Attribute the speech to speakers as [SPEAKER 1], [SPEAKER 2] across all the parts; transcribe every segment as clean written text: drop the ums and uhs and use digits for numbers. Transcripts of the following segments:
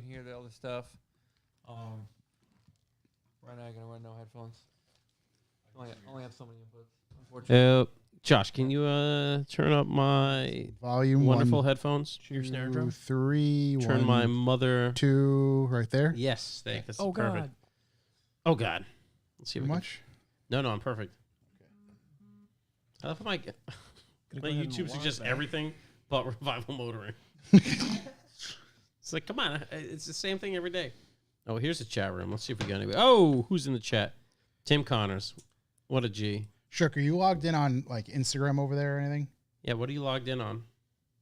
[SPEAKER 1] can hear the other stuff. Right now, I'm gonna run no headphones. Only have so many inputs. Unfortunately.
[SPEAKER 2] Josh, can you turn up my
[SPEAKER 3] volume?
[SPEAKER 2] Wonderful headphones.
[SPEAKER 3] Your snare drum. 3.
[SPEAKER 2] Turn my mother.
[SPEAKER 3] 2 right there.
[SPEAKER 2] Yes, that's
[SPEAKER 4] oh
[SPEAKER 2] perfect.
[SPEAKER 4] God.
[SPEAKER 2] Oh God. Let's see.
[SPEAKER 3] Too much.
[SPEAKER 2] No, I'm perfect. I love my YouTube suggests everything but revival motoring. It's like, come on, it's the same thing every day. Oh, here's the chat room. Let's see if we got anybody. Oh, who's in the chat? Tim Connors. What a G.
[SPEAKER 3] Shook, are you logged in on like Instagram over there or anything?
[SPEAKER 2] Yeah, what are you logged in on?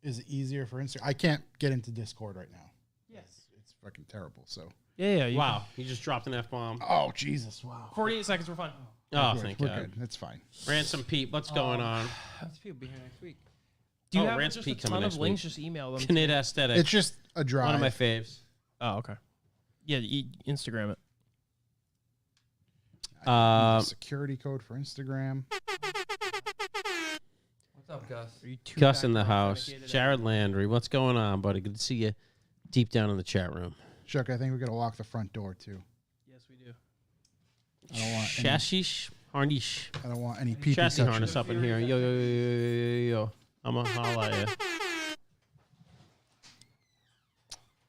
[SPEAKER 3] Is it easier for Instagram? I can't get into Discord right now.
[SPEAKER 4] Yes.
[SPEAKER 3] It's fucking terrible. So.
[SPEAKER 4] Yeah.
[SPEAKER 2] Wow, you just dropped an F-bomb.
[SPEAKER 3] Oh, Jesus. Wow.
[SPEAKER 4] 48 seconds, we're fine.
[SPEAKER 2] Oh,
[SPEAKER 3] we're
[SPEAKER 2] thank
[SPEAKER 3] we're
[SPEAKER 2] God.
[SPEAKER 3] Good. That's fine.
[SPEAKER 2] Ransom Pete, what's going on?
[SPEAKER 1] These people be here next week.
[SPEAKER 4] Do you
[SPEAKER 2] Oh,
[SPEAKER 4] have
[SPEAKER 2] Ransom
[SPEAKER 4] just a
[SPEAKER 2] Pete coming
[SPEAKER 4] ton
[SPEAKER 2] next
[SPEAKER 4] of links?
[SPEAKER 2] week.
[SPEAKER 4] Just email them.
[SPEAKER 2] Knit Aesthetic.
[SPEAKER 3] It's just a drive.
[SPEAKER 2] One of my faves.
[SPEAKER 4] Oh, okay. Yeah, Instagram it.
[SPEAKER 3] Security code for Instagram.
[SPEAKER 1] What's up, Gus?
[SPEAKER 2] Gus in the house. Jared Landry, what's going on, buddy? Good to see you deep down in the chat room.
[SPEAKER 3] Chuck, I think we got to lock the front door too.
[SPEAKER 4] Yes, we do.
[SPEAKER 3] I don't want
[SPEAKER 2] Chassis harness.
[SPEAKER 3] I don't want any pee
[SPEAKER 2] Chassis harness up in here. Yo. I'm going to holla at you.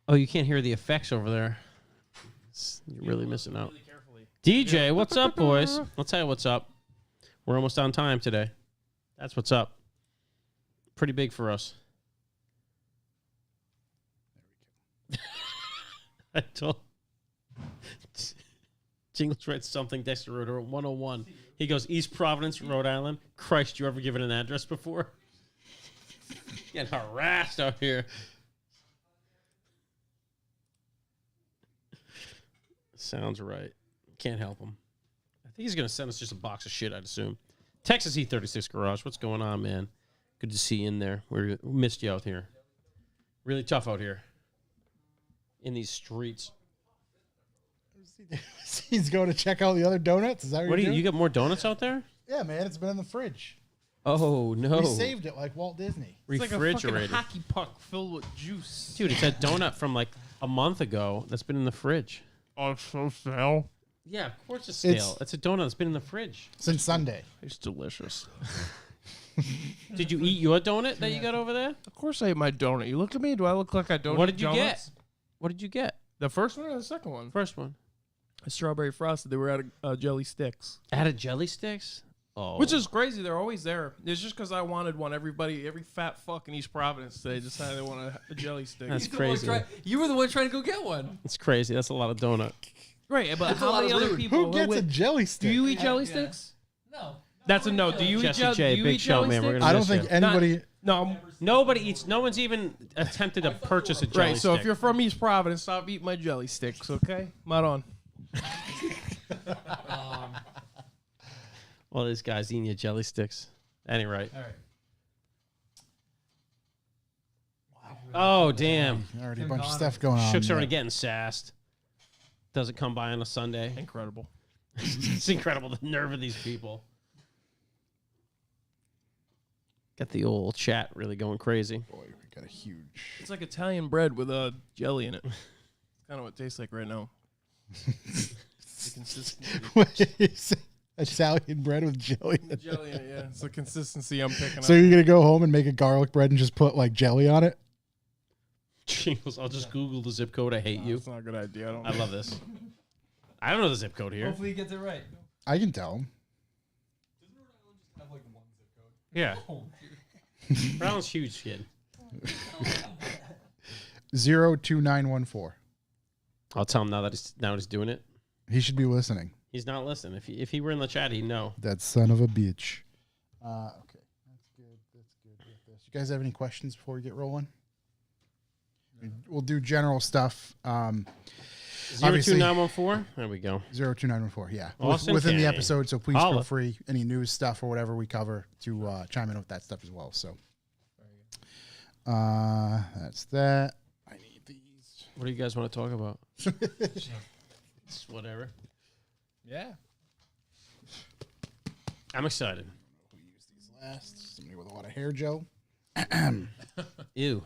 [SPEAKER 2] Oh, you can't hear the effects over there. You're really missing out. DJ, what's up, boys? I'll tell you what's up. We're almost on time today. That's what's up. Pretty big for us. I told Jingles writes something, Dexter Rotor 101. He goes, East Providence, Rhode Island. Christ, you ever given an address before? Getting harassed out here. Sounds right. Can't help him. I think he's going to send us just a box of shit, I'd assume. Texas E36 Garage, what's going on, man? Good to see you in there. We missed you out here. Really tough out here. In these streets.
[SPEAKER 3] He's going to check out the other donuts. Is that what
[SPEAKER 2] You got more donuts out there?
[SPEAKER 3] Yeah, man. It's been in the fridge.
[SPEAKER 2] Oh, no.
[SPEAKER 3] We saved it like Walt Disney.
[SPEAKER 4] It's like a
[SPEAKER 2] Refrigerated.
[SPEAKER 4] fucking hockey puck filled with juice.
[SPEAKER 2] Dude, it's a donut from like a month ago that's been in the fridge.
[SPEAKER 4] Oh, it's so stale.
[SPEAKER 2] Yeah, of course it's stale. It's a donut that's been in the fridge.
[SPEAKER 3] Since Sunday.
[SPEAKER 4] It's delicious.
[SPEAKER 2] Did you eat your donut that you got over there?
[SPEAKER 4] Of course I ate my donut. You look at me. Do I look like I don't
[SPEAKER 2] What
[SPEAKER 4] eat
[SPEAKER 2] did you
[SPEAKER 4] donuts?
[SPEAKER 2] get? What did you get?
[SPEAKER 4] The first one or the second one?
[SPEAKER 2] First one.
[SPEAKER 4] A strawberry frosted. They were out of jelly sticks.
[SPEAKER 2] Out of jelly sticks? Oh.
[SPEAKER 4] Which is crazy. They're always there. It's just because I wanted one. Every fat fuck in East Providence today decided they wanted a jelly stick.
[SPEAKER 2] That's crazy.
[SPEAKER 1] You were the one trying to go get one.
[SPEAKER 2] It's crazy. That's a lot of donut.
[SPEAKER 4] Right, but
[SPEAKER 1] That's a
[SPEAKER 4] how
[SPEAKER 1] lot
[SPEAKER 4] many
[SPEAKER 1] of
[SPEAKER 4] other
[SPEAKER 1] rude.
[SPEAKER 4] people?
[SPEAKER 3] Who gets a jelly stick?
[SPEAKER 4] Do you eat jelly
[SPEAKER 1] Yeah.
[SPEAKER 4] sticks?
[SPEAKER 1] No.
[SPEAKER 4] That's a no. Do you
[SPEAKER 2] Jesse
[SPEAKER 4] eat
[SPEAKER 2] J,
[SPEAKER 4] do you
[SPEAKER 2] big
[SPEAKER 4] eat
[SPEAKER 2] show,
[SPEAKER 4] jelly
[SPEAKER 2] man. We're
[SPEAKER 4] sticks?
[SPEAKER 2] gonna
[SPEAKER 3] I don't
[SPEAKER 2] miss
[SPEAKER 3] think
[SPEAKER 2] you.
[SPEAKER 3] anybody.
[SPEAKER 4] No.
[SPEAKER 2] Nobody eats. No one's even attempted to purchase a jelly
[SPEAKER 4] Right, so
[SPEAKER 2] stick.
[SPEAKER 4] if you're from East Providence, stop eating my jelly sticks, okay? Not on.
[SPEAKER 2] All these guys eating your jelly sticks. Any right.
[SPEAKER 1] All right.
[SPEAKER 2] Oh, damn.
[SPEAKER 3] Already a
[SPEAKER 1] Tim
[SPEAKER 3] bunch of
[SPEAKER 1] Connors.
[SPEAKER 3] stuff going on.
[SPEAKER 2] Shook's
[SPEAKER 3] there.
[SPEAKER 2] already getting sassed. Doesn't come by on a Sunday.
[SPEAKER 4] Incredible.
[SPEAKER 2] It's incredible, the nerve of these people. Got the old chat really going crazy.
[SPEAKER 3] Boy, we got a huge.
[SPEAKER 4] It's like Italian bread with jelly in it. It's kind of what it tastes like right now. The consistency.
[SPEAKER 3] What is it? Italian bread with jelly. in it.
[SPEAKER 4] Jelly in it, yeah. It's the consistency I'm picking
[SPEAKER 3] So
[SPEAKER 4] up.
[SPEAKER 3] you're gonna go home and make a garlic bread and just put like jelly on it?
[SPEAKER 2] Jingles, I'll just Google the zip code. I hate you.
[SPEAKER 4] That's not a good idea.
[SPEAKER 2] I love this. I don't know the zip code here.
[SPEAKER 1] Hopefully he gets it right.
[SPEAKER 3] I can tell him.
[SPEAKER 1] Doesn't Rhode Island just have like one zip code?
[SPEAKER 2] Yeah.
[SPEAKER 1] Oh,
[SPEAKER 2] Brown's huge, kid.
[SPEAKER 3] 02914.
[SPEAKER 2] I'll tell him now that he's doing it.
[SPEAKER 3] He should be listening.
[SPEAKER 2] He's not listening. If he were in the chat, he'd know.
[SPEAKER 3] That son of a bitch. Okay, that's good. That's good with this. You guys have any questions before we get rolling? We'll do general stuff.
[SPEAKER 2] 02914. There we go.
[SPEAKER 3] 02914. Yeah,
[SPEAKER 2] Austin
[SPEAKER 3] within the
[SPEAKER 2] Kennedy.
[SPEAKER 3] episode. So please
[SPEAKER 2] Holla.
[SPEAKER 3] feel free. Any news stuff or whatever we cover to chime in with that stuff as well. So, that's that. I need these.
[SPEAKER 2] What do you guys want to talk about? It's whatever.
[SPEAKER 4] Yeah.
[SPEAKER 2] I'm excited.
[SPEAKER 3] We use these last. Somebody with a lot of hair gel.
[SPEAKER 2] Ew.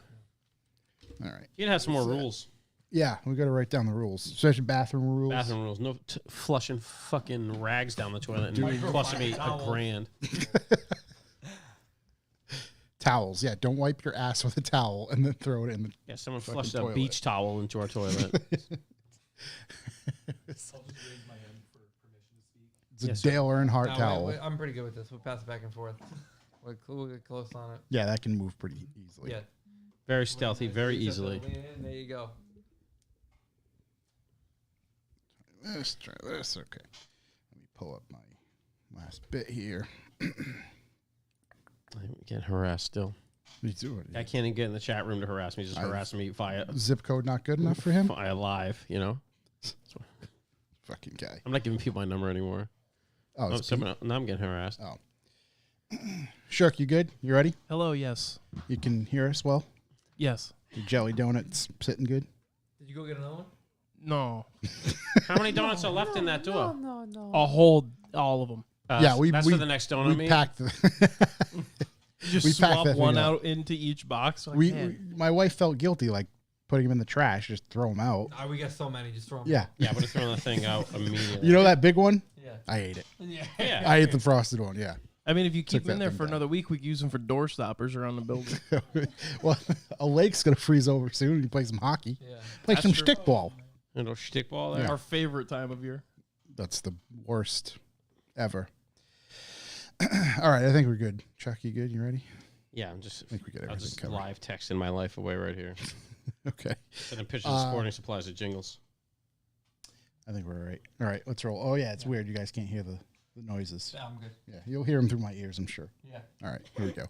[SPEAKER 3] All right.
[SPEAKER 2] You'd have some more rules.
[SPEAKER 3] Yeah, we got to write down the rules, especially bathroom rules.
[SPEAKER 2] Bathroom rules. No flushing fucking rags down the toilet and costing me $1,000.
[SPEAKER 3] Towels. Yeah, don't wipe your ass with a towel and then throw it in the.
[SPEAKER 2] Yeah, someone
[SPEAKER 3] fucking
[SPEAKER 2] flushed a
[SPEAKER 3] toilet.
[SPEAKER 2] beach towel into our toilet.
[SPEAKER 3] It's a
[SPEAKER 2] Yes,
[SPEAKER 3] Dale Earnhardt
[SPEAKER 1] No,
[SPEAKER 3] towel.
[SPEAKER 1] I'm pretty good with this. We'll pass it back and forth. We'll get close on it.
[SPEAKER 3] Yeah, that can move pretty easily.
[SPEAKER 1] Yeah.
[SPEAKER 2] Very stealthy, very
[SPEAKER 1] Lean
[SPEAKER 2] easily.
[SPEAKER 1] in, there you go.
[SPEAKER 3] Let's try this. Okay. Let me pull up my last bit here.
[SPEAKER 2] I'm getting harassed still.
[SPEAKER 3] Me too.
[SPEAKER 2] I can't even get in the chat room to harass me. Just harassing me via
[SPEAKER 3] Zip code not good enough for him?
[SPEAKER 2] live, you know?
[SPEAKER 3] Fucking guy.
[SPEAKER 2] I'm not giving people my number anymore.
[SPEAKER 3] Oh,
[SPEAKER 2] Oh,
[SPEAKER 3] it's
[SPEAKER 2] now I'm getting harassed.
[SPEAKER 3] Oh. Shirk, you good? You ready?
[SPEAKER 4] Hello, yes.
[SPEAKER 3] You can hear us well?
[SPEAKER 4] Yes.
[SPEAKER 3] Your jelly donuts sitting good?
[SPEAKER 1] Did you go get another one?
[SPEAKER 4] No.
[SPEAKER 2] How many donuts are left in that door?
[SPEAKER 4] I'll hold all of them.
[SPEAKER 3] Yeah,
[SPEAKER 2] That's for the next donut
[SPEAKER 3] we
[SPEAKER 2] meeting?
[SPEAKER 3] packed the
[SPEAKER 4] Just
[SPEAKER 3] We packed
[SPEAKER 4] swap
[SPEAKER 3] that
[SPEAKER 4] one
[SPEAKER 3] thing up.
[SPEAKER 4] out into each box. Like,
[SPEAKER 3] we my wife felt guilty like putting them in the trash, just throw them out.
[SPEAKER 1] We got so many. Just throw them.
[SPEAKER 3] Yeah.
[SPEAKER 2] Yeah, I would have thrown the thing out immediately.
[SPEAKER 3] You know that big one?
[SPEAKER 1] Yeah.
[SPEAKER 3] I ate it.
[SPEAKER 1] Yeah.
[SPEAKER 2] Yeah.
[SPEAKER 3] I ate the frosted one, yeah.
[SPEAKER 4] I mean, if you keep
[SPEAKER 3] Took
[SPEAKER 4] them in
[SPEAKER 3] that
[SPEAKER 4] there
[SPEAKER 3] thing
[SPEAKER 4] for
[SPEAKER 3] down.
[SPEAKER 4] another week, we can use them for door stoppers around the building.
[SPEAKER 3] Well, a lake's going to freeze over soon. You play some hockey.
[SPEAKER 1] Yeah.
[SPEAKER 3] Play
[SPEAKER 4] That's
[SPEAKER 3] some
[SPEAKER 4] true.
[SPEAKER 3] stickball.
[SPEAKER 2] Little stickball there.
[SPEAKER 4] Our favorite time of year.
[SPEAKER 3] That's the worst ever. All right, I think we're good. Chuck, you good? You ready?
[SPEAKER 2] Yeah, I'm just,
[SPEAKER 3] I think we got
[SPEAKER 2] I'll
[SPEAKER 3] everything
[SPEAKER 2] just
[SPEAKER 3] covered.
[SPEAKER 2] live texting my life away right here.
[SPEAKER 3] Okay.
[SPEAKER 2] Sending pictures of sporting supplies or jingles.
[SPEAKER 3] I think we're all right. All right, let's roll. Oh, yeah, it's weird. You guys can't hear the noises.
[SPEAKER 1] Yeah, I'm good.
[SPEAKER 3] Yeah, you'll hear them through my ears, I'm sure.
[SPEAKER 1] Yeah.
[SPEAKER 3] All right, here we go.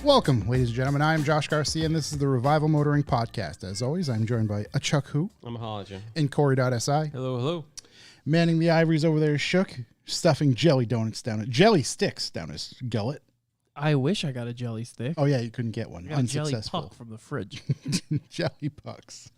[SPEAKER 3] Welcome, ladies and gentlemen. I am Josh Garcia, and this is the Revival Motoring Podcast. As always, I'm joined by a Chuck Who
[SPEAKER 2] I'm a hologen.
[SPEAKER 3] and Corey.si.
[SPEAKER 1] Hello, hello.
[SPEAKER 3] Manning the ivories over there is Shook, stuffing jelly sticks down his gullet.
[SPEAKER 4] I wish I got a jelly stick.
[SPEAKER 3] Oh, yeah, you couldn't get one.
[SPEAKER 4] I got a jelly
[SPEAKER 3] Unsuccessful.
[SPEAKER 4] puck from the fridge.
[SPEAKER 3] Jelly pucks.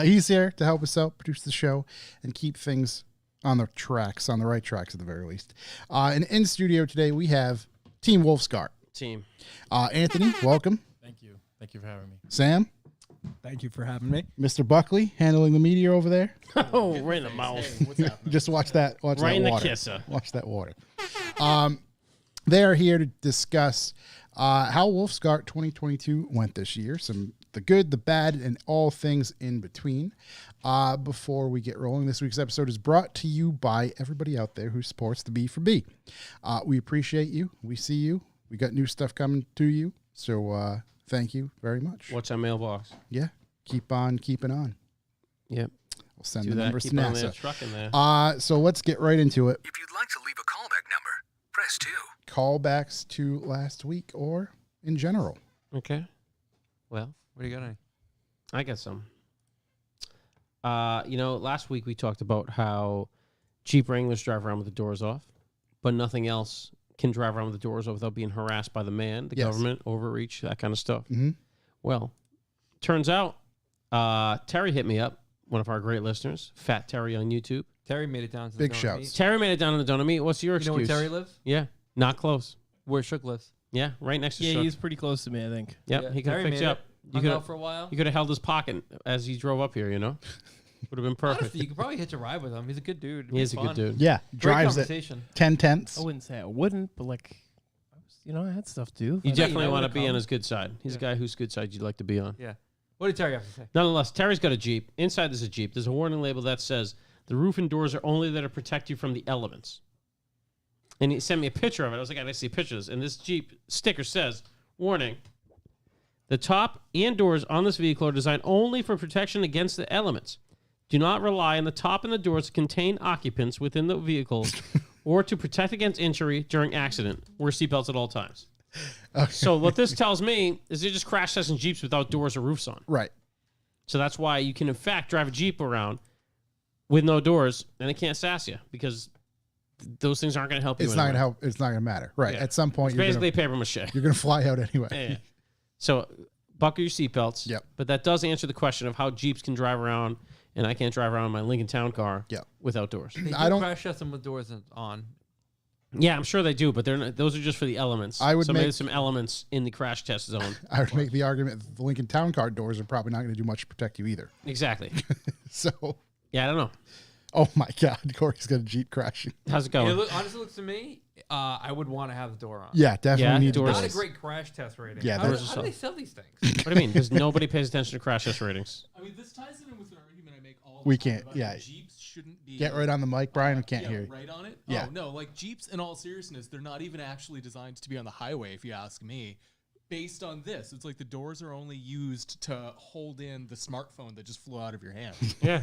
[SPEAKER 3] He's here to help us out, produce the show, and keep things on the right tracks at the very least. And in studio today, we have Team Wolfsgart.
[SPEAKER 2] Team.
[SPEAKER 3] Anthony, welcome.
[SPEAKER 5] Thank you. Thank you for having me.
[SPEAKER 3] Sam,
[SPEAKER 5] Thank you for having me.
[SPEAKER 3] Mr. Buckley, handling the media over there.
[SPEAKER 2] Oh, right in the mouth.
[SPEAKER 3] Just watch that. Watch
[SPEAKER 2] Right
[SPEAKER 3] that
[SPEAKER 2] in the
[SPEAKER 3] water.
[SPEAKER 2] kisser.
[SPEAKER 3] Watch that water. They are here to discuss how Wolfsgart 2022 went this year. The good, the bad, and all things in between. Before we get rolling, this week's episode is brought to you by everybody out there who supports the B for B. We appreciate you. We see you. We got new stuff coming to you. So thank you very much.
[SPEAKER 2] What's our mailbox?
[SPEAKER 3] Yeah. Keep on keeping on.
[SPEAKER 2] Yep.
[SPEAKER 3] We'll send
[SPEAKER 2] Do
[SPEAKER 3] the
[SPEAKER 2] that.
[SPEAKER 3] numbers
[SPEAKER 2] Keep
[SPEAKER 3] to
[SPEAKER 2] on there,
[SPEAKER 3] NASA.
[SPEAKER 2] truck in there.
[SPEAKER 3] So let's get right into it.
[SPEAKER 6] If you'd like to leave a callback number, press 2.
[SPEAKER 3] Callbacks to last week or in general.
[SPEAKER 2] Okay.
[SPEAKER 1] Well, what do you got? Any?
[SPEAKER 2] I got some. Last week we talked about how Jeep Wranglers drive around with the doors off, but nothing else can drive around with the doors off without being harassed by the man, the
[SPEAKER 3] Yes.
[SPEAKER 2] government, overreach, that kind of stuff.
[SPEAKER 3] Mhm.
[SPEAKER 2] Well, turns out Terry hit me up, one of our great listeners, Fat Terry on YouTube.
[SPEAKER 1] Terry made it down to
[SPEAKER 3] Big
[SPEAKER 1] the donut
[SPEAKER 3] shouts.
[SPEAKER 1] meet.
[SPEAKER 2] Terry made it down to the donut meet. What's your
[SPEAKER 1] You know
[SPEAKER 2] excuse?
[SPEAKER 1] where Terry lives?
[SPEAKER 2] Yeah, not close.
[SPEAKER 1] Where Shook lives.
[SPEAKER 2] Yeah, right next to
[SPEAKER 4] Yeah,
[SPEAKER 2] Shook.
[SPEAKER 4] he's pretty close to me, I think.
[SPEAKER 2] Yep,
[SPEAKER 1] Yeah,
[SPEAKER 2] he could have
[SPEAKER 1] Terry
[SPEAKER 2] fixed
[SPEAKER 1] made
[SPEAKER 2] you
[SPEAKER 1] it.
[SPEAKER 2] up. You
[SPEAKER 1] Hung
[SPEAKER 2] could
[SPEAKER 1] out for a while.
[SPEAKER 2] you could have held his pocket as he drove up here, you know? Would have been perfect.
[SPEAKER 1] Honestly, you could probably hitch a ride with him. He's a good dude. It'd
[SPEAKER 2] He
[SPEAKER 1] be
[SPEAKER 2] is a
[SPEAKER 1] fun.
[SPEAKER 2] good dude.
[SPEAKER 3] Yeah.
[SPEAKER 1] Great
[SPEAKER 3] Drives at
[SPEAKER 1] conversation.
[SPEAKER 3] 10 tenths.
[SPEAKER 4] I wouldn't say I wouldn't, but like, I had stuff to do.
[SPEAKER 2] You
[SPEAKER 1] Yeah,
[SPEAKER 2] definitely
[SPEAKER 1] you
[SPEAKER 2] want to
[SPEAKER 1] would've
[SPEAKER 2] be on
[SPEAKER 1] come.
[SPEAKER 2] his good side. He's a guy whose good side you'd like to be on.
[SPEAKER 1] Yeah. What did Terry have to say?
[SPEAKER 2] Nonetheless, Terry's got a Jeep. Inside there's a Jeep. There's a warning label that says the roof and doors are only there to protect you from the elements. And he sent me a picture of it. I was like, I gotta see pictures. And this Jeep sticker says, warning, the top and doors on this vehicle are designed only for protection against the elements. Do not rely on the top and the doors to contain occupants within the vehicle or to protect against injury during accident. Wear seatbelts at all times.
[SPEAKER 3] Okay.
[SPEAKER 2] So what this tells me is they're just crash testing Jeeps without doors or roofs on.
[SPEAKER 3] Right.
[SPEAKER 2] So that's why you can, in fact, drive a Jeep around with no doors, and it can't sass you because those things aren't going to help you.
[SPEAKER 3] It's not going to help. It's not going to matter. Right.
[SPEAKER 2] Yeah.
[SPEAKER 3] At some point,
[SPEAKER 2] It's basically paper mache.
[SPEAKER 3] you're going to fly out anyway.
[SPEAKER 2] Yeah. So buckle your seatbelts.
[SPEAKER 3] Yep.
[SPEAKER 2] But that does answer the question of how Jeeps can drive around, and I can't drive around in my Lincoln Town Car.
[SPEAKER 3] Yep.
[SPEAKER 2] Without doors.
[SPEAKER 1] They
[SPEAKER 3] I don't-
[SPEAKER 1] crash test them with doors on.
[SPEAKER 2] Yeah, I'm sure they do, but they're not, those are just for the elements.
[SPEAKER 3] I would
[SPEAKER 2] so maybe
[SPEAKER 3] make-
[SPEAKER 2] some elements in the crash test zone.
[SPEAKER 3] I would make the argument that the Lincoln Town Car doors are probably not going to do much to protect you either.
[SPEAKER 2] Exactly.
[SPEAKER 3] So,
[SPEAKER 2] Yeah, I don't know.
[SPEAKER 3] oh my God, Corey's got a Jeep crashing.
[SPEAKER 2] How's it going?
[SPEAKER 1] Honestly, looks to me, I would want to have the door on.
[SPEAKER 3] Yeah, definitely
[SPEAKER 2] Yeah,
[SPEAKER 3] need
[SPEAKER 2] doors.
[SPEAKER 1] Not a
[SPEAKER 3] doors.
[SPEAKER 1] great crash test rating.
[SPEAKER 3] Yeah,
[SPEAKER 1] how,
[SPEAKER 3] doors
[SPEAKER 1] do,
[SPEAKER 3] are
[SPEAKER 1] how do they sell these things?
[SPEAKER 2] What do you mean? Because nobody pays attention to crash test ratings.
[SPEAKER 7] I mean, this ties in with an argument I make all
[SPEAKER 3] We
[SPEAKER 7] the time
[SPEAKER 3] can't-
[SPEAKER 7] about
[SPEAKER 3] yeah.
[SPEAKER 7] how Jeeps shouldn't be.
[SPEAKER 3] Get right on the mic, Brian. We can't hear you.
[SPEAKER 7] Right on it?
[SPEAKER 3] Yeah.
[SPEAKER 7] Oh, no. Like, Jeeps, in all seriousness, they're not even actually designed to be on the highway, if you ask me. Based on this, it's like the doors are only used to hold in the smartphone that just flew out of your hand.
[SPEAKER 2] Yeah.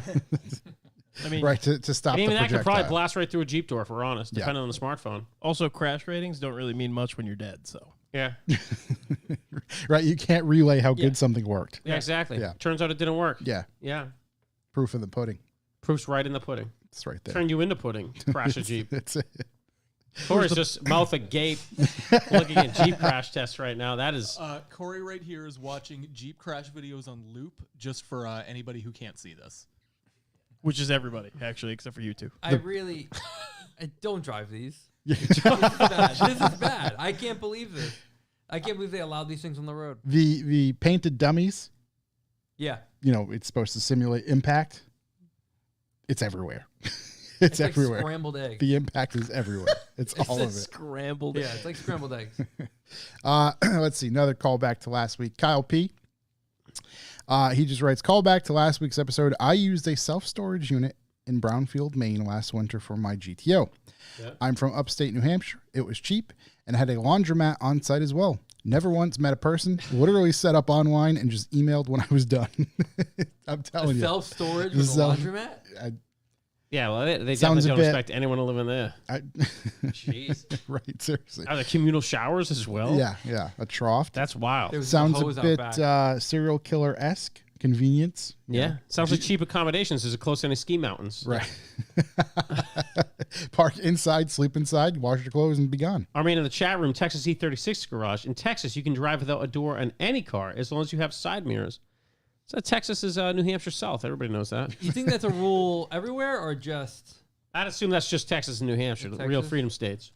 [SPEAKER 2] I mean,
[SPEAKER 3] Right, to stop
[SPEAKER 2] and
[SPEAKER 3] the
[SPEAKER 2] even that could probably
[SPEAKER 3] projectile.
[SPEAKER 2] blast right through a Jeep door, if we're honest,
[SPEAKER 3] Yeah.
[SPEAKER 2] depending on the smartphone.
[SPEAKER 4] Also, crash ratings don't really mean much when you're dead. So
[SPEAKER 2] Yeah.
[SPEAKER 3] Right, you can't relay how
[SPEAKER 2] Yeah.
[SPEAKER 3] good something worked.
[SPEAKER 2] Yeah, exactly.
[SPEAKER 3] Yeah.
[SPEAKER 2] Turns out it didn't work.
[SPEAKER 3] Yeah,
[SPEAKER 2] Yeah.
[SPEAKER 3] proof of the pudding.
[SPEAKER 2] Proof's right in the pudding.
[SPEAKER 3] It's right there.
[SPEAKER 2] Turn you into pudding. Crash a Jeep.
[SPEAKER 3] It's it.
[SPEAKER 2] Corey's just mouth agape looking at Jeep crash tests right now. That is.
[SPEAKER 7] Corey right here is watching Jeep crash videos on loop just for anybody who can't see this.
[SPEAKER 4] which is everybody actually, except for you two.
[SPEAKER 1] I don't drive these. This is bad. This is bad. I can't believe this. I can't believe they allowed these things on the road.
[SPEAKER 3] The painted dummies,
[SPEAKER 1] Yeah.
[SPEAKER 3] you know, it's supposed to simulate impact. It's everywhere. It's
[SPEAKER 1] like
[SPEAKER 3] everywhere.
[SPEAKER 1] scrambled eggs.
[SPEAKER 3] The impact is everywhere. It's all of it.
[SPEAKER 4] Scrambled.
[SPEAKER 1] Yeah, it's like scrambled eggs.
[SPEAKER 3] Let's see. Another callback to last week. Kyle P. He just writes, callback to last week's episode. I used a self-storage unit in Brownfield, Maine last winter for my GTO.
[SPEAKER 2] Yeah.
[SPEAKER 3] I'm from upstate New Hampshire. It was cheap and had a laundromat on site as well. Never once met a person. Literally set up online and just emailed when I was done. I'm telling you.
[SPEAKER 1] Self-storage with a laundromat?
[SPEAKER 2] Yeah, well, they
[SPEAKER 3] Sounds
[SPEAKER 2] definitely
[SPEAKER 3] a
[SPEAKER 2] don't
[SPEAKER 3] bit-
[SPEAKER 2] expect anyone to live in there. Jeez.
[SPEAKER 3] Right, seriously.
[SPEAKER 2] Are there communal showers as well?
[SPEAKER 3] Yeah, a trough.
[SPEAKER 2] That's wild.
[SPEAKER 1] There was
[SPEAKER 3] Sounds a
[SPEAKER 1] hose out
[SPEAKER 3] bit
[SPEAKER 1] back.
[SPEAKER 3] serial killer-esque. Convenience.
[SPEAKER 2] Yeah. Sounds like cheap accommodations. Is it close to any ski mountains?
[SPEAKER 3] Right. Park inside, sleep inside, wash your clothes, and be gone.
[SPEAKER 2] Armin in the chat room, Texas E36 garage. In Texas, you can drive without a door on any car as long as you have side mirrors. So Texas is New Hampshire South. Everybody knows that.
[SPEAKER 1] You think that's a rule everywhere or just...
[SPEAKER 2] I'd assume that's just Texas and New Hampshire, the real
[SPEAKER 1] Texas?
[SPEAKER 2] freedom states.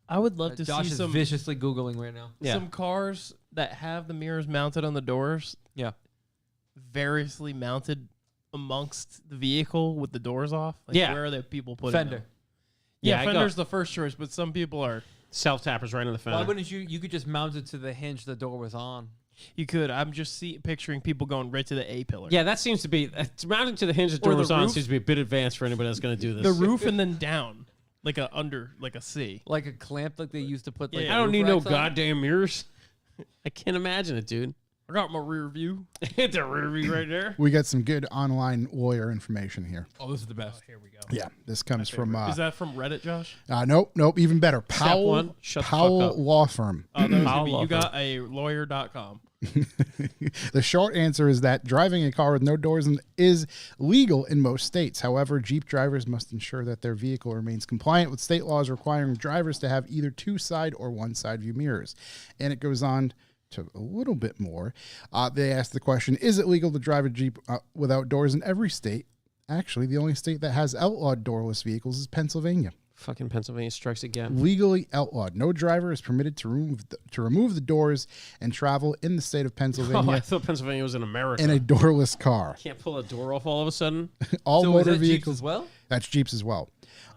[SPEAKER 4] I would love to
[SPEAKER 1] Josh
[SPEAKER 4] see
[SPEAKER 1] is
[SPEAKER 4] some
[SPEAKER 1] viciously Googling right now.
[SPEAKER 2] Yeah.
[SPEAKER 4] some cars that have the mirrors mounted on the doors,
[SPEAKER 1] Yeah.
[SPEAKER 4] variously mounted amongst the vehicle with the doors off. Like,
[SPEAKER 2] Yeah.
[SPEAKER 4] where are the people putting
[SPEAKER 1] Fender.
[SPEAKER 4] them? Yeah,
[SPEAKER 2] Yeah, I go-
[SPEAKER 4] Fender's the first choice, but some people are.
[SPEAKER 2] Self-tappers right in the
[SPEAKER 1] Why
[SPEAKER 2] fender.
[SPEAKER 1] wouldn't you could just mount it to the hinge the door was on?
[SPEAKER 4] You could. I'm just picturing people going right to the A pillar.
[SPEAKER 2] Yeah, that seems to be... mounting to the hinge the door
[SPEAKER 4] the
[SPEAKER 2] was on
[SPEAKER 4] roof.
[SPEAKER 2] seems to be a bit advanced for anybody that's going to do this.
[SPEAKER 4] the roof and then down, like a C.
[SPEAKER 1] Like a clamp like they used to put like
[SPEAKER 4] Yeah.
[SPEAKER 2] I don't
[SPEAKER 1] roof
[SPEAKER 2] need no
[SPEAKER 1] racks on?
[SPEAKER 2] goddamn mirrors. I can't imagine it, dude.
[SPEAKER 4] I got my rear view.
[SPEAKER 2] Hit the rear view right there.
[SPEAKER 3] We got some good online lawyer information here.
[SPEAKER 1] Oh, this is the best.
[SPEAKER 4] Here we go.
[SPEAKER 3] Yeah, this comes from
[SPEAKER 4] Is that from Reddit, Josh?
[SPEAKER 3] nope, even better. Powell
[SPEAKER 2] one, shut the fuck
[SPEAKER 3] Powell
[SPEAKER 2] up.
[SPEAKER 3] Law Firm.
[SPEAKER 4] Oh, that was gonna
[SPEAKER 2] I'll
[SPEAKER 4] be, you
[SPEAKER 2] love
[SPEAKER 4] got a lawyer.com.
[SPEAKER 3] The short answer is that driving a car with no doors is legal in most states. However, Jeep drivers must ensure that their vehicle remains compliant with state laws requiring drivers to have either two side or one side view mirrors. And it goes on to a little bit more. They asked the question, is it legal to drive a Jeep without doors in every state? Actually, the only state that has outlawed doorless vehicles is Pennsylvania.
[SPEAKER 2] Fucking Pennsylvania strikes again.
[SPEAKER 3] Legally outlawed. No driver is permitted to remove the doors and travel in the state of
[SPEAKER 2] Oh, I
[SPEAKER 3] Pennsylvania
[SPEAKER 2] thought Pennsylvania was in America.
[SPEAKER 3] in a doorless car.
[SPEAKER 2] Can't pull a door off all of a sudden.
[SPEAKER 3] All
[SPEAKER 1] So is
[SPEAKER 3] motor
[SPEAKER 1] that Jeeps
[SPEAKER 3] vehicles
[SPEAKER 1] as well?
[SPEAKER 3] That's Jeeps as well.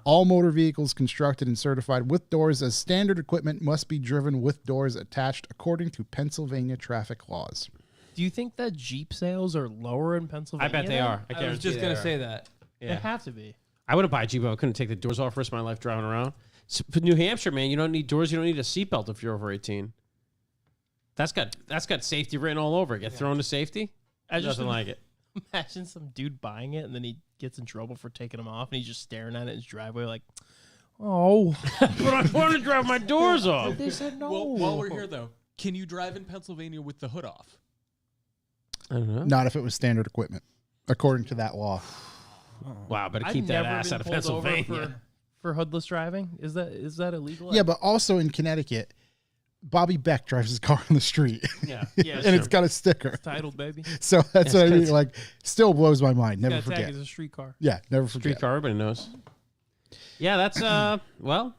[SPEAKER 3] All motor vehicles constructed and certified with doors as standard equipment must be driven with doors attached according to Pennsylvania traffic laws.
[SPEAKER 4] Do you think that Jeep sales are lower in
[SPEAKER 2] I
[SPEAKER 4] Pennsylvania?
[SPEAKER 2] bet they
[SPEAKER 4] then?
[SPEAKER 2] are. I
[SPEAKER 1] I was
[SPEAKER 2] guarantee
[SPEAKER 1] just
[SPEAKER 2] they
[SPEAKER 1] gonna
[SPEAKER 2] are.
[SPEAKER 1] say that.
[SPEAKER 4] They
[SPEAKER 2] Yeah.
[SPEAKER 4] have to be.
[SPEAKER 2] I would have bought a Jeep if I couldn't take the doors off. Risk my life driving around. So, for New Hampshire, man, you don't need doors. You don't need a seatbelt if you're over 18. That's got safety written all over it. Get thrown to safety.
[SPEAKER 4] I just
[SPEAKER 2] Nothing like it.
[SPEAKER 4] imagine some dude buying it and then he gets in trouble for taking them off and he's just staring at it in his driveway like, oh.
[SPEAKER 2] But I want to drive my doors off.
[SPEAKER 4] They said no.
[SPEAKER 7] Well, while we're here, though, can you drive in Pennsylvania with the hood off?
[SPEAKER 2] I don't know.
[SPEAKER 3] Not if it was standard equipment, according to that law.
[SPEAKER 2] Wow, better
[SPEAKER 4] I've
[SPEAKER 2] keep that
[SPEAKER 4] never
[SPEAKER 2] ass
[SPEAKER 4] been
[SPEAKER 2] out of
[SPEAKER 4] pulled over
[SPEAKER 2] Pennsylvania.
[SPEAKER 4] for hoodless driving? Is that illegal?
[SPEAKER 3] Yeah, but also in Connecticut, Bobby Beck drives his car on the street.
[SPEAKER 2] Yeah.
[SPEAKER 4] Yeah,
[SPEAKER 3] And it's got a sticker.
[SPEAKER 4] titled, baby.
[SPEAKER 3] So that's what I mean. Like, still blows my mind. Never
[SPEAKER 4] Yeah,
[SPEAKER 3] forget.
[SPEAKER 4] tag is a street car.
[SPEAKER 3] Yeah, never forget.
[SPEAKER 2] Streetcar, everybody knows. Yeah, that's well,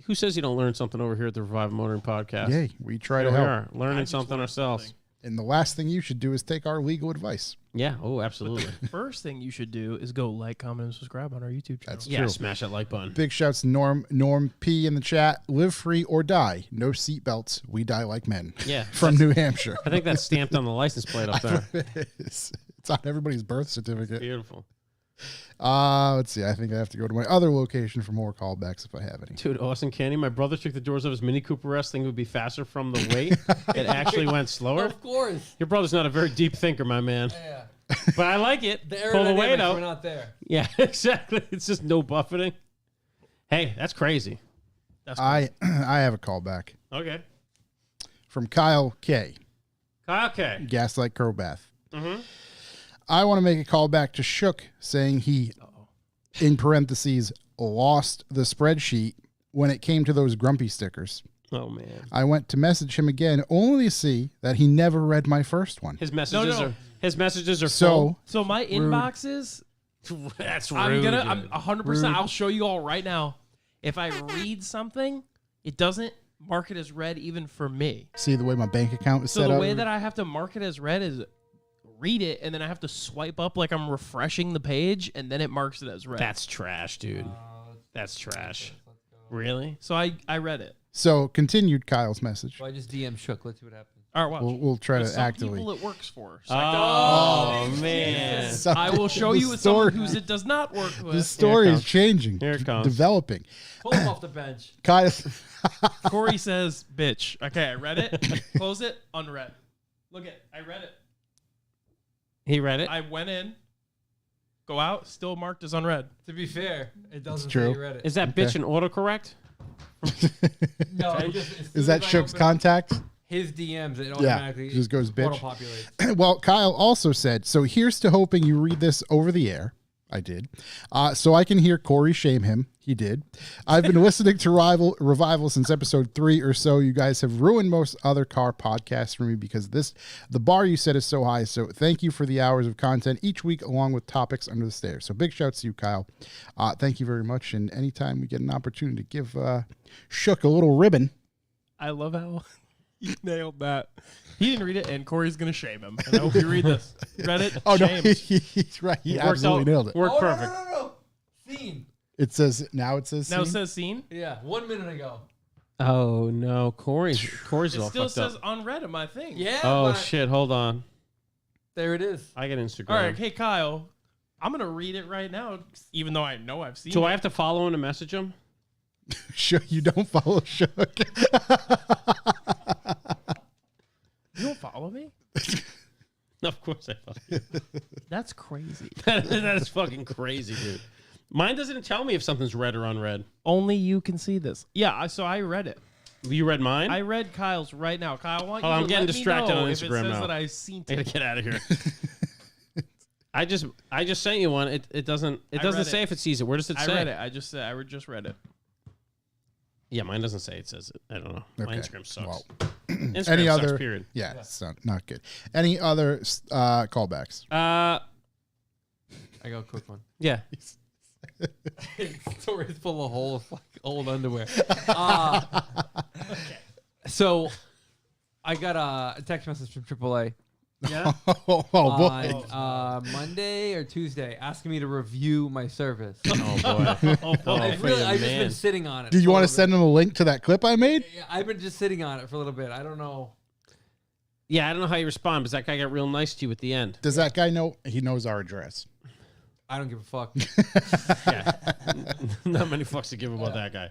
[SPEAKER 2] who says you don't learn something over here at the Revive Motoring Podcast?
[SPEAKER 3] Yay, we try
[SPEAKER 2] Here
[SPEAKER 3] to
[SPEAKER 2] we
[SPEAKER 3] help.
[SPEAKER 2] are learning
[SPEAKER 4] I just
[SPEAKER 2] something
[SPEAKER 4] learned
[SPEAKER 2] ourselves.
[SPEAKER 4] something.
[SPEAKER 3] And the last thing you should do is take our legal advice.
[SPEAKER 2] Yeah. Oh, absolutely.
[SPEAKER 4] First thing you should do is go like, comment, and subscribe on our YouTube channel.
[SPEAKER 3] That's
[SPEAKER 2] Yeah.
[SPEAKER 3] true.
[SPEAKER 2] Smash that like button.
[SPEAKER 3] Big shouts to Norm P in the chat. Live free or die. No seatbelts. We die like men.
[SPEAKER 2] Yeah.
[SPEAKER 3] From New Hampshire.
[SPEAKER 2] I think that's stamped on the license plate up there.
[SPEAKER 3] It is. It's on everybody's birth certificate.
[SPEAKER 2] Beautiful.
[SPEAKER 3] Let's see. I think I have to go to my other location for more callbacks if I have any.
[SPEAKER 2] Dude, Austin Candy, my brother took the doors of his Mini Cooper S, thinking it would be faster from the weight. It actually went slower.
[SPEAKER 1] Of course.
[SPEAKER 2] Your brother's not a very deep thinker, my man.
[SPEAKER 1] Yeah.
[SPEAKER 2] But I like it.
[SPEAKER 1] The
[SPEAKER 2] Pull the weight
[SPEAKER 1] aerodynamics
[SPEAKER 2] out.
[SPEAKER 1] were not there.
[SPEAKER 2] Yeah, exactly. It's just no buffeting. Hey, that's crazy.
[SPEAKER 4] That's
[SPEAKER 3] I have a callback
[SPEAKER 2] Okay.
[SPEAKER 3] from Kyle K.
[SPEAKER 2] Okay.
[SPEAKER 3] Gaslight Crowbath.
[SPEAKER 2] Mm-hmm.
[SPEAKER 3] I want to make a callback to Shook saying he, in parentheses, lost the spreadsheet when it came to those grumpy stickers.
[SPEAKER 2] Oh, man.
[SPEAKER 3] I went to message him again, only to see that he never read my first one.
[SPEAKER 2] His messages are
[SPEAKER 3] So,
[SPEAKER 4] So my inboxes,
[SPEAKER 2] full. That's rude.
[SPEAKER 4] I'm 100%. I'll show you all right now. If I read something, it doesn't mark it as read even for me.
[SPEAKER 3] see the way my bank account is
[SPEAKER 4] So
[SPEAKER 3] set
[SPEAKER 4] the
[SPEAKER 3] up?
[SPEAKER 4] way that I have to mark it as read is read it, and then I have to swipe up like I'm refreshing the page, and then it marks it as read.
[SPEAKER 2] That's trash, dude. That's trash. Really?
[SPEAKER 4] So I read it.
[SPEAKER 3] So, continued Kyle's message.
[SPEAKER 1] So I just DM Shook. Let's see what happens.
[SPEAKER 4] All right, watch.
[SPEAKER 3] We'll try
[SPEAKER 4] There's
[SPEAKER 3] to
[SPEAKER 4] some
[SPEAKER 3] actively.
[SPEAKER 4] people it works for. So
[SPEAKER 2] Oh, man.
[SPEAKER 4] I will show
[SPEAKER 3] The
[SPEAKER 4] you with someone
[SPEAKER 3] story-
[SPEAKER 4] whose it does not work with.
[SPEAKER 3] The story is
[SPEAKER 2] comes.
[SPEAKER 3] changing,
[SPEAKER 2] Here it comes.
[SPEAKER 3] developing.
[SPEAKER 1] Pull him off the bench.
[SPEAKER 3] Kyle,
[SPEAKER 4] Corey says, bitch. Okay, I read it. Close it. Unread. Look at I read it.
[SPEAKER 2] He read it?
[SPEAKER 4] I went in. Go out. Still marked as unread.
[SPEAKER 1] To be fair, it doesn't
[SPEAKER 3] true.
[SPEAKER 1] say you read it.
[SPEAKER 2] Is that bitch an autocorrect?
[SPEAKER 1] No, it just, as soon
[SPEAKER 3] is that
[SPEAKER 1] as I
[SPEAKER 3] Shook's
[SPEAKER 1] open
[SPEAKER 3] contact?
[SPEAKER 1] his DMs, it
[SPEAKER 3] Yeah,
[SPEAKER 1] automatically
[SPEAKER 3] just goes bitch.
[SPEAKER 1] auto-populates.
[SPEAKER 3] Well, Kyle also said, so here's to hoping you read this over the air. I did. So I can hear Corey shame him. He did. I've been listening to Revival since episode 3 or so. You guys have ruined most other car podcasts for me because the bar you set is so high. So thank you for the hours of content each week along with topics under the stairs. So big shouts to you, Kyle. Thank you very much. And anytime we get an opportunity to give Shook a little ribbon.
[SPEAKER 4] I love how you nailed that. He didn't read it, and Corey's going to shame him. And I hope you read this. Read it?
[SPEAKER 3] Oh, no,
[SPEAKER 4] shamed.
[SPEAKER 3] he's right. He
[SPEAKER 2] Worked
[SPEAKER 3] absolutely
[SPEAKER 2] out-
[SPEAKER 3] nailed it.
[SPEAKER 2] Worked
[SPEAKER 1] Oh,
[SPEAKER 2] perfect.
[SPEAKER 1] no. Scene.
[SPEAKER 3] It says, now it says
[SPEAKER 4] Now it
[SPEAKER 3] scene?
[SPEAKER 4] says scene.
[SPEAKER 1] Yeah, 1 minute ago.
[SPEAKER 2] Oh, no. Corey's
[SPEAKER 4] It
[SPEAKER 2] all
[SPEAKER 4] still
[SPEAKER 2] fucked
[SPEAKER 4] says
[SPEAKER 2] up.
[SPEAKER 4] unread in my thing.
[SPEAKER 1] Yeah.
[SPEAKER 2] Oh,
[SPEAKER 1] but
[SPEAKER 2] shit. Hold on.
[SPEAKER 1] There it is.
[SPEAKER 2] I get Instagram.
[SPEAKER 4] All right, hey, Kyle. I'm going to read it right now, even though I know I've seen
[SPEAKER 2] Do
[SPEAKER 4] it.
[SPEAKER 2] I have to follow him to message him?
[SPEAKER 3] Shook, you don't follow Shook.
[SPEAKER 4] You don't follow me?
[SPEAKER 2] Of course I follow.
[SPEAKER 4] That's crazy.
[SPEAKER 2] That is fucking crazy, dude. Mine doesn't tell me if something's read or unread.
[SPEAKER 4] Only you can see this. Yeah, so I read it.
[SPEAKER 2] You read mine?
[SPEAKER 4] I read Kyle's right now. Kyle, I want
[SPEAKER 2] Oh,
[SPEAKER 4] you to
[SPEAKER 2] I'm getting
[SPEAKER 4] let
[SPEAKER 2] distracted
[SPEAKER 4] me know
[SPEAKER 2] on
[SPEAKER 4] if it
[SPEAKER 2] Instagram
[SPEAKER 4] says
[SPEAKER 2] now.
[SPEAKER 4] that I seen
[SPEAKER 2] I
[SPEAKER 4] it.
[SPEAKER 2] gotta get out of here. I just sent you one. It doesn't
[SPEAKER 4] read
[SPEAKER 2] say
[SPEAKER 4] it.
[SPEAKER 2] if it sees it. Where does it
[SPEAKER 4] I
[SPEAKER 2] say?
[SPEAKER 4] read it. I just read it.
[SPEAKER 2] Yeah, mine doesn't say it says it. I don't know. My
[SPEAKER 3] Okay.
[SPEAKER 2] Instagram sucks.
[SPEAKER 3] Well,
[SPEAKER 2] Instagram
[SPEAKER 3] any
[SPEAKER 2] sucks,
[SPEAKER 3] other?
[SPEAKER 2] period.
[SPEAKER 3] Yeah, it's not good. Any other callbacks?
[SPEAKER 1] I got a quick one.
[SPEAKER 2] Yeah.
[SPEAKER 1] Story's full of holes like old underwear. So I got a text message from AAA
[SPEAKER 2] Yeah.
[SPEAKER 3] Oh, boy.
[SPEAKER 1] on Monday or Tuesday asking me to review my service.
[SPEAKER 2] Oh boy. Oh boy.
[SPEAKER 1] I've just been sitting on it.
[SPEAKER 3] Do you
[SPEAKER 1] for a
[SPEAKER 3] want to
[SPEAKER 1] little
[SPEAKER 3] send them a link to that clip I made?
[SPEAKER 1] bit. Yeah, I've been just sitting on it for a little bit. I don't know.
[SPEAKER 2] Yeah, I don't know how you respond, but that guy got real nice to you at the end.
[SPEAKER 3] Does that guy know? He knows our address.
[SPEAKER 1] I don't give a fuck.
[SPEAKER 2] Yeah. Not many fucks to give about that guy.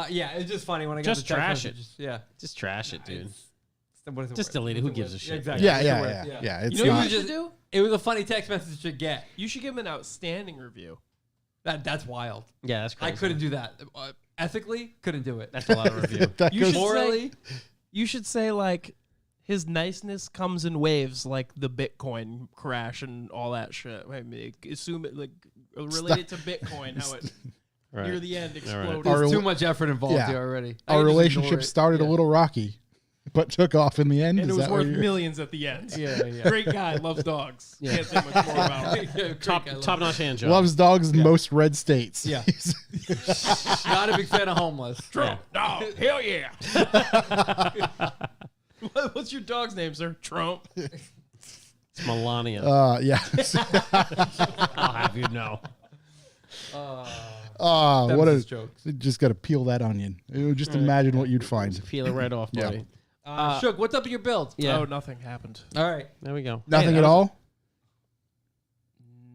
[SPEAKER 1] Yeah, it's just funny when I got
[SPEAKER 2] Just
[SPEAKER 1] the text
[SPEAKER 2] trash
[SPEAKER 1] message,
[SPEAKER 2] it.
[SPEAKER 1] Yeah.
[SPEAKER 2] Just trash it, dude.
[SPEAKER 1] What is the
[SPEAKER 2] Just
[SPEAKER 1] word?
[SPEAKER 2] delete it. Who
[SPEAKER 1] What's the
[SPEAKER 2] gives a
[SPEAKER 1] word?
[SPEAKER 2] shit?
[SPEAKER 1] Exactly.
[SPEAKER 3] Yeah,
[SPEAKER 1] What's the
[SPEAKER 3] yeah,
[SPEAKER 1] word?
[SPEAKER 3] yeah. It's
[SPEAKER 4] You know what
[SPEAKER 3] not.
[SPEAKER 4] you should do?
[SPEAKER 1] It was a funny text message to get.
[SPEAKER 4] You should give him an outstanding review.
[SPEAKER 1] That's wild.
[SPEAKER 2] Yeah, that's crazy.
[SPEAKER 1] I couldn't do that. Ethically, couldn't do it.
[SPEAKER 2] That's a lot of review.
[SPEAKER 3] That
[SPEAKER 4] You
[SPEAKER 3] goes-
[SPEAKER 4] should
[SPEAKER 1] Morally,
[SPEAKER 4] You should say like his niceness comes in waves, like the Bitcoin crash and all that shit. I mean, assume it like related to Bitcoin, how it
[SPEAKER 2] Right.
[SPEAKER 4] near the end
[SPEAKER 2] All right.
[SPEAKER 4] exploded.
[SPEAKER 3] Our
[SPEAKER 1] There's
[SPEAKER 3] rel-
[SPEAKER 1] too much effort involved
[SPEAKER 3] Yeah.
[SPEAKER 1] here already. I
[SPEAKER 3] Our
[SPEAKER 1] can just
[SPEAKER 3] relationship
[SPEAKER 1] ignore it.
[SPEAKER 3] started a
[SPEAKER 1] Yeah.
[SPEAKER 3] little rocky, but took off in the end.
[SPEAKER 4] And it
[SPEAKER 3] Is
[SPEAKER 4] was
[SPEAKER 3] that what
[SPEAKER 4] worth
[SPEAKER 3] you're-
[SPEAKER 4] millions at the end.
[SPEAKER 1] Yeah.
[SPEAKER 4] Great guy, loves dogs. Can't say much more about it.
[SPEAKER 1] Yeah,
[SPEAKER 2] Top
[SPEAKER 1] great guy,
[SPEAKER 2] top notch hand job.
[SPEAKER 3] Loves dogs in most red states.
[SPEAKER 1] Yeah. Not a big fan of homeless.
[SPEAKER 4] Trump, dog, hell yeah. What's your dog's name, sir? Trump.
[SPEAKER 2] It's Melania.
[SPEAKER 3] Yeah.
[SPEAKER 2] I'll have you know.
[SPEAKER 1] That
[SPEAKER 3] What
[SPEAKER 1] was
[SPEAKER 3] a
[SPEAKER 1] jokes.
[SPEAKER 3] just got to peel that onion. Just imagine what you'd find.
[SPEAKER 2] Peel it right off,
[SPEAKER 3] Yeah.
[SPEAKER 2] buddy.
[SPEAKER 1] Shook, what's up with your build?
[SPEAKER 2] Yeah.
[SPEAKER 4] Oh, nothing happened.
[SPEAKER 1] All right.
[SPEAKER 2] There we go.
[SPEAKER 3] Nothing
[SPEAKER 2] Hey,
[SPEAKER 3] at
[SPEAKER 2] that was-
[SPEAKER 3] all.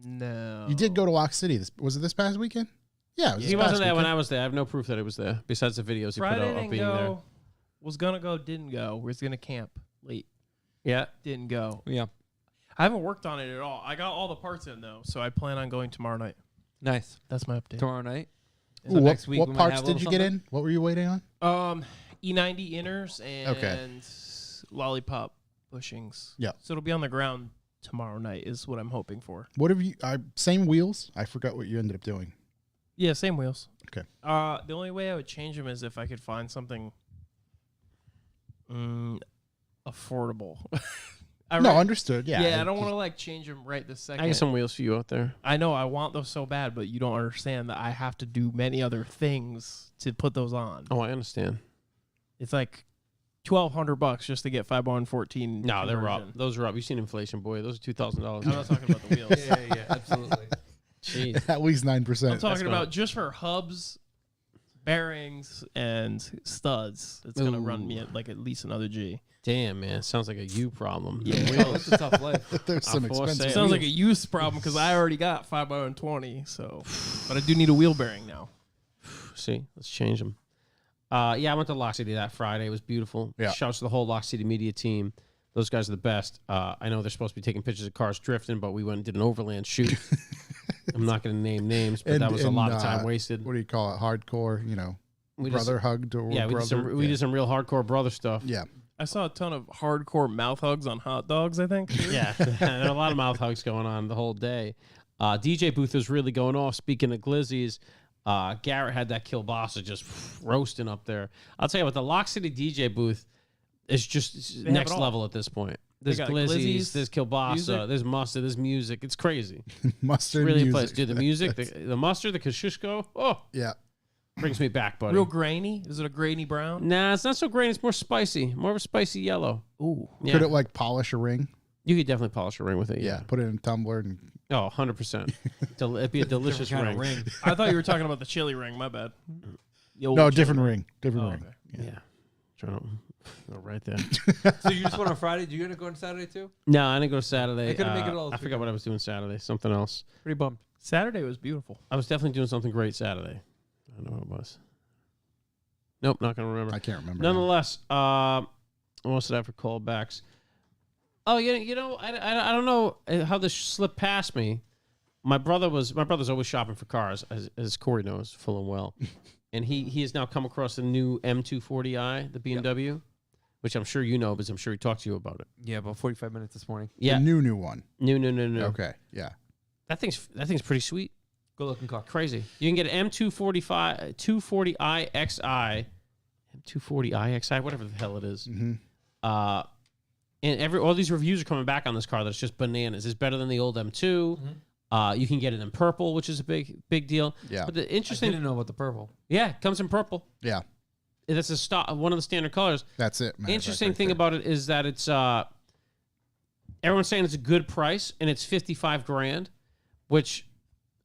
[SPEAKER 4] No.
[SPEAKER 3] You did go to Lock City. Was it this past weekend? Yeah, it was
[SPEAKER 2] He
[SPEAKER 3] this
[SPEAKER 2] wasn't
[SPEAKER 3] past
[SPEAKER 2] there when
[SPEAKER 3] weekend.
[SPEAKER 2] I was there. I have no proof that it was there, besides the videos he
[SPEAKER 4] Friday
[SPEAKER 2] put out of
[SPEAKER 4] didn't
[SPEAKER 2] being there.
[SPEAKER 4] go. Was gonna go, didn't go. Was gonna camp late.
[SPEAKER 2] Yeah.
[SPEAKER 4] Didn't go.
[SPEAKER 1] Yeah.
[SPEAKER 4] I haven't worked on it at all. I got all the parts in though, so I plan on going tomorrow night.
[SPEAKER 1] Nice.
[SPEAKER 4] That's my update.
[SPEAKER 1] Tomorrow night.
[SPEAKER 3] Ooh,
[SPEAKER 1] So next week
[SPEAKER 3] what
[SPEAKER 1] we might
[SPEAKER 3] parts
[SPEAKER 1] have a
[SPEAKER 3] did
[SPEAKER 1] little
[SPEAKER 3] you get
[SPEAKER 1] something?
[SPEAKER 3] in? What were you waiting on?
[SPEAKER 4] E90 inners and lollipop bushings.
[SPEAKER 3] Yeah.
[SPEAKER 4] So it'll be on the ground tomorrow night is what I'm hoping for.
[SPEAKER 3] What have you? Same wheels. I forgot what you ended up doing.
[SPEAKER 4] Yeah, same wheels.
[SPEAKER 3] Okay.
[SPEAKER 4] The only way I would change them is if I could find something affordable.
[SPEAKER 3] Understood. Yeah.
[SPEAKER 4] I don't want to like change them right this second.
[SPEAKER 2] I got some wheels for you out there.
[SPEAKER 4] I know I want those so bad, but you don't understand that I have to do many other things to put those on.
[SPEAKER 2] Oh, I understand.
[SPEAKER 4] It's like $1,200 just to get 5x14.
[SPEAKER 2] No, they're up.
[SPEAKER 4] conversion.
[SPEAKER 2] Those are up. You've seen inflation, boy. Those are $2,000.
[SPEAKER 4] I'm not talking about the wheels.
[SPEAKER 1] Yeah, absolutely.
[SPEAKER 2] Jeez.
[SPEAKER 3] At least 9%.
[SPEAKER 4] I'm talking
[SPEAKER 2] gonna-
[SPEAKER 4] about just for hubs, bearings, and studs. It's gonna run me at least another G.
[SPEAKER 2] Damn, man. Sounds like a you problem.
[SPEAKER 4] Yeah.
[SPEAKER 1] That's a tough life.
[SPEAKER 3] There's some
[SPEAKER 2] I'm forced
[SPEAKER 3] expensive.
[SPEAKER 2] to
[SPEAKER 4] It sounds like a
[SPEAKER 3] wheels.
[SPEAKER 4] use problem because I already got 5x20. So, but I do need a wheel bearing now.
[SPEAKER 2] See, let's change them. Yeah, I went to Lock City that Friday. It was beautiful.
[SPEAKER 3] Yeah.
[SPEAKER 2] Shouts to the whole Lock City media team. Those guys are the best. I know they're supposed to be taking pictures of cars drifting, but we went and did an overland shoot. I'm not going to name names, but that was a lot of time wasted.
[SPEAKER 3] What do you call it? Hardcore.
[SPEAKER 2] We
[SPEAKER 3] brother
[SPEAKER 2] just,
[SPEAKER 3] hugged or
[SPEAKER 2] yeah,
[SPEAKER 3] brother.
[SPEAKER 2] we did some real hardcore brother stuff.
[SPEAKER 3] Yeah.
[SPEAKER 4] I saw a ton of hardcore mouth hugs on hot dogs. I think.
[SPEAKER 2] Yeah, there are a lot of mouth hugs going on the whole day. DJ booth was really going off. Speaking of glizzies, Garrett had that kielbasa just roasting up there. I'll tell you what, the Lock City DJ booth is just
[SPEAKER 4] have
[SPEAKER 2] next
[SPEAKER 4] it all.
[SPEAKER 2] level at this point. There's
[SPEAKER 4] got
[SPEAKER 2] glizzies,
[SPEAKER 4] glizzies,
[SPEAKER 2] there's kielbasa,
[SPEAKER 4] music.
[SPEAKER 2] there's mustard, there's music. It's crazy.
[SPEAKER 3] Mustard
[SPEAKER 2] Really a
[SPEAKER 3] music.
[SPEAKER 2] place. Dude, the music, the mustard, the kashishko,
[SPEAKER 3] Yeah.
[SPEAKER 2] brings me back, buddy.
[SPEAKER 4] Real grainy. Is it a grainy brown?
[SPEAKER 2] Nah, it's not so great. It's more spicy. More of a spicy yellow.
[SPEAKER 4] Ooh.
[SPEAKER 2] Yeah.
[SPEAKER 3] Could it like polish a ring?
[SPEAKER 2] You could definitely polish a ring with it.
[SPEAKER 3] Yeah.
[SPEAKER 2] Yeah.
[SPEAKER 3] Put it in a tumbler and
[SPEAKER 2] Oh, 100%. It'd be a delicious
[SPEAKER 1] Different
[SPEAKER 2] ring.
[SPEAKER 1] kind of ring.
[SPEAKER 4] I thought you were talking about the chili ring. My bad. The old
[SPEAKER 3] no,
[SPEAKER 4] chili
[SPEAKER 3] different ring. Different
[SPEAKER 4] Oh,
[SPEAKER 3] ring.
[SPEAKER 4] okay.
[SPEAKER 2] Yeah. Trying to right there.
[SPEAKER 1] So you just went on Friday? Did you gonna go on Saturday too?
[SPEAKER 2] No, I didn't go Saturday.
[SPEAKER 1] I couldn't make it all
[SPEAKER 2] I
[SPEAKER 1] this
[SPEAKER 2] forgot what I was doing Saturday. Something else.
[SPEAKER 1] Pretty bummed.
[SPEAKER 4] Saturday was beautiful.
[SPEAKER 2] I was definitely doing something great Saturday. I don't know what it was. Nope, not gonna remember.
[SPEAKER 3] I can't remember.
[SPEAKER 2] Nonetheless, what else did I have for callbacks? Oh, you know, I don't know how this slipped past me. My brother's always shopping for cars, as Corey knows full and well, and he has now come across the new M240i, the BMW, which I'm sure you know, because I'm sure he talked to you about it.
[SPEAKER 1] Yeah, about 45 minutes this morning.
[SPEAKER 3] The
[SPEAKER 2] Yeah,
[SPEAKER 3] new one.
[SPEAKER 2] no.
[SPEAKER 3] Okay. Yeah.
[SPEAKER 2] That thing's pretty sweet.
[SPEAKER 1] Good looking car.
[SPEAKER 2] Crazy. You can get an M240i XI, M240i XI, whatever the hell it is.
[SPEAKER 3] Mm-hmm.
[SPEAKER 2] And all these reviews are coming back on this car that's just bananas. It's better than the old M2. You can get it in purple, which is a big deal.
[SPEAKER 3] Yeah.
[SPEAKER 2] But the
[SPEAKER 1] I
[SPEAKER 2] interesting,
[SPEAKER 1] didn't know about the purple.
[SPEAKER 2] yeah, it comes in purple.
[SPEAKER 3] Yeah.
[SPEAKER 2] That's one of the standard colors.
[SPEAKER 3] That's it.
[SPEAKER 2] The interesting thing about it is that it's everyone's saying it's a good price and it's $55,000, which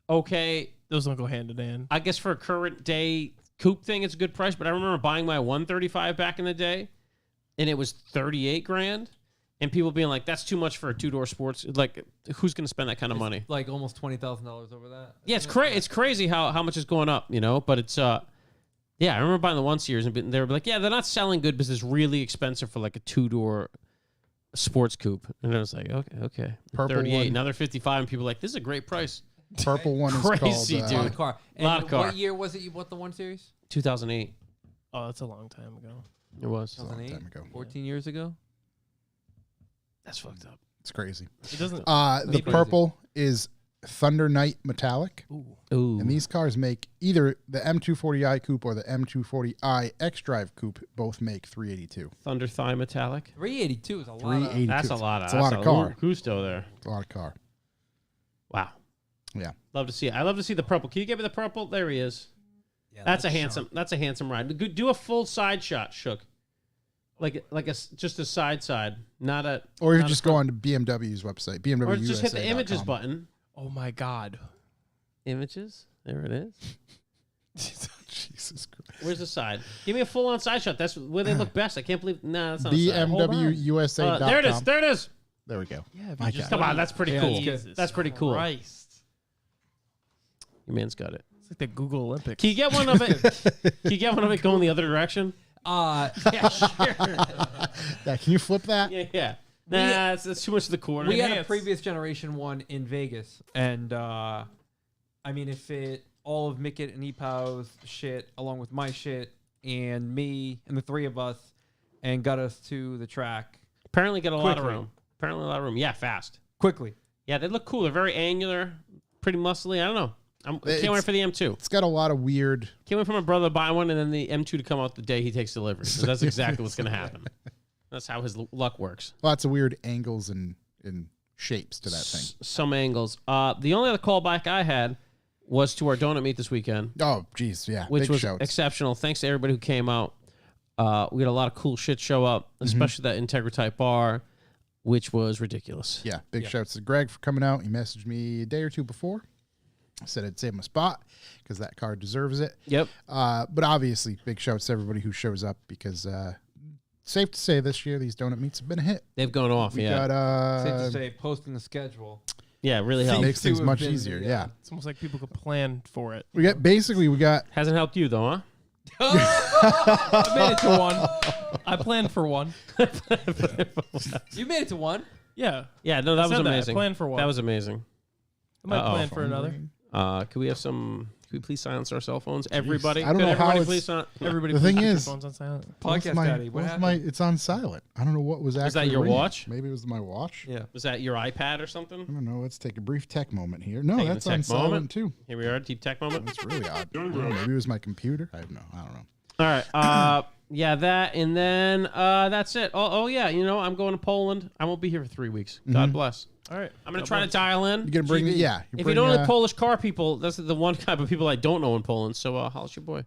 [SPEAKER 2] okay,
[SPEAKER 4] Those don't go hand in hand.
[SPEAKER 2] I guess for a current day coupe thing, it's a good price. But I remember buying my 135 back in the day, and it was $38,000, and people being like, "That's too much for a two-door sports." Like, who's going to spend that kind of money?
[SPEAKER 1] Like almost $20,000 over that.
[SPEAKER 2] Yeah, it's crazy how much is going up, you know. But it's yeah, I remember buying the 1 Series, and they were like, "Yeah, they're not selling good because it's really expensive for like a two-door sports coupe." And I was like, "Okay,
[SPEAKER 3] Purple
[SPEAKER 2] 38."
[SPEAKER 3] one.
[SPEAKER 2] Now they're 55, and people are like, "This is a great price."
[SPEAKER 3] Purple one is
[SPEAKER 2] Crazy,
[SPEAKER 3] called.
[SPEAKER 2] dude.
[SPEAKER 1] Lot of car. And
[SPEAKER 2] Lot of car.
[SPEAKER 1] What year was it you bought the 1 Series?
[SPEAKER 2] 2008,
[SPEAKER 4] Oh, that's a long time ago.
[SPEAKER 2] it was.
[SPEAKER 3] long
[SPEAKER 1] 2008?
[SPEAKER 3] time ago.
[SPEAKER 1] 14 years ago?
[SPEAKER 2] That's fucked up.
[SPEAKER 3] It's crazy.
[SPEAKER 4] It doesn't.
[SPEAKER 3] The
[SPEAKER 1] crazy.
[SPEAKER 3] purple is Thunder Knight Metallic.
[SPEAKER 2] Ooh.
[SPEAKER 3] And these cars make either the M240i Coupe or the M240i X-Drive Coupe. Both make 382.
[SPEAKER 2] Thunder Thigh Metallic.
[SPEAKER 1] 382 is a lot.
[SPEAKER 3] 382.
[SPEAKER 2] That's a lot of.
[SPEAKER 3] It's a lot of car.
[SPEAKER 2] Gusto there.
[SPEAKER 3] It's a lot of car.
[SPEAKER 2] Wow.
[SPEAKER 3] Yeah.
[SPEAKER 2] Love to see it. I love to see the purple. Can you give me the purple? There he is.
[SPEAKER 1] Yeah,
[SPEAKER 2] That's a handsome. That's a handsome ride. Do a full side shot, Shook. Just a side, not a.
[SPEAKER 3] Or you
[SPEAKER 2] not a
[SPEAKER 3] just go on to BMW's website, BMW
[SPEAKER 2] Or just hit the images
[SPEAKER 3] USA.com.
[SPEAKER 2] button.
[SPEAKER 4] Oh my God.
[SPEAKER 2] Images. There it is.
[SPEAKER 3] Jesus Christ.
[SPEAKER 2] Where's the side? Give me a full on side shot. That's where they look best. I can't believe. Nah, that's not a side. Hold on.
[SPEAKER 3] BMW USA.com.
[SPEAKER 2] There it is. There it is.
[SPEAKER 3] There we go.
[SPEAKER 4] Yeah, if
[SPEAKER 3] My
[SPEAKER 4] you just
[SPEAKER 3] God.
[SPEAKER 2] Come on, that's pretty cool.
[SPEAKER 4] Jesus
[SPEAKER 2] That's pretty cool.
[SPEAKER 4] Christ.
[SPEAKER 2] Your man's got it.
[SPEAKER 4] It's like the Google Olympics.
[SPEAKER 2] Can you get one of it? Can you get one of it going the other direction?
[SPEAKER 1] Yeah, sure.
[SPEAKER 3] Yeah, can you flip that?
[SPEAKER 2] Yeah. Nah, that's too much of the corner.
[SPEAKER 1] We had a
[SPEAKER 4] Enhanced.
[SPEAKER 1] previous generation one in Vegas, and I mean, it fit all of Mickett and Epow's shit along with my shit and me and the three of us, and got us to the track
[SPEAKER 2] Apparently, got a lot of
[SPEAKER 1] Quickly.
[SPEAKER 2] room. Apparently, a lot of room. Yeah, fast.
[SPEAKER 1] quickly.
[SPEAKER 2] Yeah, they look cool. They're very angular, pretty muscly. I don't know. I can't wait
[SPEAKER 3] It's-
[SPEAKER 2] for the M2.
[SPEAKER 3] It's got a lot of weird.
[SPEAKER 2] Can't wait for my brother to buy one and then the M2 to come out the day he takes delivery. 'Cause that's exactly what's going to happen. That's how his luck works.
[SPEAKER 3] Lots of weird angles and shapes to that thing.
[SPEAKER 2] Some angles. The only other callback I had was to our donut meet this weekend,
[SPEAKER 3] Oh, geez, yeah.
[SPEAKER 2] which
[SPEAKER 3] big
[SPEAKER 2] was
[SPEAKER 3] shouts.
[SPEAKER 2] exceptional. Thanks to everybody who came out. We had a lot of cool shit show up, especially that Integra-type bar, which was ridiculous.
[SPEAKER 3] Yeah, big shouts to Greg for coming out. He messaged me a day or two before. Said I'd save him a spot because that car deserves it.
[SPEAKER 2] Yep.
[SPEAKER 3] But obviously, big shouts to everybody who shows up because safe to say this year these donut meets have been a hit.
[SPEAKER 2] They've gone off.
[SPEAKER 3] We
[SPEAKER 2] Yeah.
[SPEAKER 3] got
[SPEAKER 1] Safe to say, posting the schedule.
[SPEAKER 2] Yeah, it really helped.
[SPEAKER 3] makes things
[SPEAKER 1] to have
[SPEAKER 3] much
[SPEAKER 1] been
[SPEAKER 3] easier.
[SPEAKER 1] the,
[SPEAKER 3] Yeah,
[SPEAKER 4] It's almost like people could plan for it.
[SPEAKER 3] we got
[SPEAKER 2] Hasn't helped you though, huh?
[SPEAKER 4] I made it to one. I planned for one.
[SPEAKER 1] You made it to one.
[SPEAKER 4] Yeah.
[SPEAKER 2] Yeah, no, that
[SPEAKER 4] I
[SPEAKER 2] was
[SPEAKER 4] said that. I
[SPEAKER 2] amazing.
[SPEAKER 4] planned for one.
[SPEAKER 2] That was amazing.
[SPEAKER 4] I might
[SPEAKER 2] Uh-oh.
[SPEAKER 4] plan for another.
[SPEAKER 2] Can we have some? Can we please silence our cell phones? Everybody,
[SPEAKER 3] I don't
[SPEAKER 2] Could
[SPEAKER 3] know how
[SPEAKER 2] everybody
[SPEAKER 3] it's-
[SPEAKER 2] please silence?
[SPEAKER 4] Everybody,
[SPEAKER 3] The
[SPEAKER 4] please
[SPEAKER 3] thing
[SPEAKER 4] keep your
[SPEAKER 3] is-
[SPEAKER 4] phones on silent.
[SPEAKER 1] Podcast Daddy, what happened?
[SPEAKER 3] It's on silent. I don't know what was actually.
[SPEAKER 2] that your
[SPEAKER 3] ringing.
[SPEAKER 2] watch?
[SPEAKER 3] Maybe it was my watch.
[SPEAKER 1] Yeah.
[SPEAKER 2] Was that your iPad or
[SPEAKER 3] I
[SPEAKER 2] something?
[SPEAKER 3] don't know. Let's take a brief tech moment here. No,
[SPEAKER 2] Taking a
[SPEAKER 3] that's on
[SPEAKER 2] tech
[SPEAKER 3] silent
[SPEAKER 2] moment.
[SPEAKER 3] too.
[SPEAKER 2] Here we are, deep tech moment.
[SPEAKER 3] That's really odd. I don't know, maybe it was my computer. I don't know.
[SPEAKER 2] All right. Yeah, that and then that's it. Oh yeah. You know, I'm going to Poland. I won't be here for 3 weeks. God bless.
[SPEAKER 4] All right.
[SPEAKER 2] I'm gonna try to dial in.
[SPEAKER 3] You're gonna bring
[SPEAKER 1] TV.
[SPEAKER 3] yeah.
[SPEAKER 2] If you don't know Polish car people, that's the one type of people I don't know in Poland. So holla at your boy.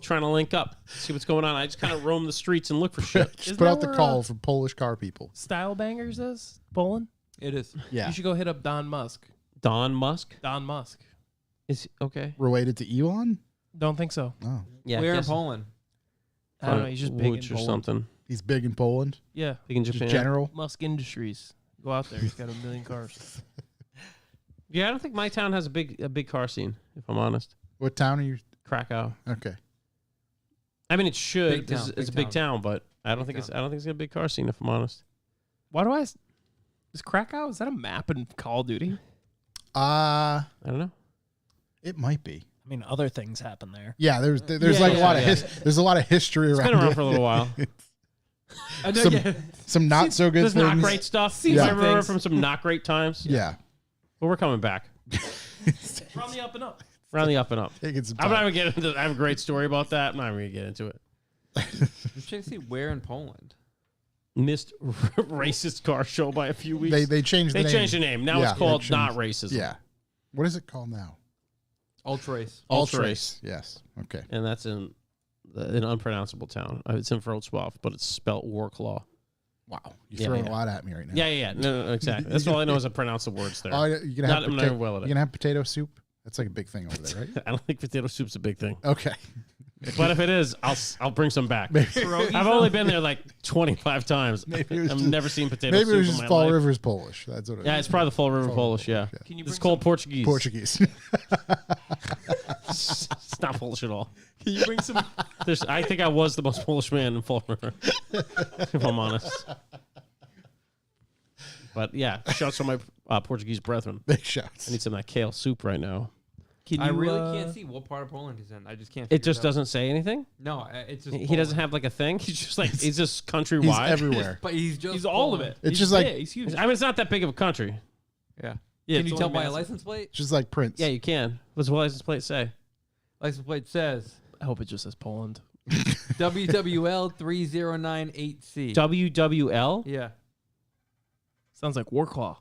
[SPEAKER 2] Trying to link up, see what's going on. I just kind of roam the streets and look for shit.
[SPEAKER 3] just
[SPEAKER 4] Isn't
[SPEAKER 3] put
[SPEAKER 4] that
[SPEAKER 3] out the
[SPEAKER 4] where,
[SPEAKER 3] call for Polish car people.
[SPEAKER 4] Style Bangers is Poland.
[SPEAKER 1] It is.
[SPEAKER 3] Yeah,
[SPEAKER 4] You should go hit up Don Musk.
[SPEAKER 2] Don Musk
[SPEAKER 4] Don Musk.
[SPEAKER 2] is okay.
[SPEAKER 3] related to Elon.
[SPEAKER 4] Don't think so.
[SPEAKER 3] Oh,
[SPEAKER 2] Yeah,
[SPEAKER 1] We're in
[SPEAKER 2] guess-
[SPEAKER 1] Poland.
[SPEAKER 4] I don't know. He's just big in
[SPEAKER 2] Woods or
[SPEAKER 4] Poland.
[SPEAKER 2] something.
[SPEAKER 3] he's big in Poland.
[SPEAKER 4] Yeah.
[SPEAKER 2] Big in
[SPEAKER 3] Just
[SPEAKER 2] Japan.
[SPEAKER 3] general.
[SPEAKER 4] Musk Industries. Go out there. He's got a million cars.
[SPEAKER 2] Yeah, I don't think my town has a big car scene. If I'm honest,
[SPEAKER 3] What town are you?
[SPEAKER 2] Krakow.
[SPEAKER 3] Okay,
[SPEAKER 2] I mean, it should.
[SPEAKER 1] Big town,
[SPEAKER 2] It's a
[SPEAKER 1] big
[SPEAKER 2] big town, but I don't
[SPEAKER 1] Big
[SPEAKER 2] think it's.
[SPEAKER 1] town.
[SPEAKER 2] I don't think it's got a big car scene. If I'm honest.
[SPEAKER 4] Why do I? Is Krakow? Is that a map in Call of Duty?
[SPEAKER 2] I don't know.
[SPEAKER 3] it might be.
[SPEAKER 5] I mean, other things happen there.
[SPEAKER 3] Yeah, there's
[SPEAKER 2] Yeah,
[SPEAKER 3] like a
[SPEAKER 2] yeah,
[SPEAKER 3] lot of
[SPEAKER 2] yeah.
[SPEAKER 3] there's a lot of history
[SPEAKER 2] It's
[SPEAKER 3] around
[SPEAKER 2] been around
[SPEAKER 3] it.
[SPEAKER 2] for a little while.
[SPEAKER 1] I know,
[SPEAKER 3] Some-
[SPEAKER 1] yeah.
[SPEAKER 3] Some not so good
[SPEAKER 2] There's
[SPEAKER 3] things.
[SPEAKER 2] not great stuff.
[SPEAKER 3] Yeah.
[SPEAKER 2] I remember
[SPEAKER 1] things.
[SPEAKER 2] from some not great times.
[SPEAKER 3] Yeah,
[SPEAKER 2] But we're coming back.
[SPEAKER 4] We're on the up and up.
[SPEAKER 2] We're on the up and up.
[SPEAKER 3] taking some
[SPEAKER 2] I'm not
[SPEAKER 3] time.
[SPEAKER 2] even getting into. I have a great story about that. I'm not even gonna get into it.
[SPEAKER 1] I'm trying to see where in Poland.
[SPEAKER 2] Missed racist car show by a few weeks.
[SPEAKER 3] They changed the
[SPEAKER 2] They
[SPEAKER 3] name.
[SPEAKER 2] changed the name. Now
[SPEAKER 3] Yeah,
[SPEAKER 2] it's called
[SPEAKER 3] they
[SPEAKER 2] Not
[SPEAKER 3] changed-
[SPEAKER 2] Racism.
[SPEAKER 3] Yeah, what is it called now?
[SPEAKER 1] Ultra Race.
[SPEAKER 2] Ultra Race.
[SPEAKER 3] Yes. Okay.
[SPEAKER 2] And that's in an unpronounceable town. It's in Wrocław, but it's spelled Warklaw.
[SPEAKER 3] Wow, you're
[SPEAKER 2] Yeah,
[SPEAKER 3] throwing
[SPEAKER 2] yeah.
[SPEAKER 3] a lot at me right now.
[SPEAKER 2] Yeah. No, exactly. That's all I know is I pronounce the words there.
[SPEAKER 3] Oh, you're gonna
[SPEAKER 2] Not-
[SPEAKER 3] have
[SPEAKER 2] I'm not even well at it.
[SPEAKER 3] you're gonna have potato soup. That's like a big thing over there, right?
[SPEAKER 2] I don't think potato soup's a big thing.
[SPEAKER 3] Okay.
[SPEAKER 2] But if it is, I'll bring some back.
[SPEAKER 4] Pierogies,
[SPEAKER 2] I've only been there like 25 times.
[SPEAKER 3] Maybe it was
[SPEAKER 2] I've
[SPEAKER 3] just-
[SPEAKER 2] never seen potato
[SPEAKER 3] Maybe
[SPEAKER 2] soup
[SPEAKER 3] it was
[SPEAKER 2] in
[SPEAKER 3] just
[SPEAKER 2] my
[SPEAKER 3] Fall
[SPEAKER 2] life.
[SPEAKER 3] River's Polish. That's what it
[SPEAKER 2] Yeah,
[SPEAKER 3] is.
[SPEAKER 2] it's probably the Fall River
[SPEAKER 3] Fall
[SPEAKER 2] Polish,
[SPEAKER 3] River,
[SPEAKER 2] yeah.
[SPEAKER 4] Can you
[SPEAKER 2] It's
[SPEAKER 4] bring
[SPEAKER 2] called Portuguese.
[SPEAKER 3] Portuguese.
[SPEAKER 2] It's not Polish at all.
[SPEAKER 4] Can you bring some?
[SPEAKER 2] I think I was the most Polish man in Fall River, if I'm honest. But yeah, shouts to my Portuguese brethren.
[SPEAKER 3] Big
[SPEAKER 2] I
[SPEAKER 3] shots.
[SPEAKER 2] need some of that kale soup right now.
[SPEAKER 4] Can you,
[SPEAKER 1] I really can't see what part of Poland he's in. I just can't.
[SPEAKER 2] It
[SPEAKER 1] figure
[SPEAKER 2] just
[SPEAKER 1] out.
[SPEAKER 2] doesn't say anything.
[SPEAKER 1] No, it's just.
[SPEAKER 2] He doesn't have like a thing. He's just like he's just countrywide.
[SPEAKER 3] He's everywhere.
[SPEAKER 1] But he's just.
[SPEAKER 4] He's all of
[SPEAKER 1] Poland.
[SPEAKER 4] it.
[SPEAKER 3] It's
[SPEAKER 4] He's
[SPEAKER 3] just like-
[SPEAKER 4] big. He's huge.
[SPEAKER 2] I mean, it's not that big of a country.
[SPEAKER 1] Yeah. Can you tell by a license plate?
[SPEAKER 3] Just like Prince.
[SPEAKER 2] Yeah, you can. What's the license plate say?
[SPEAKER 1] License plate says
[SPEAKER 4] I hope it just says Poland.
[SPEAKER 1] WWL 3098C.
[SPEAKER 2] WWL?
[SPEAKER 1] Yeah.
[SPEAKER 4] Sounds like Warclaw.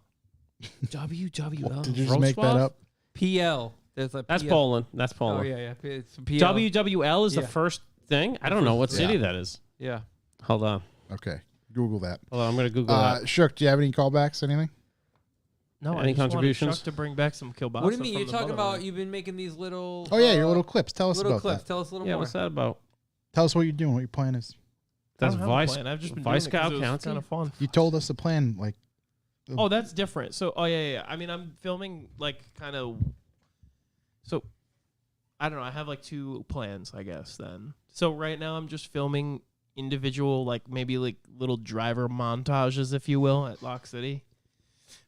[SPEAKER 2] WWL.
[SPEAKER 3] Did you just make that up?
[SPEAKER 1] PL. There's a
[SPEAKER 2] That's
[SPEAKER 1] PL.
[SPEAKER 2] Poland. That's
[SPEAKER 1] Oh,
[SPEAKER 2] Poland.
[SPEAKER 1] yeah. It's PL.
[SPEAKER 2] WWL is the
[SPEAKER 1] Yeah.
[SPEAKER 2] first thing? I don't know what city
[SPEAKER 3] Yeah.
[SPEAKER 2] that is.
[SPEAKER 1] Yeah.
[SPEAKER 2] Hold on.
[SPEAKER 3] Okay. Google that.
[SPEAKER 2] Hold on. I'm going to Google that.
[SPEAKER 3] Shook, do you have any callbacks? Anything?
[SPEAKER 4] No,
[SPEAKER 2] Any
[SPEAKER 4] I just
[SPEAKER 2] contributions?
[SPEAKER 4] wanted Chuck to bring back some kielbasa.
[SPEAKER 1] What do you mean?
[SPEAKER 4] from
[SPEAKER 1] You're
[SPEAKER 4] the
[SPEAKER 1] talking about
[SPEAKER 4] motherland.
[SPEAKER 1] you've been making these little...
[SPEAKER 3] Oh, yeah, your little clips. Tell us
[SPEAKER 1] little
[SPEAKER 3] about
[SPEAKER 1] clips.
[SPEAKER 3] that.
[SPEAKER 1] Tell us a little
[SPEAKER 2] Yeah,
[SPEAKER 1] more.
[SPEAKER 2] what's that about?
[SPEAKER 3] Tell us what you're doing, what your plan is.
[SPEAKER 2] That's
[SPEAKER 4] I don't have a
[SPEAKER 2] Vice.
[SPEAKER 4] plan. I've just been
[SPEAKER 2] Vice
[SPEAKER 4] doing it 'cause
[SPEAKER 2] Scout
[SPEAKER 4] it was
[SPEAKER 2] County.
[SPEAKER 4] kind of fun.
[SPEAKER 3] You told us the plan, like,
[SPEAKER 4] Oh, that's different. So, yeah. I mean, I'm filming like kind of. So, I don't know. I have like 2 plans, I guess. Then, so right now I'm just filming individual, like maybe like little driver montages, if you will, at Lock City.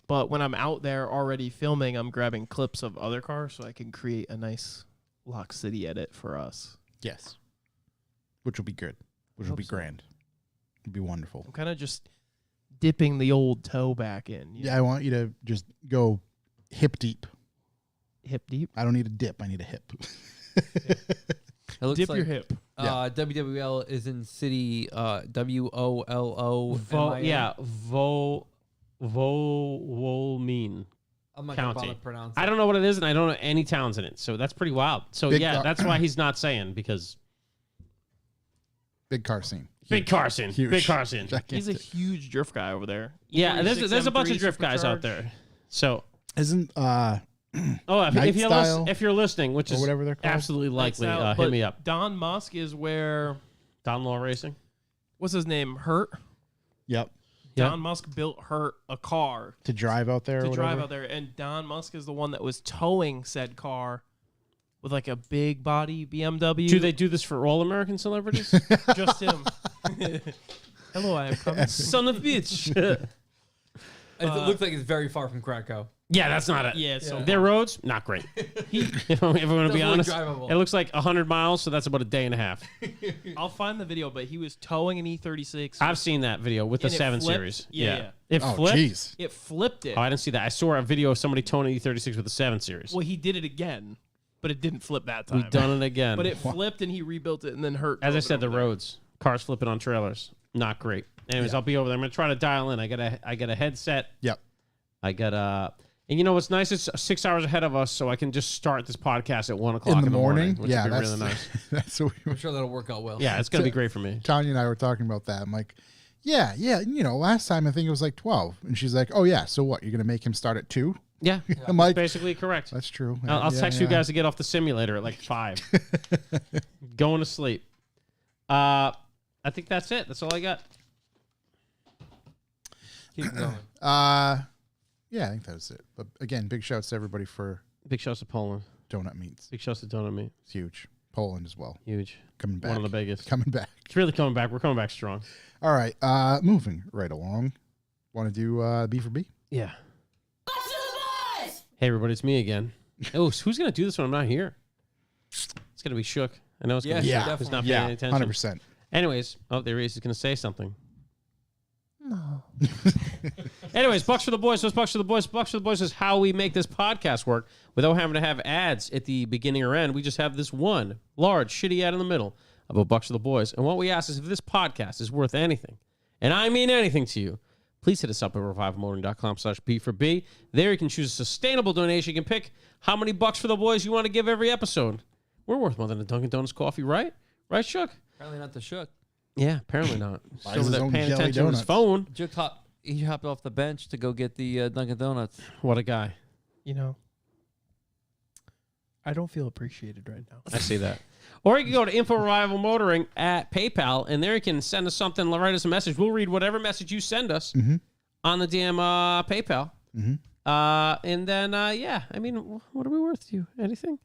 [SPEAKER 4] But when I'm out there already filming, I'm grabbing clips of other cars so I can create a nice Lock City edit for us.
[SPEAKER 3] yes. Which will be good. Which will be
[SPEAKER 4] Hope so.
[SPEAKER 3] grand. It'll be wonderful.
[SPEAKER 4] I'm kind of just dipping the old toe back in.
[SPEAKER 3] Yeah, I want you to just go hip deep.
[SPEAKER 4] Hip deep.
[SPEAKER 3] I don't need a dip. I need a hip.
[SPEAKER 1] It looks
[SPEAKER 4] Dip
[SPEAKER 1] like,
[SPEAKER 4] your hip.
[SPEAKER 1] WWL is in city WOLO.
[SPEAKER 2] Volmean.
[SPEAKER 1] I'm not
[SPEAKER 2] County.
[SPEAKER 1] going to bother pronounce
[SPEAKER 2] I
[SPEAKER 1] it.
[SPEAKER 2] don't know what it is, and I don't know any towns in it. So that's pretty wild. So
[SPEAKER 3] Big
[SPEAKER 2] yeah,
[SPEAKER 3] car-
[SPEAKER 2] that's why he's not saying, because
[SPEAKER 3] Big car scene.
[SPEAKER 2] Big Carson.
[SPEAKER 3] Huge.
[SPEAKER 2] Big Carson.
[SPEAKER 4] He's a
[SPEAKER 3] Gigantic.
[SPEAKER 4] huge drift guy over there.
[SPEAKER 2] Yeah,
[SPEAKER 4] 46
[SPEAKER 2] there's a bunch of
[SPEAKER 4] M3
[SPEAKER 2] drift guys out
[SPEAKER 4] supercharged.
[SPEAKER 2] there. So
[SPEAKER 3] Isn't
[SPEAKER 2] if you're
[SPEAKER 3] Style,
[SPEAKER 2] if you're listening, which
[SPEAKER 3] or
[SPEAKER 2] is
[SPEAKER 3] whatever they're called?
[SPEAKER 2] absolutely likely,
[SPEAKER 4] Now,
[SPEAKER 2] hit
[SPEAKER 4] but
[SPEAKER 2] me up.
[SPEAKER 4] Don Musk is where,
[SPEAKER 2] Don Law Racing.
[SPEAKER 4] what's his name? Hurt.
[SPEAKER 3] Yep.
[SPEAKER 2] Yeah.
[SPEAKER 4] Don Musk built Hurt a car
[SPEAKER 3] To drive out there or
[SPEAKER 4] to
[SPEAKER 3] whatever?
[SPEAKER 4] drive out there, and Don Musk is the one that was towing said car with like a big body BMW.
[SPEAKER 2] Do they do this for all American celebrities?
[SPEAKER 4] just him? Hello, I am coming.
[SPEAKER 2] Son of a bitch.
[SPEAKER 1] It looks like it's very far from Krakow.
[SPEAKER 2] Yeah, that's not it.
[SPEAKER 4] Yeah, so
[SPEAKER 2] Their roads, not great. If I'm going to be
[SPEAKER 1] Doesn't look
[SPEAKER 2] honest,
[SPEAKER 1] drivable.
[SPEAKER 2] it looks like 100 miles, so that's about a day and a half.
[SPEAKER 4] I'll find the video, but he was towing an E36.
[SPEAKER 2] I've seen that video with the
[SPEAKER 4] And it
[SPEAKER 2] 7
[SPEAKER 4] flipped?
[SPEAKER 2] Series.
[SPEAKER 4] Yeah.
[SPEAKER 2] It
[SPEAKER 3] Oh,
[SPEAKER 2] flipped.
[SPEAKER 3] jeez.
[SPEAKER 4] It flipped it.
[SPEAKER 2] Oh, I didn't see that. I saw a video of somebody towing an E36 with the 7 Series.
[SPEAKER 4] Well, he did it again, but it didn't flip that time.
[SPEAKER 2] We've done it again.
[SPEAKER 4] But it flipped and he rebuilt it and then Hurt.
[SPEAKER 2] As I
[SPEAKER 4] drove it
[SPEAKER 2] said, the
[SPEAKER 4] over there.
[SPEAKER 2] roads, cars flipping on trailers, not great. Anyways, I'll be over there. I'm gonna try to dial in. I got a headset.
[SPEAKER 3] Yep.
[SPEAKER 2] I got and you know what's nice? It's 6 hours ahead of us, so I can just start this podcast at 1 o'clock
[SPEAKER 3] In the morning?
[SPEAKER 2] which
[SPEAKER 3] Yeah,
[SPEAKER 2] would be
[SPEAKER 3] that's
[SPEAKER 2] really nice.
[SPEAKER 3] that's what we
[SPEAKER 1] I'm sure that'll work out well.
[SPEAKER 2] Yeah, it's gonna be great for me.
[SPEAKER 3] Tanya and I were talking about that. I'm like, yeah, you know, last time I think it was like 12. And she's like, oh, yeah, so what? You're going to make him start at 2?
[SPEAKER 2] Yeah,
[SPEAKER 3] I'm like,
[SPEAKER 2] basically correct.
[SPEAKER 3] that's true.
[SPEAKER 2] I'll
[SPEAKER 3] Yeah,
[SPEAKER 2] text you
[SPEAKER 3] yeah.
[SPEAKER 2] guys to get off the simulator at like 5. Going to sleep. I think that's it. That's all I got.
[SPEAKER 1] Keep going.
[SPEAKER 3] Yeah, I think that was it. But again, big shouts to everybody for
[SPEAKER 2] Big shouts to Poland.
[SPEAKER 3] donut meats.
[SPEAKER 2] Big shouts to Donut Meat.
[SPEAKER 3] It's huge. Poland as well.
[SPEAKER 2] Huge.
[SPEAKER 3] Coming back.
[SPEAKER 2] One of the biggest.
[SPEAKER 3] Coming back.
[SPEAKER 2] It's really coming back. We're coming back strong.
[SPEAKER 3] All right. Moving right along. Want to do B for B?
[SPEAKER 2] Yeah. Hey, everybody, it's me again. Oh, so who's going to do this when I'm not here? It's going to be Shook. I know it's going to be
[SPEAKER 1] Yeah,
[SPEAKER 2] Shook. Who's not
[SPEAKER 1] definitely.
[SPEAKER 2] paying any attention.
[SPEAKER 3] 100%.
[SPEAKER 2] Anyways, oh, there he is. He's going to say something. No. Anyways, Bucks for the Boys. What's Bucks for the Boys? Bucks for the Boys is how we make this podcast work without having to have ads at the beginning or end. We just have this one large, shitty ad in the middle about Bucks for the Boys. And what we ask is if this podcast is worth anything, and I mean anything to you, please hit us up at revivalmotoring.com/B4B. There you can choose a sustainable donation. You can pick how many bucks for the boys you want to give every episode. We're worth more than a Dunkin' Donuts coffee, right? Right, Shook?
[SPEAKER 1] Apparently not the Shook.
[SPEAKER 2] Yeah, apparently not.
[SPEAKER 3] Buys
[SPEAKER 2] Still
[SPEAKER 3] his
[SPEAKER 2] that
[SPEAKER 3] own
[SPEAKER 2] paying
[SPEAKER 3] jelly
[SPEAKER 2] attention to his
[SPEAKER 3] donuts.
[SPEAKER 2] phone.
[SPEAKER 1] He hopped off the bench to go get the Dunkin' Donuts.
[SPEAKER 2] What a guy.
[SPEAKER 4] You know, I don't feel appreciated right now.
[SPEAKER 2] I see that. Or you can go to Info Revival Motoring at PayPal, and there you can send us something, write us a message. We'll read whatever message you send us on the damn PayPal. And then, yeah, I mean, what are we worth to you? Anything?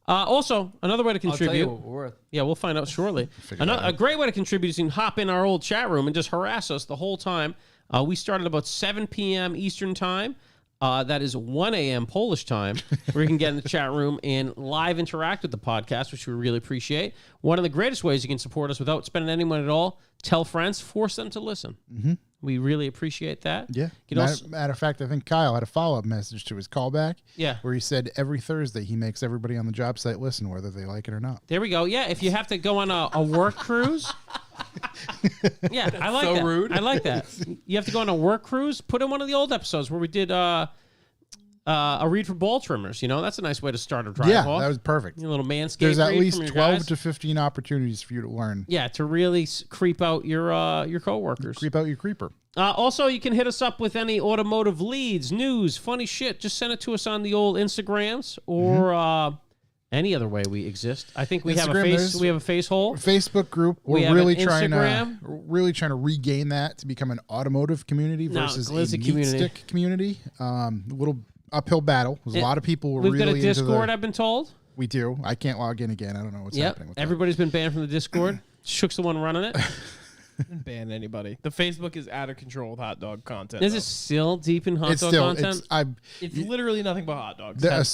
[SPEAKER 2] Also, another way to
[SPEAKER 1] I'll tell you
[SPEAKER 2] contribute.
[SPEAKER 1] what we're worth.
[SPEAKER 2] Yeah, we'll find out shortly. A great way to contribute is you can hop in our old chat room and just harass us the whole time. We started about 7 p.m. Eastern time. That is 1 a.m. Polish time, where you can get in the chat room and live interact with the podcast, which we really appreciate. One of the greatest ways you can support us without spending any money at all, tell friends, force them to listen. We really appreciate that.
[SPEAKER 3] Yeah.
[SPEAKER 2] You can also-
[SPEAKER 3] Matter of fact, I think Kyle had a follow-up message to his callback.
[SPEAKER 2] Yeah.
[SPEAKER 3] Where he said every Thursday he makes everybody on the job site listen, whether they like it or not.
[SPEAKER 2] There we go. Yeah, if you have to go on a work cruise. Yeah, I like
[SPEAKER 7] so
[SPEAKER 2] that.
[SPEAKER 7] rude.
[SPEAKER 2] I like that. You have to go on a work cruise. Put in one of the old episodes where we did a read for ball trimmers. You know, that's a nice way to start a drive
[SPEAKER 3] Yeah,
[SPEAKER 2] off.
[SPEAKER 3] that was perfect.
[SPEAKER 2] A little manscaped.
[SPEAKER 3] There's at
[SPEAKER 2] read
[SPEAKER 3] least
[SPEAKER 2] from your
[SPEAKER 3] 12
[SPEAKER 2] guys.
[SPEAKER 3] to 15 opportunities for you to learn.
[SPEAKER 2] Yeah, to really creep out your coworkers.
[SPEAKER 3] Creep out your creeper.
[SPEAKER 2] Also, you can hit us up with any automotive leads, news, funny shit. Just send it to us on the old Instagrams or any other way we exist. I think we have a
[SPEAKER 3] Instagram,
[SPEAKER 2] face.
[SPEAKER 3] there's-
[SPEAKER 2] We have a face hole.
[SPEAKER 3] Facebook group.
[SPEAKER 2] We
[SPEAKER 3] We're
[SPEAKER 2] have
[SPEAKER 3] really
[SPEAKER 2] an
[SPEAKER 3] trying
[SPEAKER 2] Instagram.
[SPEAKER 3] to regain that to become an automotive community
[SPEAKER 2] No,
[SPEAKER 3] versus a
[SPEAKER 2] glizzy
[SPEAKER 3] meat
[SPEAKER 2] community.
[SPEAKER 3] stick community. A little uphill battle. There's a lot of people who are
[SPEAKER 2] We've
[SPEAKER 3] really
[SPEAKER 2] got a
[SPEAKER 3] into
[SPEAKER 2] Discord.
[SPEAKER 3] the,
[SPEAKER 2] I've been told.
[SPEAKER 3] We do. I can't log in again. I don't know what's
[SPEAKER 2] Yep.
[SPEAKER 3] happening with that.
[SPEAKER 2] Everybody's been banned from the Discord. Shook's the one running it.
[SPEAKER 4] Didn't ban anybody. The Facebook is out of control with hot dog content.
[SPEAKER 2] Is
[SPEAKER 4] though.
[SPEAKER 2] it still deep in hot
[SPEAKER 3] It's
[SPEAKER 2] dog
[SPEAKER 3] still
[SPEAKER 2] content?
[SPEAKER 4] It's literally nothing but hot dogs.
[SPEAKER 3] a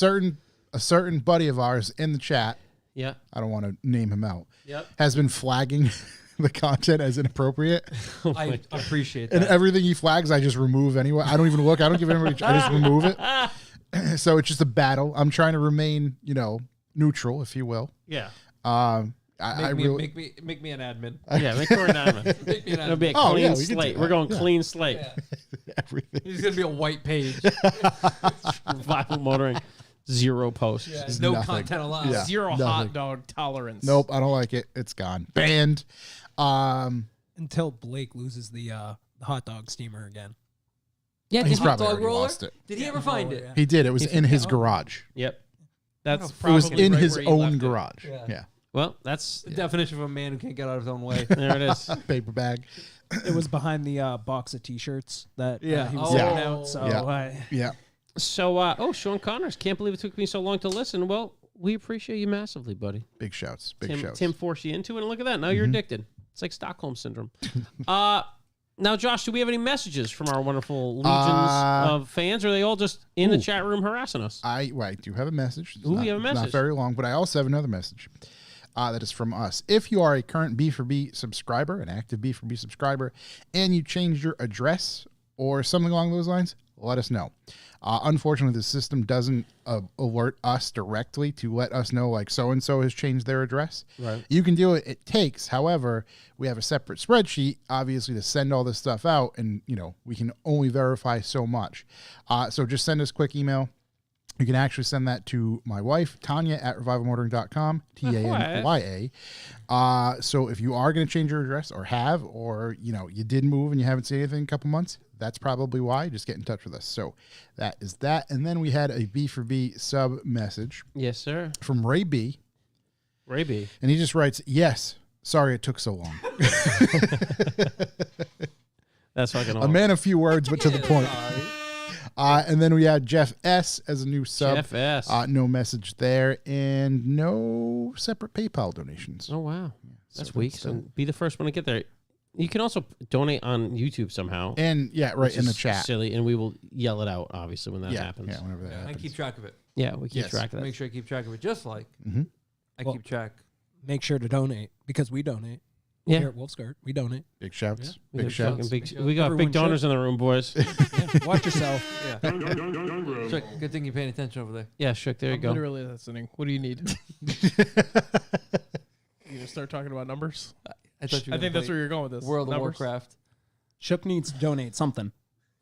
[SPEAKER 3] certain buddy of ours in the chat.
[SPEAKER 2] Yeah.
[SPEAKER 3] I don't want to name him out.
[SPEAKER 2] Yep.
[SPEAKER 3] Has been flagging the content as inappropriate,
[SPEAKER 1] I appreciate
[SPEAKER 3] and
[SPEAKER 1] that.
[SPEAKER 3] everything he flags, I just remove anyway. I don't even look. I don't give anybody. I just remove it. So it's just a battle. I'm trying to remain, neutral, if you will.
[SPEAKER 2] Yeah.
[SPEAKER 1] Make me an admin.
[SPEAKER 2] Yeah, make her an admin.
[SPEAKER 1] Make me an
[SPEAKER 2] It'll be a
[SPEAKER 1] admin.
[SPEAKER 3] Oh,
[SPEAKER 2] clean
[SPEAKER 3] yeah, we can do
[SPEAKER 2] slate.
[SPEAKER 3] that.
[SPEAKER 2] We're going
[SPEAKER 3] Yeah.
[SPEAKER 2] clean slate.
[SPEAKER 3] Everything.
[SPEAKER 1] It's gonna be a white page.
[SPEAKER 2] Revival motoring. 0 posts.
[SPEAKER 1] There's no
[SPEAKER 3] Nothing.
[SPEAKER 1] content allowed.
[SPEAKER 3] Yeah.
[SPEAKER 4] Zero
[SPEAKER 3] nothing.
[SPEAKER 4] hot dog tolerance.
[SPEAKER 3] Nope, I don't like it. It's gone. Banned.
[SPEAKER 5] Until Blake loses the hot dog steamer again.
[SPEAKER 2] Yeah,
[SPEAKER 3] He's
[SPEAKER 2] did-
[SPEAKER 3] probably
[SPEAKER 1] dog
[SPEAKER 3] already
[SPEAKER 1] roller?
[SPEAKER 3] lost it.
[SPEAKER 1] Did he ever find it?
[SPEAKER 3] He did. It was in his garage.
[SPEAKER 2] Yep.
[SPEAKER 4] That's
[SPEAKER 3] It was
[SPEAKER 4] probably
[SPEAKER 3] in
[SPEAKER 4] right
[SPEAKER 3] his
[SPEAKER 4] where he
[SPEAKER 3] own
[SPEAKER 4] left it.
[SPEAKER 3] garage.
[SPEAKER 1] Yeah.
[SPEAKER 3] Yeah.
[SPEAKER 2] Well, that's
[SPEAKER 1] The definition of a man who can't get out of his own way.
[SPEAKER 2] there it is.
[SPEAKER 3] Paper bag.
[SPEAKER 5] It was behind the box of T-shirts that
[SPEAKER 1] Yeah.
[SPEAKER 5] he was
[SPEAKER 1] Oh.
[SPEAKER 5] selling
[SPEAKER 3] Yeah.
[SPEAKER 5] out. So
[SPEAKER 3] Yeah. Yeah.
[SPEAKER 2] So, Sean Connors, can't believe it took me so long to listen. Well, we appreciate you massively, buddy.
[SPEAKER 3] Big shouts. Big
[SPEAKER 2] Tim,
[SPEAKER 3] shouts.
[SPEAKER 2] Tim forced you into it, and look at that. Now you're addicted. It's like Stockholm syndrome. Now, Josh, do we have any messages from our wonderful legions of fans? Or are they all just in the chat room harassing us?
[SPEAKER 3] I do have a message. It's
[SPEAKER 2] Ooh,
[SPEAKER 3] not,
[SPEAKER 2] you have a
[SPEAKER 3] it's not
[SPEAKER 2] message.
[SPEAKER 3] very long, but I also have another message that is from us. If you are a current B4B subscriber, an active B4B subscriber, and you changed your address or something along those lines, let us know. Unfortunately, the system doesn't alert us directly to let us know, like, so-and-so has changed their address.
[SPEAKER 2] Right.
[SPEAKER 3] You can do it. It takes. However, we have a separate spreadsheet, obviously, to send all this stuff out, and, we can only verify so much. So just send us a quick email. You can actually send that to my wife, Tanya, at revivalmotoring.com, Tanya. So if you are going to change your address or have, or, you did move and you haven't seen anything in a couple months, that's probably why. Just get in touch with us. So that is that. And then we had a B4B sub message
[SPEAKER 2] Yes, sir.
[SPEAKER 3] from Ray B.
[SPEAKER 2] Ray B.
[SPEAKER 3] And he just writes, yes, sorry it took so long.
[SPEAKER 2] That's fucking
[SPEAKER 3] A
[SPEAKER 2] awesome.
[SPEAKER 3] man of few words, but to the point. And then we had Jeff S. as a new sub.
[SPEAKER 2] Jeff S.
[SPEAKER 3] No message there, and no separate PayPal donations.
[SPEAKER 2] Oh, wow. That's
[SPEAKER 3] So
[SPEAKER 2] weak.
[SPEAKER 3] that's
[SPEAKER 2] So be the first one to get there. You can also donate on YouTube somehow.
[SPEAKER 3] And yeah, right
[SPEAKER 2] which
[SPEAKER 3] in the
[SPEAKER 2] is
[SPEAKER 3] chat.
[SPEAKER 2] silly, and we will yell it out, obviously, when that
[SPEAKER 3] Yeah,
[SPEAKER 2] happens.
[SPEAKER 3] yeah, whenever that
[SPEAKER 1] I
[SPEAKER 3] happens.
[SPEAKER 1] keep track of it.
[SPEAKER 2] Yeah, we keep
[SPEAKER 3] Yes.
[SPEAKER 2] track of that.
[SPEAKER 1] Make sure I keep track of it. Just like I
[SPEAKER 5] Well-
[SPEAKER 1] keep track.
[SPEAKER 5] make sure to donate because we donate.
[SPEAKER 2] Yeah.
[SPEAKER 5] Here at Wolfsgart, we donate.
[SPEAKER 3] Big shouts.
[SPEAKER 2] We
[SPEAKER 3] Big
[SPEAKER 2] got
[SPEAKER 3] shouts.
[SPEAKER 2] fucking big-
[SPEAKER 1] Big
[SPEAKER 2] we got
[SPEAKER 5] Everyone
[SPEAKER 2] big donors in the room, boys.
[SPEAKER 5] Yeah, watch yourself.
[SPEAKER 1] Yeah. Check. Good thing you're paying attention over there.
[SPEAKER 2] Yeah, Shook, there you
[SPEAKER 4] I'm
[SPEAKER 2] go.
[SPEAKER 4] literally listening. What do you need? You gonna start talking about numbers?
[SPEAKER 1] I thought you were
[SPEAKER 4] I think
[SPEAKER 1] gonna
[SPEAKER 4] that's where you're going with this.
[SPEAKER 1] play World of
[SPEAKER 4] Numbers?
[SPEAKER 1] Warcraft.
[SPEAKER 5] Shook needs to donate something.
[SPEAKER 1] Is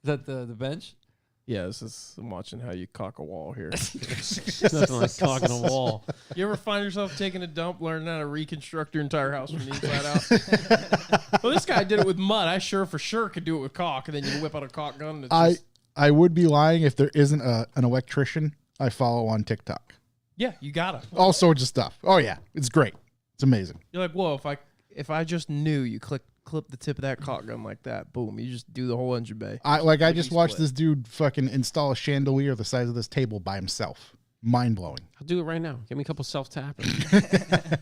[SPEAKER 1] that the bench?
[SPEAKER 4] Yeah, I'm watching how you cock a wall here.
[SPEAKER 2] Nothing like clogging a wall.
[SPEAKER 4] You ever find yourself taking a dump, learning how to reconstruct your entire house from the inside out? Well, this guy did it with mud. I for sure could do it with caulk, and then you whip out a caulk gun. And it's just,
[SPEAKER 3] I would be lying if there isn't an electrician I follow on TikTok.
[SPEAKER 4] yeah, you gotta.
[SPEAKER 3] All sorts of stuff. Oh yeah, it's great. It's amazing.
[SPEAKER 4] You're like, whoa! If I just knew you clip the tip of that caulk gun like that, boom! You just do the whole engine bay.
[SPEAKER 3] I just watched
[SPEAKER 4] split.
[SPEAKER 3] this dude fucking install a chandelier the size of this table by himself. Mind blowing.
[SPEAKER 2] I'll do it right now. Give me a couple self-tapping.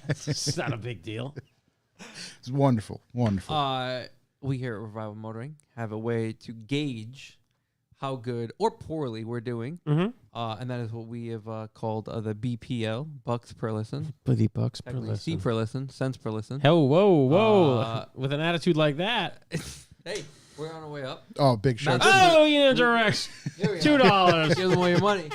[SPEAKER 2] It's not a big deal.
[SPEAKER 3] It's wonderful. Wonderful.
[SPEAKER 1] We here at Revival Motoring have a way to gauge how good or poorly we're doing,
[SPEAKER 2] Mm-hmm.
[SPEAKER 1] and that is what we have called the BPL, bucks per listen.
[SPEAKER 2] $50 per
[SPEAKER 1] Technically, C
[SPEAKER 2] listen.
[SPEAKER 1] per listen, cents per listen.
[SPEAKER 2] Hell, whoa. With an attitude like that.
[SPEAKER 1] Hey, We're on our way up.
[SPEAKER 3] Oh, big show.
[SPEAKER 2] Oh, you direct.
[SPEAKER 1] Here we are.
[SPEAKER 2] $2
[SPEAKER 1] Give them all your money.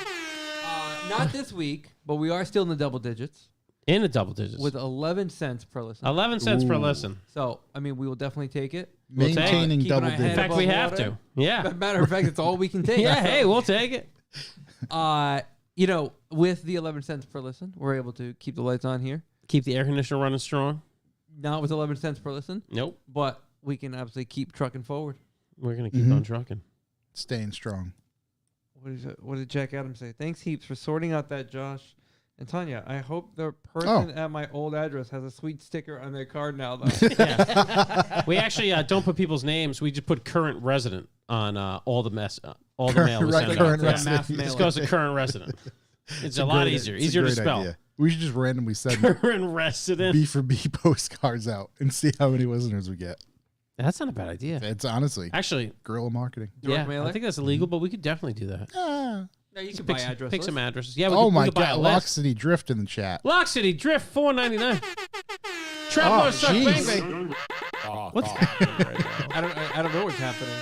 [SPEAKER 1] Not this week, but we are still in the double digits
[SPEAKER 2] in the double digits
[SPEAKER 1] with 11 cents per listen.
[SPEAKER 2] 11 cents per listen.
[SPEAKER 1] So, I mean, we will definitely take it.
[SPEAKER 3] Maintaining
[SPEAKER 1] Keeping
[SPEAKER 3] double
[SPEAKER 1] our head
[SPEAKER 2] In fact,
[SPEAKER 3] digits.
[SPEAKER 2] we
[SPEAKER 1] above
[SPEAKER 2] have
[SPEAKER 1] water.
[SPEAKER 2] to. Yeah.
[SPEAKER 1] Matter of fact, it's all we can take.
[SPEAKER 2] Yeah. Hey, we'll take it.
[SPEAKER 1] You know, with the 11 cents per listen, we're able to keep the lights on here.
[SPEAKER 2] Keep the air conditioner running strong.
[SPEAKER 1] Not with 11 cents per listen,
[SPEAKER 2] Nope.
[SPEAKER 1] but we can absolutely keep trucking forward.
[SPEAKER 2] We're gonna keep on trucking.
[SPEAKER 3] Staying strong.
[SPEAKER 1] What did Jack Adams say? Thanks heaps for sorting out that Josh and Tanya. I hope the person at my old address has a sweet sticker on their card now, though.
[SPEAKER 2] Yeah. We actually don't put people's names. We just put current resident on all the mail. We
[SPEAKER 3] Right,
[SPEAKER 2] send out.
[SPEAKER 3] current
[SPEAKER 1] Yeah,
[SPEAKER 3] resident.
[SPEAKER 1] mass mail.
[SPEAKER 2] This goes to current resident. It's a
[SPEAKER 3] a
[SPEAKER 2] lot
[SPEAKER 3] great-
[SPEAKER 2] easier.
[SPEAKER 3] it's a
[SPEAKER 2] Easier to
[SPEAKER 3] great
[SPEAKER 2] spell.
[SPEAKER 3] idea. We should just randomly send
[SPEAKER 2] Current resident.
[SPEAKER 3] B for B postcards out and see how many listeners we get.
[SPEAKER 2] That's not a bad idea.
[SPEAKER 3] It's honestly
[SPEAKER 2] Actually,
[SPEAKER 3] guerrilla marketing.
[SPEAKER 2] yeah,
[SPEAKER 1] mailer?
[SPEAKER 2] I think that's illegal, but we could definitely do that.
[SPEAKER 3] Ah.
[SPEAKER 1] No, you can
[SPEAKER 2] Pick,
[SPEAKER 1] buy
[SPEAKER 2] some,
[SPEAKER 1] address
[SPEAKER 2] pick
[SPEAKER 1] lists.
[SPEAKER 2] some addresses. Yeah, we
[SPEAKER 3] Oh
[SPEAKER 2] could,
[SPEAKER 3] my
[SPEAKER 2] we could buy a
[SPEAKER 3] God,
[SPEAKER 2] list.
[SPEAKER 3] Lock City Drift in the chat.
[SPEAKER 2] Lock City Drift $4.99. Trap
[SPEAKER 3] Oh,
[SPEAKER 2] Bar Suck Bang
[SPEAKER 3] jeez.
[SPEAKER 2] Bang.
[SPEAKER 4] What's happening right now?
[SPEAKER 1] I don't know what's happening.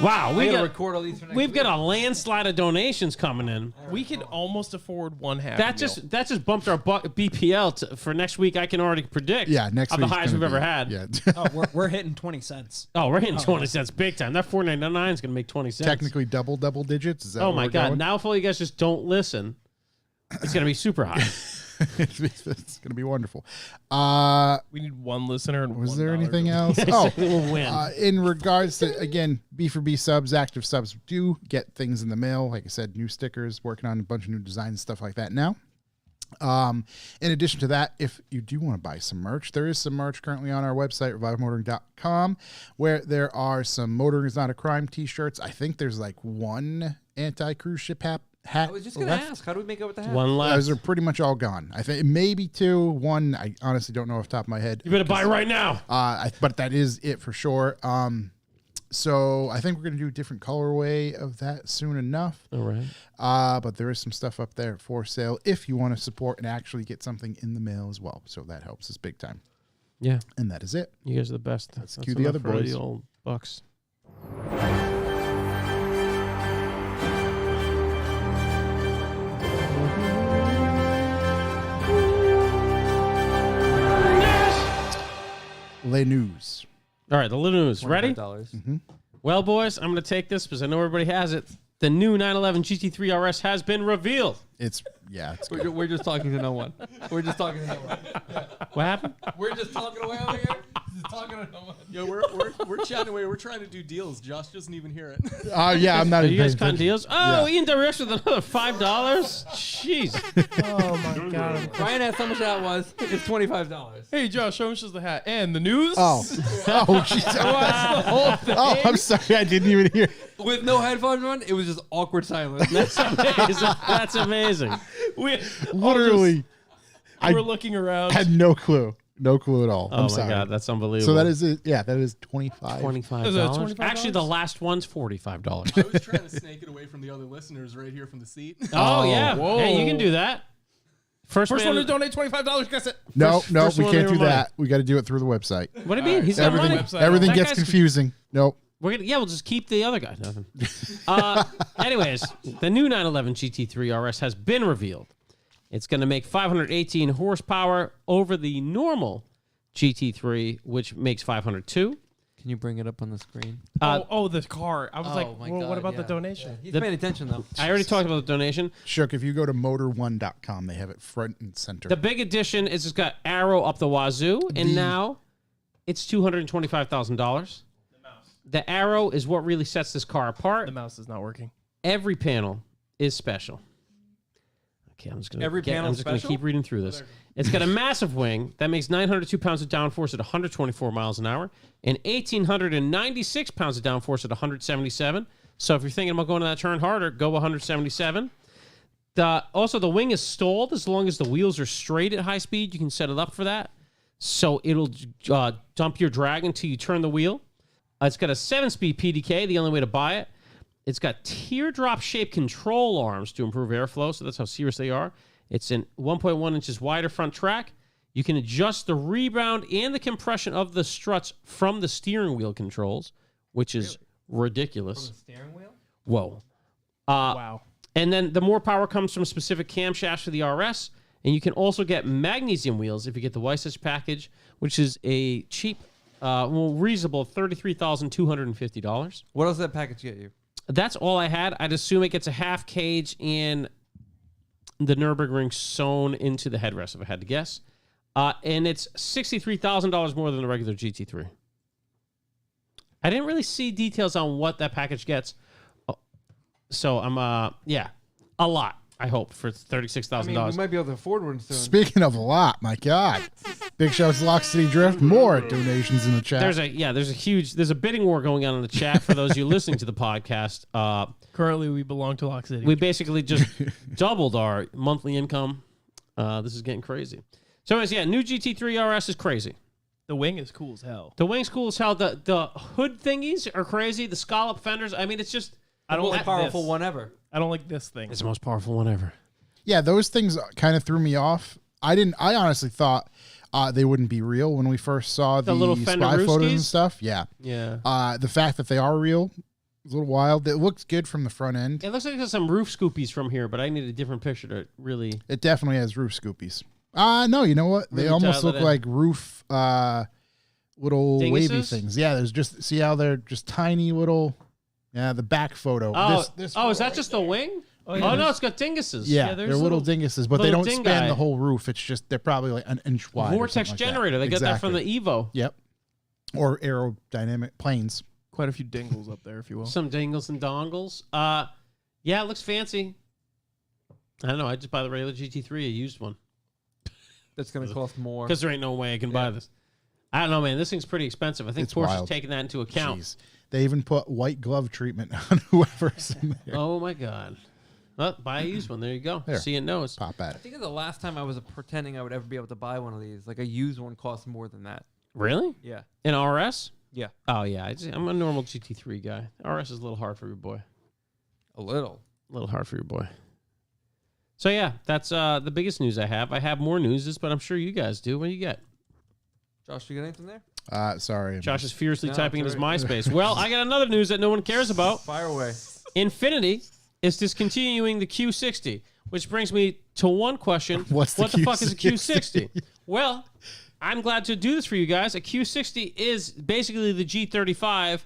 [SPEAKER 2] Wow,
[SPEAKER 1] We
[SPEAKER 2] we
[SPEAKER 1] gotta
[SPEAKER 2] got
[SPEAKER 1] record all these for next
[SPEAKER 2] we've
[SPEAKER 1] week.
[SPEAKER 2] got a landslide of donations coming in.
[SPEAKER 4] We could almost afford one half.
[SPEAKER 2] That just bumped our BPL for next week. I can already predict.
[SPEAKER 3] Yeah, next
[SPEAKER 2] of the
[SPEAKER 3] week's
[SPEAKER 2] highest
[SPEAKER 3] gonna
[SPEAKER 2] we've ever
[SPEAKER 3] be-
[SPEAKER 2] had.
[SPEAKER 3] Yeah,
[SPEAKER 5] Oh, we're hitting 20 cents.
[SPEAKER 2] Oh, we're hitting 20 cents big time. That $4.99 is gonna make 20 cents.
[SPEAKER 3] technically double digits. Is that
[SPEAKER 2] Oh
[SPEAKER 3] where
[SPEAKER 2] my
[SPEAKER 3] we're
[SPEAKER 2] God!
[SPEAKER 3] going?
[SPEAKER 2] Now if all you guys just don't listen, it's gonna be super high.
[SPEAKER 3] It's gonna be wonderful.
[SPEAKER 4] We need one listener. And
[SPEAKER 3] Was
[SPEAKER 4] $1
[SPEAKER 3] there anything
[SPEAKER 4] to-
[SPEAKER 3] else? Oh,
[SPEAKER 2] We'll win.
[SPEAKER 3] in regards to, again, B for B subs, active subs do get things in the mail. Like I said, new stickers, working on a bunch of new designs, stuff like that now. In addition to that, if you do want to buy some merch, there is some merch currently on our website, revivemotoring.com, where there are some Motoring is Not a Crime t-shirts. I think there's like one anti-cruise ship hat
[SPEAKER 1] I was just gonna
[SPEAKER 3] left.
[SPEAKER 1] ask, how do we make up with the hat?
[SPEAKER 2] One
[SPEAKER 3] Those
[SPEAKER 2] last.
[SPEAKER 3] are pretty much all gone. I think maybe two. One, I honestly don't know off the top of my head.
[SPEAKER 2] You better buy right now.
[SPEAKER 3] But that is it for sure. So I think we're gonna do a different colorway of that soon enough.
[SPEAKER 2] All right.
[SPEAKER 3] But there is some stuff up there for sale if you want to support and actually get something in the mail as well. So that helps us big time.
[SPEAKER 2] Yeah,
[SPEAKER 3] And that is it.
[SPEAKER 2] you guys are the best. That's
[SPEAKER 3] cue the
[SPEAKER 2] enough
[SPEAKER 3] other
[SPEAKER 2] for
[SPEAKER 3] boys.
[SPEAKER 2] the old bucks.
[SPEAKER 3] Les News.
[SPEAKER 2] All right, the little news. Ready?
[SPEAKER 1] $25.
[SPEAKER 2] Well, boys, I'm going to take this because I know everybody has it. The new 911 GT3 RS has been revealed.
[SPEAKER 3] It's good.
[SPEAKER 1] We're just talking to no one. We're just talking to no one.
[SPEAKER 2] What happened?
[SPEAKER 1] We're just talking away over here. Just talking to no one.
[SPEAKER 7] Yo, we're chatting away. We're trying to do deals. Josh doesn't even hear it.
[SPEAKER 3] Yeah, I'm not
[SPEAKER 2] Are
[SPEAKER 3] even
[SPEAKER 2] you guys
[SPEAKER 3] paying
[SPEAKER 2] cutting
[SPEAKER 3] attention.
[SPEAKER 2] deals? Oh,
[SPEAKER 3] Yeah.
[SPEAKER 2] Ian Darius with another $5. Jeez.
[SPEAKER 4] Oh my God.
[SPEAKER 1] Brian asked how much that was. It's $25.
[SPEAKER 4] Hey Josh, how much is the hat? And the news?
[SPEAKER 3] Oh, jeez. Oh, I'm sorry. I didn't even hear.
[SPEAKER 1] With no headphones on, it was just awkward silence.
[SPEAKER 2] That's amazing. That's amazing.
[SPEAKER 4] we
[SPEAKER 3] Literally, I
[SPEAKER 4] were looking around.
[SPEAKER 3] had no clue. No clue at all.
[SPEAKER 2] Oh,
[SPEAKER 3] I'm
[SPEAKER 2] my
[SPEAKER 3] sorry.
[SPEAKER 2] God. That's unbelievable.
[SPEAKER 3] So that is it. Yeah, that is 25.
[SPEAKER 2] $25.
[SPEAKER 4] Is it $25?
[SPEAKER 2] Actually, the last one's $45.
[SPEAKER 7] I was trying to snake it away from the other listeners right here from the seat.
[SPEAKER 2] Oh, yeah.
[SPEAKER 4] Whoa.
[SPEAKER 2] Hey, you can do that. First
[SPEAKER 4] First
[SPEAKER 2] man
[SPEAKER 4] one to donate $25 gets it.
[SPEAKER 3] No,
[SPEAKER 2] First-
[SPEAKER 3] no,
[SPEAKER 2] first
[SPEAKER 3] we
[SPEAKER 2] one
[SPEAKER 3] can't
[SPEAKER 2] to
[SPEAKER 3] do
[SPEAKER 2] your money.
[SPEAKER 3] that. We got to do it through the website.
[SPEAKER 2] What do you mean? He's got
[SPEAKER 3] Everything,
[SPEAKER 2] money.
[SPEAKER 4] Website.
[SPEAKER 3] everything
[SPEAKER 2] That
[SPEAKER 3] gets
[SPEAKER 2] guy's-
[SPEAKER 3] confusing. Nope.
[SPEAKER 2] We're gonna, we'll just keep the other guy. Nothing. Anyways, the new 911 GT3 RS has been revealed. It's going to make 518 horsepower over the normal GT3, which makes 502.
[SPEAKER 1] Can you bring it up on the screen?
[SPEAKER 4] The car. I was
[SPEAKER 1] Oh
[SPEAKER 4] like,
[SPEAKER 1] my
[SPEAKER 4] well,
[SPEAKER 1] God,
[SPEAKER 4] what about
[SPEAKER 1] yeah.
[SPEAKER 4] the donation?
[SPEAKER 1] He's paying attention, though.
[SPEAKER 2] I already talked about the donation.
[SPEAKER 3] Shook, if you go to motor1.com, they have it front and center.
[SPEAKER 2] The big addition is it's got arrow up the wazoo, and now it's $225,000. The arrow is what really sets this car apart.
[SPEAKER 4] The mouse is not working.
[SPEAKER 2] Every panel is special. Okay, I'm just gonna
[SPEAKER 1] Every panel
[SPEAKER 2] I'm just gonna
[SPEAKER 1] special?
[SPEAKER 2] keep reading through this. It's got a massive wing that makes 902 pounds of downforce at 124 miles an hour, and 1,896 pounds of downforce at 177. So if you're thinking about going to that turn harder, go 177. Also, the wing is stalled as long as the wheels are straight at high speed. You can set it up for that, so it'll dump your drag until you turn the wheel. It's got a 7-speed PDK, the only way to buy it. It's got teardrop-shaped control arms to improve airflow, so that's how serious they are. It's in 1.1 inches wider front track. You can adjust the rebound and the compression of the struts from the steering wheel controls, which is ridiculous.
[SPEAKER 1] From the steering wheel?
[SPEAKER 2] Whoa.
[SPEAKER 4] Wow.
[SPEAKER 2] And then the more power comes from specific camshafts for the RS. And you can also get magnesium wheels if you get the Weissach package, which is a cheap, reasonable $33,250.
[SPEAKER 1] What does that package get you?
[SPEAKER 2] That's all I had. I'd assume it gets a half cage and the Nürburgring sewn into the headrest, if I had to guess. And it's $63,000 more than the regular GT3. I didn't really see details on what that package gets. So I'm, a lot. I hope for $36,000.
[SPEAKER 1] I mean, we might be able to afford one soon.
[SPEAKER 3] Speaking of a lot, my God. Big shouts to Lock City Drift. More donations in the chat.
[SPEAKER 2] There's a bidding war going on in the chat for those of you listening to the podcast.
[SPEAKER 4] Currently, we belong to Lock City.
[SPEAKER 2] We basically just doubled our monthly income. This is getting crazy. So, new GT3 RS is crazy.
[SPEAKER 4] The wing is cool as hell.
[SPEAKER 2] The wing's cool as hell. The hood thingies are crazy. The scallop fenders. I mean, it's just
[SPEAKER 4] I don't
[SPEAKER 1] the
[SPEAKER 4] like
[SPEAKER 1] most powerful
[SPEAKER 4] this.
[SPEAKER 1] one ever.
[SPEAKER 4] I don't like this thing.
[SPEAKER 2] it's the most powerful one ever.
[SPEAKER 3] Yeah, those things kind of threw me off. I honestly thought they wouldn't be real when we first saw the
[SPEAKER 2] little
[SPEAKER 3] spy
[SPEAKER 2] Fender
[SPEAKER 3] photos and
[SPEAKER 2] Ruskies?
[SPEAKER 3] stuff. Yeah.
[SPEAKER 2] Yeah.
[SPEAKER 3] The fact that they are real is a little wild. It looks good from the front end.
[SPEAKER 2] It looks like there's some roof scoopies from here, but I need a different picture to really.
[SPEAKER 3] It definitely has roof scoopies. No, you know what? They
[SPEAKER 2] Really
[SPEAKER 3] almost
[SPEAKER 2] dial
[SPEAKER 3] look
[SPEAKER 2] it in.
[SPEAKER 3] like roof little wavy
[SPEAKER 2] Dinguses?
[SPEAKER 3] things. Yeah, there's just see how they're just tiny little. Yeah, the back photo.
[SPEAKER 2] Oh,
[SPEAKER 3] This
[SPEAKER 2] is
[SPEAKER 3] photo
[SPEAKER 2] that
[SPEAKER 3] right
[SPEAKER 2] just
[SPEAKER 3] there.
[SPEAKER 2] the wing?
[SPEAKER 4] Oh,
[SPEAKER 2] Oh,
[SPEAKER 4] yeah,
[SPEAKER 2] no, it's got dinguses.
[SPEAKER 3] Yeah,
[SPEAKER 4] there's
[SPEAKER 3] they're little dinguses, but they
[SPEAKER 2] little
[SPEAKER 3] don't
[SPEAKER 2] ding
[SPEAKER 3] span
[SPEAKER 2] guy.
[SPEAKER 3] the whole roof. It's just they're probably like an inch wide. or
[SPEAKER 2] Vortex
[SPEAKER 3] something like
[SPEAKER 2] generator. They got that from
[SPEAKER 3] Exactly.
[SPEAKER 2] the Evo.
[SPEAKER 3] Yep. Or aerodynamic planes.
[SPEAKER 4] Quite a few dingles up there, if you will.
[SPEAKER 2] Some dingles and dongles. Yeah, it looks fancy. I don't know. I just buy the regular GT3, a used one,
[SPEAKER 1] That's going to cost more.
[SPEAKER 2] because there ain't no way I can buy this. I don't know, man. This thing's pretty expensive. I think
[SPEAKER 3] It's
[SPEAKER 2] Porsche's
[SPEAKER 3] wild.
[SPEAKER 2] taking that into account.
[SPEAKER 3] Jeez. They even put white glove treatment on whoever's in there.
[SPEAKER 2] Oh my god. Well, buy a used one. There you go.
[SPEAKER 3] There.
[SPEAKER 2] See it knows.
[SPEAKER 3] Pop at
[SPEAKER 1] I
[SPEAKER 3] it.
[SPEAKER 1] think the last time I was pretending I would ever be able to buy one of these, like a used one costs more than that.
[SPEAKER 2] Really?
[SPEAKER 1] Yeah.
[SPEAKER 2] An RS?
[SPEAKER 1] Yeah.
[SPEAKER 2] Oh yeah. I'm a normal GT3 guy. RS is a little hard for your boy.
[SPEAKER 1] A little.
[SPEAKER 2] A little hard for your boy. So yeah, that's the biggest news I have. I have more news, but I'm sure you guys do. What do you get?
[SPEAKER 1] Josh, you got anything there?
[SPEAKER 3] Sorry.
[SPEAKER 2] Josh is furiously
[SPEAKER 1] No,
[SPEAKER 2] typing in
[SPEAKER 1] it's
[SPEAKER 2] his
[SPEAKER 1] all right.
[SPEAKER 2] MySpace. Well, I got another news that no one cares about.
[SPEAKER 1] Fire away.
[SPEAKER 2] Infinity is discontinuing the Q60, which brings me to one question.
[SPEAKER 3] What's the
[SPEAKER 2] what the fuck is a
[SPEAKER 3] Q60?
[SPEAKER 2] Q60? Well, I'm glad to do this for you guys. A Q60 is basically the G35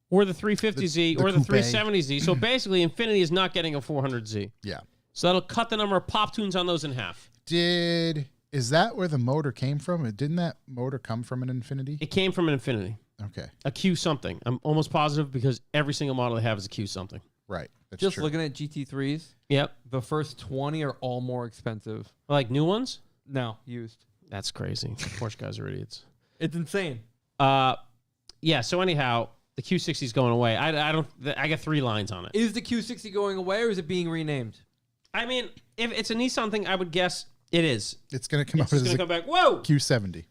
[SPEAKER 2] or the 350Z
[SPEAKER 3] The
[SPEAKER 2] or the
[SPEAKER 3] coupe.
[SPEAKER 2] 370Z. So basically, Infinity is not getting a 400Z.
[SPEAKER 3] Yeah.
[SPEAKER 2] So that'll cut the number of pop tunes on those in half.
[SPEAKER 3] Is that where the motor came from? Didn't that motor come from an Infinity?
[SPEAKER 2] It came from an Infinity.
[SPEAKER 3] Okay.
[SPEAKER 2] A Q something. I'm almost positive because every single model they have is a Q something.
[SPEAKER 3] Right. That's
[SPEAKER 1] Just
[SPEAKER 3] true.
[SPEAKER 1] looking at GT3s,
[SPEAKER 2] Yep.
[SPEAKER 1] the first 20 are all more expensive.
[SPEAKER 2] Like new ones?
[SPEAKER 1] No, used.
[SPEAKER 2] That's crazy. Porsche guys are idiots.
[SPEAKER 1] It's insane.
[SPEAKER 2] Yeah, so anyhow, the Q60 is going away. I got 3 lines on it.
[SPEAKER 1] Is the Q60 going away or is it being renamed?
[SPEAKER 2] I mean, if it's a Nissan thing, I would guess it is.
[SPEAKER 3] It's going to come
[SPEAKER 2] It's
[SPEAKER 3] out
[SPEAKER 2] just
[SPEAKER 3] as
[SPEAKER 2] going to
[SPEAKER 3] a
[SPEAKER 2] come back. Whoa!
[SPEAKER 3] Q70.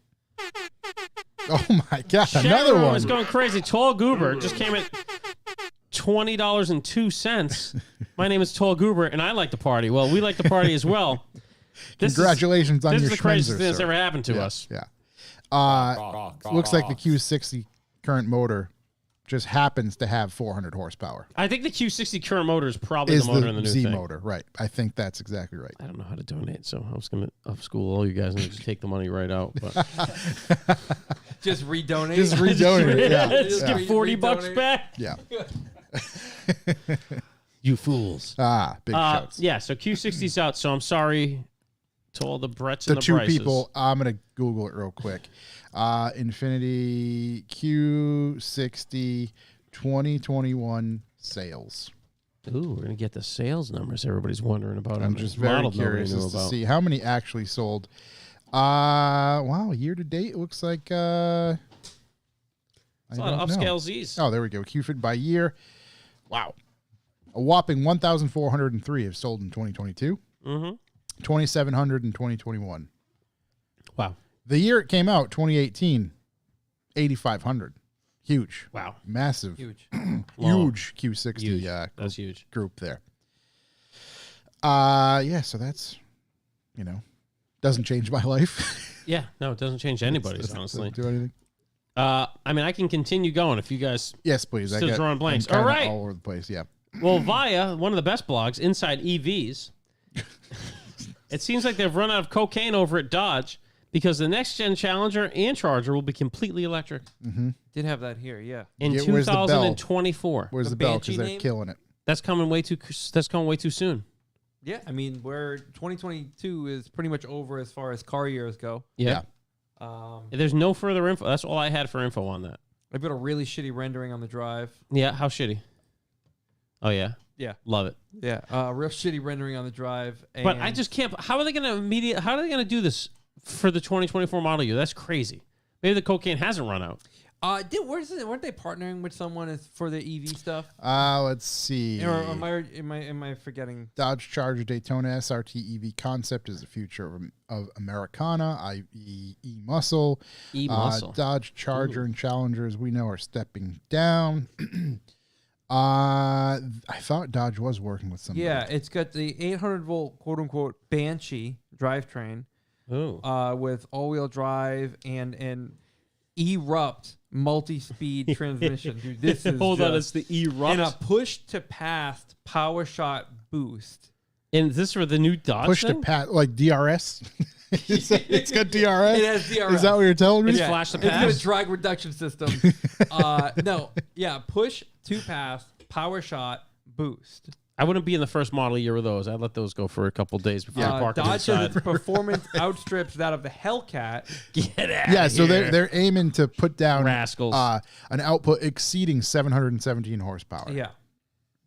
[SPEAKER 3] Oh my God.
[SPEAKER 2] Sharon
[SPEAKER 3] Another one.
[SPEAKER 2] is going crazy. Tall Goober just came at $20.02. My name is Tall Goober, and I like to party. Well, we like to party as well.
[SPEAKER 3] Congratulations on
[SPEAKER 2] This
[SPEAKER 3] your
[SPEAKER 2] is the craziest
[SPEAKER 3] Schmenzer,
[SPEAKER 2] thing that's
[SPEAKER 3] sir.
[SPEAKER 2] ever happened to
[SPEAKER 3] Yeah,
[SPEAKER 2] us.
[SPEAKER 3] Yeah. Looks like the Q60 current motor just happens to have 400 horsepower.
[SPEAKER 2] I think the Q60 current motor is probably
[SPEAKER 3] Is
[SPEAKER 2] the motor in the new
[SPEAKER 3] Z
[SPEAKER 2] thing.
[SPEAKER 3] motor, right? I think that's exactly right.
[SPEAKER 2] I don't know how to donate, so I was going to up-school all you guys and just take the money right out. But
[SPEAKER 1] Just redonate.
[SPEAKER 3] Just redonate it. Yeah.
[SPEAKER 2] just
[SPEAKER 3] yeah.
[SPEAKER 2] get $40
[SPEAKER 1] Redonate.
[SPEAKER 2] back.
[SPEAKER 3] Yeah.
[SPEAKER 2] You fools.
[SPEAKER 3] Big shouts.
[SPEAKER 2] Yeah, so Q60's out, so I'm sorry to all the Bretts
[SPEAKER 3] The
[SPEAKER 2] and the
[SPEAKER 3] two
[SPEAKER 2] Bryces.
[SPEAKER 3] people, I'm going to Google it real quick. Infinity Q60 2021 sales.
[SPEAKER 2] Ooh, we're going to get the sales numbers everybody's wondering about.
[SPEAKER 3] I'm
[SPEAKER 2] on
[SPEAKER 3] just
[SPEAKER 2] the
[SPEAKER 3] very
[SPEAKER 2] model nobody
[SPEAKER 3] curious
[SPEAKER 2] knew
[SPEAKER 3] as to
[SPEAKER 2] about.
[SPEAKER 3] see how many actually sold. Wow, year to date, it looks like
[SPEAKER 2] It's a lot of
[SPEAKER 3] don't know.
[SPEAKER 2] upscale Zs.
[SPEAKER 3] Oh, there we go. Q-Fit by year. Wow. A whopping 1,403 have sold in 2022.
[SPEAKER 2] Mm-hmm.
[SPEAKER 3] 2,700 in 2021.
[SPEAKER 2] Wow.
[SPEAKER 3] The year it came out, 2018, 8,500. Huge.
[SPEAKER 2] Wow.
[SPEAKER 3] Massive.
[SPEAKER 1] Huge.
[SPEAKER 3] Huge Q60
[SPEAKER 2] Huge.
[SPEAKER 3] group,
[SPEAKER 2] That's huge.
[SPEAKER 3] group there. Yeah, so that's, doesn't change my life.
[SPEAKER 2] Yeah, no, it doesn't change anybody's,
[SPEAKER 3] Doesn't
[SPEAKER 2] honestly.
[SPEAKER 3] do anything.
[SPEAKER 2] I mean, I can continue going if you guys.
[SPEAKER 3] Yes, please.
[SPEAKER 2] Still drawing blanks.
[SPEAKER 3] I'm kinda
[SPEAKER 2] All right.
[SPEAKER 3] all over the place. Yeah.
[SPEAKER 2] Well, via one of the best blogs, Inside EVs, it seems like they've run out of cocaine over at Dodge because the next gen Challenger and Charger will be completely electric
[SPEAKER 1] Did have that here, yeah.
[SPEAKER 2] in
[SPEAKER 3] Yeah, where's the bell?
[SPEAKER 2] 2024.
[SPEAKER 3] Where's
[SPEAKER 1] The
[SPEAKER 3] the bell?
[SPEAKER 1] Banshee
[SPEAKER 3] Because they're
[SPEAKER 1] name?
[SPEAKER 3] killing it.
[SPEAKER 2] That's coming way too. That's coming way too soon.
[SPEAKER 1] Yeah, I mean, where 2022 is pretty much over as far as car years go.
[SPEAKER 2] Yeah. There's no further info. That's all I had for info on that.
[SPEAKER 1] I've got a really shitty rendering on the drive.
[SPEAKER 2] Yeah. How shitty? Oh yeah.
[SPEAKER 1] Yeah.
[SPEAKER 2] Love it.
[SPEAKER 1] Yeah, real shitty rendering on the drive. And
[SPEAKER 2] But I just can't. How are they going to How are they going to do this for the 2024 model year? That's crazy. Maybe the cocaine hasn't run out.
[SPEAKER 1] weren't they partnering with someone for the EV stuff?
[SPEAKER 3] Let's see.
[SPEAKER 1] Or am I forgetting?
[SPEAKER 3] Dodge Charger Daytona SRT EV concept is the future of Americana, i.e. E-Muscle.
[SPEAKER 2] E-Muscle.
[SPEAKER 3] Dodge Charger and Challenger, as we know, are stepping down. I thought Dodge was working with somebody.
[SPEAKER 1] Yeah, it's got the 800 volt quote unquote Banshee drivetrain with all wheel drive and an Erupt multi-speed transmission. Dude, this is
[SPEAKER 2] Hold on, it's the Erupt
[SPEAKER 1] and a push to pass power shot boost.
[SPEAKER 2] And is this for the new Dodge
[SPEAKER 3] Push to
[SPEAKER 2] thing?
[SPEAKER 3] pat like DRS. It's got DRS.
[SPEAKER 1] It has DRS.
[SPEAKER 3] Is that what you're telling me?
[SPEAKER 2] It's flash to
[SPEAKER 1] It's got
[SPEAKER 2] pass?
[SPEAKER 1] a drag reduction system. Push to pass power shot boost.
[SPEAKER 2] I wouldn't be in the first model year of those. I'd let those go for a couple days before I park them
[SPEAKER 1] Dodge says
[SPEAKER 2] inside.
[SPEAKER 1] its performance outstrips that of the Hellcat.
[SPEAKER 2] Get out
[SPEAKER 3] Yeah, so they're aiming to put down
[SPEAKER 2] Rascals.
[SPEAKER 3] an output exceeding 717 horsepower.
[SPEAKER 1] Yeah.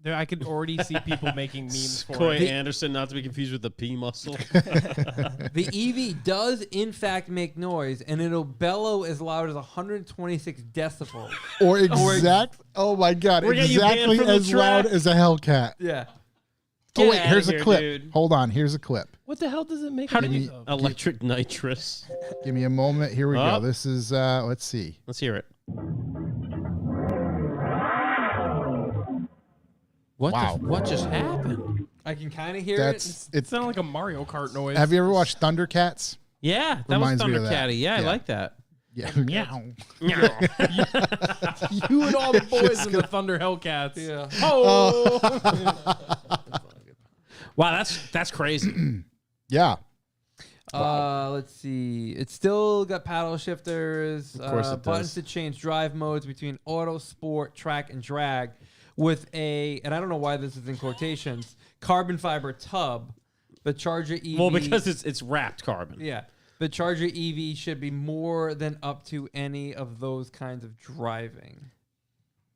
[SPEAKER 4] There, I could already see people making memes for
[SPEAKER 2] Coy
[SPEAKER 4] it.
[SPEAKER 2] Anderson, not to be confused with the P muscle.
[SPEAKER 1] The EV does, in fact, make noise, and it'll bellow as loud as 126 decibels.
[SPEAKER 3] Or exact. Oh my God!
[SPEAKER 2] We're getting you banned
[SPEAKER 3] Exactly
[SPEAKER 2] from the
[SPEAKER 3] as loud
[SPEAKER 2] track.
[SPEAKER 3] as a Hellcat.
[SPEAKER 1] Yeah.
[SPEAKER 3] Oh wait,
[SPEAKER 2] outta
[SPEAKER 3] here's
[SPEAKER 2] here,
[SPEAKER 3] a clip.
[SPEAKER 2] dude.
[SPEAKER 3] Hold on, here's a clip.
[SPEAKER 4] What the hell does it make?
[SPEAKER 2] How
[SPEAKER 4] a
[SPEAKER 2] did
[SPEAKER 4] noise
[SPEAKER 2] you?
[SPEAKER 4] of?
[SPEAKER 2] Electric nitrous.
[SPEAKER 3] Give me a moment. Here we go.
[SPEAKER 2] Oh.
[SPEAKER 3] This is let's see.
[SPEAKER 2] Let's hear it. What?
[SPEAKER 3] Wow.
[SPEAKER 2] What just happened?
[SPEAKER 1] I can kind of hear
[SPEAKER 3] That's
[SPEAKER 4] It
[SPEAKER 3] it's.
[SPEAKER 4] sounded like a Mario Kart noise.
[SPEAKER 3] Have you ever watched Thundercats?
[SPEAKER 2] Yeah, that was
[SPEAKER 3] Reminds me of that.
[SPEAKER 2] Thundercatty. Yeah, I
[SPEAKER 3] Yeah.
[SPEAKER 2] like that.
[SPEAKER 3] Yeah. Meow.
[SPEAKER 4] You and all the boys in the Thunder Hellcats.
[SPEAKER 1] it. Yeah.
[SPEAKER 4] Oh,
[SPEAKER 2] Wow, that's crazy.
[SPEAKER 3] Yeah.
[SPEAKER 1] Let's see. It's still got paddle shifters.
[SPEAKER 2] Of course it
[SPEAKER 1] buttons
[SPEAKER 2] does.
[SPEAKER 1] to change drive modes between auto, sport, track, and drag with and I don't know why this is in quotations, carbon fiber tub. The Charger EV.
[SPEAKER 2] Well, because it's wrapped carbon.
[SPEAKER 1] Yeah. The Charger EV should be more than up to any of those kinds of driving.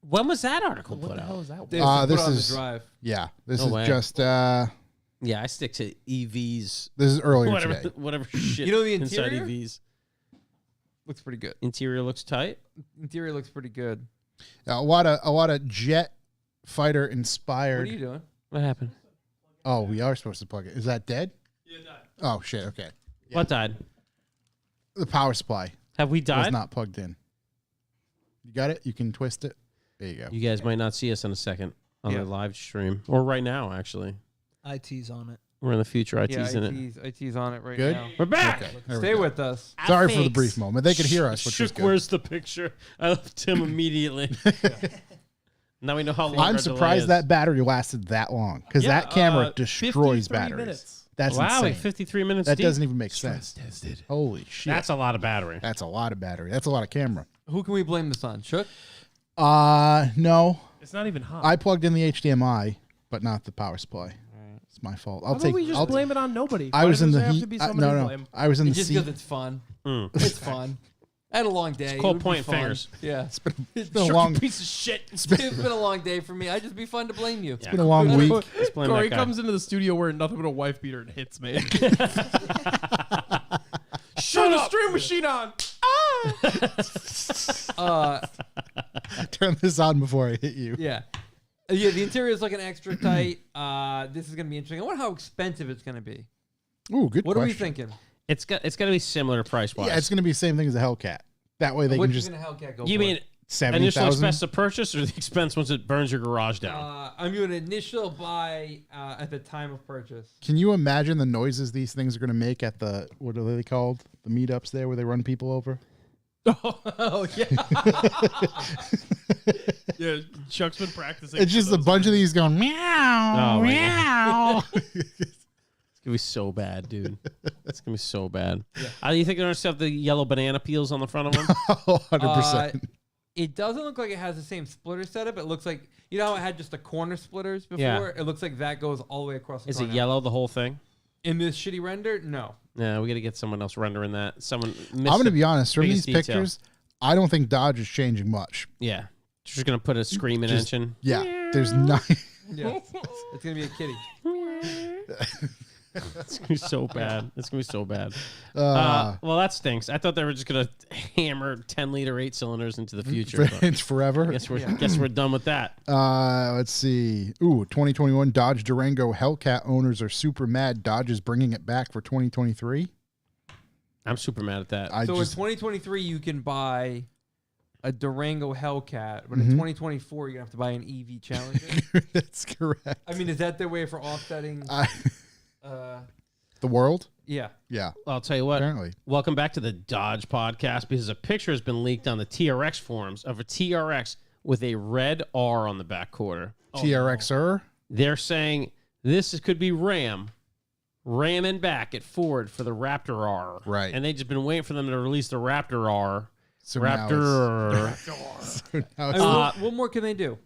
[SPEAKER 2] When was that article
[SPEAKER 4] what
[SPEAKER 2] put
[SPEAKER 4] the
[SPEAKER 2] out?
[SPEAKER 4] hell is that?
[SPEAKER 1] They have to
[SPEAKER 3] This
[SPEAKER 1] put on
[SPEAKER 3] is-
[SPEAKER 1] the drive.
[SPEAKER 3] Yeah. This
[SPEAKER 2] No
[SPEAKER 3] is
[SPEAKER 2] way.
[SPEAKER 3] just
[SPEAKER 2] Yeah, I stick to EVs.
[SPEAKER 3] this is earlier
[SPEAKER 2] Whatever,
[SPEAKER 3] today.
[SPEAKER 2] whatever shit.
[SPEAKER 1] You know the
[SPEAKER 2] inside
[SPEAKER 1] interior?
[SPEAKER 2] EVs.
[SPEAKER 1] Looks pretty good.
[SPEAKER 2] Interior looks tight.
[SPEAKER 1] Interior looks pretty good.
[SPEAKER 3] A lot of jet fighter
[SPEAKER 1] What
[SPEAKER 3] inspired.
[SPEAKER 1] are you doing?
[SPEAKER 2] What happened?
[SPEAKER 3] Oh, we are supposed to plug it. Is that dead? Yeah, it died. Oh shit. Okay.
[SPEAKER 2] What died?
[SPEAKER 3] The power supply
[SPEAKER 2] Have we
[SPEAKER 3] was
[SPEAKER 2] died?
[SPEAKER 3] not plugged in. You got it? You can twist it. There you go.
[SPEAKER 2] You guys might not see us in a second on
[SPEAKER 1] Yeah.
[SPEAKER 2] the live stream, or right now. Actually,
[SPEAKER 5] IT's on it.
[SPEAKER 2] we're in the future. IT's in it.
[SPEAKER 1] IT's on it right
[SPEAKER 3] Good?
[SPEAKER 1] now.
[SPEAKER 2] We're back.
[SPEAKER 3] Okay, there we
[SPEAKER 1] Stay
[SPEAKER 3] go.
[SPEAKER 1] with us.
[SPEAKER 3] Sorry for the brief moment. They could hear us, which is
[SPEAKER 2] Shook,
[SPEAKER 3] good.
[SPEAKER 2] where's the picture? I left him immediately. Now we know how long.
[SPEAKER 3] I'm
[SPEAKER 2] our
[SPEAKER 3] surprised
[SPEAKER 2] delay
[SPEAKER 3] that battery lasted that long because
[SPEAKER 4] Yeah,
[SPEAKER 3] that camera
[SPEAKER 4] 53
[SPEAKER 3] destroys batteries.
[SPEAKER 4] minutes.
[SPEAKER 3] That's
[SPEAKER 2] is. Wow,
[SPEAKER 3] insane.
[SPEAKER 2] like 53 minutes.
[SPEAKER 3] That
[SPEAKER 2] deep?
[SPEAKER 3] doesn't even make sense.
[SPEAKER 4] Tested.
[SPEAKER 3] Holy shit.
[SPEAKER 2] That's a lot of battery.
[SPEAKER 3] That's a lot of battery. That's a lot of camera.
[SPEAKER 1] Who can we blame this on? Shook?
[SPEAKER 3] No.
[SPEAKER 4] It's not even hot.
[SPEAKER 3] I plugged in the HDMI, but not the power supply. It's my fault.
[SPEAKER 4] How about we just blame it on nobody?
[SPEAKER 3] I
[SPEAKER 4] Why
[SPEAKER 3] was
[SPEAKER 4] does
[SPEAKER 3] in the
[SPEAKER 4] there have
[SPEAKER 3] heat.
[SPEAKER 4] to be
[SPEAKER 3] I-
[SPEAKER 4] somebody to
[SPEAKER 3] no.
[SPEAKER 4] blame?
[SPEAKER 3] I was in the
[SPEAKER 1] Just
[SPEAKER 3] seat.
[SPEAKER 1] because it's fun. It's fun. I had a long day.
[SPEAKER 2] called
[SPEAKER 1] It would be
[SPEAKER 2] pointing
[SPEAKER 1] fun.
[SPEAKER 2] fingers.
[SPEAKER 1] Yeah.
[SPEAKER 3] It's been a long.
[SPEAKER 4] Piece of shit.
[SPEAKER 1] It's been a long day for me. I'd just be fun to blame you.
[SPEAKER 3] It's been a long week.
[SPEAKER 2] Let's blame
[SPEAKER 4] Corey
[SPEAKER 2] that guy.
[SPEAKER 4] comes into the studio wearing nothing but a wife beater and hits me. Shut the stream machine on.
[SPEAKER 3] Turn this on before I hit you.
[SPEAKER 1] Yeah. Yeah, the interior is looking extra tight. This is going to be interesting. I wonder how expensive it's going to be.
[SPEAKER 3] Ooh, good
[SPEAKER 1] What
[SPEAKER 3] question.
[SPEAKER 1] are we thinking?
[SPEAKER 2] It's got to be similar price wise.
[SPEAKER 3] Yeah, it's going to be the same thing as a Hellcat. That way they
[SPEAKER 1] What's
[SPEAKER 3] can just
[SPEAKER 1] going to Hellcat go
[SPEAKER 2] You
[SPEAKER 1] for?
[SPEAKER 2] mean
[SPEAKER 3] 70,000.
[SPEAKER 2] initial expense to purchase, or the expense once it burns your garage down?
[SPEAKER 1] I'm doing initial buy at the time of purchase.
[SPEAKER 3] Can you imagine the noises these things are going to make at the, what are they called? The meetups there where they run people over?
[SPEAKER 4] Oh yeah. Yeah, Chuck's been practicing.
[SPEAKER 3] It's just a bunch of these going meow,
[SPEAKER 2] Oh, my
[SPEAKER 3] meow.
[SPEAKER 2] It's gonna be so bad, dude. It's gonna be so bad. You think they're gonna have the yellow banana peels on the front of them?
[SPEAKER 3] 100%.
[SPEAKER 1] It doesn't look like it has the same splitter setup. It looks like, you know how it had just the corner splitters before?
[SPEAKER 2] Yeah.
[SPEAKER 1] It looks like that goes all the way across the
[SPEAKER 2] Is
[SPEAKER 1] car
[SPEAKER 2] it
[SPEAKER 1] now.
[SPEAKER 2] yellow the whole thing?
[SPEAKER 1] In this shitty render? No.
[SPEAKER 2] Yeah, we got to get someone else rendering that. Someone.
[SPEAKER 3] I'm going to be honest. From these
[SPEAKER 2] biggest detail.
[SPEAKER 3] pictures, I don't think Dodge is changing much.
[SPEAKER 2] Yeah, just gonna put a screaming
[SPEAKER 3] Just-
[SPEAKER 2] engine.
[SPEAKER 3] Yeah, there's not.
[SPEAKER 1] Yeah. It's going to be a kitty.
[SPEAKER 2] It's gonna be so bad. It's gonna be so bad. Well, that stinks. I thought they were just gonna hammer 10-liter 8 cylinders into the future. but
[SPEAKER 3] It's forever.
[SPEAKER 2] guess we're done with that.
[SPEAKER 3] Let's see. 2021 Dodge Durango Hellcat owners are super mad. Dodge is bringing it back for 2023.
[SPEAKER 2] I'm super mad at that.
[SPEAKER 1] So in 2023, you can buy a Durango Hellcat, but in 2024, you're going to have to buy an EV Challenger.
[SPEAKER 3] That's correct.
[SPEAKER 1] I mean, is that their way for offsetting?
[SPEAKER 3] The world?
[SPEAKER 1] Yeah.
[SPEAKER 3] Yeah,
[SPEAKER 2] I'll tell you what.
[SPEAKER 3] apparently.
[SPEAKER 2] Welcome back to the Dodge podcast because a picture has been leaked on the TRX forums of a TRX with a red R on the back quarter.
[SPEAKER 3] TRXer?
[SPEAKER 2] They're saying this could be ramming back at Ford for the Raptor R.
[SPEAKER 3] Right.
[SPEAKER 2] And they've just been waiting for them to release the Raptor R.
[SPEAKER 3] So now
[SPEAKER 2] Raptor.
[SPEAKER 1] I mean, what more can they do?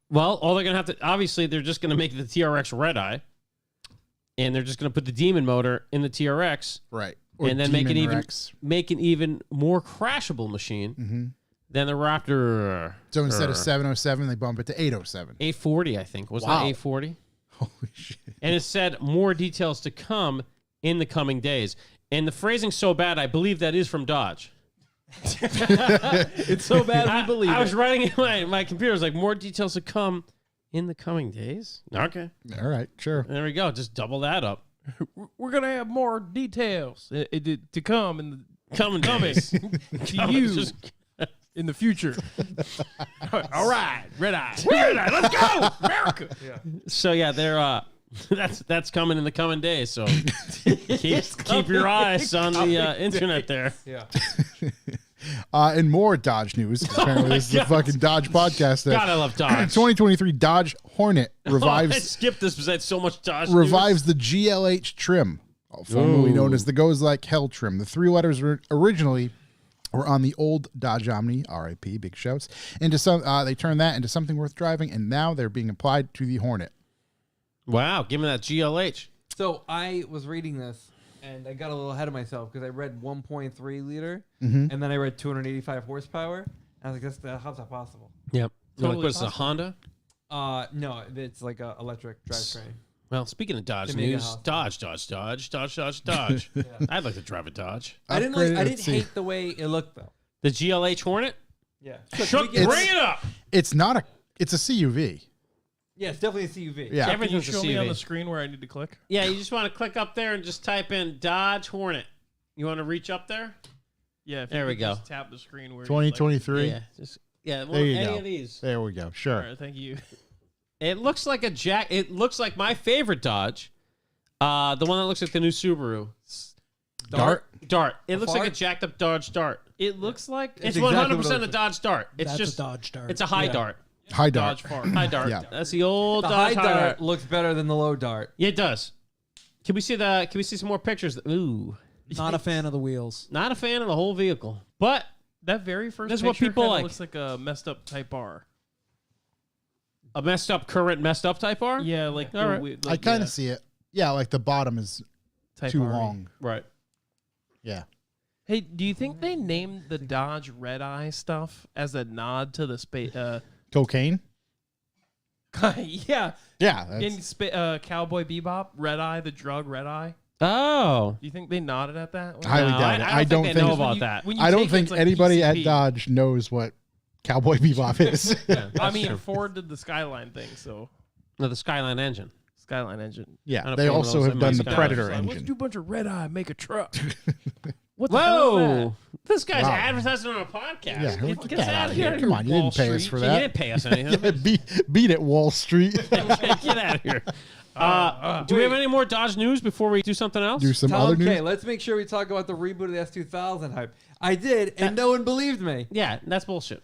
[SPEAKER 2] Well, all they're going to have to, obviously, they're just going to make the TRX red eye. And they're just going to put the Demon motor in the TRX.
[SPEAKER 3] Right.
[SPEAKER 2] And then make an even
[SPEAKER 3] Rex.
[SPEAKER 2] more crashable machine than the Raptor.
[SPEAKER 3] So instead of 707, they bump it to 807.
[SPEAKER 2] 840, I think. Wasn't
[SPEAKER 3] Wow.
[SPEAKER 2] that 840?
[SPEAKER 3] Holy shit.
[SPEAKER 2] And it said more details to come in the coming days. And the phrasing's so bad, I believe that is from Dodge.
[SPEAKER 4] It's so bad we believe
[SPEAKER 2] I was
[SPEAKER 4] it.
[SPEAKER 2] writing in my computer. It was like, more details to come in the coming days. Okay.
[SPEAKER 3] All right, sure.
[SPEAKER 2] There we go. Just double that up.
[SPEAKER 4] We're gonna have more details to come in the
[SPEAKER 2] Coming days.
[SPEAKER 4] to you
[SPEAKER 2] Just-
[SPEAKER 4] in the future. All right, red eye, let's go, America. Yeah.
[SPEAKER 2] So yeah, they're that's coming in the coming days. So keep your eyes on the internet there.
[SPEAKER 1] Yeah.
[SPEAKER 3] And more Dodge news. Apparently, this is a fucking Dodge podcast.
[SPEAKER 2] God, I love Dodge.
[SPEAKER 3] 2023 Dodge Hornet
[SPEAKER 2] I
[SPEAKER 3] revives
[SPEAKER 2] skipped this because I had so much Dodge.
[SPEAKER 3] revives the GLH trim, formerly known as the Goes Like Hell trim. The three letters originally were on the old Dodge Omni, RIP, big shouts. Into some, they turned that into something worth driving, and now they're being applied to the Hornet.
[SPEAKER 2] Wow, give me that GLH.
[SPEAKER 1] So I was reading this, and I got a little ahead of myself because I read 1.3 liter,
[SPEAKER 3] Mm-hmm.
[SPEAKER 1] and then I read 285 horsepower. And I was like, how's that possible?
[SPEAKER 2] Yep.
[SPEAKER 4] Totally
[SPEAKER 2] What is a
[SPEAKER 4] possible.
[SPEAKER 2] Honda?
[SPEAKER 1] No, it's like a electric drivetrain.
[SPEAKER 2] Well, speaking of Dodge
[SPEAKER 1] To make a
[SPEAKER 2] news,
[SPEAKER 1] house.
[SPEAKER 2] Dodge. I'd like to drive a Dodge.
[SPEAKER 1] I didn't
[SPEAKER 3] Let's see.
[SPEAKER 1] hate the way it looked though.
[SPEAKER 2] The GLH Hornet?
[SPEAKER 1] Yeah.
[SPEAKER 2] Chuck,
[SPEAKER 1] Can we get-
[SPEAKER 2] bring it up.
[SPEAKER 3] It's not a. It's a CUV.
[SPEAKER 1] Yeah, it's definitely a CUV.
[SPEAKER 3] Yeah.
[SPEAKER 4] Can you
[SPEAKER 2] Everything's a
[SPEAKER 4] show me on
[SPEAKER 2] CV.
[SPEAKER 4] the screen where I need to click?
[SPEAKER 2] Yeah, you just want to click up there and just type in Dodge Hornet. You want to reach up there?
[SPEAKER 4] Yeah, if
[SPEAKER 2] There
[SPEAKER 4] you
[SPEAKER 2] we
[SPEAKER 4] could
[SPEAKER 2] go.
[SPEAKER 4] Just tap the screen where
[SPEAKER 3] 2023.
[SPEAKER 2] Yeah, just well,
[SPEAKER 3] There you
[SPEAKER 2] any
[SPEAKER 3] go.
[SPEAKER 2] of these.
[SPEAKER 3] There we go. Sure.
[SPEAKER 4] All right, thank you.
[SPEAKER 2] It looks like a Jack. It looks like my favorite Dodge. The one that looks like the new Subaru.
[SPEAKER 3] Dart.
[SPEAKER 2] Dart. It looks like a
[SPEAKER 1] Fart?
[SPEAKER 2] jacked up Dodge Dart.
[SPEAKER 4] It looks like
[SPEAKER 2] It's
[SPEAKER 1] exactly
[SPEAKER 2] 100%
[SPEAKER 1] what it
[SPEAKER 2] a
[SPEAKER 1] looks
[SPEAKER 2] Dodge Dart. It's
[SPEAKER 5] That's
[SPEAKER 2] just
[SPEAKER 5] a Dodge Dart.
[SPEAKER 2] It's a high
[SPEAKER 1] Yeah.
[SPEAKER 2] Dart.
[SPEAKER 3] High Dart.
[SPEAKER 4] Dodge Fart.
[SPEAKER 2] High Dart.
[SPEAKER 3] Yeah.
[SPEAKER 2] That's the old
[SPEAKER 1] The
[SPEAKER 2] Dodge
[SPEAKER 1] high
[SPEAKER 2] Dart.
[SPEAKER 1] dart looks better than the low dart.
[SPEAKER 2] Yeah, it does. Can we see some more pictures? Ooh.
[SPEAKER 5] Not a fan of the wheels.
[SPEAKER 2] Not a fan of the whole vehicle. But
[SPEAKER 4] That very first
[SPEAKER 2] This is
[SPEAKER 4] picture
[SPEAKER 2] what people
[SPEAKER 4] kinda
[SPEAKER 2] like.
[SPEAKER 4] looks like a messed up Type R.
[SPEAKER 2] a messed up Type R?
[SPEAKER 4] Yeah, like
[SPEAKER 2] All right.
[SPEAKER 4] like,
[SPEAKER 3] I kind
[SPEAKER 4] yeah,
[SPEAKER 3] of see it. Yeah, like the bottom is
[SPEAKER 4] Type
[SPEAKER 3] too
[SPEAKER 4] R.
[SPEAKER 3] long.
[SPEAKER 2] Right.
[SPEAKER 3] Yeah.
[SPEAKER 4] Hey, do you think they named the Dodge Red Eye stuff as a nod to the space?
[SPEAKER 3] Cocaine.
[SPEAKER 4] Yeah,
[SPEAKER 3] Yeah.
[SPEAKER 4] in Cowboy Bebop, Red Eye, the drug Red Eye.
[SPEAKER 2] Oh.
[SPEAKER 4] Do you think they nodded at that?
[SPEAKER 3] Highly
[SPEAKER 2] No,
[SPEAKER 3] doubt it.
[SPEAKER 2] I don't think they know about that.
[SPEAKER 4] When you
[SPEAKER 3] I don't
[SPEAKER 4] take it,
[SPEAKER 3] think
[SPEAKER 4] it's like
[SPEAKER 3] anybody at
[SPEAKER 4] PCP.
[SPEAKER 3] Dodge knows what Cowboy Bebop is.
[SPEAKER 4] I mean, Ford did the Skyline thing, so
[SPEAKER 2] No, the Skyline engine.
[SPEAKER 4] Skyline engine.
[SPEAKER 3] Yeah,
[SPEAKER 2] I don't
[SPEAKER 3] they
[SPEAKER 2] put one of
[SPEAKER 3] also
[SPEAKER 2] those
[SPEAKER 3] have
[SPEAKER 2] in
[SPEAKER 3] done
[SPEAKER 2] my
[SPEAKER 3] the
[SPEAKER 2] Skyline.
[SPEAKER 3] Predator
[SPEAKER 4] It's like, let's
[SPEAKER 3] engine.
[SPEAKER 4] do a bunch of Red Eye, make a truck. What the hell is that?
[SPEAKER 2] Whoa. This guy's
[SPEAKER 3] Wow.
[SPEAKER 2] advertising on a podcast.
[SPEAKER 3] Yeah,
[SPEAKER 2] get
[SPEAKER 3] get
[SPEAKER 2] us
[SPEAKER 3] out
[SPEAKER 2] out
[SPEAKER 3] of here. Come on, you
[SPEAKER 4] Wall
[SPEAKER 3] didn't pay us
[SPEAKER 4] Street.
[SPEAKER 3] for
[SPEAKER 2] You
[SPEAKER 3] that.
[SPEAKER 2] didn't pay us anything.
[SPEAKER 3] Yeah, beat it, Wall Street.
[SPEAKER 2] Get out of here. Do we have any more Dodge news before we do something else?
[SPEAKER 3] Do some
[SPEAKER 1] Tom
[SPEAKER 3] other news.
[SPEAKER 1] K, let's make sure we talk about the reboot of the S2000 hype. I did, and no one believed me.
[SPEAKER 2] Yeah, that's bullshit.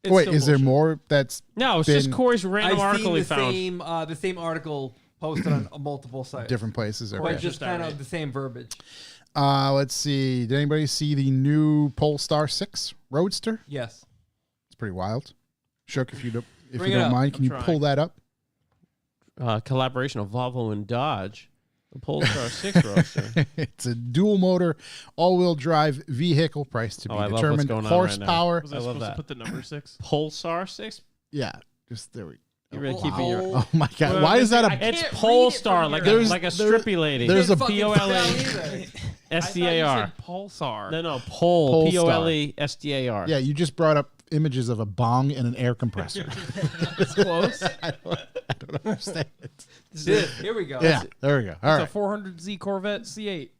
[SPEAKER 4] It's
[SPEAKER 3] Wait,
[SPEAKER 4] still
[SPEAKER 3] is there
[SPEAKER 4] bullshit.
[SPEAKER 3] more that's
[SPEAKER 2] No, it's
[SPEAKER 3] been
[SPEAKER 2] just Corey's random
[SPEAKER 1] I've
[SPEAKER 2] article he
[SPEAKER 1] seen
[SPEAKER 2] found.
[SPEAKER 1] the same article posted on multiple sites.
[SPEAKER 3] different places?
[SPEAKER 1] But
[SPEAKER 3] Okay.
[SPEAKER 1] just kind of the same verbiage.
[SPEAKER 3] Let's see. Did anybody see the new Polestar 6 Roadster?
[SPEAKER 1] Yes.
[SPEAKER 3] It's pretty wild. Shook, if you don't,
[SPEAKER 1] Bring it up.
[SPEAKER 3] mind, can
[SPEAKER 4] I'm
[SPEAKER 3] you
[SPEAKER 4] trying.
[SPEAKER 3] pull that up?
[SPEAKER 2] Collaboration of Volvo and Dodge. The Polestar 6 Roadster.
[SPEAKER 3] It's a dual motor, all wheel drive vehicle, price to be
[SPEAKER 2] Oh, I love what's
[SPEAKER 3] determined.
[SPEAKER 2] going on right now.
[SPEAKER 3] Horsepower.
[SPEAKER 4] Was I,
[SPEAKER 2] I love
[SPEAKER 4] supposed
[SPEAKER 2] that.
[SPEAKER 4] to put the number 6?
[SPEAKER 2] Pulsar 6?
[SPEAKER 3] Yeah, just there we
[SPEAKER 2] You really keeping your...
[SPEAKER 3] Oh my god!
[SPEAKER 4] Well,
[SPEAKER 3] Why is that
[SPEAKER 4] I
[SPEAKER 3] a?
[SPEAKER 4] can't
[SPEAKER 2] It's
[SPEAKER 4] read it
[SPEAKER 2] Polestar,
[SPEAKER 4] from
[SPEAKER 2] like
[SPEAKER 4] here.
[SPEAKER 2] a, like a
[SPEAKER 3] There's-
[SPEAKER 2] strippy lady.
[SPEAKER 3] there's a-
[SPEAKER 2] P-O-L-E. S-D-A-R.
[SPEAKER 4] Pulsar.
[SPEAKER 2] No, Pole.
[SPEAKER 3] Polestar.
[SPEAKER 2] P-O-L-E-S-D-A-R.
[SPEAKER 3] Yeah, you just brought up images of a bong and an air compressor.
[SPEAKER 4] It's close.
[SPEAKER 3] I don't understand it.
[SPEAKER 1] Here we go.
[SPEAKER 3] Yeah, there we go. All
[SPEAKER 4] It's
[SPEAKER 3] right.
[SPEAKER 4] a 400Z Corvette C8.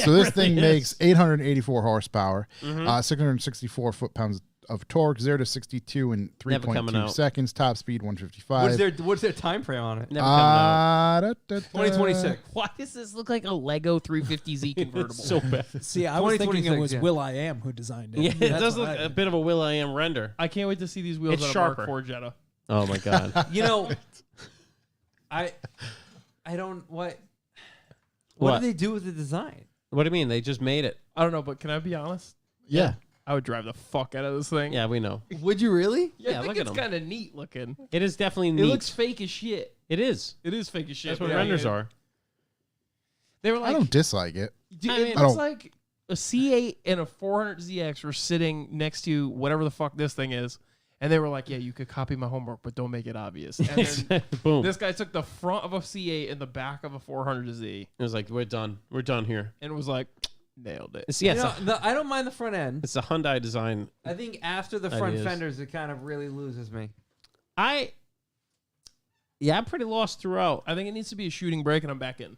[SPEAKER 3] So this
[SPEAKER 2] it
[SPEAKER 3] thing
[SPEAKER 2] really
[SPEAKER 3] makes 884 horsepower,
[SPEAKER 2] Mm-hmm.
[SPEAKER 3] 664 foot-pounds of torque, 0 to 62 in
[SPEAKER 2] Never coming
[SPEAKER 3] 3.2
[SPEAKER 2] out.
[SPEAKER 3] seconds, top speed 155.
[SPEAKER 1] What's their time frame on it?
[SPEAKER 2] Never coming out.
[SPEAKER 1] 2026.
[SPEAKER 4] Why does this look like a Lego 350Z convertible?
[SPEAKER 2] It's so bad.
[SPEAKER 5] See, I was thinking it
[SPEAKER 1] 2026,
[SPEAKER 5] was
[SPEAKER 1] yeah.
[SPEAKER 5] Will.i.am who designed it.
[SPEAKER 2] Yeah, it
[SPEAKER 5] That's
[SPEAKER 2] does
[SPEAKER 5] what
[SPEAKER 2] look
[SPEAKER 5] I
[SPEAKER 2] a
[SPEAKER 5] did.
[SPEAKER 2] bit of a Will.i.am render.
[SPEAKER 4] I can't wait to see these wheels
[SPEAKER 2] It's
[SPEAKER 4] on a
[SPEAKER 2] sharper.
[SPEAKER 4] Mark 4 Jetta.
[SPEAKER 2] Oh, my God.
[SPEAKER 1] You know, I don't what
[SPEAKER 2] What?
[SPEAKER 1] do they do with the design?
[SPEAKER 2] What do you mean? They just made it.
[SPEAKER 4] I don't know, but can I be honest?
[SPEAKER 3] Yeah.
[SPEAKER 4] I would drive the fuck out of this thing.
[SPEAKER 2] Yeah, we know.
[SPEAKER 1] Would you really?
[SPEAKER 2] Yeah,
[SPEAKER 4] I think
[SPEAKER 2] look at
[SPEAKER 4] it's
[SPEAKER 2] them.
[SPEAKER 4] kind of neat looking.
[SPEAKER 2] It is definitely
[SPEAKER 4] It
[SPEAKER 2] neat.
[SPEAKER 4] looks fake as shit.
[SPEAKER 2] It is.
[SPEAKER 4] It is fake as shit.
[SPEAKER 2] That's what
[SPEAKER 4] Yeah,
[SPEAKER 2] renders
[SPEAKER 4] yeah.
[SPEAKER 2] are.
[SPEAKER 4] They were
[SPEAKER 3] I
[SPEAKER 4] like,
[SPEAKER 3] don't dislike it.
[SPEAKER 4] dude,
[SPEAKER 2] I
[SPEAKER 4] it
[SPEAKER 2] mean-
[SPEAKER 3] I
[SPEAKER 4] looks
[SPEAKER 3] don't-
[SPEAKER 4] like a C8 and a 400ZX were sitting next to whatever the fuck this thing is. And they were like, yeah, you could copy my homework, but don't make it obvious. And then
[SPEAKER 2] Boom.
[SPEAKER 4] this guy took the front of a C8 and the back of a 400Z
[SPEAKER 2] It was like, we're done. We're done here.
[SPEAKER 4] and was like, nailed it.
[SPEAKER 2] It's,
[SPEAKER 1] You
[SPEAKER 2] yeah,
[SPEAKER 1] know, I don't mind the front end.
[SPEAKER 2] it's a Hyundai design.
[SPEAKER 1] I think after the front
[SPEAKER 2] Ideas.
[SPEAKER 1] fenders, it kind of really loses me.
[SPEAKER 2] I'm pretty lost throughout.
[SPEAKER 4] I think it needs to be a shooting brake, and I'm back in.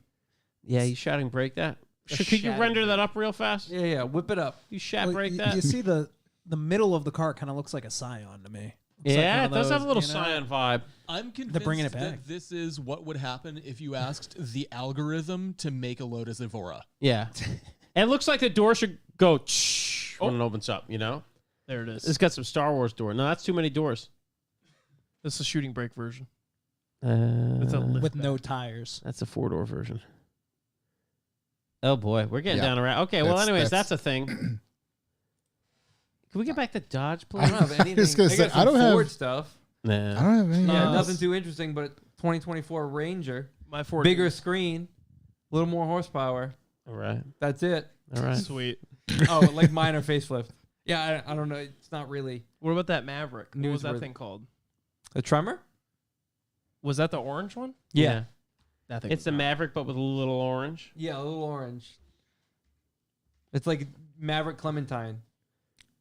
[SPEAKER 2] Yeah, you shouting break that?
[SPEAKER 1] A
[SPEAKER 2] Could you
[SPEAKER 1] shouting
[SPEAKER 2] render
[SPEAKER 1] brake.
[SPEAKER 2] that up real fast?
[SPEAKER 1] Yeah, whip it up.
[SPEAKER 2] You shat
[SPEAKER 5] Well,
[SPEAKER 2] break
[SPEAKER 5] you,
[SPEAKER 2] that?
[SPEAKER 5] you see the middle of the car kind of looks like a Scion to me. Looks like
[SPEAKER 2] Yeah,
[SPEAKER 5] one
[SPEAKER 2] it
[SPEAKER 5] of
[SPEAKER 2] does have a
[SPEAKER 5] those,
[SPEAKER 2] little
[SPEAKER 5] you know?
[SPEAKER 2] Scion vibe.
[SPEAKER 7] I'm convinced
[SPEAKER 5] bringing it
[SPEAKER 7] that
[SPEAKER 5] back.
[SPEAKER 7] this is what would happen if you asked the algorithm to make a Lotus Evora.
[SPEAKER 2] Yeah. It looks like the door should go when it opens up, you know?
[SPEAKER 4] There it is.
[SPEAKER 2] It's got some Star Wars door. No, that's too many doors.
[SPEAKER 4] This is a shooting brake version.
[SPEAKER 2] It's
[SPEAKER 4] a lift
[SPEAKER 5] With no tires.
[SPEAKER 2] That's a 4-door version. Oh boy, we're getting
[SPEAKER 3] Yeah.
[SPEAKER 2] down around. Okay, well,
[SPEAKER 3] That's-
[SPEAKER 2] anyways,
[SPEAKER 3] that's-
[SPEAKER 2] that's a thing. Can we get back to Dodge,
[SPEAKER 1] I
[SPEAKER 2] please?
[SPEAKER 1] don't have anything.
[SPEAKER 3] was gonna
[SPEAKER 1] I
[SPEAKER 3] say,
[SPEAKER 1] got some
[SPEAKER 3] I don't have-
[SPEAKER 1] Ford stuff.
[SPEAKER 3] I
[SPEAKER 2] Nah.
[SPEAKER 3] don't have any.
[SPEAKER 1] Yeah,
[SPEAKER 3] else.
[SPEAKER 1] nothing too interesting, but 2024 Ranger,
[SPEAKER 4] My Ford.
[SPEAKER 1] bigger screen, a little more horsepower.
[SPEAKER 2] All right.
[SPEAKER 1] That's it.
[SPEAKER 2] All right.
[SPEAKER 4] Sweet.
[SPEAKER 1] Oh, like minor facelift. Yeah, I don't know. It's not really
[SPEAKER 4] What about that Maverick? What was that
[SPEAKER 1] Newsworthy.
[SPEAKER 4] thing called?
[SPEAKER 1] a Tremor.
[SPEAKER 4] Was that the orange one?
[SPEAKER 2] Yeah.
[SPEAKER 4] That thing.
[SPEAKER 2] It's the Maverick, but with a little orange.
[SPEAKER 1] Yeah, a little orange. It's like Maverick Clementine.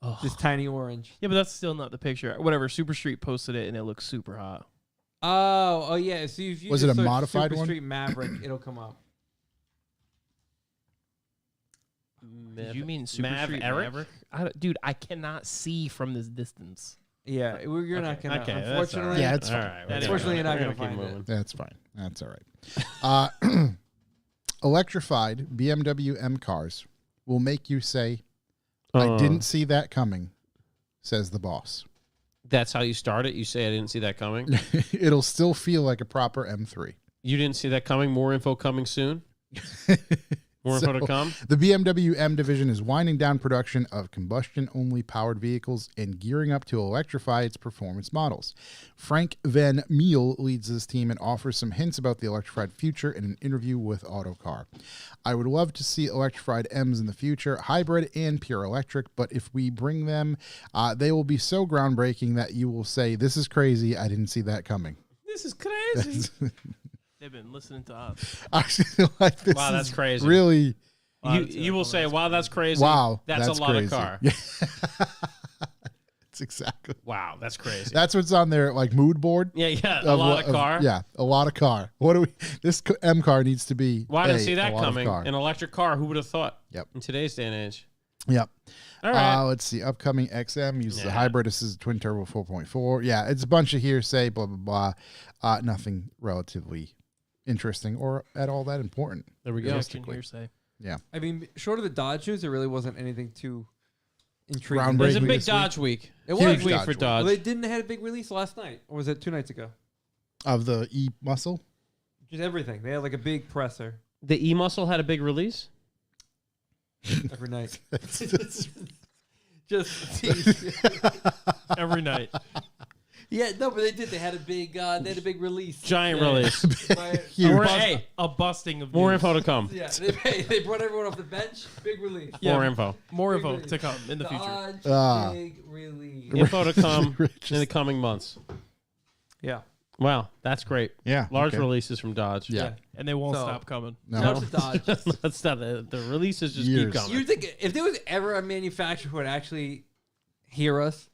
[SPEAKER 4] Oh.
[SPEAKER 1] This tiny orange.
[SPEAKER 4] Yeah, but that's still not the picture. Whatever. Super Street posted it, and it looks super hot.
[SPEAKER 1] Oh yeah. So if you
[SPEAKER 3] Was
[SPEAKER 1] just
[SPEAKER 3] it a
[SPEAKER 1] search
[SPEAKER 3] modified
[SPEAKER 1] Super
[SPEAKER 3] one?
[SPEAKER 1] Street Maverick, it'll come up.
[SPEAKER 4] Did you mean Super
[SPEAKER 2] Mav
[SPEAKER 4] Street
[SPEAKER 2] Eric?
[SPEAKER 4] Maverick? Dude, I cannot see from this distance.
[SPEAKER 1] Yeah, you're not gonna.
[SPEAKER 2] Okay, that's
[SPEAKER 1] unfortunately,
[SPEAKER 2] all right.
[SPEAKER 3] Yeah, it's
[SPEAKER 2] All
[SPEAKER 3] fine.
[SPEAKER 2] right,
[SPEAKER 3] That's
[SPEAKER 1] Unfortunately, you're not
[SPEAKER 2] we're
[SPEAKER 1] gonna
[SPEAKER 2] keep
[SPEAKER 1] find it.
[SPEAKER 2] moving.
[SPEAKER 3] That's fine. That's all right. Electrified BMW M cars will make you say, I didn't see that coming, says the boss.
[SPEAKER 2] That's how you start it? You say, I didn't see that coming?
[SPEAKER 3] It'll still feel like a proper M3.
[SPEAKER 2] You didn't see that coming? More info coming soon? More info to
[SPEAKER 3] So,
[SPEAKER 2] come?
[SPEAKER 3] The BMW M division is winding down production of combustion-only powered vehicles and gearing up to electrify its performance models. Frank Van Meel leads this team and offers some hints about the electrified future in an interview with Autocar. I would love to see electrified M's in the future, hybrid and pure electric, but if we bring them, they will be so groundbreaking that you will say, this is crazy, I didn't see that coming.
[SPEAKER 2] This is crazy.
[SPEAKER 4] They've been listening to us.
[SPEAKER 3] I feel like this
[SPEAKER 2] Wow, that's
[SPEAKER 3] is
[SPEAKER 2] crazy.
[SPEAKER 3] really...
[SPEAKER 2] You will say, wow, that's crazy.
[SPEAKER 3] Wow,
[SPEAKER 2] That's a lot
[SPEAKER 3] crazy.
[SPEAKER 2] of car.
[SPEAKER 3] Yeah. That's exactly.
[SPEAKER 2] Wow, that's crazy.
[SPEAKER 3] That's what's on their like mood board.
[SPEAKER 2] yeah, a lot of car.
[SPEAKER 3] Yeah, a lot of car. What do we? This M car needs to be.
[SPEAKER 2] Well, I didn't
[SPEAKER 3] A,
[SPEAKER 2] see
[SPEAKER 3] a
[SPEAKER 2] that
[SPEAKER 3] lot of
[SPEAKER 2] coming.
[SPEAKER 3] car.
[SPEAKER 2] An electric car, who would have thought?
[SPEAKER 3] Yep.
[SPEAKER 2] In today's day and age.
[SPEAKER 3] Yep.
[SPEAKER 2] All right.
[SPEAKER 3] Let's see. Upcoming XM uses a
[SPEAKER 2] Yeah.
[SPEAKER 3] hybrid. This is a twin turbo 4.4. Yeah, it's a bunch of hearsay. Blah blah blah. Nothing relatively interesting or at all that important.
[SPEAKER 2] There we go.
[SPEAKER 4] Rejection hearsay.
[SPEAKER 3] Yeah.
[SPEAKER 1] I mean, short of the Dodge news, there really wasn't anything too intriguing.
[SPEAKER 3] Groundbreaking.
[SPEAKER 2] It was a
[SPEAKER 3] this
[SPEAKER 2] big
[SPEAKER 3] week.
[SPEAKER 2] Dodge week.
[SPEAKER 1] It
[SPEAKER 3] Huge
[SPEAKER 1] was.
[SPEAKER 2] Big week
[SPEAKER 3] Dodge
[SPEAKER 2] for
[SPEAKER 3] week.
[SPEAKER 2] Dodge.
[SPEAKER 1] Well, they didn't have a big release last night, or was it 2 nights ago?
[SPEAKER 3] Of the E-muscle.
[SPEAKER 1] Just everything. They had like a big presser
[SPEAKER 2] The E-Muscle had a big release.
[SPEAKER 1] every night. Just
[SPEAKER 4] Every night.
[SPEAKER 1] yeah, no, but they did. They had a big. They had a big release.
[SPEAKER 2] Giant
[SPEAKER 1] Yeah.
[SPEAKER 2] release.
[SPEAKER 1] Right.
[SPEAKER 3] Huge.
[SPEAKER 2] Hey,
[SPEAKER 4] A busting of
[SPEAKER 2] more
[SPEAKER 4] news.
[SPEAKER 2] info to come.
[SPEAKER 1] Yeah, they brought everyone off the bench. Big release.
[SPEAKER 4] Yeah.
[SPEAKER 2] More info.
[SPEAKER 4] More
[SPEAKER 1] Big
[SPEAKER 4] info
[SPEAKER 1] release.
[SPEAKER 4] to come in the future.
[SPEAKER 1] Dodge
[SPEAKER 3] Ah.
[SPEAKER 1] big release.
[SPEAKER 2] Info to come
[SPEAKER 3] Rich
[SPEAKER 2] in the
[SPEAKER 3] is-
[SPEAKER 2] coming months.
[SPEAKER 1] Yeah.
[SPEAKER 2] Wow, that's great.
[SPEAKER 3] Yeah.
[SPEAKER 2] Large
[SPEAKER 3] okay.
[SPEAKER 2] releases from Dodge.
[SPEAKER 3] Yeah.
[SPEAKER 4] And they won't
[SPEAKER 1] So-
[SPEAKER 4] stop coming.
[SPEAKER 3] No.
[SPEAKER 1] Shout out to Dodge.
[SPEAKER 2] That's not the releases just
[SPEAKER 3] Years.
[SPEAKER 2] keep coming.
[SPEAKER 1] You think if there was ever a manufacturer who would actually hear us,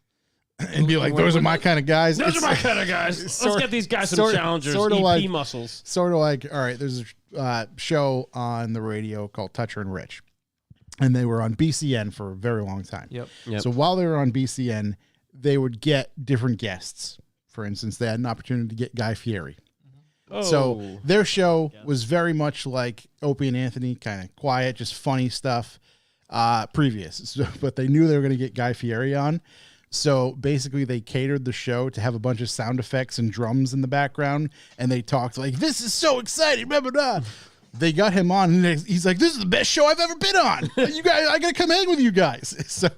[SPEAKER 3] And be like, those are my kind of guys.
[SPEAKER 2] Those are
[SPEAKER 3] It's
[SPEAKER 2] my kind of guys. Let's
[SPEAKER 3] sort-
[SPEAKER 2] get these guys some
[SPEAKER 3] sort-
[SPEAKER 2] challengers.
[SPEAKER 3] sort of
[SPEAKER 2] EP
[SPEAKER 3] like-
[SPEAKER 2] muscles.
[SPEAKER 3] sort of like, all right, there's a show on the radio called Toucher and Rich. And they were on BCN for a very long time.
[SPEAKER 1] Yep.
[SPEAKER 2] Yep.
[SPEAKER 3] So while they were on BCN, they would get different guests. For instance, they had an opportunity to get Guy Fieri.
[SPEAKER 2] Oh.
[SPEAKER 3] So their show was very much like Opie and Anthony, kind of quiet, just funny stuff previous. So, but they knew they were going to get Guy Fieri on. So basically, they catered the show to have a bunch of sound effects and drums in the background. And they talked like, this is so exciting. Blah, blah, blah. They got him on, and he's like, this is the best show I've ever been on. You guys, I got to come hang with you guys. So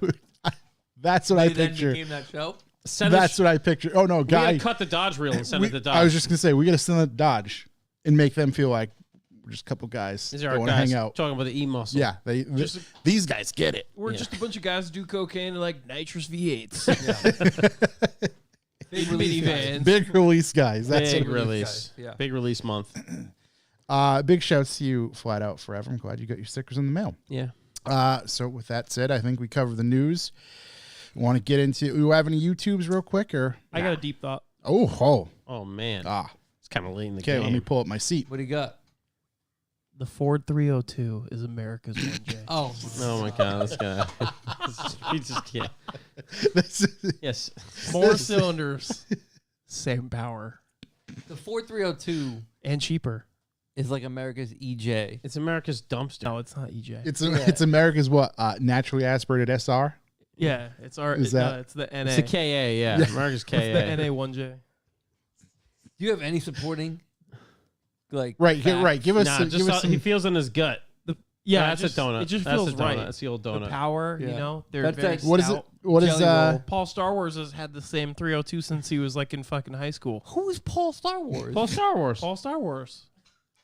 [SPEAKER 3] that's what I
[SPEAKER 1] Then
[SPEAKER 3] picture.
[SPEAKER 1] became that show.
[SPEAKER 3] That's what I picture. Oh, no,
[SPEAKER 2] We
[SPEAKER 3] Guy.
[SPEAKER 2] gotta cut the Dodge reel and send it to Dodge.
[SPEAKER 3] I was just gonna say we gotta send it to Dodge and make them feel like we're just a couple guys
[SPEAKER 2] These
[SPEAKER 3] that
[SPEAKER 2] are our
[SPEAKER 3] want to
[SPEAKER 2] guys
[SPEAKER 3] hang out.
[SPEAKER 2] talking about the E-Muscle.
[SPEAKER 3] Yeah, these guys get it.
[SPEAKER 4] We're
[SPEAKER 2] Yeah.
[SPEAKER 4] just a bunch of guys who do cocaine and like nitrous V8s.
[SPEAKER 1] Big
[SPEAKER 4] minivans.
[SPEAKER 3] Big release guys. That's
[SPEAKER 2] Big
[SPEAKER 3] it.
[SPEAKER 2] release.
[SPEAKER 1] guys, yeah.
[SPEAKER 2] Big release month.
[SPEAKER 3] Big shouts to you, Flat Out Forever. I'm glad you got your stickers in the mail.
[SPEAKER 2] Yeah.
[SPEAKER 3] So with that said, I think we covered the news. Want to get into? Do you have any YouTubes real quick or?
[SPEAKER 4] I got a deep thought.
[SPEAKER 3] Oh.
[SPEAKER 2] Oh man.
[SPEAKER 3] Ah.
[SPEAKER 2] It's kind of late in the
[SPEAKER 3] Okay,
[SPEAKER 2] game.
[SPEAKER 3] let me pull up my seat.
[SPEAKER 1] What do you got?
[SPEAKER 4] The Ford 302 is America's 1J.
[SPEAKER 1] Oh,
[SPEAKER 2] Oh my god, this guy. He just can't.
[SPEAKER 3] This is-
[SPEAKER 2] Yes.
[SPEAKER 4] More cylinders, same power,
[SPEAKER 1] the Ford 302
[SPEAKER 4] and cheaper.
[SPEAKER 1] is like America's EJ.
[SPEAKER 2] It's America's dumpster.
[SPEAKER 4] No, it's not EJ.
[SPEAKER 3] it's America's what? Naturally aspirated SR.
[SPEAKER 4] yeah, it's our.
[SPEAKER 3] Is that-
[SPEAKER 4] it's the NA.
[SPEAKER 2] It's a KA, yeah. America's
[SPEAKER 4] It's the
[SPEAKER 2] KA.
[SPEAKER 4] NA 1J.
[SPEAKER 1] Do you have any supporting? Like
[SPEAKER 3] Right,
[SPEAKER 1] facts?
[SPEAKER 3] right. Give us,
[SPEAKER 2] Nah,
[SPEAKER 3] some,
[SPEAKER 2] just
[SPEAKER 3] give us
[SPEAKER 2] he
[SPEAKER 3] some.
[SPEAKER 2] feels in his gut.
[SPEAKER 4] Yeah,
[SPEAKER 2] That's
[SPEAKER 4] it just,
[SPEAKER 2] a donut.
[SPEAKER 4] It just
[SPEAKER 2] That's
[SPEAKER 4] feels
[SPEAKER 2] a donut.
[SPEAKER 4] right.
[SPEAKER 2] That's the old
[SPEAKER 4] The
[SPEAKER 2] donut.
[SPEAKER 4] power,
[SPEAKER 1] Yeah.
[SPEAKER 4] you know, they're
[SPEAKER 1] That's
[SPEAKER 4] very
[SPEAKER 1] that-
[SPEAKER 3] What is it?
[SPEAKER 4] stout.
[SPEAKER 3] What is
[SPEAKER 1] Jelly roll.
[SPEAKER 4] Paul Star Wars has had the same 302 since he was like in fucking high school.
[SPEAKER 1] Who's Paul Star Wars?
[SPEAKER 2] Paul Star Wars.
[SPEAKER 4] Paul Star Wars.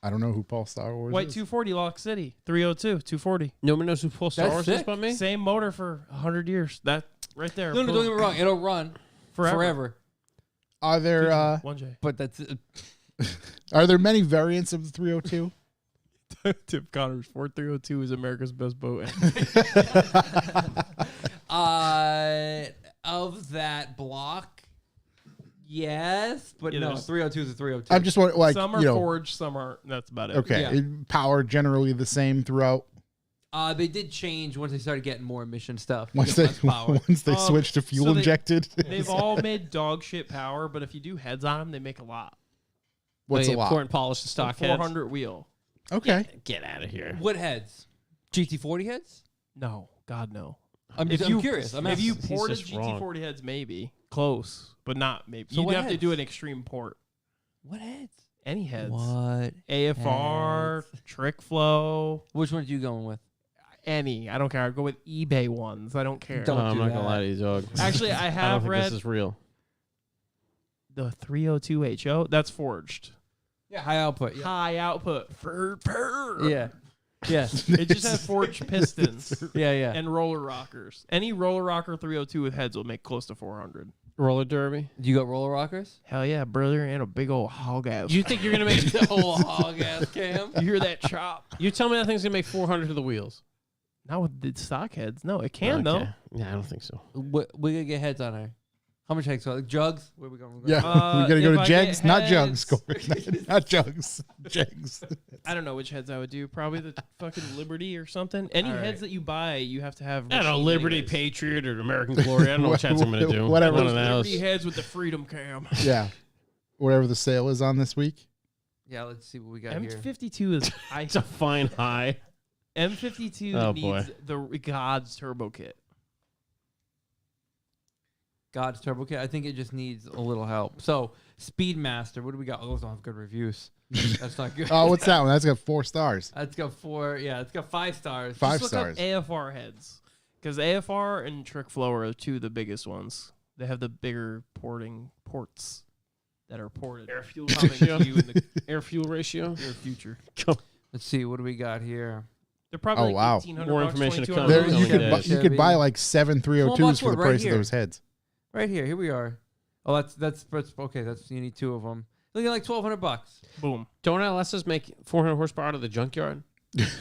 [SPEAKER 3] I don't know who Paul Star Wars
[SPEAKER 4] White
[SPEAKER 3] is.
[SPEAKER 4] 240 Lock City. 302, 240.
[SPEAKER 2] No one knows who Paul Star
[SPEAKER 1] That's
[SPEAKER 2] Wars is
[SPEAKER 1] sick.
[SPEAKER 2] but me?
[SPEAKER 4] Same motor for 100 years. That right there.
[SPEAKER 1] No, don't get me wrong. It'll run forever.
[SPEAKER 3] Are there
[SPEAKER 4] 1J.
[SPEAKER 1] But that's
[SPEAKER 3] are there many variants of the 302?
[SPEAKER 4] Tip Connors, Ford 302 is America's best boat.
[SPEAKER 1] of that block. Yes, but
[SPEAKER 4] Yeah,
[SPEAKER 1] no.
[SPEAKER 4] there's-
[SPEAKER 1] 302 is a 302.
[SPEAKER 3] I'm just wondering, like,
[SPEAKER 4] some are
[SPEAKER 3] you know,
[SPEAKER 4] forged, some aren't. That's about it.
[SPEAKER 3] okay,
[SPEAKER 1] Yeah.
[SPEAKER 3] power generally the same throughout.
[SPEAKER 1] They did change once they started getting more emission stuff.
[SPEAKER 3] Once
[SPEAKER 1] They
[SPEAKER 3] they
[SPEAKER 1] got less power.
[SPEAKER 3] once they
[SPEAKER 4] Um,
[SPEAKER 3] switch to fuel
[SPEAKER 4] so they-
[SPEAKER 3] injected.
[SPEAKER 4] They've all made dog shit power, but if you do heads on them, they make a lot.
[SPEAKER 3] What's a
[SPEAKER 2] They
[SPEAKER 3] lot?
[SPEAKER 2] pour and polish the stock heads.
[SPEAKER 4] 400 wheel.
[SPEAKER 3] Okay,
[SPEAKER 2] Get out of here.
[SPEAKER 1] What heads? GT40 heads?
[SPEAKER 4] No, God no.
[SPEAKER 1] I'm curious. I'm
[SPEAKER 4] if you
[SPEAKER 1] asking.
[SPEAKER 4] ported
[SPEAKER 2] just wrong.
[SPEAKER 4] GT40 heads, maybe close, but not maybe.
[SPEAKER 1] So
[SPEAKER 4] You'd
[SPEAKER 1] what
[SPEAKER 4] have to
[SPEAKER 1] heads?
[SPEAKER 4] do an extreme port.
[SPEAKER 1] What heads?
[SPEAKER 4] Any heads.
[SPEAKER 1] What?
[SPEAKER 4] AFR, trick flow,
[SPEAKER 1] Which ones are you going with?
[SPEAKER 4] any. I don't care. I'd go with eBay ones. I don't care.
[SPEAKER 1] Don't
[SPEAKER 2] I'm
[SPEAKER 1] do
[SPEAKER 2] not
[SPEAKER 1] that.
[SPEAKER 2] gonna lie to you, dog.
[SPEAKER 4] Actually, I
[SPEAKER 2] I don't
[SPEAKER 4] have
[SPEAKER 2] think
[SPEAKER 4] read
[SPEAKER 2] this is real.
[SPEAKER 4] the 302 HO. That's forged.
[SPEAKER 1] Yeah, high output. Yeah.
[SPEAKER 4] High output.
[SPEAKER 1] Yeah. Yes.
[SPEAKER 4] It just has forged pistons
[SPEAKER 1] Yeah, yeah.
[SPEAKER 4] and roller rockers. Any roller rocker 302 with heads will make close to 400.
[SPEAKER 2] Roller derby.
[SPEAKER 1] Do you got roller rockers?
[SPEAKER 4] Hell yeah, brother, and a big old hog ass.
[SPEAKER 2] You think you're gonna make?
[SPEAKER 1] The whole hog ass cam.
[SPEAKER 4] You hear that chop?
[SPEAKER 2] You tell me that thing's gonna make 400 to the wheels?
[SPEAKER 4] Not with the stock heads. No, it can though.
[SPEAKER 2] Okay. Yeah, I don't think so.
[SPEAKER 1] We gotta get heads on her. How much heads? Like jugs? Where we going?
[SPEAKER 3] yeah,
[SPEAKER 4] Uh,
[SPEAKER 3] we gotta go
[SPEAKER 4] if
[SPEAKER 3] to
[SPEAKER 4] I
[SPEAKER 3] Jegs,
[SPEAKER 4] get
[SPEAKER 3] not Jugs.
[SPEAKER 4] heads-
[SPEAKER 3] Not Jugs, Jegs.
[SPEAKER 4] I don't know which heads I would do. Probably the fucking Liberty or something. Any
[SPEAKER 1] All
[SPEAKER 4] heads
[SPEAKER 1] right.
[SPEAKER 4] that you buy, you have to have.
[SPEAKER 2] I don't know,
[SPEAKER 4] machined
[SPEAKER 2] Liberty,
[SPEAKER 4] anyways.
[SPEAKER 2] Patriot, or American Glory. I don't know which heads I'm gonna do.
[SPEAKER 3] Whatever.
[SPEAKER 2] One of
[SPEAKER 4] Liberty
[SPEAKER 2] those.
[SPEAKER 4] heads with the Freedom Cam.
[SPEAKER 3] Yeah, whatever the sale is on this week.
[SPEAKER 1] Yeah, let's see what we got here.
[SPEAKER 4] M52 is
[SPEAKER 2] It's a fine high.
[SPEAKER 4] M52
[SPEAKER 2] Oh,
[SPEAKER 4] needs
[SPEAKER 2] boy.
[SPEAKER 4] the God's turbo kit.
[SPEAKER 1] God's Turbo Kit. I think it just needs a little help. So Speedmaster, what do we got? Oh, those don't have good reviews. That's not good.
[SPEAKER 3] Oh, what's that one? That's got 4 stars.
[SPEAKER 1] That's got 4. Yeah, it's got 5 stars.
[SPEAKER 3] 5
[SPEAKER 4] Just look up
[SPEAKER 3] stars.
[SPEAKER 4] AFR heads, because AFR and Trick Flow are 2 of the biggest ones. They have the bigger ports that are ported.
[SPEAKER 2] Air fuel
[SPEAKER 4] coming
[SPEAKER 2] ratio.
[SPEAKER 4] to you in the
[SPEAKER 2] Air fuel ratio.
[SPEAKER 4] near future.
[SPEAKER 1] Let's see. What do we got here?
[SPEAKER 4] They're probably
[SPEAKER 3] Oh,
[SPEAKER 4] like
[SPEAKER 3] wow.
[SPEAKER 4] 1,800
[SPEAKER 2] More
[SPEAKER 4] bucks,
[SPEAKER 2] information to
[SPEAKER 4] 2,200
[SPEAKER 2] come.
[SPEAKER 3] There,
[SPEAKER 2] Really
[SPEAKER 3] you
[SPEAKER 2] good.
[SPEAKER 3] could you could buy like 7 302s
[SPEAKER 1] box
[SPEAKER 3] for the
[SPEAKER 1] right
[SPEAKER 3] price
[SPEAKER 1] here.
[SPEAKER 3] of those heads.
[SPEAKER 1] Right here. Here we are. Oh, that's okay. That's you need 2 of them. Look at like $1,200.
[SPEAKER 4] Boom.
[SPEAKER 2] Don't LSs make 400 horsepower out of the junkyard?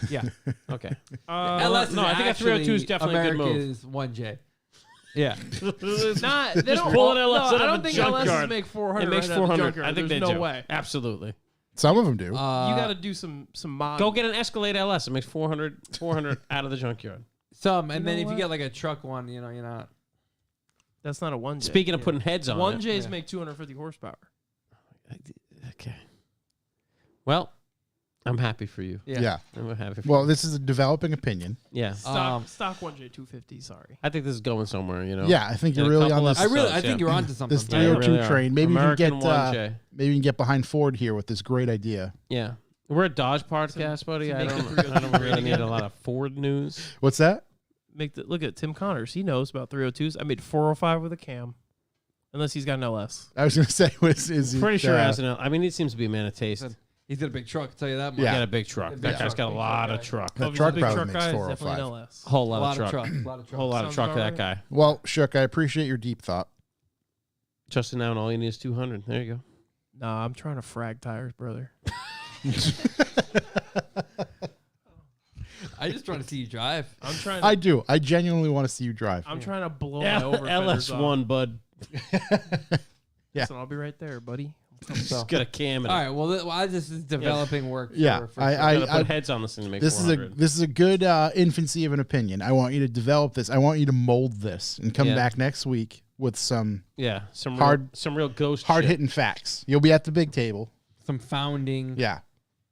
[SPEAKER 1] Yeah.
[SPEAKER 2] Okay.
[SPEAKER 1] LS
[SPEAKER 2] no, I think a 302 is definitely a good move.
[SPEAKER 1] America's 1J. Yeah.
[SPEAKER 4] Not, they don't
[SPEAKER 2] pull an
[SPEAKER 4] no,
[SPEAKER 2] LS out
[SPEAKER 4] I
[SPEAKER 2] of
[SPEAKER 4] don't
[SPEAKER 2] a
[SPEAKER 4] think
[SPEAKER 2] junkyard.
[SPEAKER 4] LSs make 400.
[SPEAKER 2] It makes
[SPEAKER 4] right out of the
[SPEAKER 2] 400.
[SPEAKER 4] junkyard.
[SPEAKER 2] I think
[SPEAKER 4] There's
[SPEAKER 2] they
[SPEAKER 4] no
[SPEAKER 2] do.
[SPEAKER 4] way.
[SPEAKER 2] Absolutely.
[SPEAKER 3] Some of them do.
[SPEAKER 4] You got to do some mod.
[SPEAKER 2] Go get an Escalade LS. It makes 400 out of the junkyard.
[SPEAKER 1] Some, and
[SPEAKER 4] You
[SPEAKER 1] then
[SPEAKER 4] know
[SPEAKER 1] if
[SPEAKER 4] what?
[SPEAKER 1] you get like a truck one, you're not.
[SPEAKER 4] That's not a 1J.
[SPEAKER 2] Speaking of putting heads on
[SPEAKER 4] 1Js
[SPEAKER 1] Yeah.
[SPEAKER 4] make 250 horsepower.
[SPEAKER 2] Okay. Well, I'm happy for you.
[SPEAKER 3] yeah.
[SPEAKER 2] I'm happy for
[SPEAKER 3] Well,
[SPEAKER 2] you.
[SPEAKER 3] this is a developing opinion.
[SPEAKER 2] Yeah.
[SPEAKER 4] Stock 1J 250, sorry.
[SPEAKER 2] I think this is going somewhere, you know?
[SPEAKER 3] Yeah, I think
[SPEAKER 2] In
[SPEAKER 3] you're
[SPEAKER 2] a
[SPEAKER 3] really on
[SPEAKER 2] couple
[SPEAKER 3] this.
[SPEAKER 2] episodes.
[SPEAKER 1] I think
[SPEAKER 2] yeah.
[SPEAKER 1] you're onto something.
[SPEAKER 3] This
[SPEAKER 2] Yeah, you
[SPEAKER 3] 302
[SPEAKER 2] really are.
[SPEAKER 3] train. Maybe
[SPEAKER 2] American
[SPEAKER 3] you can get
[SPEAKER 2] 1J.
[SPEAKER 3] maybe you can get behind Ford here with this great idea.
[SPEAKER 2] Yeah. We're a Dodge podcast, buddy. I
[SPEAKER 4] make the
[SPEAKER 2] don't
[SPEAKER 4] 302
[SPEAKER 2] really need a lot of Ford news.
[SPEAKER 3] What's that?
[SPEAKER 4] Look at Tim Connors. He knows about 302s. I made 405 with a cam. Unless he's got an LS.
[SPEAKER 3] I was going to say, is he,
[SPEAKER 2] Pretty sure as an I mean, he seems to be a man of taste.
[SPEAKER 1] He's got a big truck. I'll tell you that much.
[SPEAKER 3] Yeah.
[SPEAKER 2] He got a big truck.
[SPEAKER 1] Big
[SPEAKER 2] That guy's
[SPEAKER 1] truck,
[SPEAKER 2] got a
[SPEAKER 1] big
[SPEAKER 2] lot
[SPEAKER 1] truck
[SPEAKER 2] of truck.
[SPEAKER 3] That
[SPEAKER 4] If he's
[SPEAKER 3] truck
[SPEAKER 4] a big
[SPEAKER 3] probably
[SPEAKER 4] truck
[SPEAKER 3] makes
[SPEAKER 4] guy, it's
[SPEAKER 3] 405.
[SPEAKER 4] definitely an LS.
[SPEAKER 2] Whole
[SPEAKER 1] A
[SPEAKER 2] lot,
[SPEAKER 1] lot
[SPEAKER 2] of
[SPEAKER 1] of
[SPEAKER 2] truck.
[SPEAKER 1] truck. A lot of truck.
[SPEAKER 2] Whole lot of
[SPEAKER 4] Sounds
[SPEAKER 2] truck for
[SPEAKER 4] about
[SPEAKER 2] that
[SPEAKER 4] right.
[SPEAKER 2] guy.
[SPEAKER 3] Well, Shook, I appreciate your deep thought.
[SPEAKER 2] Justin now, and all you need is 200. There you go.
[SPEAKER 4] Nah, I'm trying to frag tires, brother.
[SPEAKER 1] I just trying to see you drive.
[SPEAKER 4] I'm trying.
[SPEAKER 3] I do. I genuinely want to see you drive.
[SPEAKER 4] I'm trying to blow my over
[SPEAKER 2] LS1, bud.
[SPEAKER 3] Yeah.
[SPEAKER 4] So I'll be right there, buddy.
[SPEAKER 2] Just got a cam.
[SPEAKER 1] All right. Well, this is developing work.
[SPEAKER 3] Yeah,
[SPEAKER 1] For
[SPEAKER 2] Gotta
[SPEAKER 3] I
[SPEAKER 2] put heads on this thing to make
[SPEAKER 3] this is
[SPEAKER 2] 400.
[SPEAKER 3] this is a good infancy of an opinion. I want you to develop this. I want you to mold this and come
[SPEAKER 2] Yeah.
[SPEAKER 3] back next week with some
[SPEAKER 2] Yeah, some
[SPEAKER 3] Hard-
[SPEAKER 2] real ghost
[SPEAKER 3] hard
[SPEAKER 2] shit.
[SPEAKER 3] hitting facts. You'll be at the big table.
[SPEAKER 1] some founding.
[SPEAKER 3] Yeah,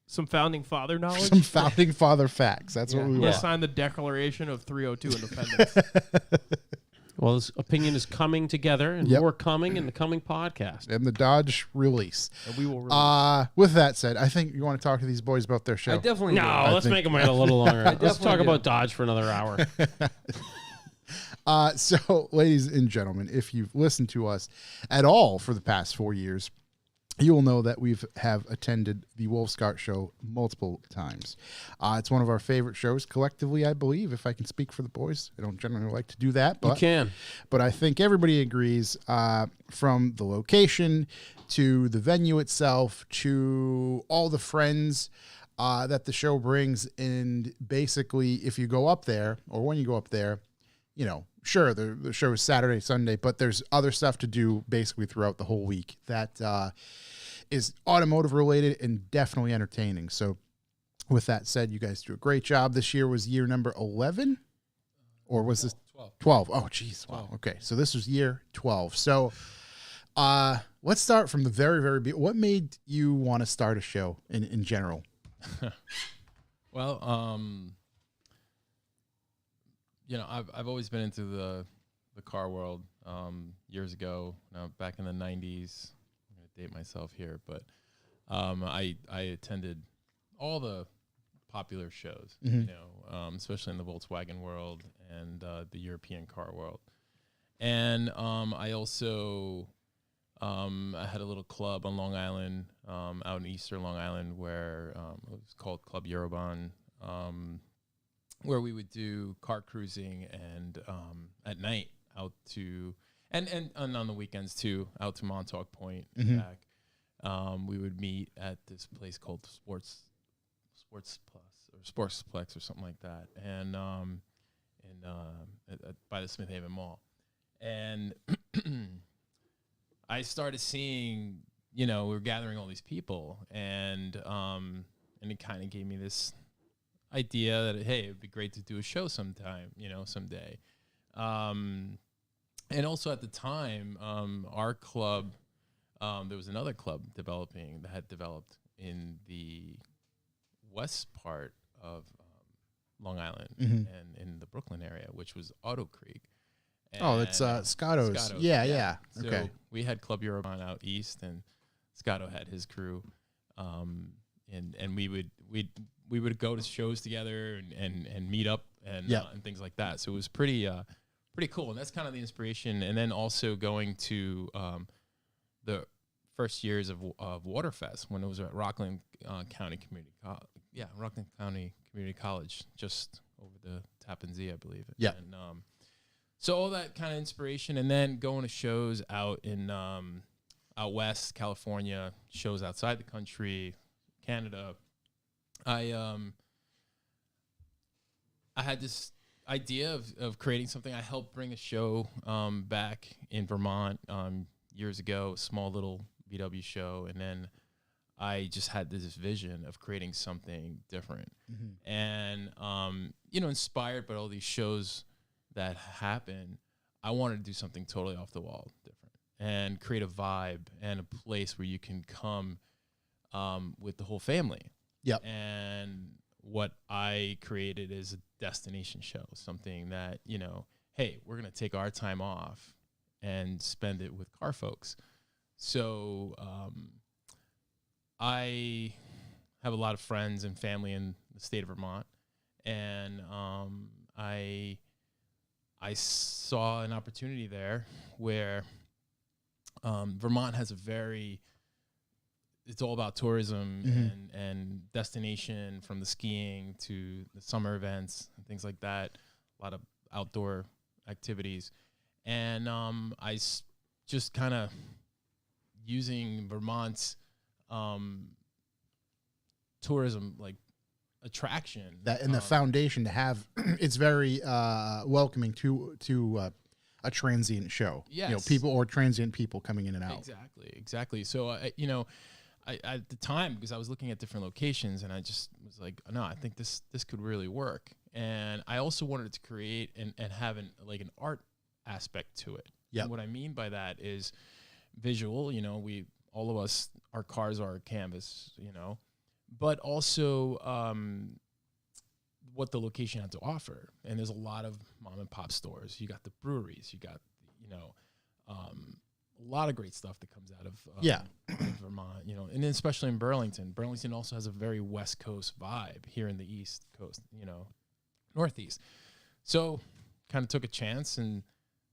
[SPEAKER 4] Some founding father knowledge.
[SPEAKER 3] some founding father facts. That's what we
[SPEAKER 4] We'll
[SPEAKER 3] want.
[SPEAKER 4] sign the Declaration of 302 Independence.
[SPEAKER 2] Well, this opinion is coming together, and
[SPEAKER 3] Yep.
[SPEAKER 2] more coming in the coming podcast.
[SPEAKER 3] And the Dodge release.
[SPEAKER 4] And we will release.
[SPEAKER 3] With that said, I think you want to talk to these boys about their show.
[SPEAKER 1] I definitely do.
[SPEAKER 2] No, let's
[SPEAKER 3] think-
[SPEAKER 2] make them wait a little longer. Let's
[SPEAKER 1] definitely
[SPEAKER 2] talk
[SPEAKER 1] do.
[SPEAKER 2] about Dodge for another hour.
[SPEAKER 3] So, ladies and gentlemen, if you've listened to us at all for the past 4 years, you will know that we have attended the Wolfsgart show multiple times. It's one of our favorite shows collectively, I believe, if I can speak for the boys. I don't generally like to do that,
[SPEAKER 2] You
[SPEAKER 3] but
[SPEAKER 2] can.
[SPEAKER 3] but I think everybody agrees from the location to the venue itself to all the friends that the show brings. And basically, if you go up there or when you go up there, you know, sure, the show is Saturday, Sunday, but there's other stuff to do basically throughout the whole week that is automotive related and definitely entertaining. So with that said, you guys do a great job. This year was year number 11, or was this 12? Oh, geez. Wow. Okay. So this was year 12. So let's start from the very, very beginning. What made you want to start a show in general?
[SPEAKER 8] Well, you know, I've always been into the car world. Years ago, back in the 90s, I'm going to date myself here, but I attended all the popular shows, you know, especially in the Volkswagen world and the European car world. And I also I had a little club on Long Island, out in Eastern Long Island, where it was called Club Eurobahn, where we would do car cruising and at night out to and on the weekends too, out to Montauk Point and back. We would meet at this place called Sports Plus or Sportsplex or something like that, and by the Smith Haven Mall. And I started seeing, you know, we were gathering all these people, and it kind of gave me this idea that, hey, it'd be great to do a show sometime, you know, someday. And also at the time, our club, there was another club that had developed in the west part of Long Island and in the Brooklyn area, which was Auto Creek.
[SPEAKER 3] Oh, it's Scotto's.
[SPEAKER 8] Scotto's,
[SPEAKER 3] Yeah.
[SPEAKER 8] So
[SPEAKER 3] Okay.
[SPEAKER 8] we had Club Eurobahn out east, and Scotto had his crew, and we would go to shows together and meet up and things like that. So it was pretty cool, and that's kind of the inspiration. And then also going to the first years of Waterfest when it was at Rockland County Community Rockland County Community College, just over the Tappan Zee, I believe.
[SPEAKER 3] Yeah.
[SPEAKER 8] And so all that kind of inspiration, and then going to shows out in out west, California, shows outside the country, Canada. I had this idea of creating something. I helped bring a show back in Vermont years ago, a small little VW show, and then I just had this vision of creating something different, and inspired by all these shows that happen. I wanted to do something totally off the wall, different, and create a vibe and a place where you can come with the whole family.
[SPEAKER 3] Yep.
[SPEAKER 8] And what I created is a destination show, something that, hey, we're going to take our time off and spend it with car folks. So I have a lot of friends and family in the state of Vermont, and I saw an opportunity there where Vermont has it's all about tourism and destination, from the skiing to the summer events and things like that, a lot of outdoor activities. And just kind of using Vermont's tourism like attraction,
[SPEAKER 3] the foundation to have it's very welcoming to a transient show.
[SPEAKER 8] Yes.
[SPEAKER 3] People or transient people coming in and out.
[SPEAKER 8] Exactly. So I at the time, because I was looking at different locations, and I just was like, no, I think this could really work. And I also wanted to create and have an art aspect to it.
[SPEAKER 3] Yeah.
[SPEAKER 8] What I mean by that is visual. All of us, our cars are a canvas. But also what the location had to offer. And there's a lot of mom and pop stores. You got the breweries. You got a lot of great stuff that comes out of Vermont, and especially in Burlington. Burlington also has a very West Coast vibe here in the East Coast, Northeast. So kind of took a chance and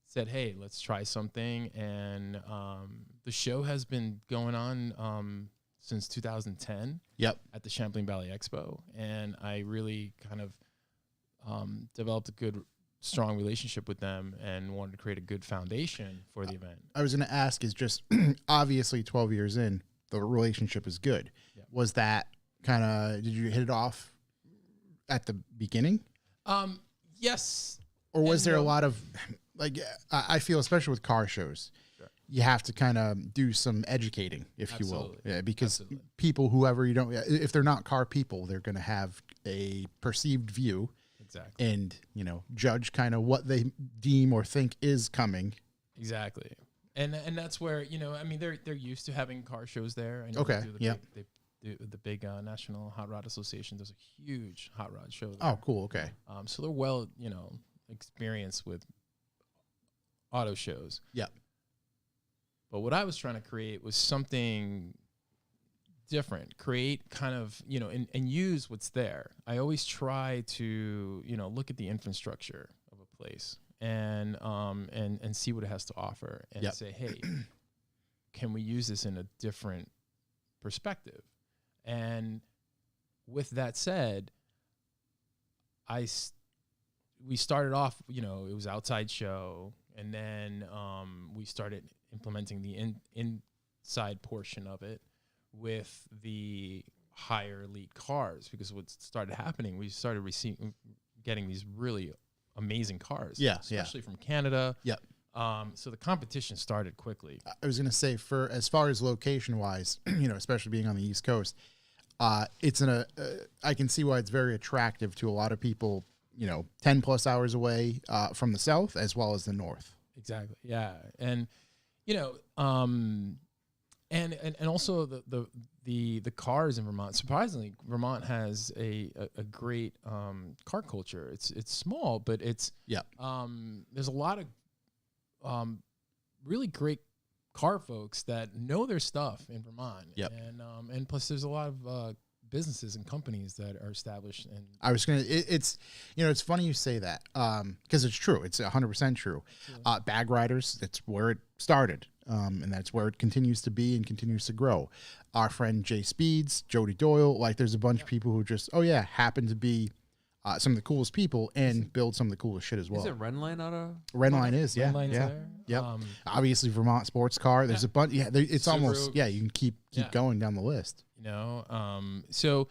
[SPEAKER 8] said, hey, let's try something. And the show has been going on since 2010 at the Champlain Valley Expo. And I really kind of developed a good, strong relationship with them and wanted to create a good foundation for the event.
[SPEAKER 3] I was going to ask is just obviously 12 years in, the relationship is good.
[SPEAKER 8] Yeah.
[SPEAKER 3] Was that kind of, did you hit it off at the beginning?
[SPEAKER 8] Yes.
[SPEAKER 3] Or was there a lot of, I feel, especially with car shows, you have to kind of do some educating, if you will. Yeah, because people, whoever if they're not car people, they're going to have a perceived view.
[SPEAKER 8] Exactly.
[SPEAKER 3] And, judge kind of what they deem or think is coming.
[SPEAKER 8] Exactly. And that's where, they're used to having car shows there. I know
[SPEAKER 3] Okay.
[SPEAKER 8] They do the big National Hot Rod Association does a huge hot rod show there.
[SPEAKER 3] Oh, cool. Okay.
[SPEAKER 8] So they're well, experienced with auto shows.
[SPEAKER 3] Yeah.
[SPEAKER 8] But what I was trying to create was something different, create kind of, and use what's there. I always try to, look at the infrastructure of a place and see what it has to offer and say, hey, can we use this in a different perspective? And with that said, we started off, it was outside show, and then we started implementing the inside portion of it with the higher elite cars, because what started happening, we started getting these really amazing cars, especially from Canada. So the competition started quickly.
[SPEAKER 3] I was going to say, for as far as location wise, especially being on the East Coast, it's I can see why it's very attractive to a lot of people, 10 plus hours away from the South as well as the North.
[SPEAKER 8] Exactly. Yeah. And, and also the cars in Vermont. Surprisingly, Vermont has a great car culture. It's small, but it's there's a lot of really great car folks that know their stuff in Vermont.
[SPEAKER 3] Yep.
[SPEAKER 8] And plus there's a lot of businesses and companies that are established. And
[SPEAKER 3] I was going to, it's, it's funny you say that because it's true. It's 100% true. Bag Riders, that's where it started. And that's where it continues to be and continues to grow. Our friend Jay Speeds, Jody Doyle, like there's a bunch of people who just, happen to be some of the coolest people and build some of the coolest shit as well.
[SPEAKER 1] Is it Renline out of?
[SPEAKER 3] Redline is, yeah.
[SPEAKER 8] Redline's
[SPEAKER 3] Yeah.
[SPEAKER 8] there.
[SPEAKER 3] Yep. Obviously Vermont Sports Car. There's a bunch. Yeah. It's almost,
[SPEAKER 8] Subaru.
[SPEAKER 3] you can keep going down the list.
[SPEAKER 8] So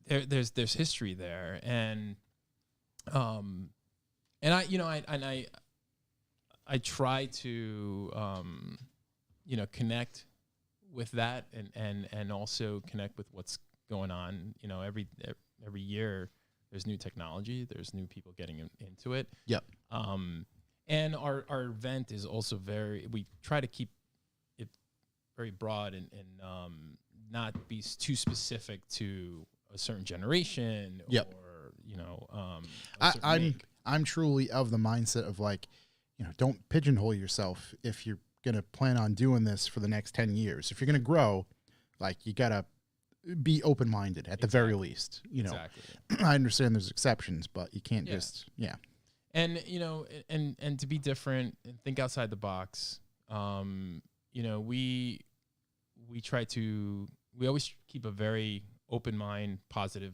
[SPEAKER 8] there's history there. And I try to, connect with that and also connect with what's going on. Every year there's new technology, there's new people getting into it.
[SPEAKER 3] Yep.
[SPEAKER 8] And our event is also we try to keep it very broad and not be too specific to a certain generation
[SPEAKER 3] Yep.
[SPEAKER 8] or, a certain make.
[SPEAKER 3] I'm truly of the mindset of like, don't pigeonhole yourself if you're going to plan on doing this for the next 10 years. If you're going to grow, like you got to be open-minded at the very least.
[SPEAKER 8] Exactly.
[SPEAKER 3] I understand there's exceptions, but you can't just,
[SPEAKER 8] And, and to be different and think outside the box, we always keep a very open mind, positive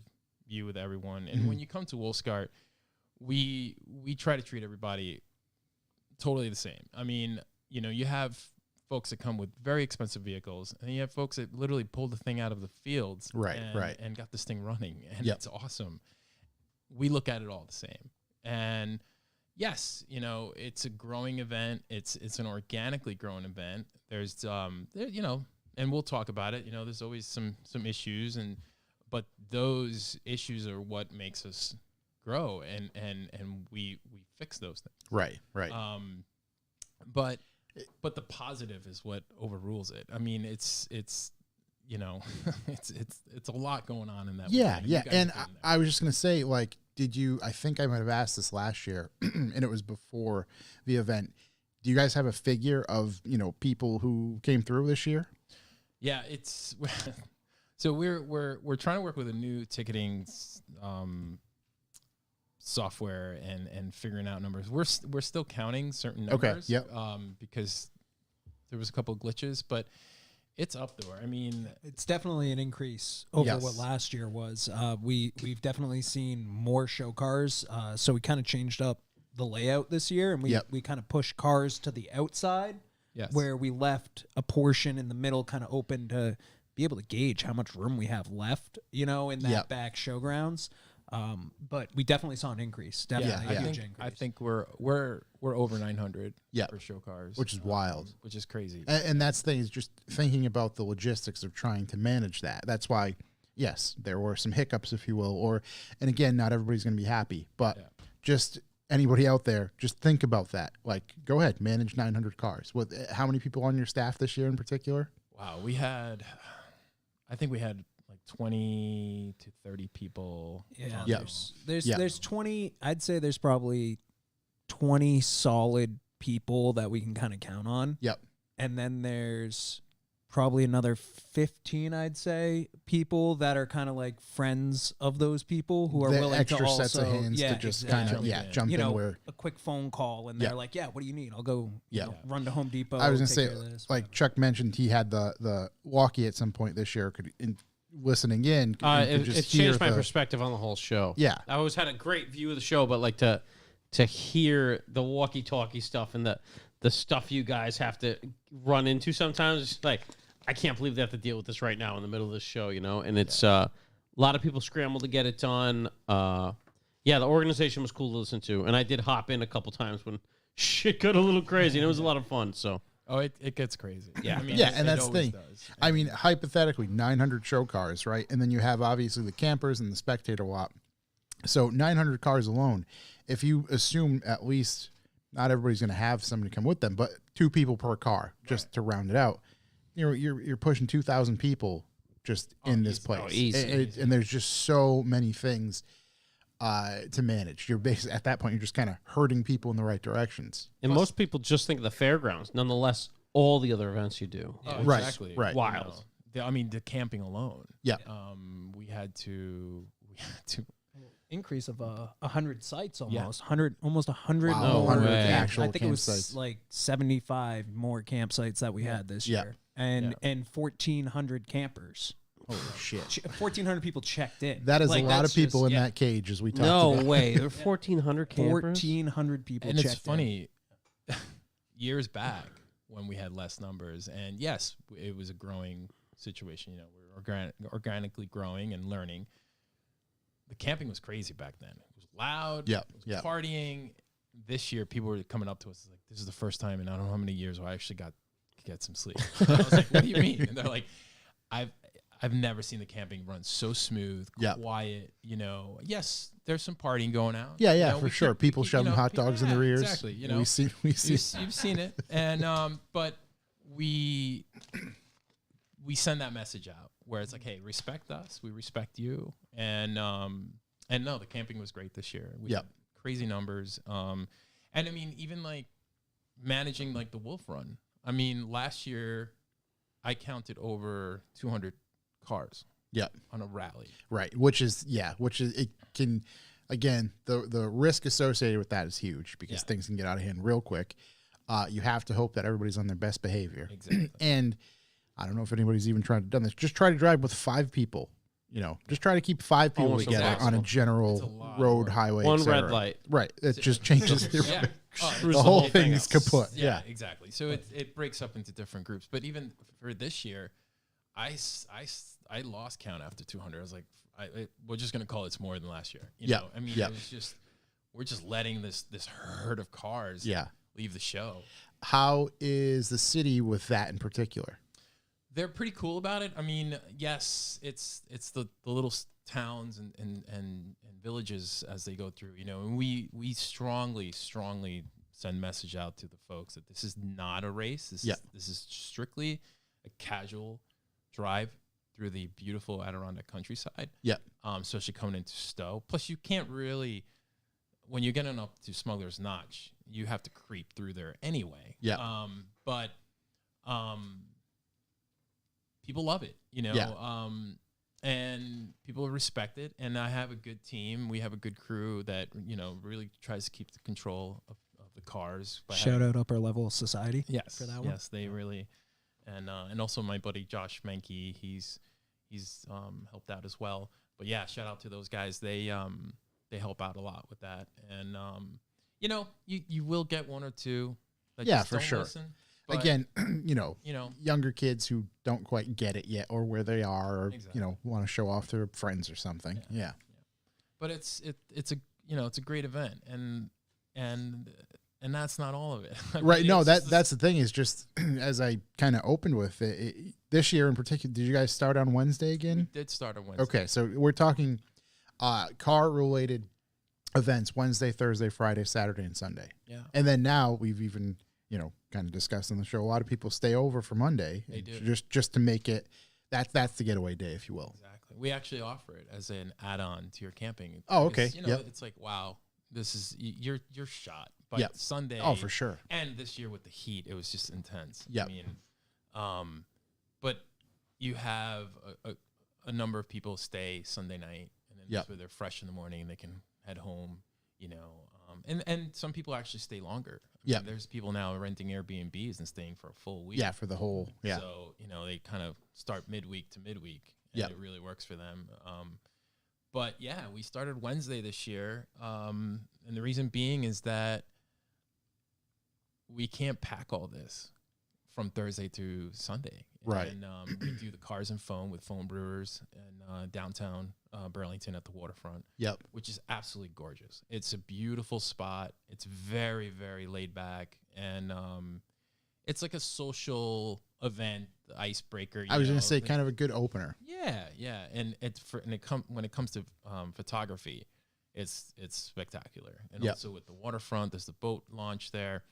[SPEAKER 8] view with everyone. And when you come to Wolfsgart, we try to treat everybody totally the same. I mean, you have folks that come with very expensive vehicles, and you have folks that literally pulled the thing out of the fields and got this thing running, and it's awesome. We look at it all the same. And yes, it's a growing event. It's an organically growing event. There's and we'll talk about it. There's always some issues, but those issues are what makes us grow, and we fix those things.
[SPEAKER 3] Right.
[SPEAKER 8] But the positive is what overrules it. I mean, it's it's a lot going on in that.
[SPEAKER 3] Yeah.
[SPEAKER 8] weekend.
[SPEAKER 3] And I was just going to say, like, I think I might have asked this last year and it was before the event. Do you guys have a figure of, people who came through this year?
[SPEAKER 8] Yeah, it's so we're trying to work with a new ticketing software and figuring out numbers. We're still counting certain numbers.
[SPEAKER 3] Okay. Yep.
[SPEAKER 8] Because there was a couple of glitches, but it's up there. I mean,
[SPEAKER 5] It's definitely an increase over what last year was. We've definitely seen more show cars, so we kind of changed up the layout this year, and we kind of pushed cars to the outside, where we left a portion in the middle kind of open to be able to gauge how much room we have left, in that back showgrounds. But we definitely saw an increase. Definitely a huge increase.
[SPEAKER 8] I think we're over 900 for show cars,
[SPEAKER 3] which is wild,
[SPEAKER 8] which is crazy.
[SPEAKER 3] And that's the thing, is just thinking about the logistics of trying to manage that. That's why, yes, there were some hiccups, if you will, and again, not everybody's going to be happy, but just anybody out there, just think about that. Like, go ahead, manage 900 cars. How many people on your staff this year in particular?
[SPEAKER 8] Wow, I think we had 20 to 30 people.
[SPEAKER 5] Yeah. There's 20. I'd say there's probably 20 solid people that we can kind of count on.
[SPEAKER 3] Yep.
[SPEAKER 5] And then there's probably another 15, I'd say, people that are kind of like friends of those people who are willing
[SPEAKER 3] extra
[SPEAKER 5] to also
[SPEAKER 3] sets of hands to just kind of jump in where
[SPEAKER 5] a quick phone call and they're like, what do you need? I'll go run to Home Depot.
[SPEAKER 3] I was gonna say,
[SPEAKER 5] like
[SPEAKER 3] Chuck mentioned, he had the walkie at some point this year. Listening in,
[SPEAKER 2] it changed my perspective on the whole show.
[SPEAKER 3] Yeah,
[SPEAKER 2] I always had a great view of the show, but like to hear the walkie-talkie stuff and the stuff you guys have to run into sometimes, it's like, I can't believe they have to deal with this right now in the middle of this show, and it's a lot of people scrambled to get it done. The organization was cool to listen to, and I did hop in a couple times when shit got a little crazy, and it was a lot of fun. So.
[SPEAKER 8] Oh, it gets crazy.
[SPEAKER 2] Yeah.
[SPEAKER 8] I mean,
[SPEAKER 3] and that's the thing. I mean, hypothetically, 900 show cars, right? And then you have obviously the campers and the spectator lot. So 900 cars alone, if you assume at least not everybody's going to have somebody come with them, but 2 people per car, just to round it out, you're pushing 2,000 people just in this place.
[SPEAKER 2] Easy.
[SPEAKER 3] And there's just so many things to manage. You're basically at that point, you're just kind of herding people in the right directions.
[SPEAKER 2] And most people just think of the fairgrounds. Nonetheless, all the other events you do.
[SPEAKER 3] Right,
[SPEAKER 8] Exactly.
[SPEAKER 3] right.
[SPEAKER 2] Wild.
[SPEAKER 8] I mean, the camping alone.
[SPEAKER 3] Yeah.
[SPEAKER 8] We had to
[SPEAKER 5] Increase of 100 sites
[SPEAKER 8] Yeah.
[SPEAKER 5] almost. 100
[SPEAKER 3] Wow,
[SPEAKER 2] No
[SPEAKER 5] more.
[SPEAKER 3] 100
[SPEAKER 2] way.
[SPEAKER 3] actual
[SPEAKER 5] I think it was
[SPEAKER 3] campsites.
[SPEAKER 5] like 75 more campsites that we had this
[SPEAKER 3] Yeah.
[SPEAKER 5] year. And 1,400 campers.
[SPEAKER 3] Holy shit.
[SPEAKER 5] 1,400 people checked in.
[SPEAKER 3] That is
[SPEAKER 5] Like,
[SPEAKER 3] a lot of
[SPEAKER 5] that's
[SPEAKER 3] people
[SPEAKER 5] just-
[SPEAKER 3] in that cage, as we talked
[SPEAKER 2] No
[SPEAKER 3] about.
[SPEAKER 2] way. There are 1,400 campers.
[SPEAKER 5] 1,400 people
[SPEAKER 8] and
[SPEAKER 5] checked
[SPEAKER 8] it's funny, years back when we had less numbers, and yes, it was a growing situation. You know, we were organically growing and learning. The camping was crazy back then. It was loud.
[SPEAKER 3] Yeah,
[SPEAKER 8] It was
[SPEAKER 3] yeah.
[SPEAKER 8] partying. This year, people were coming up to us like, "This is the first time in I don't know how many years where I actually got to get some sleep." I was like, "What do you mean?" And they're like, "I've never seen the camping run so smooth,
[SPEAKER 3] Yeah.
[SPEAKER 8] quiet. You know, yes, there's some partying going on.
[SPEAKER 3] Yeah,
[SPEAKER 8] You
[SPEAKER 3] yeah,
[SPEAKER 8] know,
[SPEAKER 3] for
[SPEAKER 8] we
[SPEAKER 3] sure.
[SPEAKER 8] kept-
[SPEAKER 3] People
[SPEAKER 8] you
[SPEAKER 3] shoving
[SPEAKER 8] know,
[SPEAKER 3] hot dogs in their ears.
[SPEAKER 8] Exactly. You know,
[SPEAKER 3] we see.
[SPEAKER 8] you've seen it, and but we send that message out where it's like, hey, respect us, we respect you, and no, the camping was great this year. We
[SPEAKER 3] Yep.
[SPEAKER 8] had crazy numbers, and I mean, even like managing like the Wolf Run. I mean, last year I counted over 200 cars.
[SPEAKER 3] Yeah.
[SPEAKER 8] On a rally.
[SPEAKER 3] Right. Which is it can, again, the risk associated with that is huge because
[SPEAKER 8] Yeah.
[SPEAKER 3] things can get out of hand real quick. You have to hope that everybody's on their best behavior.
[SPEAKER 8] Exactly.
[SPEAKER 3] And I don't know if anybody's even tried to done this. Just try to drive with 5 people. You know, just try to keep 5 people
[SPEAKER 2] Almost
[SPEAKER 3] together on a
[SPEAKER 2] impossible.
[SPEAKER 8] It's a
[SPEAKER 3] general
[SPEAKER 8] lot of
[SPEAKER 3] road,
[SPEAKER 8] work.
[SPEAKER 3] highway,
[SPEAKER 2] One
[SPEAKER 3] et cetera.
[SPEAKER 2] red light.
[SPEAKER 3] Right. It just changes
[SPEAKER 8] Yeah.
[SPEAKER 2] Screws
[SPEAKER 3] the whole
[SPEAKER 2] thing
[SPEAKER 3] thing's
[SPEAKER 2] up.
[SPEAKER 3] kaput.
[SPEAKER 8] Yeah,
[SPEAKER 3] Yeah.
[SPEAKER 8] exactly. So it breaks up into different groups. But even for this year, I lost count after 200. I was like, we're just gonna call it's more than last year. You
[SPEAKER 3] Yeah,
[SPEAKER 8] know? I mean,
[SPEAKER 3] yeah.
[SPEAKER 8] it was just we're just letting this herd of cars
[SPEAKER 3] Yeah.
[SPEAKER 8] leave the show.
[SPEAKER 3] How is the city with that in particular?
[SPEAKER 8] They're pretty cool about it. I mean, yes, it's the little towns and villages as they go through, you know, and we strongly send message out to the folks that this is not a race. This is strictly a casual drive through the beautiful Adirondack countryside.
[SPEAKER 3] Yeah.
[SPEAKER 8] Especially coming into Stowe. Plus, you can't really, when you're getting up to Smuggler's Notch, you have to creep through there anyway.
[SPEAKER 3] Yeah.
[SPEAKER 8] But people love it, you know.
[SPEAKER 3] Yeah.
[SPEAKER 8] And people respect it. And I have a good team. We have a good crew that, you know, really tries to keep the control of the cars. by
[SPEAKER 5] Shout
[SPEAKER 8] having-
[SPEAKER 5] out Upper Level Society.
[SPEAKER 8] Yes,
[SPEAKER 5] for that one.
[SPEAKER 8] yes, they really, and also my buddy Josh Menke, he's helped out as well. But yeah, shout out to those guys. They help out a lot with that, and you know, you will get one or two that
[SPEAKER 3] Yeah,
[SPEAKER 8] just
[SPEAKER 3] for
[SPEAKER 8] don't
[SPEAKER 3] sure.
[SPEAKER 8] listen, but,
[SPEAKER 3] Again, you know,
[SPEAKER 8] younger
[SPEAKER 3] kids who don't quite get it yet or where they are or,
[SPEAKER 8] Exactly.
[SPEAKER 3] you know, want to show off to their friends or something. Yeah.
[SPEAKER 8] but it's a great event, and that's not all of it. I mean,
[SPEAKER 3] Right. No,
[SPEAKER 8] it's just
[SPEAKER 3] that's the thing is just as I kind of opened with it, this year in particular, did you guys start on Wednesday again?
[SPEAKER 8] did start on Wednesday.
[SPEAKER 3] Okay. So we're talking car related events Wednesday, Thursday, Friday, Saturday, and Sunday.
[SPEAKER 8] Yeah.
[SPEAKER 3] And then now we've even, you know, kind of discussed on the show, a lot of people stay over for Monday.
[SPEAKER 8] They do.
[SPEAKER 3] Just to make it, that's the getaway day, if you will.
[SPEAKER 8] Exactly. We actually offer it as an add-on to your camping.
[SPEAKER 3] Oh,
[SPEAKER 8] because,
[SPEAKER 3] okay.
[SPEAKER 8] You know,
[SPEAKER 3] Yep.
[SPEAKER 8] it's like, wow, this is you're shot. But
[SPEAKER 3] Yep.
[SPEAKER 8] Sunday.
[SPEAKER 3] Oh, for sure.
[SPEAKER 8] And this year with the heat, it was just intense.
[SPEAKER 3] Yep.
[SPEAKER 8] I mean, but you have a number of people stay Sunday night, and then
[SPEAKER 3] Yep.
[SPEAKER 8] so they're fresh in the morning. They can head home. You know, and some people actually stay longer. I mean,
[SPEAKER 3] Yep.
[SPEAKER 8] There's people now renting Airbnbs and staying for a full week.
[SPEAKER 3] Yeah. For the whole, yeah.
[SPEAKER 8] So, you know, they kind of start midweek to midweek, and
[SPEAKER 3] Yep.
[SPEAKER 8] it really works for them. But yeah, we started Wednesday this year. And the reason being is that we can't pack all this from Thursday to Sunday.
[SPEAKER 3] Right.
[SPEAKER 8] And we do the Cars and Foam with Foam Brewers in downtown Burlington at the waterfront,
[SPEAKER 3] Yep.
[SPEAKER 8] which is absolutely gorgeous. It's a beautiful spot. It's very, very laid back. And it's like a social event, icebreaker.
[SPEAKER 3] I was going to say kind of a good opener.
[SPEAKER 8] Yeah, yeah. And when it comes to photography, it's spectacular. And
[SPEAKER 3] Yep.
[SPEAKER 8] also with the waterfront, there's the boat launch there.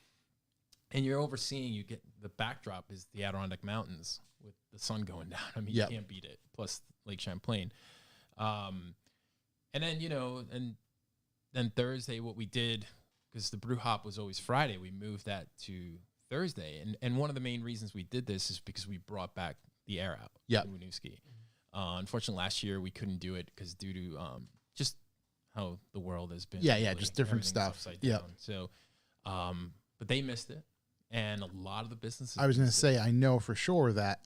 [SPEAKER 8] And you're overseeing, you get the backdrop is the Adirondack Mountains with the sun going down. I mean,
[SPEAKER 3] Yep.
[SPEAKER 8] you can't beat it. Plus Lake Champlain. And then, you know, and then Thursday, what we did, because the brew hop was always Friday, we moved that to Thursday. And one of the main reasons we did this is because we brought back the air out in Winooski. Unfortunately, last year we couldn't do it because due to just how the world has been.
[SPEAKER 3] Yeah, just different stuff. Yeah.
[SPEAKER 8] So, but they missed it. And a lot of the businesses.
[SPEAKER 3] I was going to say, I know for sure that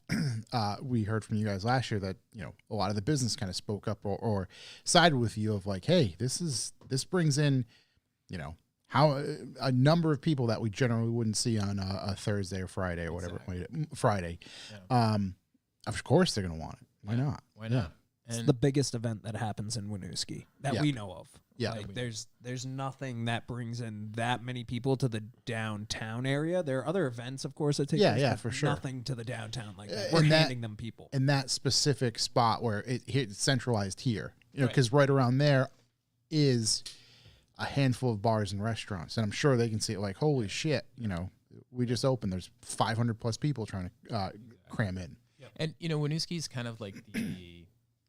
[SPEAKER 3] we heard from you guys last year that, you know, a lot of the business kind of spoke up or sided with you of like, hey, this brings in, you know, how a number of people that we generally wouldn't see on a Thursday or Friday or whatever. Friday.
[SPEAKER 8] Yeah.
[SPEAKER 3] Of course they're going to want it. Why not?
[SPEAKER 8] Why not?
[SPEAKER 5] It's
[SPEAKER 8] And
[SPEAKER 5] the biggest event that happens in Winooski that we know of.
[SPEAKER 3] Yeah.
[SPEAKER 5] Like there's nothing that brings in that many people to the downtown area. There are other events, of course, that take place, but
[SPEAKER 3] for sure.
[SPEAKER 5] nothing to the downtown like that.
[SPEAKER 3] And
[SPEAKER 5] We're
[SPEAKER 3] that-
[SPEAKER 5] handing them people.
[SPEAKER 3] In that specific spot where it's centralized here, you know, because right around there is a handful of bars and restaurants, and I'm sure they can see it like, holy shit, you know, we just opened. There's 500 plus people trying to cram in.
[SPEAKER 8] And you know, Winooski is kind of like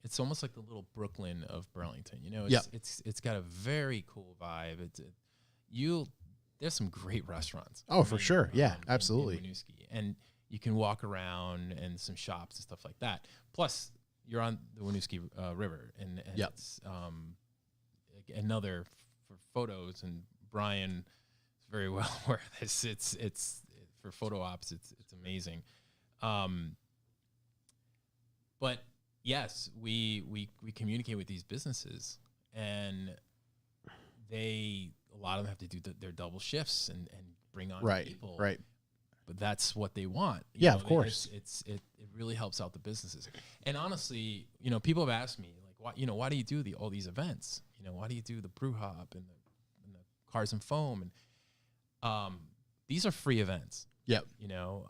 [SPEAKER 8] it's almost like the little Brooklyn of Burlington. You know, it's got a very cool vibe. There's some great restaurants.
[SPEAKER 3] Oh, for sure. Yeah, absolutely.
[SPEAKER 8] In Winooski. And you can walk around and some shops and stuff like that. Plus, you're on the Winooski River, and it's another for photos. And Brian is very well aware of this. It's for photo ops. It's amazing. But yes, we communicate with these businesses, and a lot of them have to do their double shifts and bring on people.
[SPEAKER 3] Right.
[SPEAKER 8] But that's what they want.
[SPEAKER 3] Yeah, of course.
[SPEAKER 8] It really helps out the businesses. And honestly, you know, people have asked me like, why do you do all these events? You know, why do you do the brew hop and the cars and foam? And these are free events.
[SPEAKER 3] Yep.
[SPEAKER 8] You know,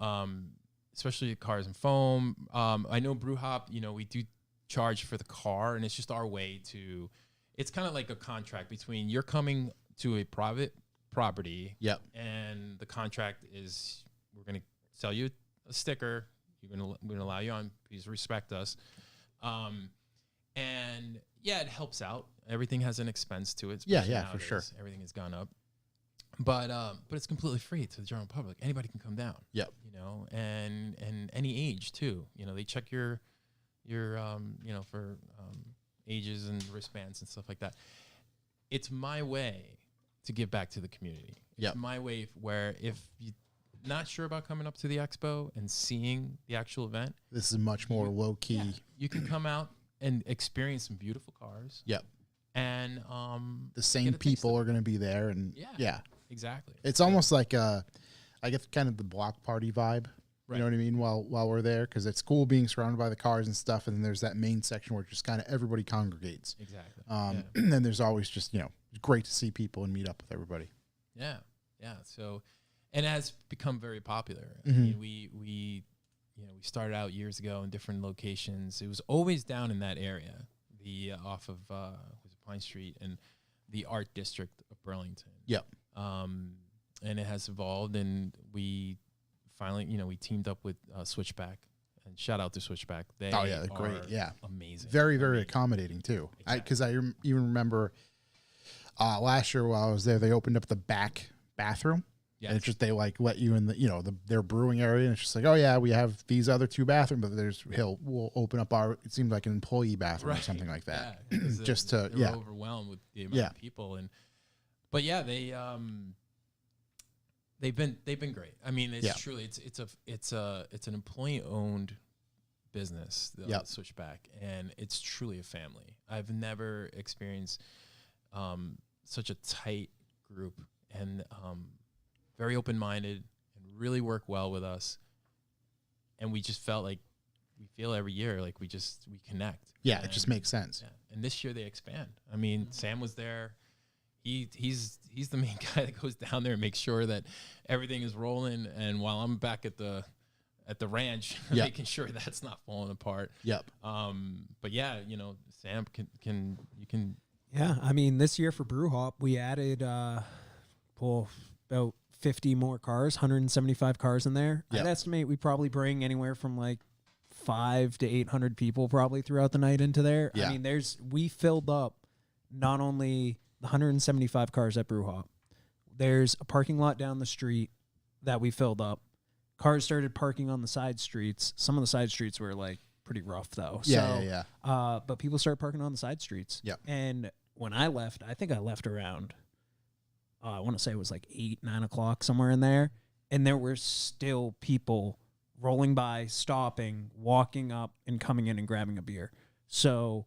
[SPEAKER 8] especially cars and foam. I know brew hop, you know, we do charge for the car, and it's just our way to, it's kind of like a contract between you're coming to a private property.
[SPEAKER 3] Yep.
[SPEAKER 8] And the contract is we're going to sell you a sticker. We're going to allow you on. Please respect us. And yeah, it helps out. Everything has an expense to it.
[SPEAKER 3] Yeah, for sure.
[SPEAKER 8] Everything has gone up. But it's completely free to the general public. Anybody can come down.
[SPEAKER 3] Yep.
[SPEAKER 8] You know, and any age too. You know, they check your you know, for ages and wristbands and stuff like that. It's my way to give back to the community. It's my way where if you're not sure about coming up to the expo and seeing the actual event,
[SPEAKER 3] this is much more low key.
[SPEAKER 8] Yeah, you can come out and experience some beautiful cars.
[SPEAKER 3] Yep.
[SPEAKER 8] And
[SPEAKER 3] the same people are going to be there, and yeah.
[SPEAKER 8] Exactly.
[SPEAKER 3] It's almost like I get kind of the block party vibe. You know what I mean? While we're there, because it's cool being surrounded by the cars and stuff, and then there's that main section where just kind of everybody congregates.
[SPEAKER 8] Exactly.
[SPEAKER 3] And then there's always just, you know, it's great to see people and meet up with everybody.
[SPEAKER 8] Yeah. So, and it has become very popular.
[SPEAKER 3] Mm-hmm.
[SPEAKER 8] I mean, we started out years ago in different locations. It was always down in that area, off of Pine Street and the Art District of Burlington.
[SPEAKER 3] Yep.
[SPEAKER 8] And it has evolved, and we finally, you know, we teamed up with Switchback, and shout out to Switchback. They're
[SPEAKER 3] great. Yeah.
[SPEAKER 8] Amazing.
[SPEAKER 3] Very, very accommodating too.
[SPEAKER 8] Exactly.
[SPEAKER 3] Because I even remember last year while I was there, they opened up the back bathroom.
[SPEAKER 8] Yes.
[SPEAKER 3] And it's just, they like let you in the, you know, their brewing area, and it's just like, oh yeah, we have these other two bathrooms, but we'll open up it seems like an employee bathroom or something like that.
[SPEAKER 8] Yeah,
[SPEAKER 3] just
[SPEAKER 8] they're overwhelmed with the amount of people, but yeah, they've been great. I mean, it's truly it's an employee owned business, the Switchback, and it's truly a family. I've never experienced such a tight group, and very open minded, and really work well with us. And we just felt like we feel every year like we connect.
[SPEAKER 3] Yeah, it just makes sense.
[SPEAKER 8] Yeah. And this year they expand. I mean, Sam was there. He's the main guy that goes down there and makes sure that everything is rolling. And while I'm back at the ranch, making sure that's not falling apart.
[SPEAKER 3] Yep.
[SPEAKER 8] But yeah, you know, Sam can.
[SPEAKER 5] Yeah, I mean, this year for Brew Hop, we added about 50 more cars, 175 cars in there.
[SPEAKER 3] Yep.
[SPEAKER 5] I'd estimate we probably bring anywhere from like 500 to 800 people probably throughout the night into there.
[SPEAKER 3] Yeah.
[SPEAKER 5] I mean, we filled up not only the 175 cars at Brewhop. There's a parking lot down the street that we filled up. Cars started parking on the side streets. Some of the side streets were like pretty rough though.
[SPEAKER 3] Yeah.
[SPEAKER 5] But people started parking on the side streets.
[SPEAKER 3] Yeah.
[SPEAKER 5] And when I left, I think I left around, I want to say it was like 8, 9 o'clock, somewhere in there. And there were still people rolling by, stopping, walking up, and coming in and grabbing a beer. So,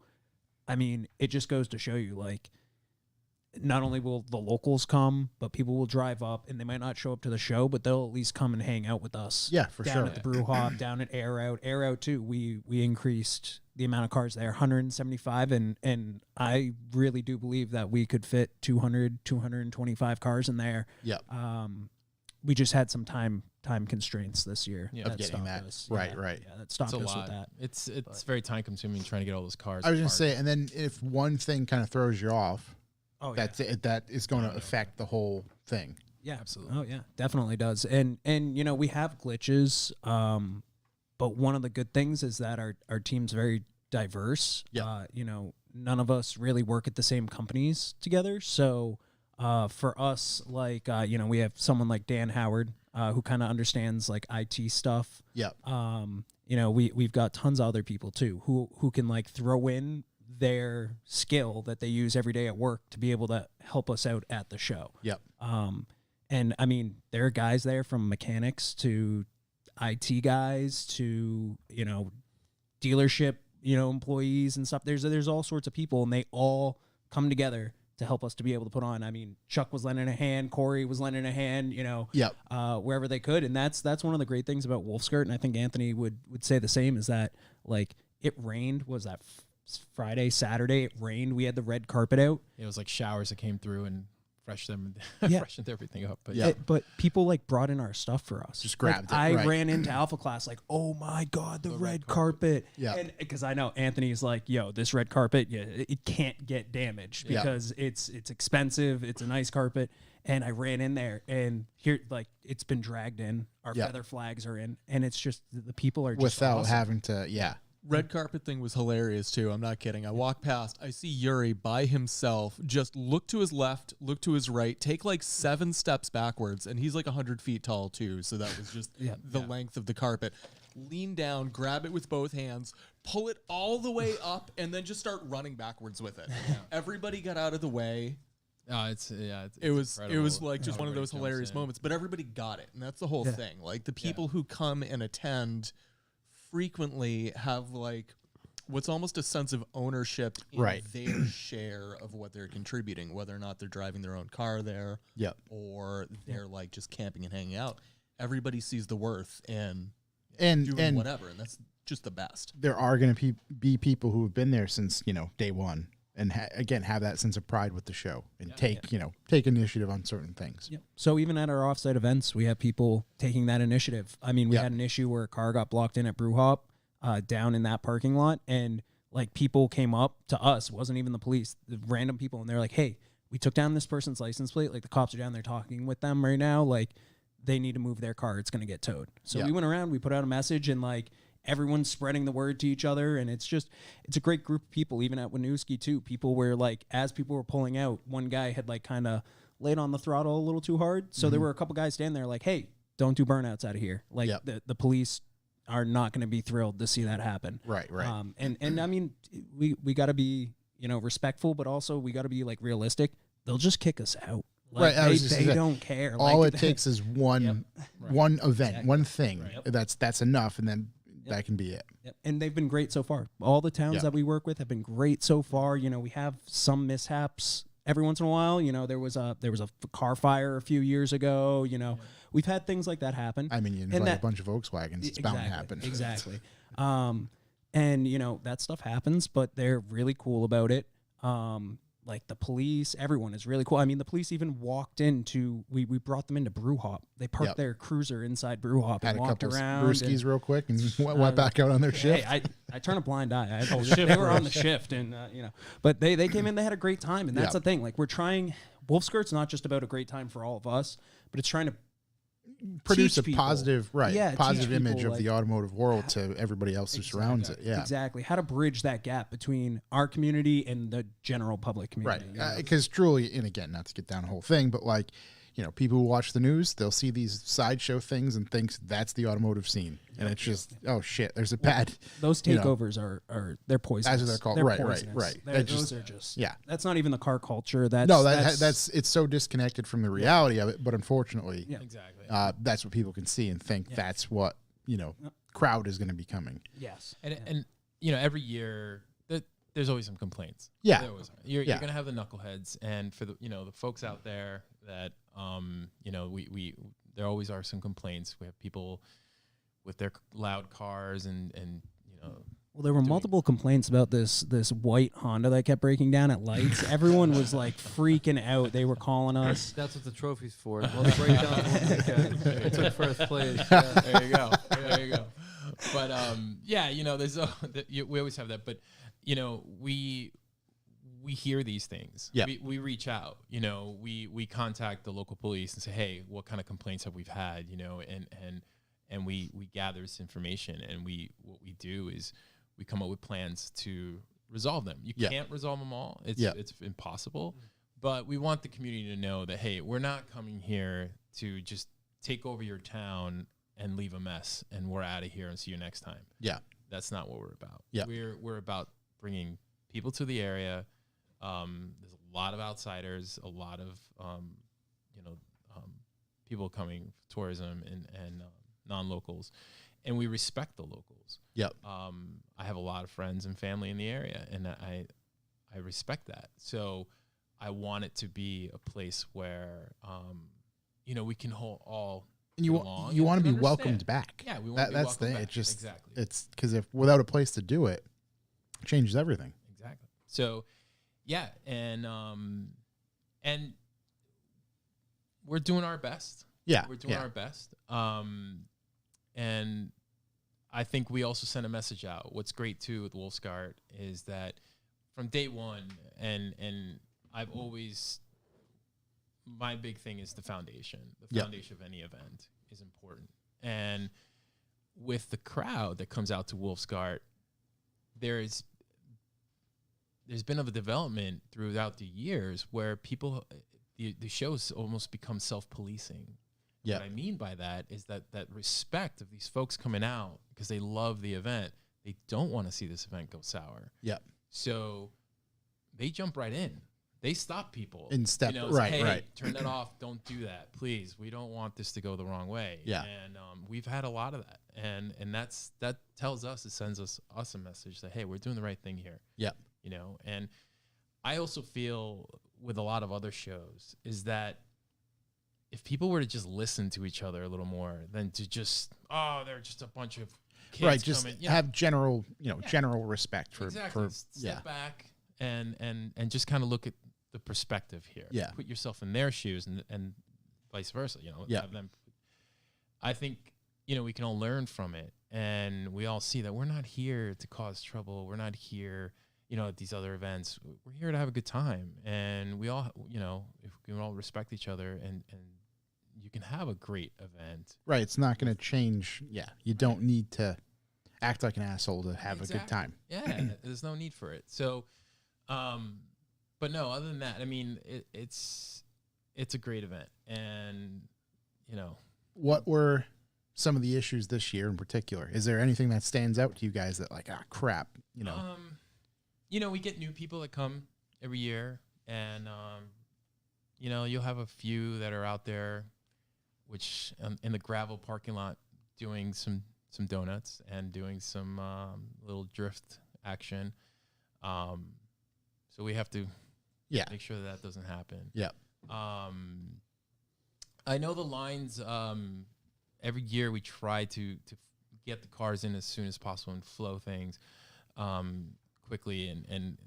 [SPEAKER 5] I mean, it just goes to show you, like, not only will the locals come, but people will drive up, and they might not show up to the show, but they'll at least come and hang out with us.
[SPEAKER 3] Yeah, for
[SPEAKER 5] down
[SPEAKER 3] sure.
[SPEAKER 5] at the Brew Hop, down at Air Out. Air Out, too, we increased the amount of cars there, 175, and I really do believe that we could fit 200, 225 cars in there.
[SPEAKER 3] Yep.
[SPEAKER 5] We just had some time constraints this year.
[SPEAKER 8] Yeah.
[SPEAKER 3] Of getting that.
[SPEAKER 5] Us.
[SPEAKER 3] Right.
[SPEAKER 5] Yeah, that stopped
[SPEAKER 8] It's a
[SPEAKER 5] us
[SPEAKER 8] lot.
[SPEAKER 5] with that.
[SPEAKER 8] It's very time consuming trying to get all those cars.
[SPEAKER 3] I was gonna
[SPEAKER 8] parked.
[SPEAKER 3] say, and then if one thing kind of throws you off,
[SPEAKER 5] Oh,
[SPEAKER 3] that is going to affect the whole thing.
[SPEAKER 5] yeah,
[SPEAKER 8] Absolutely.
[SPEAKER 5] Oh yeah, definitely does. And you know, we have glitches, but one of the good things is that our team's very diverse.
[SPEAKER 3] Yeah.
[SPEAKER 5] You know, none of us really work at the same companies together, so for us, like you know, we have someone like Dan Howard who kind of understands like IT stuff.
[SPEAKER 3] Yep.
[SPEAKER 5] You know, we've got tons of other people too who can like throw in their skill that they use every day at work to be able to help us out at the show.
[SPEAKER 3] Yep.
[SPEAKER 5] And I mean, there are guys there from mechanics to IT guys to, you know, dealership, you know, employees and stuff. There's all sorts of people, and they all come together to help us to be able to put on. I mean, Chuck was lending a hand, Corey was lending a hand, you know,
[SPEAKER 3] Yep.
[SPEAKER 5] wherever they could. And that's one of the great things about Wolfsgart, and I think Anthony would say the same, is that, like, it rained, was that Friday, Saturday, it rained. We had the red carpet out.
[SPEAKER 8] It was like showers that came through and freshened everything up. But
[SPEAKER 3] Yeah.
[SPEAKER 5] But people like brought in our stuff for us.
[SPEAKER 3] Just grabbed it,
[SPEAKER 5] I
[SPEAKER 3] right.
[SPEAKER 5] ran into Alpha Class like, oh my God, the red carpet.
[SPEAKER 3] Yeah.
[SPEAKER 5] And because I know Anthony's like, yo, this red carpet, yeah, it can't get damaged
[SPEAKER 3] Yeah.
[SPEAKER 5] because it's expensive. It's a nice carpet. And I ran in there, and here, like, it's been dragged in. Our
[SPEAKER 3] Yeah.
[SPEAKER 5] feather flags are in, and it's just the people are just
[SPEAKER 3] Without
[SPEAKER 5] awesome.
[SPEAKER 3] having to, yeah.
[SPEAKER 7] Red carpet thing was hilarious too. I'm not kidding. I walk past, I see Yuri by himself, just look to his left, look to his right, take like 7 steps backwards, and he's like 100 feet tall too. So that was just the length of the carpet. Lean down, grab it with both hands, pull it all the way up, and then just start running backwards with it. Everybody got out of the way. It was like just one of those hilarious moments, but everybody got it, and that's the whole thing. Like the people who come and attend frequently have like what's almost a sense of ownership in their share of what they're contributing, whether or not they're driving their own car there, or they're like just camping and hanging out. Everybody sees the worth in doing whatever, and that's just the best.
[SPEAKER 3] There are going to be people who have been there since, you know, day one, and again have that sense of pride with the show and take initiative on certain things.
[SPEAKER 5] Yep. So even at our offsite events, we have people taking that initiative. I mean, we had an issue where a car got blocked in at Brew Hop, down in that parking lot, and like people came up to us. It wasn't even the police, the random people, and they're like, "Hey, we took down this person's license plate. Like the cops are down there talking with them right now. Like they need to move their car. It's going to get towed." So we went around, we put out a message, and like everyone's spreading the word to each other, and it's a great group of people. Even at Winooski too, people were like, as people were pulling out, one guy had like kind of laid on the throttle a little too hard, so there were a couple guys standing there like, "Hey, don't do burnouts out of here." Like the police are not going to be thrilled to see that happen.
[SPEAKER 3] Right.
[SPEAKER 5] And I mean, we got to be, you know, respectful, but also we got to be like realistic. They'll just kick us out. Like, they don't care.
[SPEAKER 3] All
[SPEAKER 5] like,
[SPEAKER 3] it takes is one event, one thing. That's enough, and then that can be it.
[SPEAKER 5] Yep. And they've been great so far. All the towns that we work with have been great so far. You know, we have some mishaps every once in a while. You know, there was a car fire a few years ago. You know, we've had things like that happen.
[SPEAKER 3] I mean, you invite a bunch of Volkswagens, it's bound to happen.
[SPEAKER 5] Exactly. And you know, that stuff happens, but they're really cool about it. Like the police, everyone is really cool. I mean, the police even walked into, we brought them into Brew Hop. They parked their cruiser inside Brew Hop and walked around.
[SPEAKER 3] Brewskis real quick and went back out on their shift.
[SPEAKER 5] Hey, I turn a blind eye. They were on the shift, and you know, but they came in, they had a great time, and that's the thing. Like we're trying, Wolfsgart's not just about a great time for all of us, but it's trying to
[SPEAKER 3] produce
[SPEAKER 5] teach
[SPEAKER 3] a
[SPEAKER 5] people.
[SPEAKER 3] positive, right?
[SPEAKER 5] Yeah,
[SPEAKER 3] positive
[SPEAKER 5] teach
[SPEAKER 3] image
[SPEAKER 5] people,
[SPEAKER 3] of the automotive world to everybody else who surrounds it. Yeah,
[SPEAKER 5] Exactly. How to bridge that gap between our community and the general public community.
[SPEAKER 3] right. Because truly, and again, not to get down the whole thing, but like, you know, people who watch the news, they'll see these sideshow things and thinks that's the automotive scene, and it's just, oh shit, there's a bad.
[SPEAKER 5] Those
[SPEAKER 3] you know,
[SPEAKER 5] takeovers are they're poisonous.
[SPEAKER 3] That's what they're called. Right, right.
[SPEAKER 5] Those are just
[SPEAKER 3] yeah.
[SPEAKER 5] That's not even the car culture. That's
[SPEAKER 3] No, that's it's so disconnected from the reality of it. But unfortunately,
[SPEAKER 7] Exactly.
[SPEAKER 3] that's what people can see and think that's what, you know, crowd is going to be coming.
[SPEAKER 5] Yes.
[SPEAKER 8] And you know, every year there's always some complaints.
[SPEAKER 3] Yeah.
[SPEAKER 8] There always are. You're gonna have the knuckleheads, and for the the folks out there that we there always are some complaints. We have people with their loud cars and
[SPEAKER 5] Well, there were multiple complaints about this white Honda that kept breaking down at lights. Everyone was like freaking out. They were calling us.
[SPEAKER 1] That's what the trophy's for. Let's break down the one that took first place. Yeah.
[SPEAKER 8] There you go. There you go. But there's we always have that. But we hear these things.
[SPEAKER 3] Yeah.
[SPEAKER 8] We reach out. We contact the local police and say, hey, what kind of complaints have we had? And we gather this information, and what we do is we come up with plans to resolve them. You can't resolve them all. It's impossible. But we want the community to know that, hey, we're not coming here to just take over your town and leave a mess and we're out of here and see you next time.
[SPEAKER 3] Yeah.
[SPEAKER 8] That's not what we're about.
[SPEAKER 3] Yeah.
[SPEAKER 8] We're about bringing people to the area. There's a lot of outsiders, a lot of people coming, tourism and non-locals, and we respect the locals.
[SPEAKER 3] Yep.
[SPEAKER 8] I have a lot of friends and family in the area, and I respect that. So I want it to be a place where we can hold all.
[SPEAKER 3] And you want to be welcomed back.
[SPEAKER 8] Yeah, we want to be
[SPEAKER 3] that's
[SPEAKER 8] welcomed
[SPEAKER 3] the
[SPEAKER 8] back.
[SPEAKER 3] it just
[SPEAKER 8] exactly.
[SPEAKER 3] It's because if without a place to do it, it changes everything.
[SPEAKER 8] Exactly. So, yeah, and we're doing our best.
[SPEAKER 3] Yeah,
[SPEAKER 8] we're doing our best. And I think we also send a message out. What's great too with Wolfsgart is that from day one, and I've always, my big thing is the foundation. The foundation of any event is important. And with the crowd that comes out to Wolfsgart, there's been a development throughout the years where people, the shows almost become self-policing.
[SPEAKER 3] Yeah.
[SPEAKER 8] What I mean by that is that respect of these folks coming out because they love the event. They don't want to see this event go sour.
[SPEAKER 3] Yeah.
[SPEAKER 8] So they jump right in. They stop people.
[SPEAKER 3] In step,
[SPEAKER 8] say, hey,
[SPEAKER 3] right.
[SPEAKER 8] Turn that off. Don't do that, please. We don't want this to go the wrong way.
[SPEAKER 3] Yeah.
[SPEAKER 8] And we've had a lot of that, and that tells us, it sends us a message that, hey, we're doing the right thing here.
[SPEAKER 3] Yeah.
[SPEAKER 8] And I also feel with a lot of other shows is that if people were to just listen to each other a little more than to just, they're just a bunch of kids
[SPEAKER 3] right, just
[SPEAKER 8] coming.
[SPEAKER 3] have general respect for
[SPEAKER 8] exactly. Step back and just kind of look at the perspective here.
[SPEAKER 3] Yeah.
[SPEAKER 8] Put yourself in their shoes and vice versa, have them. I think, we can all learn from it, and we all see that we're not here to cause trouble. We're not here, at these other events. We're here to have a good time, and we all, if we can all respect each other and you can have a great event.
[SPEAKER 3] Right. It's not going to change. Yeah. You don't need to act like an asshole to have a good time.
[SPEAKER 8] Yeah. There's no need for it. So, but no, other than that, I mean, it's a great event. And,
[SPEAKER 3] What were some of the issues this year in particular? Is there anything that stands out to you guys that like, crap,
[SPEAKER 8] we get new people that come every year, and, you'll have a few that are out there, which in the gravel parking lot doing some donuts and doing some little drift action. So we have to make sure that doesn't happen.
[SPEAKER 3] Yeah.
[SPEAKER 8] I know the lines, every year we try to get the cars in as soon as possible and flow things quickly, and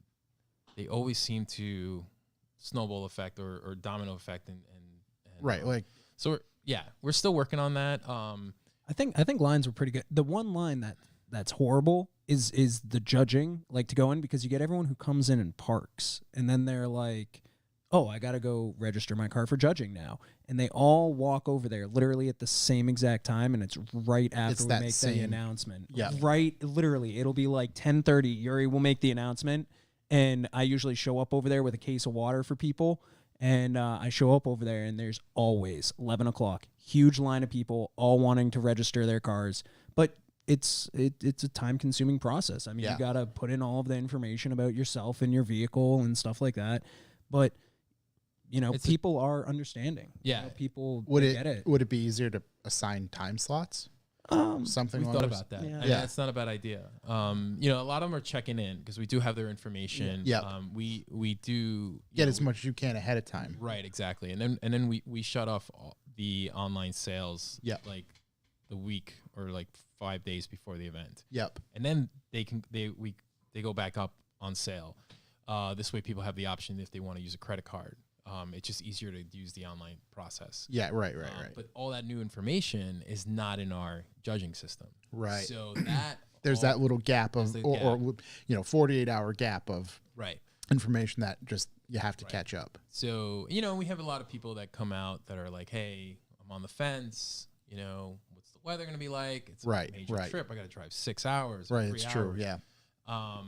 [SPEAKER 8] they always seem to snowball effect or domino effect and
[SPEAKER 3] right, like
[SPEAKER 8] so we're still working on that.
[SPEAKER 5] I think lines were pretty good. The one line that's horrible is the judging, like to go in, because you get everyone who comes in and parks, and then they're like, oh, I got to go register my car for judging now. And they all walk over there literally at the same exact time, and it's right after we make the announcement.
[SPEAKER 3] Yeah.
[SPEAKER 5] Right, literally. It'll be like 10:30. Yuri will make the announcement, and I usually show up over there with a case of water for people. And I show up over there, and there's always 11 o'clock. Huge line of people all wanting to register their cars. But it's a time-consuming process. I mean, you got to put in all of the information about yourself and your vehicle and stuff like that. But, people are understanding.
[SPEAKER 8] Yeah.
[SPEAKER 5] People
[SPEAKER 3] get
[SPEAKER 5] it.
[SPEAKER 3] Would it be easier to assign time slots? Something
[SPEAKER 8] we
[SPEAKER 3] along
[SPEAKER 8] thought
[SPEAKER 3] those-
[SPEAKER 8] about that.
[SPEAKER 5] Yeah.
[SPEAKER 8] I mean, that's not a bad idea. A lot of them are checking in because we do have their information.
[SPEAKER 3] Yeah.
[SPEAKER 8] We do
[SPEAKER 3] Get as much as you can ahead of time.
[SPEAKER 8] right, exactly, and then we shut off the online sales.
[SPEAKER 3] Yep.
[SPEAKER 8] Like the week or like 5 days before the event,
[SPEAKER 3] Yep.
[SPEAKER 8] and then they go back up on sale. This way, people have the option if they want to use a credit card. It's just easier to use the online process.
[SPEAKER 3] Yeah. Right.
[SPEAKER 8] But all that new information is not in our judging system.
[SPEAKER 3] Right.
[SPEAKER 8] So that
[SPEAKER 3] There's that little gap of,
[SPEAKER 8] the
[SPEAKER 3] or 48-hour gap of
[SPEAKER 8] right.
[SPEAKER 3] information that just you have to catch up.
[SPEAKER 8] So we have a lot of people that come out that are like, "Hey, I'm on the fence. What's the weather going to be like? It's
[SPEAKER 3] Right,
[SPEAKER 8] a major
[SPEAKER 3] right.
[SPEAKER 8] trip. I got to drive 6 hours. or
[SPEAKER 3] Right.
[SPEAKER 8] 3
[SPEAKER 3] It's true.
[SPEAKER 8] hours."
[SPEAKER 3] Yeah.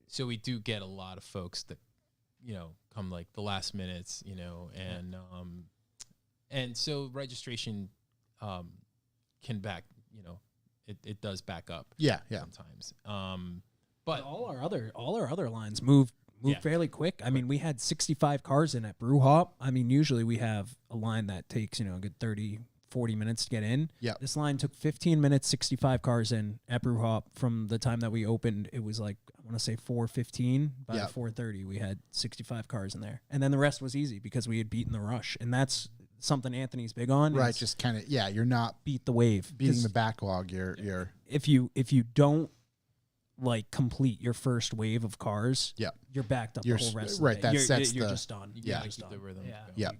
[SPEAKER 8] So we do get a lot of folks that come like the last minutes, and so registration can back, it does back up.
[SPEAKER 3] Yeah. Yeah.
[SPEAKER 8] Sometimes. But
[SPEAKER 5] all our other lines move fairly quick. I mean, we had 65 cars in at Brew Hop. I mean, usually we have a line that takes, a good 30, 40 minutes to get in.
[SPEAKER 3] Yeah.
[SPEAKER 5] This line took 15 minutes, 65 cars in at Brew Hop. From the time that we opened, it was like, I want to say 4:15. By 4:30, we had 65 cars in there. And then the rest was easy because we had beaten the rush. And that's something Anthony's big on.
[SPEAKER 3] Right. Just kind of, you're not
[SPEAKER 5] beat the wave.
[SPEAKER 3] beating the backlog. You're
[SPEAKER 5] if you don't like complete your first wave of cars, you're backed up
[SPEAKER 3] You're
[SPEAKER 5] the whole rest
[SPEAKER 3] right,
[SPEAKER 5] of the day.
[SPEAKER 3] that sets
[SPEAKER 5] you're
[SPEAKER 3] the-
[SPEAKER 5] just done.
[SPEAKER 8] you
[SPEAKER 5] You're
[SPEAKER 8] gotta
[SPEAKER 5] just
[SPEAKER 8] keep the
[SPEAKER 5] done.
[SPEAKER 8] rhythm.
[SPEAKER 5] Yeah.
[SPEAKER 3] Yep.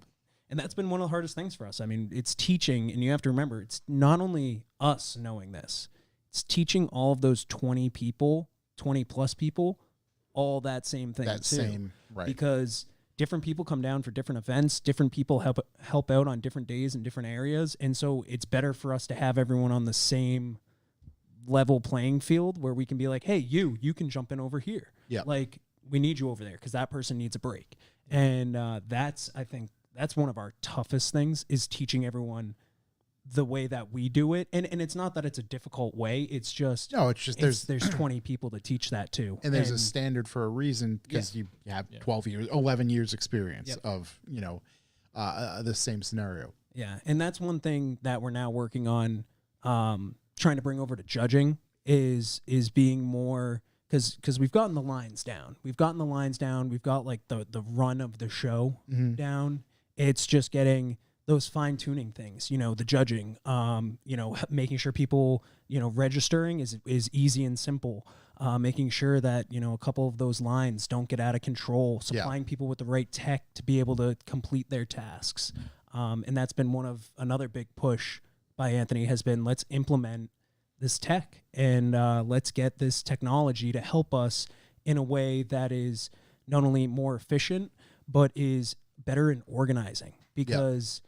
[SPEAKER 5] And that's been one of the hardest things for us. I mean, it's teaching, and you have to remember, it's not only us knowing this, it's teaching all of those 20 plus people, all that same thing too.
[SPEAKER 3] Right.
[SPEAKER 5] Because different people come down for different events, different people help out on different days in different areas, and so it's better for us to have everyone on the same level playing field where we can be like, hey, you can jump in over here.
[SPEAKER 3] Yeah.
[SPEAKER 5] Like, we need you over there because that person needs a break. And I think that's one of our toughest things, is teaching everyone the way that we do it. And it's not that it's a difficult way. It's just, there's 20 people to teach that to.
[SPEAKER 3] And there's a standard for a reason, because you have 11 years experience of, the same scenario.
[SPEAKER 5] Yeah. And that's one thing that we're now working on, trying to bring over to judging is being more, because we've gotten the lines down. We've got like the run of the show down. It's just getting those fine tuning things, the judging, making sure people, registering is easy and simple. Making sure that, a couple of those lines don't get out of control, supplying people with the right tech to be able to complete their tasks. And that's been another big push by Anthony has been, let's implement this tech and let's get this technology to help us in a way that is not only more efficient, but is better in organizing, because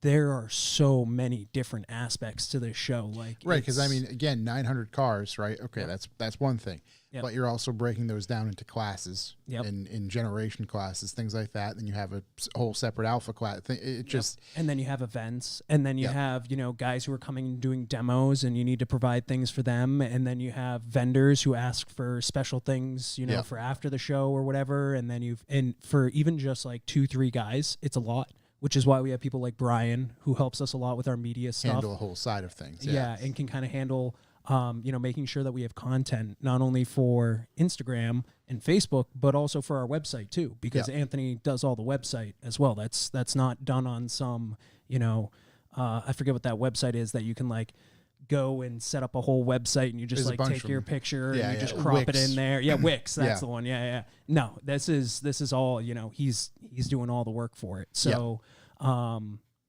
[SPEAKER 5] there are so many different aspects to this show. Like,
[SPEAKER 3] right. Because I mean, again, 900 cars, right? Okay. That's one thing, but you're also breaking those down into classes in generation classes, things like that. Then you have a whole separate alpha class. It just,
[SPEAKER 5] and then you have events, and then you have, guys who are coming and doing demos, and you need to provide things for them. And then you have vendors who ask for special things, for after the show or whatever. And then and for even just like 2-3 guys, it's a lot. Which is why we have people like Brian, who helps us a lot with our media stuff.
[SPEAKER 3] Handle a whole side of things.
[SPEAKER 5] Yeah, and can kind of handle, making sure that we have content not only for Instagram and Facebook, but also for our website too. Because Anthony does all the website as well. That's not done on some, I forget what that website is that you can like go and set up a whole website and you just
[SPEAKER 3] There's
[SPEAKER 5] like take your picture and you just crop
[SPEAKER 3] Wix.
[SPEAKER 5] it in there. Yeah, Wix, that's the one. Yeah. No, this is all, he's doing all the work for it. So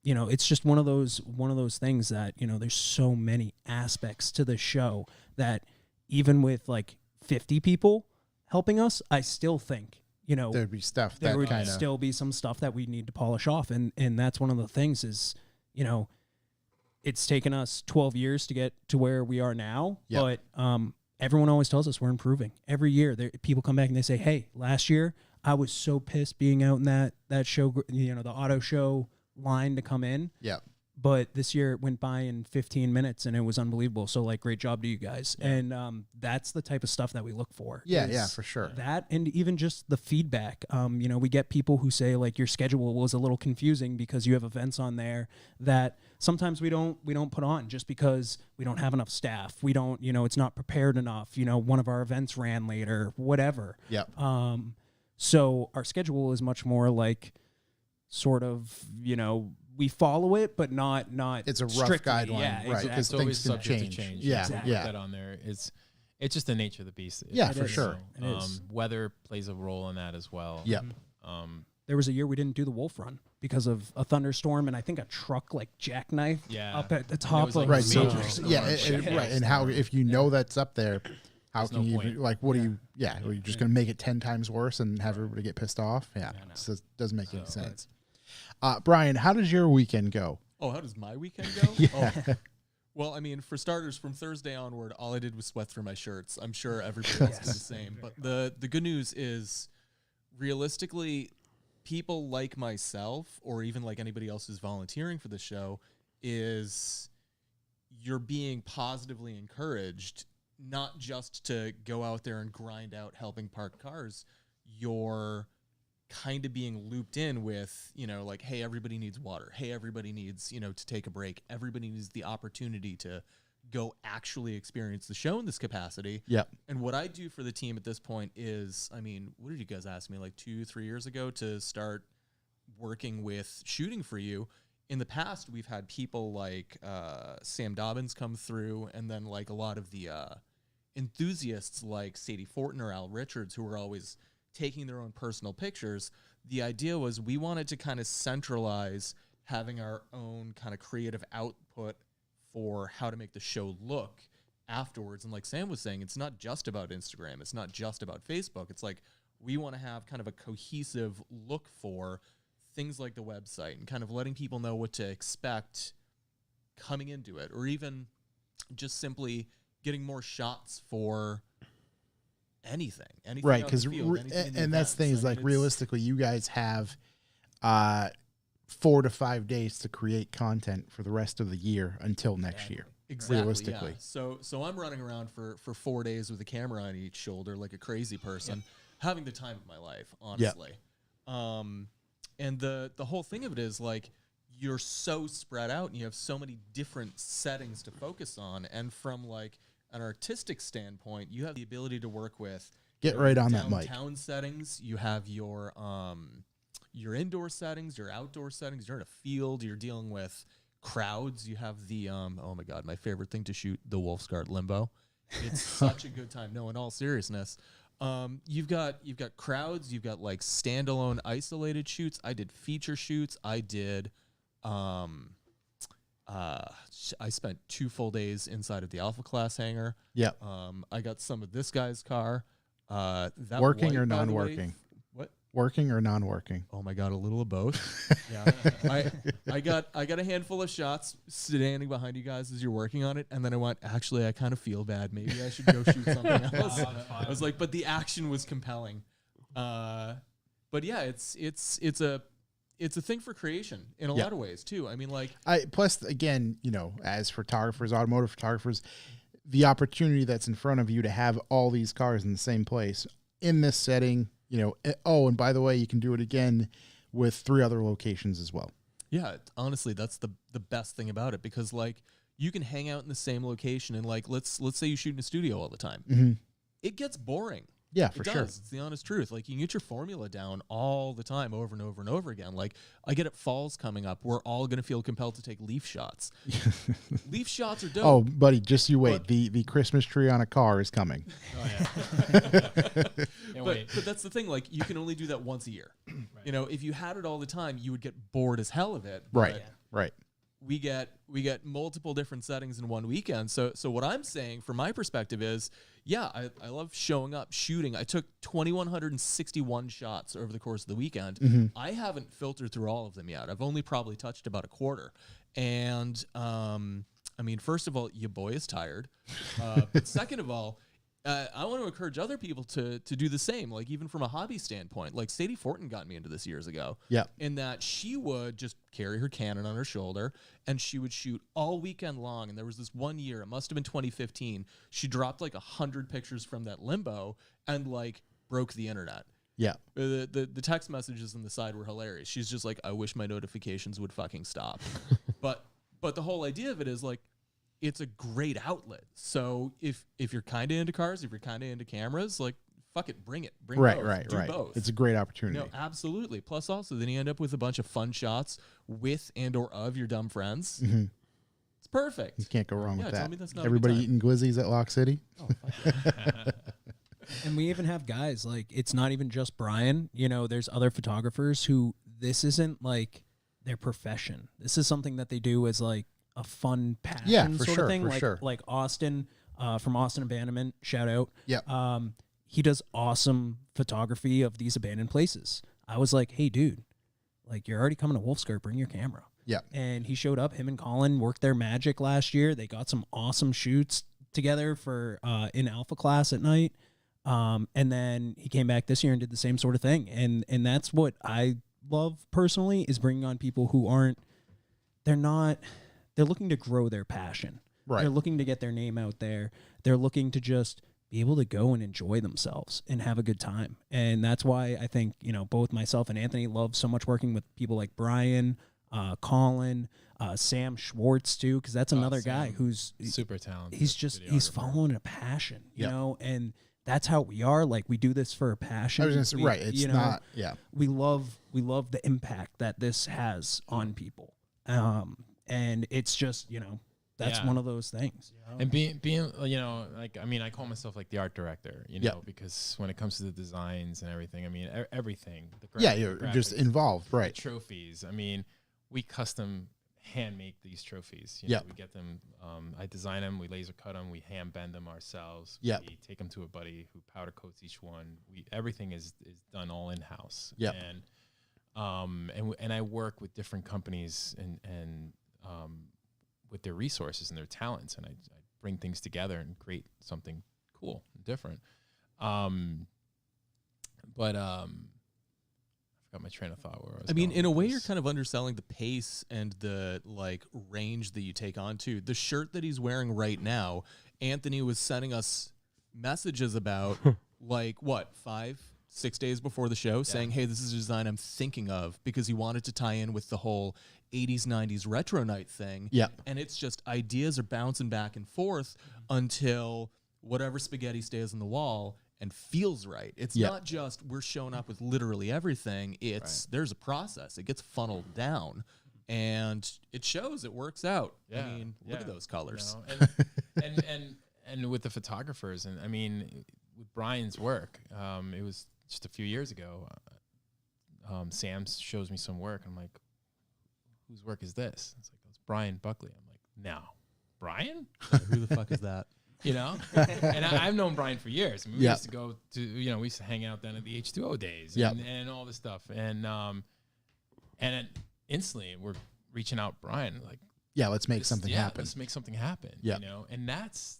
[SPEAKER 5] it's just one of those things that, there's so many aspects to the show that even with like 50 people helping us, I still think you know,
[SPEAKER 3] There'd be stuff
[SPEAKER 5] there
[SPEAKER 3] that
[SPEAKER 5] would
[SPEAKER 3] kind of
[SPEAKER 5] still be some stuff that we need to polish off. And that's one of the things is, you know, it's taken us 12 years to get to where we are now, but everyone always tells us we're improving. Every year, people come back and they say, hey, last year, I was so pissed being out in that show, you know, the auto show line to come in.
[SPEAKER 3] Yeah.
[SPEAKER 5] But this year it went by in 15 minutes and it was unbelievable. So, like, great job to you guys. Yeah. And that's the type of stuff that we look for.
[SPEAKER 3] Yeah, for sure.
[SPEAKER 5] That and even just the feedback. You know, we get people who say, like, your schedule was a little confusing because you have events on there that sometimes we don't put on just because we don't have enough staff. We don't, you know, it's not prepared enough. You know, one of our events ran later, whatever.
[SPEAKER 3] Yeah.
[SPEAKER 5] So our schedule is much more like sort of, you know, we follow it, but not.
[SPEAKER 3] It's a rough
[SPEAKER 5] strictly.
[SPEAKER 3] guideline,
[SPEAKER 5] yeah,
[SPEAKER 3] right?
[SPEAKER 5] Exactly.
[SPEAKER 3] Because
[SPEAKER 8] It's always
[SPEAKER 3] things can
[SPEAKER 8] subject to
[SPEAKER 3] change.
[SPEAKER 8] change.
[SPEAKER 3] Yeah,
[SPEAKER 8] Put that on there. It's just the nature of the beast.
[SPEAKER 3] Yeah, for sure.
[SPEAKER 5] It is.
[SPEAKER 8] Weather plays a role in that as well.
[SPEAKER 3] Yep.
[SPEAKER 5] There was a year we didn't do the Wolf Run because of a thunderstorm and I think a truck like jackknife up at the top
[SPEAKER 8] was
[SPEAKER 5] of
[SPEAKER 8] like
[SPEAKER 3] Right. So
[SPEAKER 8] major
[SPEAKER 3] right. And how if you know that's up there, how
[SPEAKER 8] There's
[SPEAKER 3] can
[SPEAKER 8] no
[SPEAKER 3] you
[SPEAKER 8] point.
[SPEAKER 3] like? What do you? Yeah, are you just going to make it 10 times worse and have everybody get pissed off? Yeah, so it doesn't make any sense. Brian, how does your weekend go?
[SPEAKER 7] Oh, how does my weekend go? Oh. Well, I mean, for starters, from Thursday onward, all I did was sweat through my shirts. I'm sure everybody else did the same. But the good news is, realistically, people like myself, or even like anybody else who's volunteering for the show, is you're being positively encouraged, not just to go out there and grind out helping park cars. You're kind of being looped in with, you know, like, hey, everybody needs water. Hey, everybody needs, you know, to take a break. Everybody needs the opportunity to go actually experience the show in this capacity.
[SPEAKER 3] Yep.
[SPEAKER 7] And what I do for the team at this point is, I mean, what did you guys ask me, like 2-3 years ago to start working with shooting for you? In the past, we've had people like Sam Dobbins come through, and then like a lot of the enthusiasts like Sadie Fortin or Al Richards, who were always taking their own personal pictures. The idea was we wanted to kind of centralize having our own kind of creative output for how to make the show look afterwards. And like Sam was saying, it's not just about Instagram. It's not just about Facebook. It's like we want to have kind of a cohesive look for things like the website and kind of letting people know what to expect coming into it, or even just simply getting more shots for anything
[SPEAKER 3] Right,
[SPEAKER 7] out in
[SPEAKER 3] because
[SPEAKER 7] the field, anything in the
[SPEAKER 3] and that's the thing
[SPEAKER 7] events.
[SPEAKER 3] is,
[SPEAKER 7] I
[SPEAKER 3] like,
[SPEAKER 7] mean,
[SPEAKER 3] realistically, you guys have 4 to 5 days to create content for the rest of the year until next year.
[SPEAKER 7] Exactly,
[SPEAKER 3] realistically.
[SPEAKER 7] yeah. So I'm running around for 4 days with a camera on each shoulder like a crazy person, having the time of my life, honestly. And the whole thing of it is, like, you're so spread out and you have so many different settings to focus on. And from like an artistic standpoint, you have the ability to work with
[SPEAKER 3] Get right on that mic.
[SPEAKER 7] downtown settings. You have your indoor settings, your outdoor settings. You're in a field. You're dealing with crowds. You have the oh my god, my favorite thing to shoot, the Wolfsgart limbo. It's such a good time. No, in all seriousness, you've got crowds. You've got like standalone isolated shoots. I did feature shoots. I did. I spent 2 full days inside of the Alpha Class hangar.
[SPEAKER 3] Yep.
[SPEAKER 7] I got some of this guy's car. That
[SPEAKER 3] Working
[SPEAKER 7] white,
[SPEAKER 3] or
[SPEAKER 7] by the way,
[SPEAKER 3] non-working?
[SPEAKER 7] What?
[SPEAKER 3] Working or non-working?
[SPEAKER 7] Oh my god, a little of both. Yeah. I got a handful of shots standing behind you guys as you're working on it, and then I went, actually, I kind of feel bad. Maybe I should go shoot something else. I was like, but the action was compelling. But yeah, it's a thing for creation in a lot of ways too. I mean, like,
[SPEAKER 3] plus, again, you know, as photographers, automotive photographers, the opportunity that's in front of you to have all these cars in the same place in this setting, you know. Oh, and by the way, you can do it again with 3 other locations as well.
[SPEAKER 7] yeah, honestly, that's the best thing about it, because like you can hang out in the same location and like let's say you shoot in a studio all the time.
[SPEAKER 3] Mm-hmm.
[SPEAKER 7] It gets boring.
[SPEAKER 3] Yeah, for
[SPEAKER 7] It does.
[SPEAKER 3] sure.
[SPEAKER 7] It's the honest truth. Like, you can get your formula down all the time, over and over and over again. Like, I get it, fall's coming up. We're all going to feel compelled to take leaf shots. Leaf shots are dope.
[SPEAKER 3] Oh, buddy, just you wait. The Christmas tree on a car is coming.
[SPEAKER 8] Oh yeah.
[SPEAKER 7] But that's the thing. Like, you can only do that once a year. You know, if you had it all the time, you would get bored as hell of it.
[SPEAKER 3] Right.
[SPEAKER 7] But
[SPEAKER 3] Right.
[SPEAKER 7] we get multiple different settings in one weekend. So what I'm saying from my perspective is, yeah, I love showing up, shooting. I took 2,161 shots over the course of the weekend. I haven't filtered through all of them yet. I've only probably touched about a quarter. And I mean, first of all, your boy is tired. But second of all, I want to encourage other people to do the same, like even from a hobby standpoint. Like Sadie Fortin got me into this years ago. Yeah. In that she would just carry her Canon on her shoulder and she would shoot all weekend long. And there was this one year, it must have been 2015, she dropped like 100 pictures from that limbo and like broke the internet. Yeah. The text messages on the side were hilarious. She's just like, I wish my notifications would fucking stop. But the whole idea of it is like, it's a great outlet. So if you're kind of into cars, if you're kind of into cameras, like fuck it, bring it. Bring both. Do both.
[SPEAKER 3] It's a great opportunity.
[SPEAKER 7] No, absolutely. Plus also then you end up with a bunch of fun shots with and or of your dumb friends. It's perfect.
[SPEAKER 3] You can't go wrong with that.
[SPEAKER 7] Tell me that's not
[SPEAKER 3] Everybody eating glizzies at Lock City.
[SPEAKER 5] Oh, and we even have guys like, it's not even just Brian. You know, there's other photographers who this isn't like their profession. This is something that they do as like a fun passion sort of thing. Like Austin from Austin Abandonment, shout out. Yeah. He does awesome photography of these abandoned places. I was like, hey, dude, like you're already coming to Wolfsgart, bring your camera. Yeah. And he showed up. Him and Colin worked their magic last year. They got some awesome shoots together for in Alpha class at night. And then he came back this year and did the same sort of thing. And that's what I love personally, is bringing on people who they're looking to grow their passion. Right. They're looking to get their name out there. They're looking to just be able to go and enjoy themselves and have a good time. And that's why I think, you know, both myself and Anthony love so much working with people like Brian, Colin, Sam Schwartz too, because that's another guy who's
[SPEAKER 8] super talented.
[SPEAKER 5] He's following a passion, you know, and that's how we are. Like we do this for a passion.
[SPEAKER 3] I was gonna say, right. It's not,
[SPEAKER 5] we love the impact that this has on people. And it's just, you know, that's one of those things.
[SPEAKER 8] You know? And being, you know, like, I mean, I call myself like the art director, you know, because when it comes to the designs and everything, I mean, everything.
[SPEAKER 3] You're just involved, right?
[SPEAKER 8] Trophies. I mean, we custom hand make these trophies. You know, we get them. I design them. We laser cut them. We hand bend them ourselves. Yeah. We take them to a buddy who powder coats each one. Everything is done all in house. Yeah. And I work with different companies and with their resources and their talents, and I bring things together and create something cool and different. I forgot my train of thought. Where I
[SPEAKER 7] mean, in a way, you're kind of underselling the pace and the like range that you take on too. The shirt that he's wearing right now, Anthony was sending us messages about like what 5-6 days before the show, saying, "Hey, this is a design I'm thinking of," because he wanted to tie in with the whole 80s, 90s retro night thing. Yeah. And it's just ideas are bouncing back and forth until whatever spaghetti stays on the wall and feels right. It's not just we're showing up with literally everything. It's there's a process. It gets funneled down and it shows, it works out. Yeah. I mean, look at those colors.
[SPEAKER 8] You know, and with the photographers, and I mean, with Brian's work, it was just a few years ago. Sam shows me some work. I'm like, whose work is this? It's like, it's Brian Buckley. I'm like, no, Brian?
[SPEAKER 7] Who the fuck is that?
[SPEAKER 8] You know? And I've known Brian for years. I mean, we used to go to, you know, we used to hang out down at the H2O days and all this stuff. And then instantly we're reaching out Brian, like,
[SPEAKER 3] let's make something happen.
[SPEAKER 8] Let's make something happen. Yeah. You know? And that's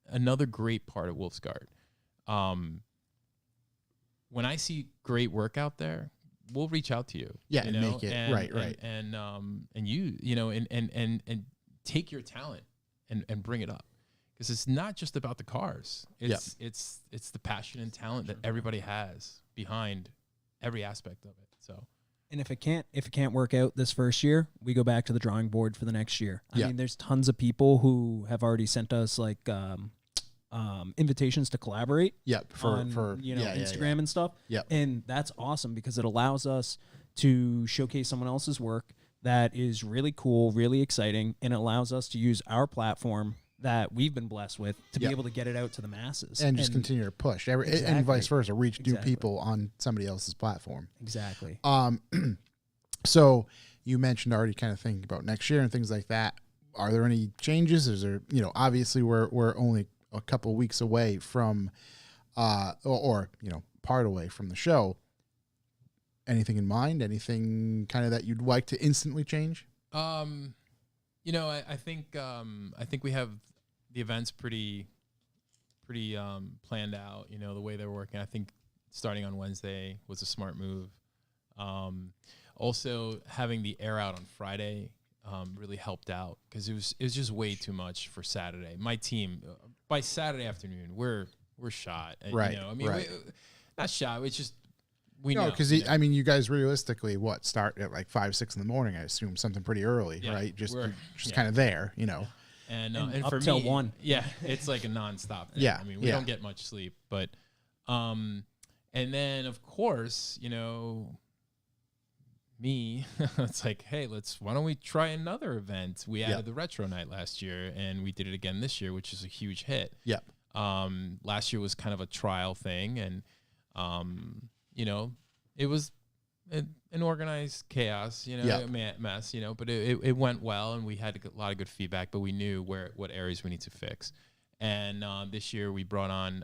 [SPEAKER 8] another great part of Wolfsgart. When I see great work out there, we'll reach out to you.
[SPEAKER 3] Yeah,
[SPEAKER 8] you
[SPEAKER 3] and
[SPEAKER 8] know?
[SPEAKER 3] make it right.
[SPEAKER 8] And you know, and take your talent and bring it up, because it's not just about the cars. It's the passion and talent that everybody has behind every aspect of it. So,
[SPEAKER 5] and if it can't work out this first year, we go back to the drawing board for the next year. I mean, there's tons of people who have already sent us like invitations to collaborate. For Instagram and stuff. And that's awesome because it allows us to showcase someone else's work that is really cool, really exciting, and it allows us to use our platform that we've been blessed with to be able to get it out to the masses
[SPEAKER 3] and just continue to push and vice versa, reach new people on somebody else's platform.
[SPEAKER 5] Exactly.
[SPEAKER 3] So you mentioned already kind of thinking about next year and things like that. Are there any changes? Is there, obviously we're only a couple weeks away from, or part away from the show. Anything in mind? Anything kind of that you'd like to instantly change?
[SPEAKER 8] I think we have the events pretty planned out. The way they're working. I think starting on Wednesday was a smart move. Also having the air out on Friday really helped out because it was just way too much for Saturday. My team by Saturday afternoon we're shot.
[SPEAKER 3] Right.
[SPEAKER 8] Right. Not shot. It's just.
[SPEAKER 3] Because you guys realistically start at like 5-6 in the morning. I assume something pretty early, right? Just kind of there,
[SPEAKER 8] and
[SPEAKER 5] up
[SPEAKER 8] for
[SPEAKER 5] till
[SPEAKER 8] me,
[SPEAKER 5] 1.
[SPEAKER 8] Yeah, it's like a nonstop thing.
[SPEAKER 3] Yeah,
[SPEAKER 8] we don't get much sleep, but and then of course, me, it's like, hey, why don't we try another event? We added the retro night last year, and we did it again this year, which is a huge hit.
[SPEAKER 3] Yep.
[SPEAKER 8] Last year was kind of a trial thing, and it was an organized chaos, a mess, but it went well, and we had a lot of good feedback, but we knew what areas we need to fix. And this year we brought on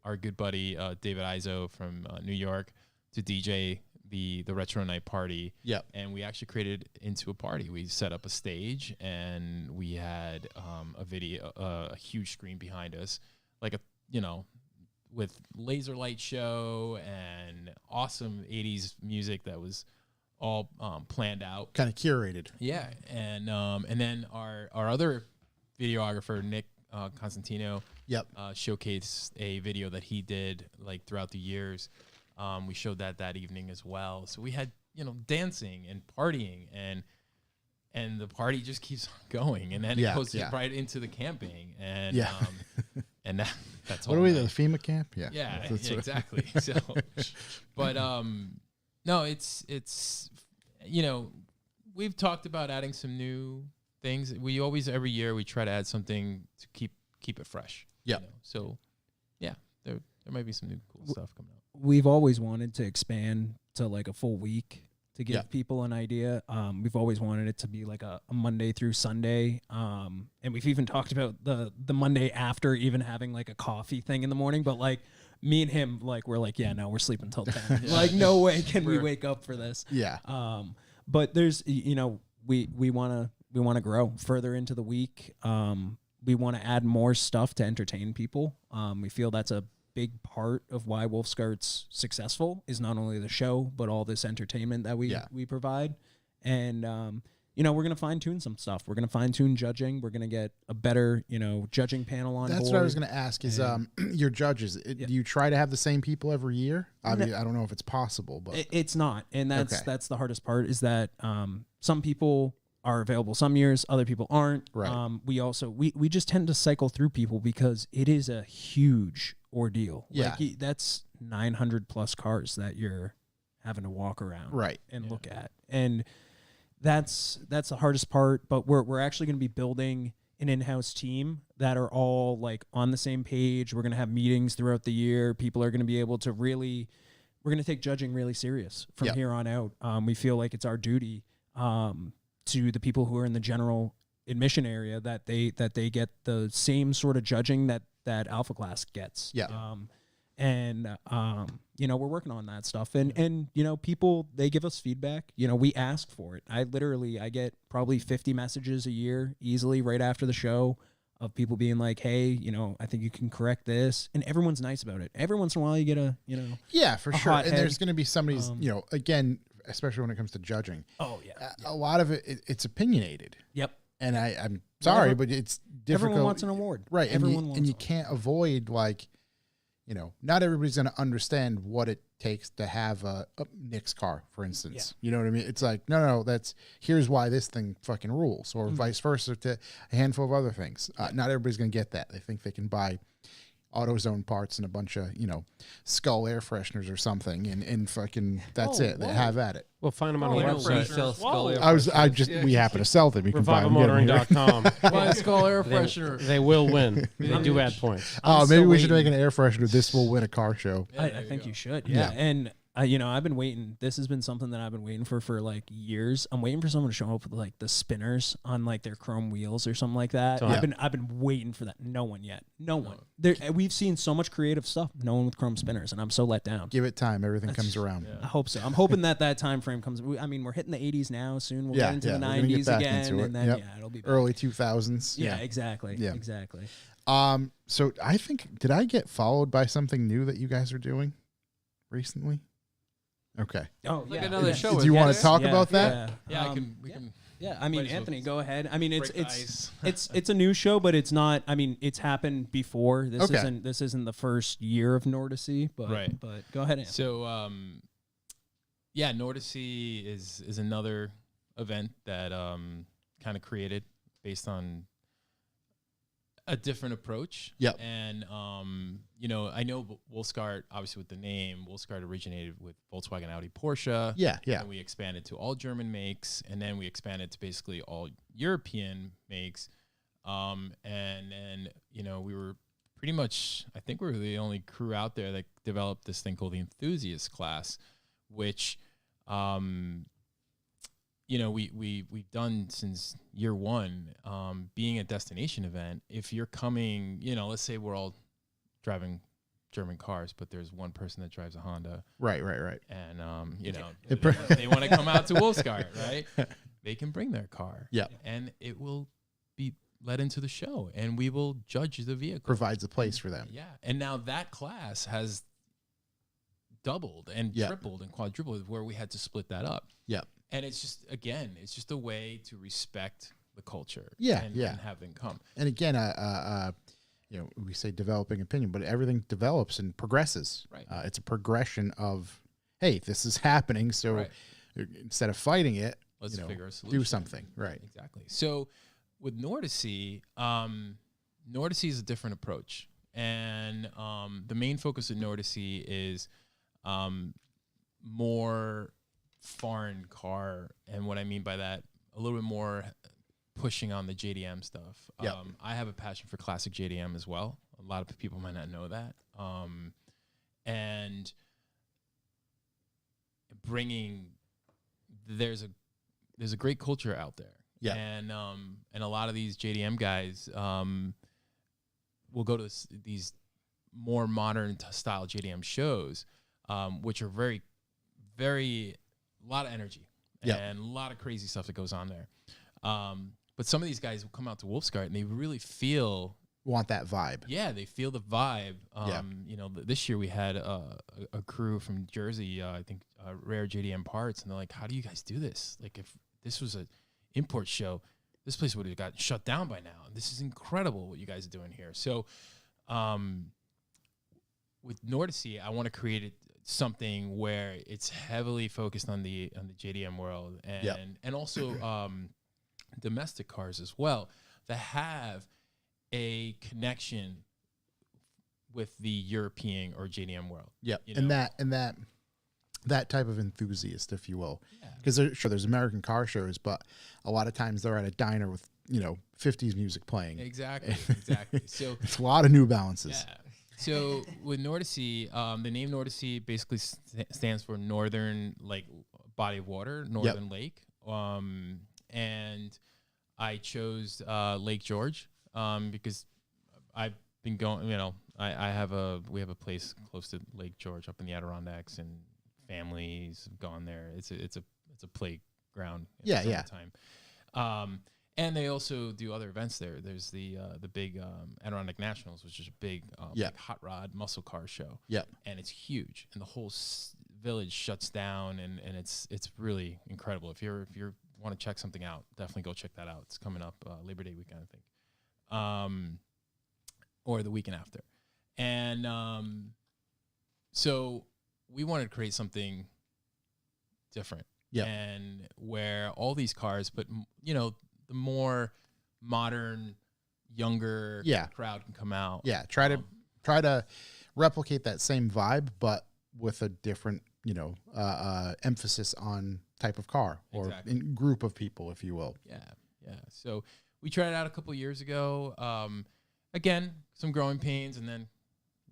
[SPEAKER 8] our good buddy David Izo from New York to DJ the retro night party.
[SPEAKER 3] Yep.
[SPEAKER 8] And we actually created into a party. We set up a stage, and we had a huge screen behind us, like with laser light show and awesome 80s music that was all planned out,
[SPEAKER 3] kind of curated.
[SPEAKER 8] Yeah, and then our other videographer Nick Constantino, showcased a video that he did like throughout the years. We showed that evening as well. So we had dancing and partying, and the party just keeps going, and then it goes right into the camping, and and that's
[SPEAKER 3] what are we, the FEMA camp?
[SPEAKER 8] Yeah, exactly. So, but no, it's we've talked about adding some new things. We always every year we try to add something to keep it fresh.
[SPEAKER 3] Yeah.
[SPEAKER 8] So yeah, there might be some new cool stuff coming up.
[SPEAKER 5] We've always wanted to expand to like a full week to give people an idea. We've always wanted it to be like a Monday through Sunday. And we've even talked about the Monday after even having like a coffee thing in the morning. But like me and him, like we're like, we're sleeping till 10. Like no way can we wake up for this.
[SPEAKER 3] Yeah.
[SPEAKER 5] But there's, we want to grow further into the week. We want to add more stuff to entertain people. We feel that's a big part of why Wolfsgart's successful is not only the show, but all this entertainment that we provide. And, we're going to fine tune some stuff. We're going to fine tune judging. We're going to get a better, judging panel on board.
[SPEAKER 3] That's what I was going to ask is, your judges, do you try to have the same people every year? I mean, I don't know if it's possible, but
[SPEAKER 5] it's not. And that's the hardest part is that, some people are available some years, other people aren't.
[SPEAKER 3] Right.
[SPEAKER 5] We also, we just tend to cycle through people because it is a huge ordeal.
[SPEAKER 3] Yeah.
[SPEAKER 5] Like that's 900 plus cars that you're having to walk around and look at. And that's the hardest part, but we're actually going to be building an in-house team that are all like on the same page. We're going to have meetings throughout the year. People are going to be able to we're going to take judging really serious from here on out. We feel like it's our duty to the people who are in the general admission area that they get the same sort of judging that Alpha Class gets.
[SPEAKER 3] Yeah.
[SPEAKER 5] We're working on that stuff. And people, they give us feedback. We ask for it. I get probably 50 messages a year easily right after the show of people being like, hey, I think you can correct this. And everyone's nice about it. Every once in a while you get
[SPEAKER 3] yeah, for sure. And
[SPEAKER 5] head.
[SPEAKER 3] there's going to be somebody's, again, especially when it comes to judging.
[SPEAKER 5] Oh, yeah.
[SPEAKER 3] A lot of it's opinionated.
[SPEAKER 5] Yep.
[SPEAKER 3] And I'm sorry, but it's difficult.
[SPEAKER 5] Everyone wants an award.
[SPEAKER 3] Right.
[SPEAKER 5] Everyone wants
[SPEAKER 3] and you
[SPEAKER 5] one.
[SPEAKER 3] can't avoid, like, not everybody's going to understand what it takes to have a Nick's car, for instance. You know what I mean? It's like, no, here's why this thing fucking rules, or vice versa to a handful of other things. Not everybody's going to get that. They think they can buy AutoZone parts and a bunch of, Skull air fresheners or something, and fucking that's it. They have at it.
[SPEAKER 2] We'll find them on our website.
[SPEAKER 3] We happen to sell them. You can buy them.
[SPEAKER 2] RevivalMotoring.com.
[SPEAKER 7] Buy a Skull air freshener.
[SPEAKER 2] They will win. They do add points.
[SPEAKER 3] Maybe we should make an air freshener. This will win a car show.
[SPEAKER 5] I think you should. Yeah. And I've been waiting. This has been something that I've been waiting for like years. I'm waiting for someone to show up with like the spinners on like their chrome wheels or something like that.
[SPEAKER 2] So-
[SPEAKER 5] I've been waiting for that. No one yet. No one. We've seen so much creative stuff. No one with chrome spinners, and I'm so let down.
[SPEAKER 3] Give it time. Everything comes around.
[SPEAKER 5] I hope so. I'm hoping that time frame comes. I mean, we're hitting the 80s now. Soon we'll get into the
[SPEAKER 3] we're gonna get
[SPEAKER 5] 90s
[SPEAKER 3] back
[SPEAKER 5] again,
[SPEAKER 3] into it.
[SPEAKER 5] and then
[SPEAKER 3] Yep.
[SPEAKER 5] it'll be back.
[SPEAKER 3] Early 2000s.
[SPEAKER 5] Yeah, exactly.
[SPEAKER 3] Yeah.
[SPEAKER 5] Exactly.
[SPEAKER 3] So I think, did I get followed by something new that you guys are doing recently? Okay.
[SPEAKER 5] Oh,
[SPEAKER 8] Like
[SPEAKER 5] yeah.
[SPEAKER 8] another
[SPEAKER 5] yeah.
[SPEAKER 8] show.
[SPEAKER 3] Do
[SPEAKER 8] with
[SPEAKER 3] you want to
[SPEAKER 8] Heather?
[SPEAKER 3] talk
[SPEAKER 5] Yeah,
[SPEAKER 3] about that?
[SPEAKER 8] Yeah,
[SPEAKER 5] we
[SPEAKER 8] can.
[SPEAKER 5] Yeah, I mean,
[SPEAKER 8] Might as well
[SPEAKER 5] Anthony, go ahead. I mean, it's
[SPEAKER 8] break the ice.
[SPEAKER 5] it's a new show, but it's not. I mean, it's happened before. This
[SPEAKER 3] Okay.
[SPEAKER 5] isn't the first year of Nordicy, but
[SPEAKER 8] Right.
[SPEAKER 5] But go ahead, Anthony.
[SPEAKER 8] So, yeah, Nordicy is another event that kind of created based on a different approach.
[SPEAKER 3] Yep.
[SPEAKER 8] And I know Wolfsgart, obviously with the name, Wolfsgart originated with Volkswagen, Audi, Porsche.
[SPEAKER 3] Yeah.
[SPEAKER 8] And we expanded to all German makes, and then we expanded to basically all European makes. And then, we were pretty much, I think we were the only crew out there that developed this thing called the enthusiast class, which, we've done since year one, being a destination event. If you're coming, let's say we're all driving German cars, but there's one person that drives a Honda.
[SPEAKER 3] Right.
[SPEAKER 8] And, they want to come out to Wolfsgart, right? They can bring their car.
[SPEAKER 3] Yeah.
[SPEAKER 8] And it will be let into the show, and we will judge the vehicle.
[SPEAKER 3] Provides a place for them.
[SPEAKER 8] Yeah. And now that class has doubled and tripled and quadrupled, where we had to split that up.
[SPEAKER 3] Yeah.
[SPEAKER 8] And it's just a way to respect the culture.
[SPEAKER 3] Yeah,
[SPEAKER 8] And have them come.
[SPEAKER 3] And again, we say developing opinion, but everything develops and progresses.
[SPEAKER 8] Right.
[SPEAKER 3] It's a progression of, hey, this is happening. So
[SPEAKER 8] Right.
[SPEAKER 3] instead of fighting it,
[SPEAKER 8] Let's figure a solution.
[SPEAKER 3] do something. Right.
[SPEAKER 8] Exactly. So with Nordicy, Nordicy is a different approach. And the main focus of Nordicy is more foreign car. And what I mean by that, a little bit more pushing on the JDM stuff.
[SPEAKER 3] Yep.
[SPEAKER 8] I have a passion for classic JDM as well. A lot of people might not know that. And bringing, there's a great culture out there.
[SPEAKER 3] Yeah.
[SPEAKER 8] And a lot of these JDM guys will go to these more modern style JDM shows, which are very, very, a lot of energy and a lot of crazy stuff that goes on there. But some of these guys will come out to Wolfsgart and they really
[SPEAKER 3] want that vibe.
[SPEAKER 8] Yeah, they feel the vibe. This year we had a crew from Jersey, I think Rare JDM Parts, and they're like, how do you guys do this? Like, if this was an import show, this place would have got shut down by now. This is incredible what you guys are doing here. So with Nordicy, I want to create something where it's heavily focused on the JDM world and also domestic cars as well that have a connection with the European or JDM world.
[SPEAKER 3] Yep.
[SPEAKER 8] You
[SPEAKER 3] And
[SPEAKER 8] know?
[SPEAKER 3] that type of enthusiast, if you will.
[SPEAKER 8] Yeah.
[SPEAKER 3] Because there's American car shows, but a lot of times they're at a diner with, 50s music playing.
[SPEAKER 8] Exactly. So
[SPEAKER 3] It's a lot of New Balances.
[SPEAKER 8] yeah. So with Nordicy, the name Nordicy basically stands for Northern Body of Water, Northern Lake. And I chose Lake George because I've been going. We have a place close to Lake George up in the Adirondacks, and families have gone there. It's a playground. At the time. And they also do other events there. There's the big Adirondack Nationals, which is a big hot rod muscle car show.
[SPEAKER 3] Yep.
[SPEAKER 8] And it's huge, and the whole village shuts down, and it's really incredible. If you want to check something out, definitely go check that out. It's coming up Labor Day weekend, I think, or the weekend after. And so we wanted to create something different.
[SPEAKER 3] Yeah.
[SPEAKER 8] And where all these cars, but the more modern, younger crowd can come out.
[SPEAKER 3] Yeah. Try to replicate that same vibe, but with a different, emphasis on type of car or in group of people, if you will.
[SPEAKER 8] Yeah. So we tried it out a couple years ago. Again, some growing pains, and then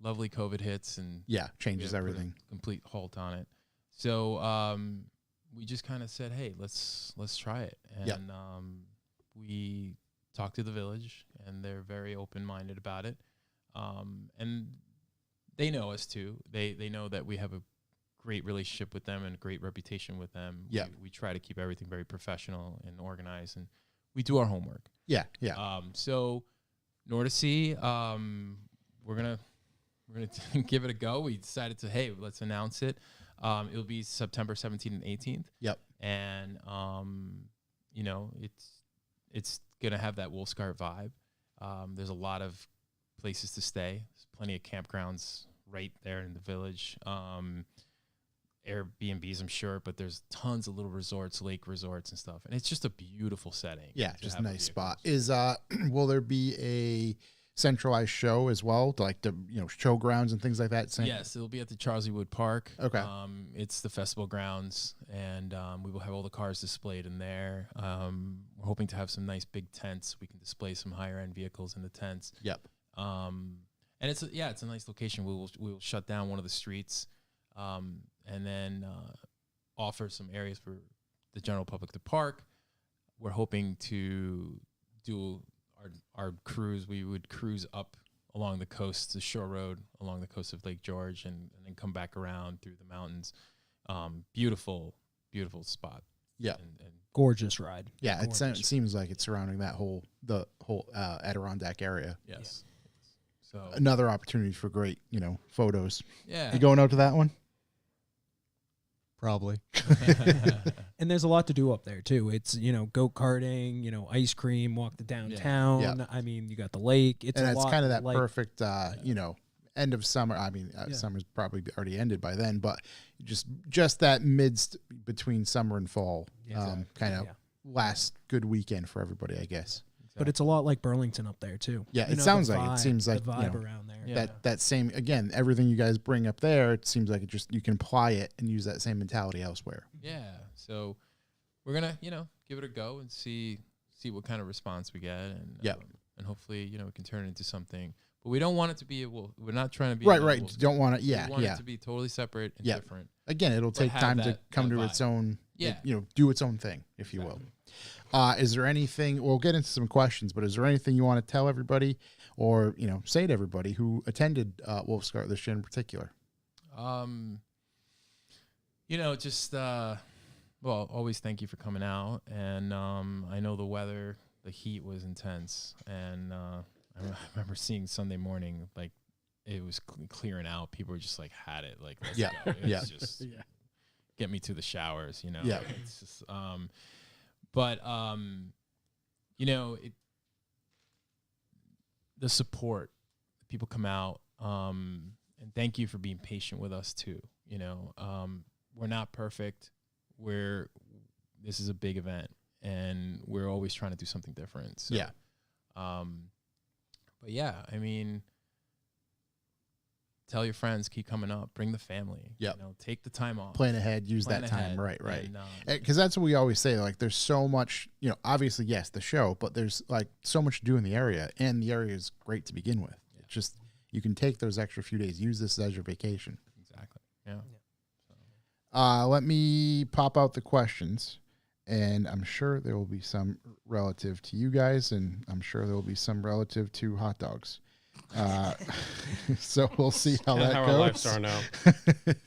[SPEAKER 8] lovely COVID hits, and
[SPEAKER 3] changes
[SPEAKER 8] we had to put a
[SPEAKER 3] everything.
[SPEAKER 8] complete halt on it. So we just kind of said, hey, let's try it. And we talked to the village, and they're very open-minded about it. And they know us too. They know that we have a great relationship with them and a great reputation with them.
[SPEAKER 3] Yeah.
[SPEAKER 8] We try to keep everything very professional and organized, and we do our homework.
[SPEAKER 3] Yeah, yeah.
[SPEAKER 8] So Nordicy, we're gonna give it a go. We decided to, hey, let's announce it. It'll be September 17th and 18th.
[SPEAKER 3] Yep.
[SPEAKER 8] And you know, it's gonna have that Wolfsgart vibe. There's a lot of places to stay. There's plenty of campgrounds right there in the village. Airbnbs, I'm sure, but there's tons of little resorts, lake resorts and stuff. And it's just a beautiful setting.
[SPEAKER 3] Yeah, just a nice spot. Will there be a centralized show as well, like the showgrounds and things like that?
[SPEAKER 8] Yes, it'll be at the Charles E. Wood Park.
[SPEAKER 3] Okay.
[SPEAKER 8] It's the festival grounds, and we will have all the cars displayed in there. We're hoping to have some nice big tents. We can display some higher end vehicles in the tents.
[SPEAKER 3] Yep.
[SPEAKER 8] And it's a nice location. We will shut down one of the streets, and then offer some areas for the general public to park. We're hoping to do our cruise. We would cruise up along the coast, the shore road along the coast of Lake George, and then come back around through the mountains. Beautiful spot.
[SPEAKER 3] Yeah.
[SPEAKER 8] And
[SPEAKER 5] Gorgeous ride.
[SPEAKER 3] Yeah,
[SPEAKER 5] Gorgeous.
[SPEAKER 3] it seems like it's surrounding the whole Adirondack area.
[SPEAKER 8] yes. So
[SPEAKER 3] Another opportunity for great, photos.
[SPEAKER 8] yeah.
[SPEAKER 3] You going out to that one?
[SPEAKER 7] Probably.
[SPEAKER 5] And there's a lot to do up there too. It's go-karting, ice cream, walk the downtown.
[SPEAKER 3] Yeah.
[SPEAKER 5] I mean, you got the lake. It's
[SPEAKER 3] And
[SPEAKER 5] a
[SPEAKER 3] it's
[SPEAKER 5] lot
[SPEAKER 3] kind of that
[SPEAKER 5] like,
[SPEAKER 3] perfect, end of summer. I mean, summer's probably already ended by then, but just that midst between summer and fall, kind of last good weekend for everybody, I guess.
[SPEAKER 5] But it's a lot like Burlington up there too.
[SPEAKER 3] Yeah,
[SPEAKER 5] You
[SPEAKER 3] it
[SPEAKER 5] know,
[SPEAKER 3] sounds
[SPEAKER 5] the
[SPEAKER 3] like
[SPEAKER 5] vibe,
[SPEAKER 3] it seems like
[SPEAKER 5] the vibe around there.
[SPEAKER 2] Yeah.
[SPEAKER 3] that same, again, everything you guys bring up there, it seems like you can apply it and use that same mentality elsewhere.
[SPEAKER 8] Yeah. So we're gonna, give it a go and see what kind of response we get, and and hopefully, we can turn it into something. But we don't want it to be we're not trying to be
[SPEAKER 3] Right.
[SPEAKER 8] Wolfsgart.
[SPEAKER 3] Don't want to.
[SPEAKER 8] We want
[SPEAKER 3] Yeah.
[SPEAKER 8] it to be totally separate and
[SPEAKER 3] Yeah.
[SPEAKER 8] different.
[SPEAKER 3] Again, it'll take
[SPEAKER 8] have
[SPEAKER 3] time to
[SPEAKER 8] that
[SPEAKER 3] come to
[SPEAKER 8] vibe.
[SPEAKER 3] its own.
[SPEAKER 8] Yeah.
[SPEAKER 3] Do its own thing, if you will. Is there anything? We'll get into some questions, but is there anything you want to tell everybody, or say to everybody who attended Wolfsgart this year in particular?
[SPEAKER 8] Just always thank you for coming out, and I know the weather, the heat was intense, and I remember seeing Sunday morning, like it was clearing out. People were just like had it, like let's go. It's just get me to the showers,
[SPEAKER 3] Yeah.
[SPEAKER 8] It's just but the support, people come out, and thank you for being patient with us too. We're not perfect. This is a big event, and we're always trying to do something different. So, but yeah, I mean, tell your friends, keep coming up, bring the family.
[SPEAKER 3] Yep.
[SPEAKER 8] Take the time off.
[SPEAKER 3] Plan ahead, use
[SPEAKER 8] Plan
[SPEAKER 3] that time.
[SPEAKER 8] ahead,
[SPEAKER 3] Right.
[SPEAKER 8] and,
[SPEAKER 3] Because that's what we always say. Like, there's so much. Obviously, yes, the show, but there's like so much to do in the area, and the area is great to begin with.
[SPEAKER 8] Yeah.
[SPEAKER 3] It's just you can take those extra few days, use this as your vacation.
[SPEAKER 8] Exactly. Yeah.
[SPEAKER 3] Let me pop out the questions, and I'm sure there will be some relative to you guys, and I'm sure there will be some relative to hot dogs. So we'll see how that
[SPEAKER 2] How
[SPEAKER 3] goes.
[SPEAKER 2] our lives are now.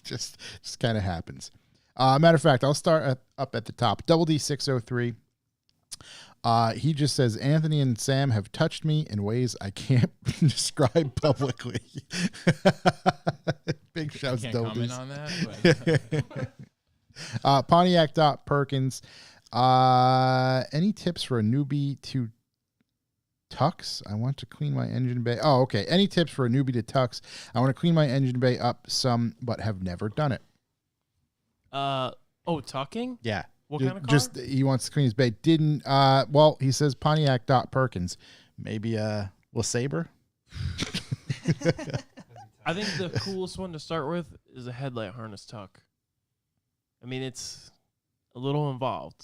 [SPEAKER 3] just kind of happens. Matter of fact, I'll start up at the top. Double D603. He just says, Anthony and Sam have touched me in ways I can't describe publicly. Big shouts,
[SPEAKER 8] Can't
[SPEAKER 3] Double
[SPEAKER 8] comment
[SPEAKER 3] Ds.
[SPEAKER 8] on that. But
[SPEAKER 3] Pontiac.Perkins. Any tips for a newbie to tux? I want to clean my engine bay. Oh, okay. Any tips for a newbie to tux? I want to clean my engine bay up some, but have never done it.
[SPEAKER 4] Tucking?
[SPEAKER 3] Yeah.
[SPEAKER 4] What kind of car?
[SPEAKER 3] Just he wants to clean his bay. Didn't he says Pontiac.Perkins. Maybe LeSabre?
[SPEAKER 4] I think the coolest one to start with is a headlight harness tuck. I mean, it's a little involved,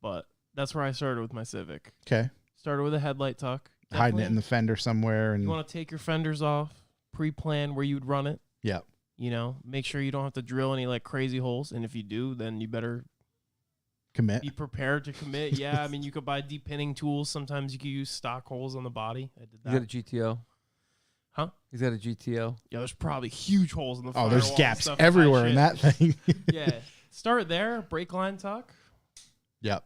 [SPEAKER 4] but that's where I started with my Civic.
[SPEAKER 3] Okay.
[SPEAKER 4] Started with a headlight tuck.
[SPEAKER 3] Hiding it in the fender somewhere. And
[SPEAKER 4] You want to take your fenders off, pre-plan where you'd run it.
[SPEAKER 3] yeah.
[SPEAKER 4] You know, make sure you don't have to drill any like crazy holes, and if you do, then you better
[SPEAKER 3] Commit.
[SPEAKER 4] be prepared to commit. Yeah, I mean, you could buy depinning tools. Sometimes you could use stock holes on the body. I did
[SPEAKER 1] You got a
[SPEAKER 4] that.
[SPEAKER 1] GTO?
[SPEAKER 4] Huh?
[SPEAKER 1] He's got a GTO.
[SPEAKER 4] Yeah, there's probably huge holes in the
[SPEAKER 3] Oh, there's
[SPEAKER 4] firewall and
[SPEAKER 3] gaps
[SPEAKER 4] stuff.
[SPEAKER 3] everywhere
[SPEAKER 4] High
[SPEAKER 3] in
[SPEAKER 4] shit.
[SPEAKER 3] that thing.
[SPEAKER 4] Yeah, start there. Brake line tuck.
[SPEAKER 3] Yep.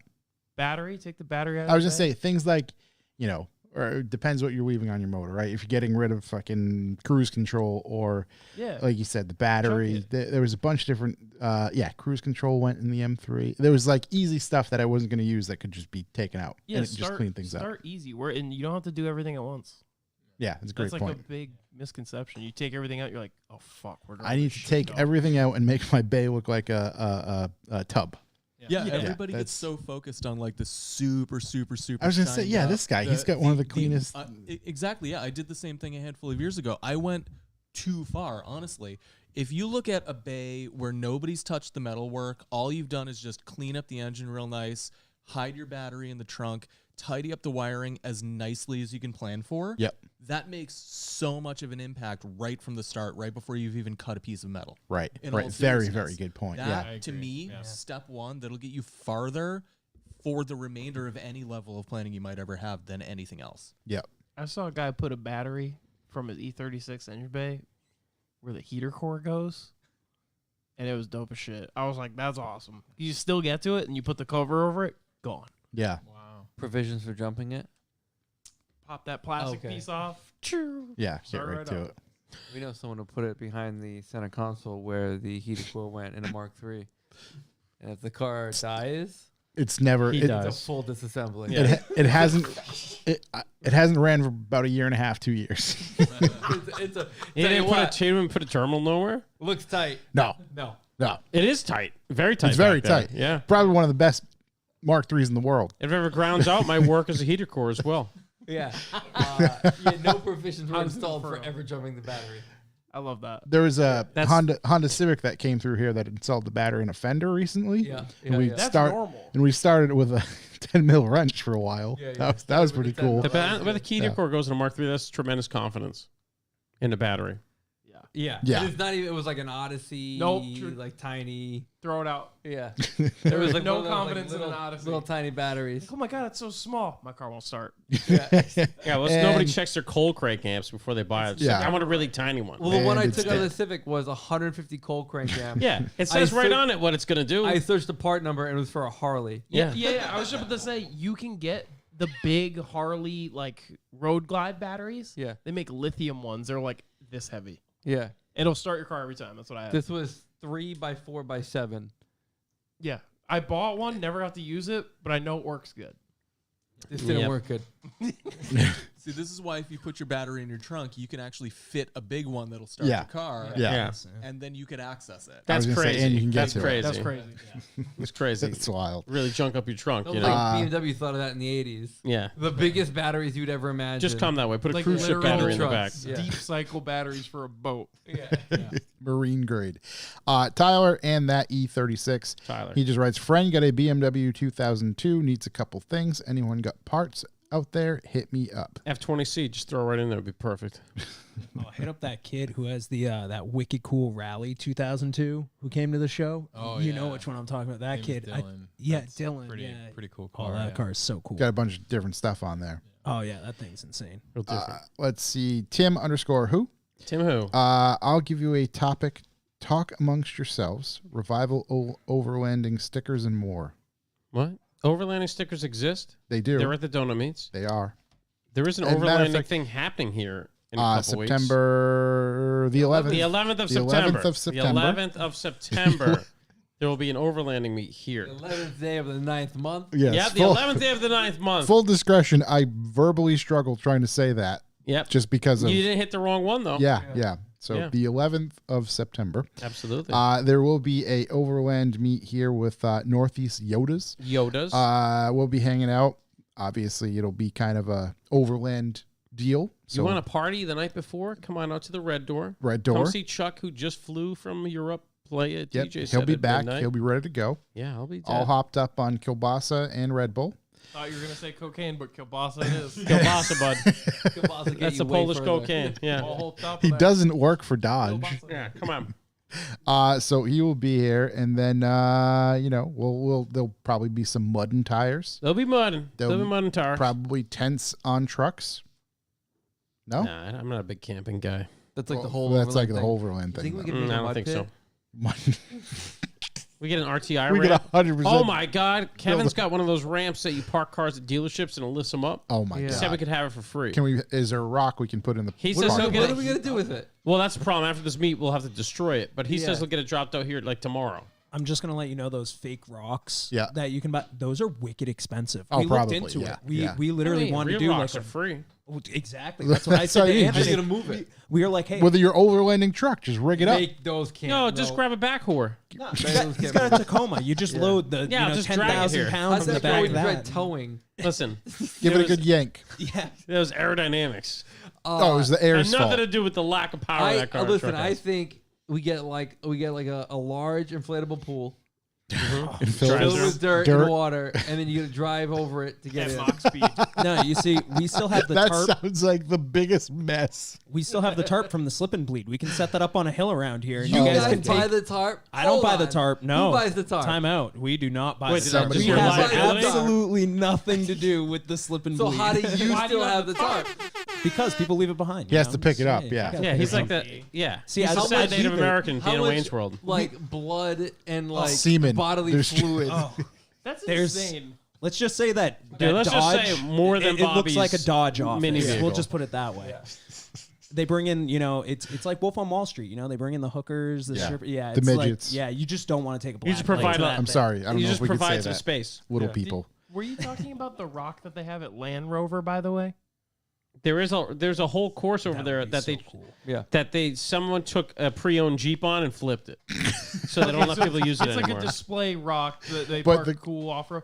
[SPEAKER 4] Battery. Take the battery out.
[SPEAKER 3] I was
[SPEAKER 4] of
[SPEAKER 3] just
[SPEAKER 4] the
[SPEAKER 3] saying things like, or it depends what you're leaving on your motor, right? If you're getting rid of fucking cruise control or,
[SPEAKER 4] Yeah.
[SPEAKER 3] like you said, the battery.
[SPEAKER 4] Chuck
[SPEAKER 3] There was a bunch of different, cruise control went in the M3. There was like easy stuff that I wasn't going to use that could just be taken out
[SPEAKER 4] Yeah,
[SPEAKER 3] and it just clean things up.
[SPEAKER 4] Start easy. And you don't have to do everything at once.
[SPEAKER 3] Yeah, it's a great
[SPEAKER 4] That's like
[SPEAKER 3] point.
[SPEAKER 4] a big misconception. You take everything out, you're like, oh fuck, where do
[SPEAKER 3] I need to
[SPEAKER 4] shit
[SPEAKER 3] take
[SPEAKER 4] go?
[SPEAKER 3] everything out and make my bay look like a tub.
[SPEAKER 7] Yeah,
[SPEAKER 3] Yeah,
[SPEAKER 7] everybody
[SPEAKER 3] that's-
[SPEAKER 7] gets so focused on like the super, super, super.
[SPEAKER 3] I was going to say,
[SPEAKER 7] shined
[SPEAKER 3] yeah,
[SPEAKER 7] up,
[SPEAKER 3] this guy, he's got one of the cleanest.
[SPEAKER 7] Exactly. Yeah, I did the same thing a handful of years ago. I went too far, honestly. If you look at a bay where nobody's touched the metal work, all you've done is just clean up the engine real nice, hide your battery in the trunk, tidy up the wiring as nicely as you can plan for.
[SPEAKER 3] Yep.
[SPEAKER 7] That makes so much of an impact right from the start, right before you've even cut a piece of metal.
[SPEAKER 3] Right.
[SPEAKER 7] In
[SPEAKER 3] Right.
[SPEAKER 7] all
[SPEAKER 3] Very,
[SPEAKER 7] seriousness.
[SPEAKER 3] very good point.
[SPEAKER 7] That,
[SPEAKER 3] Yeah.
[SPEAKER 7] to me, step one, that'll get you farther for the remainder of any level of planning you might ever have than anything else.
[SPEAKER 3] Yep.
[SPEAKER 4] I saw a guy put a battery from his E36 engine bay where the heater core goes, and it was dope as shit. I was like, that's awesome. You still get to it, and you put the cover over it, gone.
[SPEAKER 3] Yeah.
[SPEAKER 8] Wow.
[SPEAKER 1] Provisions for jumping it?
[SPEAKER 4] Pop that plastic
[SPEAKER 1] Okay.
[SPEAKER 4] piece off.
[SPEAKER 3] Yeah. Get
[SPEAKER 4] Start
[SPEAKER 3] right
[SPEAKER 4] right
[SPEAKER 3] to
[SPEAKER 4] up.
[SPEAKER 3] it.
[SPEAKER 1] We know someone who put it behind the center console where the heated core went in a Mark III. And if the car dies,
[SPEAKER 3] It's never.
[SPEAKER 2] He
[SPEAKER 3] It,
[SPEAKER 2] does.
[SPEAKER 1] it's a full disassembly.
[SPEAKER 3] it hasn't. It hasn't ran for about 1.5 2 years.
[SPEAKER 1] It's a.
[SPEAKER 2] He
[SPEAKER 1] tell you
[SPEAKER 2] didn't
[SPEAKER 1] what,
[SPEAKER 2] put a terminal nowhere.
[SPEAKER 1] looks tight.
[SPEAKER 3] No.
[SPEAKER 1] No.
[SPEAKER 3] No.
[SPEAKER 2] It is tight, very tight.
[SPEAKER 3] It's very
[SPEAKER 2] back there.
[SPEAKER 3] tight.
[SPEAKER 2] Yeah.
[SPEAKER 3] Probably one of the best Mark IIIs in the world.
[SPEAKER 2] If it ever grounds out, might work as a heater core as well.
[SPEAKER 1] Yeah. No provisions were installed for ever jumping the battery.
[SPEAKER 4] I love that.
[SPEAKER 3] There was a
[SPEAKER 2] That's-
[SPEAKER 3] Honda Civic that came through here that installed the battery in a fender recently.
[SPEAKER 1] Yeah.
[SPEAKER 3] And we
[SPEAKER 4] That's
[SPEAKER 3] start
[SPEAKER 4] normal.
[SPEAKER 3] and we started with a 10 mil wrench for a while.
[SPEAKER 1] Yeah, yeah.
[SPEAKER 3] That was
[SPEAKER 1] Started
[SPEAKER 3] pretty
[SPEAKER 1] with a 10
[SPEAKER 3] cool.
[SPEAKER 1] mil.
[SPEAKER 2] But the heater
[SPEAKER 3] Yeah.
[SPEAKER 2] core goes in a Mark III. That's tremendous confidence in the battery.
[SPEAKER 1] Yeah.
[SPEAKER 3] Yeah.
[SPEAKER 1] It's not even. It was like an Odyssey.
[SPEAKER 4] Nope.
[SPEAKER 1] Like tiny.
[SPEAKER 4] Throw it out.
[SPEAKER 1] Yeah.
[SPEAKER 4] There was
[SPEAKER 1] like
[SPEAKER 4] no
[SPEAKER 1] one of those,
[SPEAKER 4] confidence in
[SPEAKER 1] little,
[SPEAKER 4] an Odyssey.
[SPEAKER 1] little tiny batteries.
[SPEAKER 4] Oh my god, it's so small. My car won't start.
[SPEAKER 2] Yeah, nobody
[SPEAKER 3] And-
[SPEAKER 2] checks their cold crank amps before they buy it. It's
[SPEAKER 3] Yeah.
[SPEAKER 2] like, I want a really tiny one.
[SPEAKER 1] Well, the one I
[SPEAKER 3] And
[SPEAKER 1] took
[SPEAKER 3] it's
[SPEAKER 1] out of the
[SPEAKER 3] dead.
[SPEAKER 1] Civic was 150 cold crank amp.
[SPEAKER 2] Yeah, it says right
[SPEAKER 1] searched-
[SPEAKER 2] on it what it's gonna do.
[SPEAKER 1] I searched the part number and it was for a Harley.
[SPEAKER 2] yeah.
[SPEAKER 4] Yeah, I was just about to say you can get the big Harley like Road Glide batteries.
[SPEAKER 1] Yeah.
[SPEAKER 4] They make lithium ones. They're like this heavy.
[SPEAKER 1] Yeah.
[SPEAKER 4] It'll start your car every time. That's what I had.
[SPEAKER 1] This was 3x4x7.
[SPEAKER 4] Yeah. I bought one, never got to use it, but I know it works good.
[SPEAKER 1] This didn't
[SPEAKER 2] Yep.
[SPEAKER 1] work good.
[SPEAKER 7] See, this is why if you put your battery in your trunk, you can actually fit a big one that'll start
[SPEAKER 3] Yeah.
[SPEAKER 7] your car.
[SPEAKER 3] Yeah.
[SPEAKER 7] And then you can access it.
[SPEAKER 2] That's
[SPEAKER 3] was gonna say,
[SPEAKER 2] crazy.
[SPEAKER 3] and you can get
[SPEAKER 2] That's
[SPEAKER 3] to it.
[SPEAKER 2] crazy.
[SPEAKER 4] That's crazy.
[SPEAKER 2] It's crazy.
[SPEAKER 3] It's wild.
[SPEAKER 2] Really junk up your trunk.
[SPEAKER 1] No,
[SPEAKER 2] You know?
[SPEAKER 1] like BMW thought of that in the 80s.
[SPEAKER 2] Yeah.
[SPEAKER 1] The biggest batteries you'd ever imagine.
[SPEAKER 2] Just come that way. Put a
[SPEAKER 4] Like
[SPEAKER 2] cruise ship
[SPEAKER 4] literal
[SPEAKER 2] battery in the back.
[SPEAKER 1] trucks. Yeah.
[SPEAKER 4] Deep cycle batteries for a boat.
[SPEAKER 3] Marine grade. Tyler and that E36.
[SPEAKER 2] Tyler.
[SPEAKER 3] He just writes, friend got a BMW 2002, needs a couple things. Anyone got parts out there? Hit me up.
[SPEAKER 2] F20C, just throw it right in there. It'd be perfect.
[SPEAKER 5] Oh, hit up that kid who has the that wicked cool rally 2002 who came to the show.
[SPEAKER 8] Oh,
[SPEAKER 5] you know
[SPEAKER 8] yeah.
[SPEAKER 5] which one I'm talking about. That
[SPEAKER 8] Name's
[SPEAKER 5] kid.
[SPEAKER 8] Dylan.
[SPEAKER 5] Yeah,
[SPEAKER 8] That's
[SPEAKER 5] Dylan.
[SPEAKER 8] Pretty,
[SPEAKER 5] yeah.
[SPEAKER 8] pretty cool
[SPEAKER 5] Oh,
[SPEAKER 8] car.
[SPEAKER 5] that
[SPEAKER 8] yeah.
[SPEAKER 5] car is so cool.
[SPEAKER 3] Got a bunch of different stuff on there.
[SPEAKER 5] Oh yeah, that thing's insane.
[SPEAKER 2] Real different.
[SPEAKER 3] Let's see. Tim _ who?
[SPEAKER 2] Tim who?
[SPEAKER 3] I'll give you a topic. Talk amongst yourselves. Revival overlanding stickers and more.
[SPEAKER 2] What? Overlanding stickers exist?
[SPEAKER 3] They do.
[SPEAKER 2] They're at the donut meets.
[SPEAKER 3] They are.
[SPEAKER 2] There is an
[SPEAKER 3] As a matter of
[SPEAKER 2] overlanding
[SPEAKER 3] fact-
[SPEAKER 2] thing happening here in a couple weeks.
[SPEAKER 3] September the 11th.
[SPEAKER 2] The 11th of
[SPEAKER 3] The
[SPEAKER 2] September.
[SPEAKER 3] 11th of September.
[SPEAKER 2] The 11th of September. There will be an overlanding meet here.
[SPEAKER 1] The 11th day of the 9th month.
[SPEAKER 3] Yes,
[SPEAKER 2] Yeah, the
[SPEAKER 3] full,
[SPEAKER 2] 11th day of the 9th month.
[SPEAKER 3] full discretion. I verbally struggled trying to say that
[SPEAKER 2] Yep.
[SPEAKER 3] just because of.
[SPEAKER 2] You didn't hit the wrong one, though.
[SPEAKER 3] Yeah. So
[SPEAKER 2] Yeah.
[SPEAKER 3] the 11th of September.
[SPEAKER 2] Absolutely.
[SPEAKER 3] There will be a overland meet here with Northeast Yodas.
[SPEAKER 2] Yodas.
[SPEAKER 3] We'll be hanging out. Obviously, it'll be kind of a overland deal. So
[SPEAKER 2] you want to party the night before? Come on out to the Red Door.
[SPEAKER 3] Red
[SPEAKER 2] Come
[SPEAKER 3] Door.
[SPEAKER 2] see Chuck, who just flew from Europe, play at
[SPEAKER 3] Yep,
[SPEAKER 2] DJ set
[SPEAKER 3] he'll be
[SPEAKER 2] at
[SPEAKER 3] back.
[SPEAKER 2] midnight.
[SPEAKER 3] He'll be ready to go.
[SPEAKER 2] Yeah, I'll be dead.
[SPEAKER 3] All hopped up on Kielbasa and Red Bull.
[SPEAKER 4] Thought you were gonna say cocaine, but kielbasa it is.
[SPEAKER 2] Kielbasa, bud.
[SPEAKER 1] Kielbasa get
[SPEAKER 2] That's
[SPEAKER 1] you
[SPEAKER 2] the
[SPEAKER 1] way
[SPEAKER 2] Polish
[SPEAKER 1] further.
[SPEAKER 2] cocaine. Yeah.
[SPEAKER 4] All hopped up
[SPEAKER 3] He
[SPEAKER 4] there.
[SPEAKER 3] doesn't work for Dodge.
[SPEAKER 4] Kielbasa.
[SPEAKER 2] Yeah, come on.
[SPEAKER 3] So he will be here, and then there'll probably be some mud and tires.
[SPEAKER 2] There'll be mud. There'll be mud and tires.
[SPEAKER 3] Probably tents on trucks. No,
[SPEAKER 2] Nah, I'm not a big camping guy.
[SPEAKER 1] That's like the whole.
[SPEAKER 3] That's like the
[SPEAKER 1] thing.
[SPEAKER 3] whole overland thing.
[SPEAKER 1] Think we
[SPEAKER 3] though.
[SPEAKER 1] can make
[SPEAKER 2] I
[SPEAKER 1] a
[SPEAKER 2] don't
[SPEAKER 1] mud
[SPEAKER 2] think
[SPEAKER 1] pit?
[SPEAKER 2] so. We get an RTI
[SPEAKER 3] We
[SPEAKER 2] ramp.
[SPEAKER 3] get 100%.
[SPEAKER 2] Oh my God, Kevin's got one of those ramps that you park cars at dealerships and it lifts them up.
[SPEAKER 3] Oh my
[SPEAKER 1] Yeah.
[SPEAKER 2] He
[SPEAKER 3] god!
[SPEAKER 2] said we could have it for free.
[SPEAKER 3] Can we? Is there a rock we can put in the?
[SPEAKER 2] He
[SPEAKER 1] What,
[SPEAKER 2] says
[SPEAKER 1] are
[SPEAKER 2] he'll
[SPEAKER 1] we,
[SPEAKER 2] get
[SPEAKER 1] what
[SPEAKER 2] it.
[SPEAKER 1] are we gonna do with it?
[SPEAKER 2] Well, that's the problem. After this meet, we'll have to destroy it. But he
[SPEAKER 1] Yeah.
[SPEAKER 2] says he'll get it dropped out here like tomorrow.
[SPEAKER 5] I'm just gonna let you know those fake rocks
[SPEAKER 3] Yeah.
[SPEAKER 5] that you can buy. Those are wicked expensive.
[SPEAKER 3] Oh,
[SPEAKER 5] we
[SPEAKER 3] probably,
[SPEAKER 5] looked into
[SPEAKER 3] yeah,
[SPEAKER 5] it. We
[SPEAKER 3] yeah.
[SPEAKER 5] we literally
[SPEAKER 2] Hey,
[SPEAKER 5] wanted to
[SPEAKER 2] real
[SPEAKER 5] do
[SPEAKER 2] rocks
[SPEAKER 5] like
[SPEAKER 2] are free.
[SPEAKER 5] exactly. That's what I
[SPEAKER 3] That's
[SPEAKER 5] said
[SPEAKER 3] what
[SPEAKER 5] to
[SPEAKER 3] I mean.
[SPEAKER 5] Anthony.
[SPEAKER 3] Just
[SPEAKER 1] gonna move it.
[SPEAKER 5] We were like, hey,
[SPEAKER 3] With your overlanding truck, just rig it up.
[SPEAKER 1] Make those can't.
[SPEAKER 2] No, just grab a backhoe.
[SPEAKER 5] it's got a Tacoma. You just load the
[SPEAKER 2] Yeah, just drag it
[SPEAKER 5] 10,000
[SPEAKER 2] here.
[SPEAKER 5] pounds
[SPEAKER 1] How's
[SPEAKER 5] from the
[SPEAKER 1] that go
[SPEAKER 5] back
[SPEAKER 1] when
[SPEAKER 5] of
[SPEAKER 1] you try
[SPEAKER 5] that.
[SPEAKER 1] towing?
[SPEAKER 2] Listen,
[SPEAKER 3] Give it a good yank.
[SPEAKER 5] Yeah,
[SPEAKER 2] There's aerodynamics.
[SPEAKER 3] Oh, it was the
[SPEAKER 2] And
[SPEAKER 3] air's
[SPEAKER 2] nothing
[SPEAKER 3] fault.
[SPEAKER 2] to do with the lack of power that car.
[SPEAKER 1] Listen,
[SPEAKER 2] truck
[SPEAKER 1] I
[SPEAKER 2] has.
[SPEAKER 1] think we get like a large inflatable pool
[SPEAKER 3] And fill it
[SPEAKER 1] filled
[SPEAKER 3] with
[SPEAKER 1] with dirt,
[SPEAKER 3] dirt.
[SPEAKER 1] and water, and then you gotta drive over it to get
[SPEAKER 4] At
[SPEAKER 1] in.
[SPEAKER 4] Mach speed.
[SPEAKER 5] no, you see, we still have the
[SPEAKER 3] That
[SPEAKER 5] tarp.
[SPEAKER 3] sounds like the biggest mess.
[SPEAKER 5] We still have the tarp from the slip and bleed. We can set that up on a hill around here. And
[SPEAKER 1] You
[SPEAKER 5] you
[SPEAKER 1] guys
[SPEAKER 5] guys can
[SPEAKER 1] buy
[SPEAKER 5] take.
[SPEAKER 1] the tarp.
[SPEAKER 5] I don't
[SPEAKER 1] Hold
[SPEAKER 5] buy the
[SPEAKER 1] on.
[SPEAKER 5] tarp. No.
[SPEAKER 1] Who buys the tarp?
[SPEAKER 5] Time out. We do not buy
[SPEAKER 2] Wait,
[SPEAKER 5] the
[SPEAKER 2] is
[SPEAKER 5] tarp.
[SPEAKER 2] that just
[SPEAKER 5] We
[SPEAKER 2] your
[SPEAKER 5] have
[SPEAKER 2] liability?
[SPEAKER 5] absolutely nothing to do with the slip and
[SPEAKER 1] So
[SPEAKER 5] bleed.
[SPEAKER 1] how do you
[SPEAKER 2] Why do
[SPEAKER 1] still
[SPEAKER 2] you
[SPEAKER 1] have the tarp?
[SPEAKER 5] Because people leave it behind.
[SPEAKER 3] He has to pick it up, yeah.
[SPEAKER 2] Yeah, he's like that. Yeah,
[SPEAKER 5] See,
[SPEAKER 2] he's
[SPEAKER 5] I
[SPEAKER 2] a
[SPEAKER 5] don't
[SPEAKER 2] sad
[SPEAKER 5] like
[SPEAKER 2] Native
[SPEAKER 5] either.
[SPEAKER 2] American
[SPEAKER 1] How
[SPEAKER 2] Dana
[SPEAKER 1] much,
[SPEAKER 2] Wayne's World.
[SPEAKER 1] like blood and like
[SPEAKER 3] Semen.
[SPEAKER 1] bodily
[SPEAKER 3] There's-
[SPEAKER 1] fluid.
[SPEAKER 4] That's
[SPEAKER 5] There's-
[SPEAKER 4] insane.
[SPEAKER 5] Let's just say that.
[SPEAKER 2] Dude,
[SPEAKER 5] that
[SPEAKER 2] let's
[SPEAKER 5] Dodge,
[SPEAKER 2] just say more than
[SPEAKER 5] it looks
[SPEAKER 2] Bobby's
[SPEAKER 5] like a Dodge office.
[SPEAKER 2] mini vehicle.
[SPEAKER 5] We'll just put it that way. They bring in, it's like Wolf on Wall Street. They bring in the hookers, the
[SPEAKER 3] Yeah.
[SPEAKER 5] stripper. Yeah,
[SPEAKER 3] The
[SPEAKER 5] it's
[SPEAKER 3] midgets.
[SPEAKER 5] Like, you just don't want to take a black.
[SPEAKER 2] You just provide
[SPEAKER 5] light to
[SPEAKER 2] a-
[SPEAKER 5] that
[SPEAKER 3] I'm
[SPEAKER 5] thing.
[SPEAKER 3] sorry. I don't
[SPEAKER 2] You
[SPEAKER 3] know
[SPEAKER 2] just
[SPEAKER 3] if we could say
[SPEAKER 2] provide some
[SPEAKER 3] that.
[SPEAKER 2] space.
[SPEAKER 3] Little
[SPEAKER 4] Yeah.
[SPEAKER 3] people.
[SPEAKER 4] Were you talking about the rock that they have at Land Rover, by the way?
[SPEAKER 2] There's a whole course over there that someone took a pre-owned Jeep on and flipped it, so they don't let people use it
[SPEAKER 4] It's
[SPEAKER 2] anymore.
[SPEAKER 4] like a display rock that they
[SPEAKER 3] But
[SPEAKER 4] park
[SPEAKER 3] the-
[SPEAKER 4] cool off road.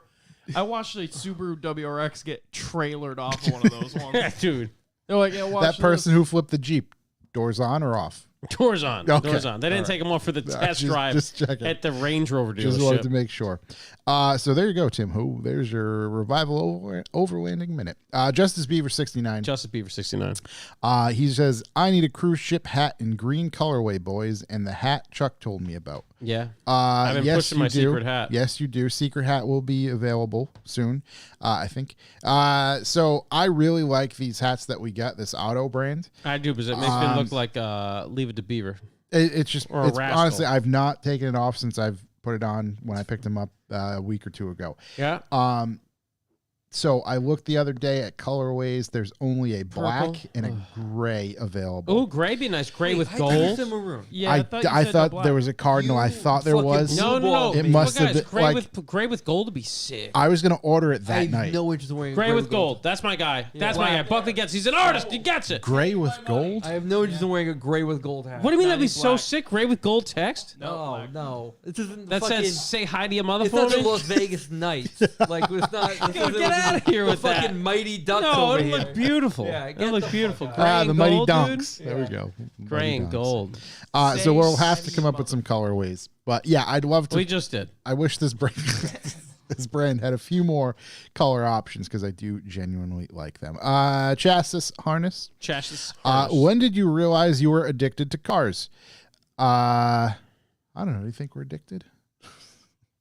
[SPEAKER 4] I watched a Subaru WRX get trailered off of one of those ones.
[SPEAKER 2] Yeah, dude,
[SPEAKER 4] They're like, yeah, watch
[SPEAKER 3] That
[SPEAKER 4] this.
[SPEAKER 3] person who flipped the Jeep, doors on or off?
[SPEAKER 2] doors on,
[SPEAKER 3] Okay.
[SPEAKER 2] doors on. They didn't take them off for the test
[SPEAKER 3] just-
[SPEAKER 2] drive
[SPEAKER 3] just checking.
[SPEAKER 2] at the Range Rover
[SPEAKER 3] Just wanted to
[SPEAKER 2] dealership.
[SPEAKER 3] make sure. So there you go, Tim. Who? There's your revival overlanding minute. Justice Beaver 69.
[SPEAKER 2] Justice Beaver 69.
[SPEAKER 3] He says, "I need a cruise ship hat in green colorway, boys, and the hat Chuck told me about."
[SPEAKER 2] Yeah, I've been
[SPEAKER 3] Yes,
[SPEAKER 2] pushing
[SPEAKER 3] you
[SPEAKER 2] my
[SPEAKER 3] do.
[SPEAKER 2] secret hat.
[SPEAKER 3] Yes, you do. Secret hat will be available soon, I think. So I really like these hats that we got. This Auto brand.
[SPEAKER 2] I do because it makes me look like Leave It to Beaver.
[SPEAKER 3] It's just
[SPEAKER 2] Or a rascal.
[SPEAKER 3] honestly, I've not taken it off since I've put it on when I picked them up a week or two ago.
[SPEAKER 2] Yeah,
[SPEAKER 3] So I looked the other day at colorways. There's only a black
[SPEAKER 2] Purple.
[SPEAKER 3] and a gray available.
[SPEAKER 2] oh, gray be nice. Gray with
[SPEAKER 1] I thought you
[SPEAKER 2] gold.
[SPEAKER 1] said maroon.
[SPEAKER 4] Yeah,
[SPEAKER 3] I
[SPEAKER 4] you said
[SPEAKER 3] thought
[SPEAKER 4] the
[SPEAKER 3] there
[SPEAKER 4] black.
[SPEAKER 3] was a cardinal. I
[SPEAKER 1] You
[SPEAKER 3] thought there
[SPEAKER 1] fucking
[SPEAKER 3] was.
[SPEAKER 2] No, no, no.
[SPEAKER 3] It must
[SPEAKER 2] Well,
[SPEAKER 3] have
[SPEAKER 2] guys,
[SPEAKER 3] been,
[SPEAKER 2] gray
[SPEAKER 3] like-
[SPEAKER 2] with gray with gold would be sick.
[SPEAKER 3] I was gonna order it
[SPEAKER 1] I
[SPEAKER 3] that
[SPEAKER 1] have
[SPEAKER 3] night.
[SPEAKER 1] no interest in wearing
[SPEAKER 2] Gray with gold. That's my guy. That's my guy. Buckley gets. He's an artist. He gets it.
[SPEAKER 3] Gray with gold.
[SPEAKER 1] I have no interest in wearing a gray with gold hat.
[SPEAKER 2] What do you mean that'd be
[SPEAKER 4] he's
[SPEAKER 2] so
[SPEAKER 4] black.
[SPEAKER 2] sick? Gray with gold text.
[SPEAKER 1] No. It isn't
[SPEAKER 2] That
[SPEAKER 1] fucking,
[SPEAKER 2] says "Say hi to your mother
[SPEAKER 1] it's
[SPEAKER 2] for
[SPEAKER 1] not the
[SPEAKER 2] me."
[SPEAKER 1] Las Vegas Knights. Like it's not.
[SPEAKER 2] Get outta here with
[SPEAKER 1] the
[SPEAKER 2] that.
[SPEAKER 1] fucking Mighty Ducks
[SPEAKER 2] No,
[SPEAKER 1] over
[SPEAKER 2] it
[SPEAKER 1] here.
[SPEAKER 2] look beautiful.
[SPEAKER 1] Yeah,
[SPEAKER 2] it
[SPEAKER 1] get
[SPEAKER 2] look
[SPEAKER 1] the
[SPEAKER 2] beautiful.
[SPEAKER 1] fuck
[SPEAKER 2] Gray
[SPEAKER 3] The
[SPEAKER 2] and
[SPEAKER 3] Mighty
[SPEAKER 2] gold,
[SPEAKER 3] Donks.
[SPEAKER 2] dude.
[SPEAKER 3] There we go.
[SPEAKER 2] Gray
[SPEAKER 3] Mighty
[SPEAKER 2] and
[SPEAKER 3] Donks.
[SPEAKER 2] gold.
[SPEAKER 3] So we'll have to come up with some colorways. But yeah, I'd love to.
[SPEAKER 2] We just did.
[SPEAKER 3] I wish this brand this brand had a few more color options because I do genuinely like them. Chassis harness.
[SPEAKER 2] Chassis.
[SPEAKER 3] When did you realize you were addicted to cars? I don't know. Do you think we're addicted?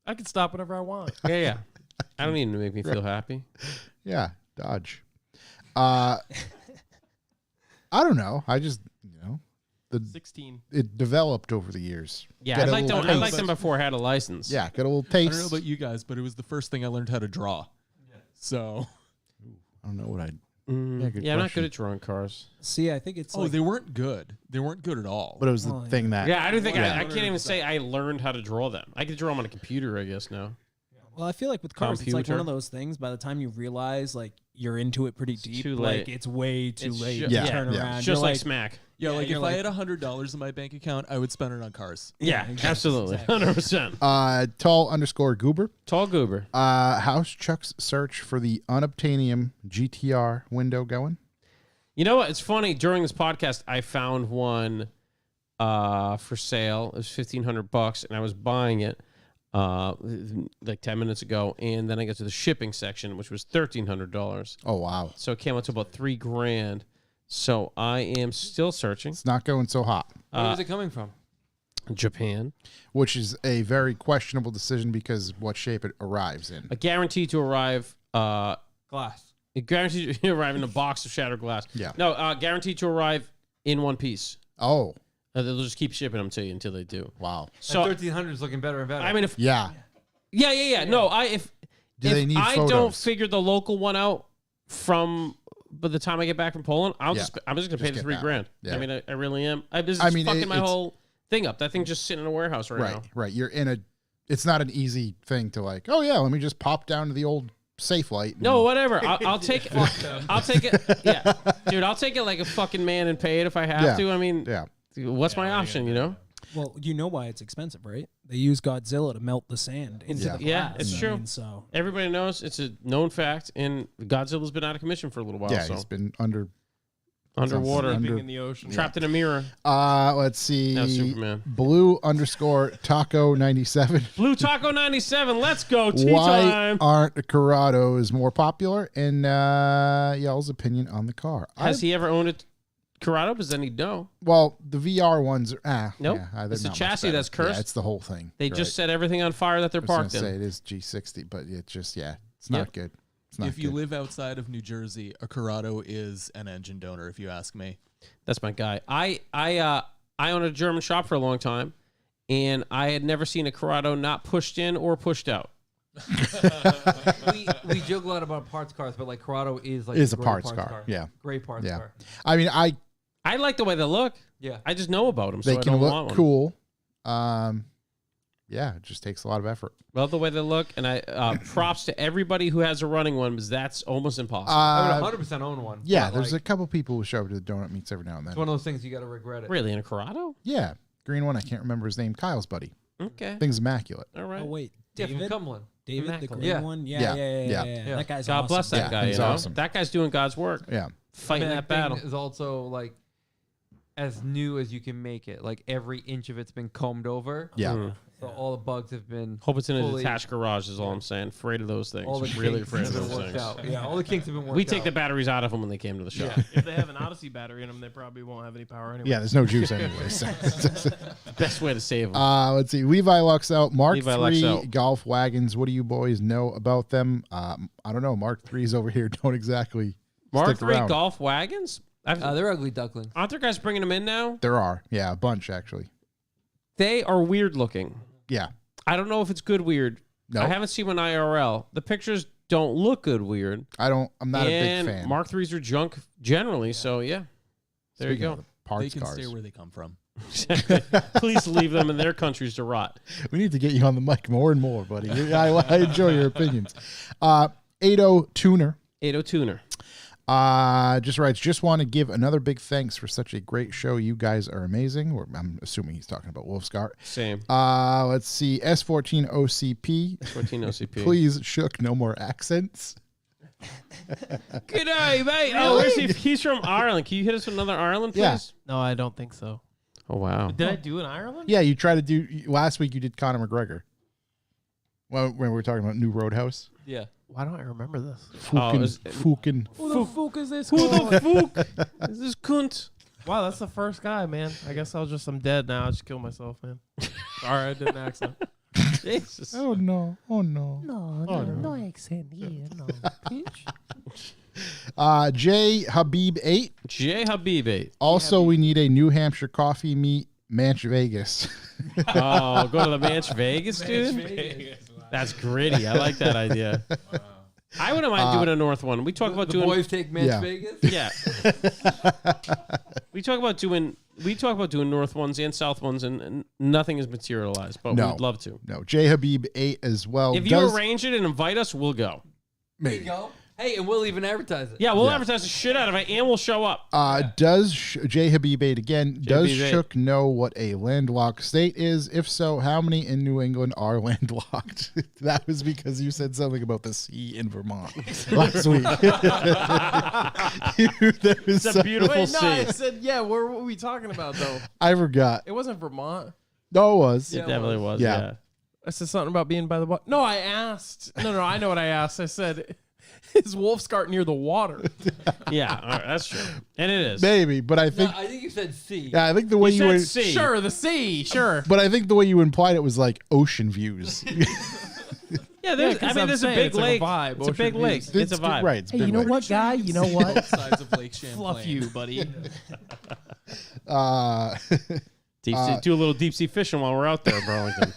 [SPEAKER 4] I can stop whenever I want.
[SPEAKER 2] Yeah. I don't need to make me feel happy.
[SPEAKER 3] Yeah, Dodge. I don't know. I just the
[SPEAKER 4] 16.
[SPEAKER 3] it developed over the years.
[SPEAKER 2] Yeah,
[SPEAKER 3] Get
[SPEAKER 2] I
[SPEAKER 3] a
[SPEAKER 2] liked
[SPEAKER 3] little
[SPEAKER 2] them. I
[SPEAKER 3] taste.
[SPEAKER 2] liked them before I had a license.
[SPEAKER 3] Yeah, get a little
[SPEAKER 7] I
[SPEAKER 3] taste.
[SPEAKER 7] don't know about you guys, but it was the first thing I learned how to draw. So,
[SPEAKER 3] I don't know what I. good
[SPEAKER 2] Yeah, I'm not
[SPEAKER 3] question.
[SPEAKER 2] good at drawing cars.
[SPEAKER 5] See, I think it's like,
[SPEAKER 7] they weren't good. They weren't good at all.
[SPEAKER 3] But it was the
[SPEAKER 5] Well,
[SPEAKER 3] thing that.
[SPEAKER 2] Yeah, I don't think
[SPEAKER 7] Yeah.
[SPEAKER 2] I can't even say I learned how to draw them. I can draw them on a computer, I guess now.
[SPEAKER 5] well, I feel like with cars, it's like
[SPEAKER 2] Computer.
[SPEAKER 5] one of those things. By the time you realize like you're into it pretty deep,
[SPEAKER 2] too
[SPEAKER 5] like
[SPEAKER 2] late.
[SPEAKER 5] it's way too
[SPEAKER 2] It's
[SPEAKER 5] late
[SPEAKER 2] ju-
[SPEAKER 5] to
[SPEAKER 3] yeah,
[SPEAKER 5] turn
[SPEAKER 3] yeah.
[SPEAKER 5] around.
[SPEAKER 2] Just
[SPEAKER 5] You're
[SPEAKER 2] like Smack.
[SPEAKER 7] Yeah, like
[SPEAKER 5] you're
[SPEAKER 7] if
[SPEAKER 5] like-
[SPEAKER 7] I had $100 in my bank account, I would spend it on cars.
[SPEAKER 2] Yeah,
[SPEAKER 5] exactly,
[SPEAKER 2] absolutely.
[SPEAKER 5] exactly.
[SPEAKER 2] 100%.
[SPEAKER 3] Tall_goober.
[SPEAKER 2] Tall goober.
[SPEAKER 3] How's Chuck's search for the unobtainium GTR window going?
[SPEAKER 2] You know what? It's funny. During this podcast, I found one for sale. It was $1,500, and I was buying it like 10 minutes ago. And then I got to the shipping section, which was $1,300.
[SPEAKER 3] Oh wow,
[SPEAKER 2] So it came out to about $3,000. So I am still searching.
[SPEAKER 3] it's not going so hot.
[SPEAKER 1] Where is it coming from?
[SPEAKER 2] Japan.
[SPEAKER 3] which is a very questionable decision because what shape it arrives in.
[SPEAKER 2] A guarantee to arrive.
[SPEAKER 1] Glass.
[SPEAKER 2] It guaranteed to arrive in a box of shattered glass.
[SPEAKER 3] Yeah.
[SPEAKER 2] No, guaranteed to arrive in one piece.
[SPEAKER 3] Oh,
[SPEAKER 2] They'll just keep shipping them to you until they do.
[SPEAKER 3] wow.
[SPEAKER 2] So
[SPEAKER 1] 1300 is looking better and better.
[SPEAKER 2] I mean, if
[SPEAKER 3] Yeah.
[SPEAKER 2] yeah. No, if
[SPEAKER 3] Do they need
[SPEAKER 2] I don't
[SPEAKER 3] photos?
[SPEAKER 2] figure the local one out by the time I get back from Poland, I'm just gonna pay the
[SPEAKER 3] get that
[SPEAKER 2] $3,000.
[SPEAKER 3] one. Yeah.
[SPEAKER 2] I mean, I really am. I'm just
[SPEAKER 3] I mean,
[SPEAKER 2] fucking my
[SPEAKER 3] it's-
[SPEAKER 2] whole thing up. That thing's just sitting in a warehouse right now.
[SPEAKER 3] Right. You're in a. It's not an easy thing to like. Oh yeah, let me just pop down to the old safe light.
[SPEAKER 2] No, whatever. I'll take it. I'll take it. Yeah, dude, I'll take it like a fucking man and pay it if I have
[SPEAKER 3] Yeah.
[SPEAKER 2] to. I mean,
[SPEAKER 3] Yeah.
[SPEAKER 2] what's my option? You know?
[SPEAKER 5] Well, you know why it's expensive, right? They use Godzilla to melt the sand into
[SPEAKER 3] Yeah.
[SPEAKER 5] the
[SPEAKER 2] Yeah,
[SPEAKER 5] glass.
[SPEAKER 2] it's
[SPEAKER 5] I
[SPEAKER 2] true.
[SPEAKER 5] mean, so
[SPEAKER 2] Everybody knows it's a known fact, and Godzilla's been out of commission for a little while.
[SPEAKER 3] Yeah,
[SPEAKER 2] so
[SPEAKER 3] he's been underwater.
[SPEAKER 2] underwater,
[SPEAKER 3] Under-
[SPEAKER 4] in the ocean.
[SPEAKER 2] trapped in a mirror.
[SPEAKER 3] Let's see.
[SPEAKER 2] Now Superman.
[SPEAKER 3] Blue_Taco97.
[SPEAKER 2] Blue Taco 97. Let's go. Tea
[SPEAKER 3] Why
[SPEAKER 2] time.
[SPEAKER 3] aren't Corrados more popular? And y'all's opinion on the car.
[SPEAKER 2] Has he ever owned a Corrado? Because then he'd know.
[SPEAKER 3] Well, the VR ones are
[SPEAKER 2] Nope.
[SPEAKER 3] they're
[SPEAKER 2] It's the
[SPEAKER 3] not much
[SPEAKER 2] chassis
[SPEAKER 3] better.
[SPEAKER 2] that's cursed.
[SPEAKER 3] Yeah, it's the whole thing.
[SPEAKER 2] They just set everything on fire that they're
[SPEAKER 3] I was gonna
[SPEAKER 2] parked
[SPEAKER 3] say
[SPEAKER 2] in.
[SPEAKER 3] it is G60, but it just it's not
[SPEAKER 2] Yep.
[SPEAKER 3] good. It's not
[SPEAKER 7] If you
[SPEAKER 3] good.
[SPEAKER 7] live outside of New Jersey, a Corrado is an engine donor, if you ask me.
[SPEAKER 2] That's my guy. I owned a German shop for a long time, and I had never seen a Corrado not pushed in or pushed out.
[SPEAKER 1] we joke a lot about parts cars, but like Corrado is like
[SPEAKER 3] Is a
[SPEAKER 1] great
[SPEAKER 3] parts car. Yeah.
[SPEAKER 1] Great parts
[SPEAKER 3] Yeah.
[SPEAKER 1] car.
[SPEAKER 3] I mean,
[SPEAKER 2] I like the way they look.
[SPEAKER 1] Yeah.
[SPEAKER 2] I just know about them, so
[SPEAKER 3] they
[SPEAKER 2] I
[SPEAKER 3] can
[SPEAKER 2] don't want
[SPEAKER 3] look
[SPEAKER 2] one.
[SPEAKER 3] cool. Yeah, it just takes a lot of effort.
[SPEAKER 2] Love the way they look, and I props to everybody who has a running one because that's almost impossible.
[SPEAKER 1] I would 100% own one.
[SPEAKER 3] Yeah,
[SPEAKER 1] but,
[SPEAKER 3] there's
[SPEAKER 1] like,
[SPEAKER 3] a couple people who show up to the donut meets every now and then.
[SPEAKER 1] it's one of those things you got to regret it.
[SPEAKER 2] Really, in a Corrado?
[SPEAKER 3] Yeah, green one. I can't remember his name. Kyle's buddy.
[SPEAKER 2] Okay.
[SPEAKER 3] Thing's immaculate.
[SPEAKER 2] All right.
[SPEAKER 5] oh wait,
[SPEAKER 1] Yeah, from
[SPEAKER 5] David,
[SPEAKER 1] Cumberland.
[SPEAKER 5] David, the
[SPEAKER 2] Immaculate.
[SPEAKER 5] green
[SPEAKER 1] Yeah.
[SPEAKER 5] one,
[SPEAKER 3] Yeah.
[SPEAKER 5] yeah.
[SPEAKER 1] Yeah.
[SPEAKER 5] That guy's
[SPEAKER 2] God
[SPEAKER 5] awesome.
[SPEAKER 2] bless that
[SPEAKER 3] Yeah,
[SPEAKER 2] guy.
[SPEAKER 3] he's
[SPEAKER 2] You know?
[SPEAKER 3] awesome.
[SPEAKER 2] That guy's doing God's work,
[SPEAKER 3] Yeah,
[SPEAKER 2] fighting that battle.
[SPEAKER 1] Thing is also like as new as you can make it. Like every inch of it's been combed over.
[SPEAKER 3] yeah.
[SPEAKER 2] Mm.
[SPEAKER 1] So all the bugs have been.
[SPEAKER 2] Hope it's in a
[SPEAKER 1] fully-
[SPEAKER 2] detached garage. Is all I'm saying. Afraid of those things.
[SPEAKER 1] All the
[SPEAKER 2] Really
[SPEAKER 1] kinks
[SPEAKER 2] afraid of
[SPEAKER 1] have been
[SPEAKER 2] those
[SPEAKER 1] worked
[SPEAKER 2] things.
[SPEAKER 1] out. Yeah, all the kinks have been worked
[SPEAKER 2] We take the
[SPEAKER 1] out.
[SPEAKER 2] batteries out of them when they came to the shop.
[SPEAKER 4] If they have an Odyssey battery in them, they probably won't have any power anyway.
[SPEAKER 3] Yeah, there's no juice anyway. So.
[SPEAKER 2] Best way to save them.
[SPEAKER 3] Let's see. Levi Lux out. Mark
[SPEAKER 2] Levi Lux
[SPEAKER 3] III
[SPEAKER 2] out.
[SPEAKER 3] golf wagons. What do you boys know about them? I don't know. Mark III's over here. Don't exactly
[SPEAKER 2] Mark
[SPEAKER 3] stick
[SPEAKER 2] III
[SPEAKER 3] around.
[SPEAKER 2] golf wagons.
[SPEAKER 1] They're ugly ducklings.
[SPEAKER 2] Aren't there guys bringing them in now?
[SPEAKER 3] There are. Yeah, a bunch actually.
[SPEAKER 2] They are weird looking.
[SPEAKER 3] Yeah.
[SPEAKER 2] I don't know if it's good weird.
[SPEAKER 3] No.
[SPEAKER 2] I haven't seen one IRL. The pictures don't look good weird.
[SPEAKER 3] I'm not a
[SPEAKER 2] and
[SPEAKER 3] big fan.
[SPEAKER 2] Mark IIIs are junk generally. So yeah, there
[SPEAKER 3] Speaking
[SPEAKER 2] you
[SPEAKER 3] of
[SPEAKER 2] go.
[SPEAKER 3] Parts
[SPEAKER 7] they can
[SPEAKER 3] cars.
[SPEAKER 7] stay where they come from.
[SPEAKER 2] Please leave them in their countries to rot.
[SPEAKER 3] We need to get you on the mic more and more, buddy. I enjoy your opinions. 80 Tuner
[SPEAKER 2] 80 tuner.
[SPEAKER 3] just writes, just want to give another big thanks for such a great show. You guys are amazing. Or I'm assuming he's talking about Wolfsgart.
[SPEAKER 2] Same.
[SPEAKER 3] Let's see. S14 OCP.
[SPEAKER 2] 14 OCP.
[SPEAKER 3] Please, Shook, no more accents.
[SPEAKER 2] Good day, mate. Oh, where's he? He's from Ireland. Can you hit us with another Ireland, please?
[SPEAKER 3] Yeah.
[SPEAKER 4] No, I don't think so.
[SPEAKER 2] Oh, wow.
[SPEAKER 4] Did I do an Ireland?
[SPEAKER 3] Yeah, you tried to do, last week you did Conor McGregor. Well, when we were talking about New Roadhouse.
[SPEAKER 1] Yeah.
[SPEAKER 4] Why don't I remember this?
[SPEAKER 3] Fucking.
[SPEAKER 4] Who the fuck is this?
[SPEAKER 2] Who the fuck is this cunt?
[SPEAKER 4] Wow, that's the first guy, man. I guess I'm dead now. I just killed myself, man. Sorry, I didn't accent.
[SPEAKER 2] Jesus.
[SPEAKER 3] Oh, no. Oh, no.
[SPEAKER 4] No accent here, no.
[SPEAKER 3] J Habib 8.
[SPEAKER 2] J Habibi.
[SPEAKER 3] Also, we need a New Hampshire coffee meet Manch Vegas.
[SPEAKER 2] Oh, go to the Manch Vegas, dude? That's gritty. I like that idea. I wouldn't mind doing a North one. We talk about
[SPEAKER 1] The
[SPEAKER 2] doing.
[SPEAKER 1] boys take Manch
[SPEAKER 3] Yeah.
[SPEAKER 1] Vegas.
[SPEAKER 2] Yeah. we talk about doing North ones and South ones, and nothing is materialized. But
[SPEAKER 3] No.
[SPEAKER 2] we'd love to.
[SPEAKER 3] No, J Habib 8 as well.
[SPEAKER 2] If you arrange it and invite us, we'll go.
[SPEAKER 1] There you go. Hey, and we'll even advertise it.
[SPEAKER 2] Yeah, we'll advertise the shit out of it, and we'll show up.
[SPEAKER 3] Does J Habib 8 again? Does
[SPEAKER 2] Habib 8.
[SPEAKER 3] Shook know what a landlocked state is? If so, how many in New England are landlocked? That was because you said something about the sea in Vermont last week.
[SPEAKER 2] It's a beautiful
[SPEAKER 4] Wait, no, I
[SPEAKER 2] sea.
[SPEAKER 4] said, yeah, what were we talking about, though?
[SPEAKER 3] I forgot.
[SPEAKER 4] It wasn't Vermont.
[SPEAKER 3] No, it was.
[SPEAKER 2] It definitely was.
[SPEAKER 3] Yeah.
[SPEAKER 2] Yeah.
[SPEAKER 4] I said something about being by the water. No, I asked. No, I know what I asked. I said, is Wolfsgart near the water?
[SPEAKER 2] Yeah, all right, that's true. And it is.
[SPEAKER 3] Maybe, but I
[SPEAKER 1] No,
[SPEAKER 3] think
[SPEAKER 1] I think you said C.
[SPEAKER 3] Yeah, I think the way you were,
[SPEAKER 4] Sure, the sea. Sure.
[SPEAKER 3] but I think the way you implied it was like ocean views.
[SPEAKER 2] Yeah, there's a big lake.
[SPEAKER 4] Vibe.
[SPEAKER 2] It's a big lake. It's a vibe.
[SPEAKER 3] Right. It's
[SPEAKER 4] Hey,
[SPEAKER 3] big
[SPEAKER 4] you know
[SPEAKER 3] lake.
[SPEAKER 4] what, guy? You know what?
[SPEAKER 7] Both sides of Lake Champlain.
[SPEAKER 4] Fluff you, buddy.
[SPEAKER 2] Do a little deep sea fishing while we're out there, Burlington.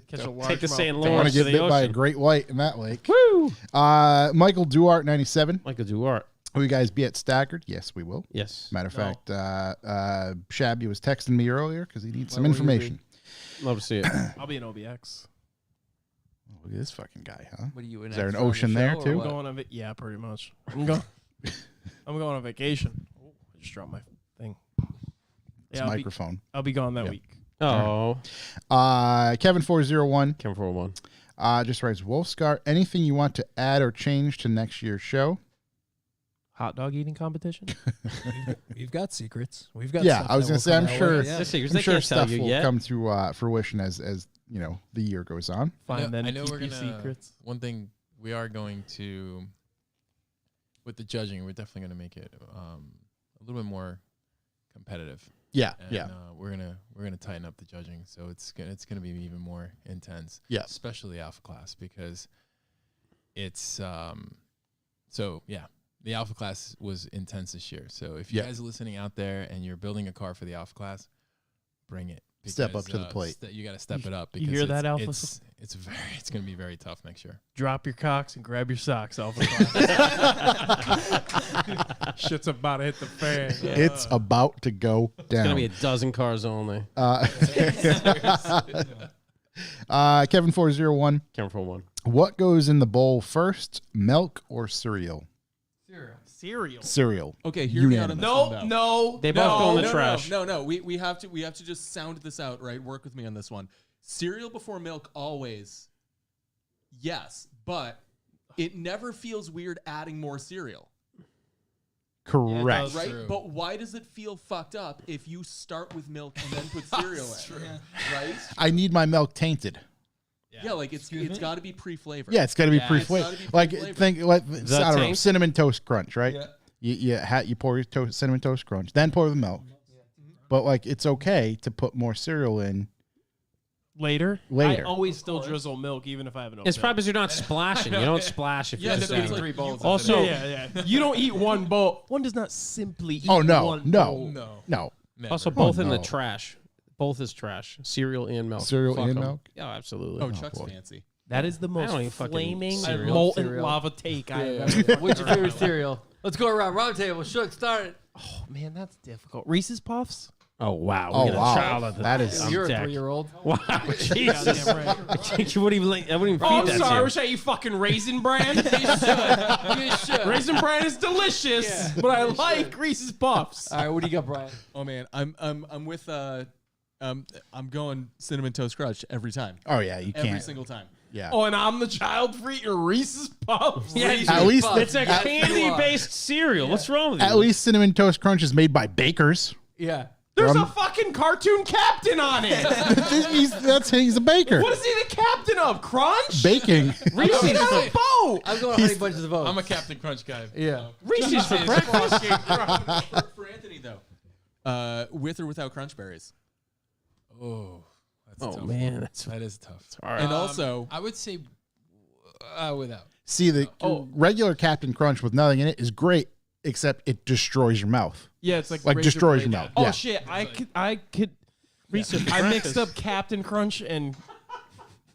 [SPEAKER 4] Catch a large
[SPEAKER 2] Take the St.
[SPEAKER 3] I want
[SPEAKER 2] Lawrence
[SPEAKER 3] to
[SPEAKER 2] to
[SPEAKER 3] get
[SPEAKER 2] the
[SPEAKER 3] bit by a
[SPEAKER 2] ocean.
[SPEAKER 3] great white in that lake.
[SPEAKER 2] Woo!
[SPEAKER 3] Michael Duarte, 97.
[SPEAKER 2] Michael Duarte.
[SPEAKER 3] Will you guys be at Staggered? Yes, we will.
[SPEAKER 2] Yes.
[SPEAKER 3] Matter of fact, Shabby was texting me earlier because he needs some information.
[SPEAKER 2] Love to see it.
[SPEAKER 4] I'll be an OBX.
[SPEAKER 3] Look at this fucking guy, huh?
[SPEAKER 1] What are you?
[SPEAKER 3] Is there an ocean there too?
[SPEAKER 4] I'm going on yeah, pretty much. I'm going on vacation. Oh, I just dropped my thing.
[SPEAKER 3] It's
[SPEAKER 4] Yeah,
[SPEAKER 3] microphone.
[SPEAKER 4] I'll be gone that week.
[SPEAKER 2] Oh.
[SPEAKER 3] Kevin401
[SPEAKER 2] Came for one.
[SPEAKER 3] just writes, Wolfsgart, anything you want to add or change to next year's show?
[SPEAKER 4] Hot dog eating competition?
[SPEAKER 5] We've got secrets. We've got.
[SPEAKER 3] Yeah,
[SPEAKER 5] stuff
[SPEAKER 3] I was
[SPEAKER 5] that
[SPEAKER 3] gonna
[SPEAKER 5] will
[SPEAKER 3] say,
[SPEAKER 5] come
[SPEAKER 3] I'm
[SPEAKER 5] our
[SPEAKER 3] sure-
[SPEAKER 5] way, yeah.
[SPEAKER 2] The secrets
[SPEAKER 3] I'm
[SPEAKER 2] they
[SPEAKER 3] sure
[SPEAKER 2] can't tell
[SPEAKER 3] stuff
[SPEAKER 2] you
[SPEAKER 3] will
[SPEAKER 2] yet.
[SPEAKER 3] come to fruition as you know the year goes on.
[SPEAKER 4] Find them.
[SPEAKER 8] I know
[SPEAKER 4] keep
[SPEAKER 8] we're
[SPEAKER 4] your
[SPEAKER 8] gonna.
[SPEAKER 4] secrets.
[SPEAKER 8] One thing we are going to, with the judging, we're definitely going to make it a little bit more competitive.
[SPEAKER 3] Yeah,
[SPEAKER 8] And,
[SPEAKER 3] yeah,
[SPEAKER 8] we're gonna tighten up the judging, so it's gonna be even more intense.
[SPEAKER 3] Yeah.
[SPEAKER 8] Especially Alpha class because it's so yeah. The Alpha class was intense this year. So if you
[SPEAKER 3] Yeah.
[SPEAKER 8] guys are listening out there and you're building a car for the Alpha class, bring it.
[SPEAKER 3] Step up to the plate.
[SPEAKER 8] You got to step it up.
[SPEAKER 4] You
[SPEAKER 8] Because
[SPEAKER 4] hear that, Alpha?
[SPEAKER 8] It's going to be very tough next year.
[SPEAKER 4] Drop your cocks and grab your socks, Alpha. Shit's about to hit the fan.
[SPEAKER 3] It's about to go
[SPEAKER 2] It's
[SPEAKER 3] down.
[SPEAKER 2] going to be a dozen cars only.
[SPEAKER 3] Kevin401,
[SPEAKER 2] Came for one.
[SPEAKER 3] what goes in the bowl first, milk or cereal?
[SPEAKER 4] Cereal.
[SPEAKER 3] Cereal.
[SPEAKER 7] Okay, hear me out on this one,
[SPEAKER 4] No,
[SPEAKER 7] though.
[SPEAKER 4] no.
[SPEAKER 2] They both go in the
[SPEAKER 7] no,
[SPEAKER 2] trash.
[SPEAKER 7] No. We have to just sound this out, right? Work with me on this one. Cereal before milk, always. Yes, but it never feels weird adding more cereal,
[SPEAKER 3] Correct.
[SPEAKER 7] right?
[SPEAKER 8] True.
[SPEAKER 7] But why does it feel fucked up if you start with milk and then put cereal in? Right?
[SPEAKER 3] I need my milk tainted.
[SPEAKER 7] Yeah, like it's got to be pre-flavored.
[SPEAKER 3] Yeah, it's got to be
[SPEAKER 7] It's
[SPEAKER 3] pre-flavored.
[SPEAKER 7] gotta be
[SPEAKER 3] Like
[SPEAKER 7] pre-flavored.
[SPEAKER 3] think, like I
[SPEAKER 2] that
[SPEAKER 3] don't know,
[SPEAKER 2] taint?
[SPEAKER 3] cinnamon toast crunch, right?
[SPEAKER 1] Yeah.
[SPEAKER 3] You pour your cinnamon toast crunch, then pour the milk. But like, it's okay to put more cereal in
[SPEAKER 4] Later?
[SPEAKER 3] later.
[SPEAKER 4] I always still drizzle milk, even if I have no
[SPEAKER 2] It's
[SPEAKER 4] milk.
[SPEAKER 2] probably because you're not splashing. You don't splash if
[SPEAKER 7] Yeah,
[SPEAKER 2] you're
[SPEAKER 7] that's
[SPEAKER 2] just
[SPEAKER 7] like
[SPEAKER 2] saying.
[SPEAKER 7] you-
[SPEAKER 2] Also,
[SPEAKER 4] yeah. You don't eat one bowl. One does not simply eat
[SPEAKER 3] Oh no,
[SPEAKER 4] one
[SPEAKER 3] no,
[SPEAKER 4] bowl.
[SPEAKER 3] no.
[SPEAKER 8] Never.
[SPEAKER 2] also both in the
[SPEAKER 3] no.
[SPEAKER 2] trash. Both is trash. Cereal and milk.
[SPEAKER 3] Cereal
[SPEAKER 2] Fuck
[SPEAKER 3] and
[SPEAKER 2] 'em.
[SPEAKER 3] milk?
[SPEAKER 2] Yeah, absolutely.
[SPEAKER 7] Oh, Chuck's
[SPEAKER 3] boy.
[SPEAKER 7] fancy.
[SPEAKER 4] That is the
[SPEAKER 2] don't
[SPEAKER 4] most
[SPEAKER 2] eat fucking
[SPEAKER 4] flaming
[SPEAKER 2] cereal.
[SPEAKER 4] molten
[SPEAKER 1] Cereal.
[SPEAKER 4] lava take I have ever.
[SPEAKER 1] What's your favorite cereal? Let's go around round table. Shook, start it.
[SPEAKER 4] Oh man, that's difficult. Reese's Puffs.
[SPEAKER 2] Oh wow.
[SPEAKER 3] Oh
[SPEAKER 2] We got a
[SPEAKER 3] wow,
[SPEAKER 2] child at the
[SPEAKER 3] that is
[SPEAKER 1] You're a
[SPEAKER 2] deck.
[SPEAKER 1] 3-year-old.
[SPEAKER 2] Wow, Jesus.
[SPEAKER 4] Goddamn right.
[SPEAKER 2] You wouldn't even. I wouldn't even
[SPEAKER 4] Oh,
[SPEAKER 2] feed
[SPEAKER 4] I'm
[SPEAKER 2] that
[SPEAKER 4] sorry. I
[SPEAKER 2] to you.
[SPEAKER 4] wish I eat fucking Raisin Bran.
[SPEAKER 1] You should.
[SPEAKER 4] Raisin Bran is delicious, but I like Reese's Puffs.
[SPEAKER 1] All right, what do you got, Brian?
[SPEAKER 7] Oh man, I'm with I'm going cinnamon toast crunch every time.
[SPEAKER 3] Oh yeah, you
[SPEAKER 7] Every
[SPEAKER 3] can't.
[SPEAKER 7] single time.
[SPEAKER 3] Yeah.
[SPEAKER 4] Oh, and I'm the child for eating Reese's Puffs.
[SPEAKER 2] Yeah,
[SPEAKER 3] At least
[SPEAKER 2] it's a candy-based cereal. What's wrong with you?
[SPEAKER 3] At least cinnamon toast crunch is made by bakers.
[SPEAKER 1] Yeah.
[SPEAKER 4] There's
[SPEAKER 3] From-
[SPEAKER 4] a fucking cartoon captain on it.
[SPEAKER 3] He's a baker.
[SPEAKER 4] What is he the captain of? Crunch?
[SPEAKER 3] Baking.
[SPEAKER 4] Reese's on a boat.
[SPEAKER 1] I'm going Honey Bunches of Oats.
[SPEAKER 8] I'm a Captain Crunch guy.
[SPEAKER 1] Yeah.
[SPEAKER 2] Reese's for breakfast.
[SPEAKER 7] For Anthony though, with or without crunch berries.
[SPEAKER 8] Oh, that's a
[SPEAKER 2] Oh
[SPEAKER 8] tough
[SPEAKER 2] man,
[SPEAKER 8] one.
[SPEAKER 2] that's
[SPEAKER 8] That is tough.
[SPEAKER 2] all right.
[SPEAKER 7] And also,
[SPEAKER 8] I would say without.
[SPEAKER 3] See, the regular Captain Crunch with nothing in it is great, except it destroys your mouth.
[SPEAKER 4] Yeah, it's like
[SPEAKER 3] Like
[SPEAKER 4] razor
[SPEAKER 3] destroys your
[SPEAKER 4] blade.
[SPEAKER 3] mouth.
[SPEAKER 4] Oh
[SPEAKER 3] Yeah.
[SPEAKER 4] shit! I could.
[SPEAKER 2] Reese's for
[SPEAKER 4] I mixed
[SPEAKER 2] breakfast.
[SPEAKER 4] up Captain Crunch and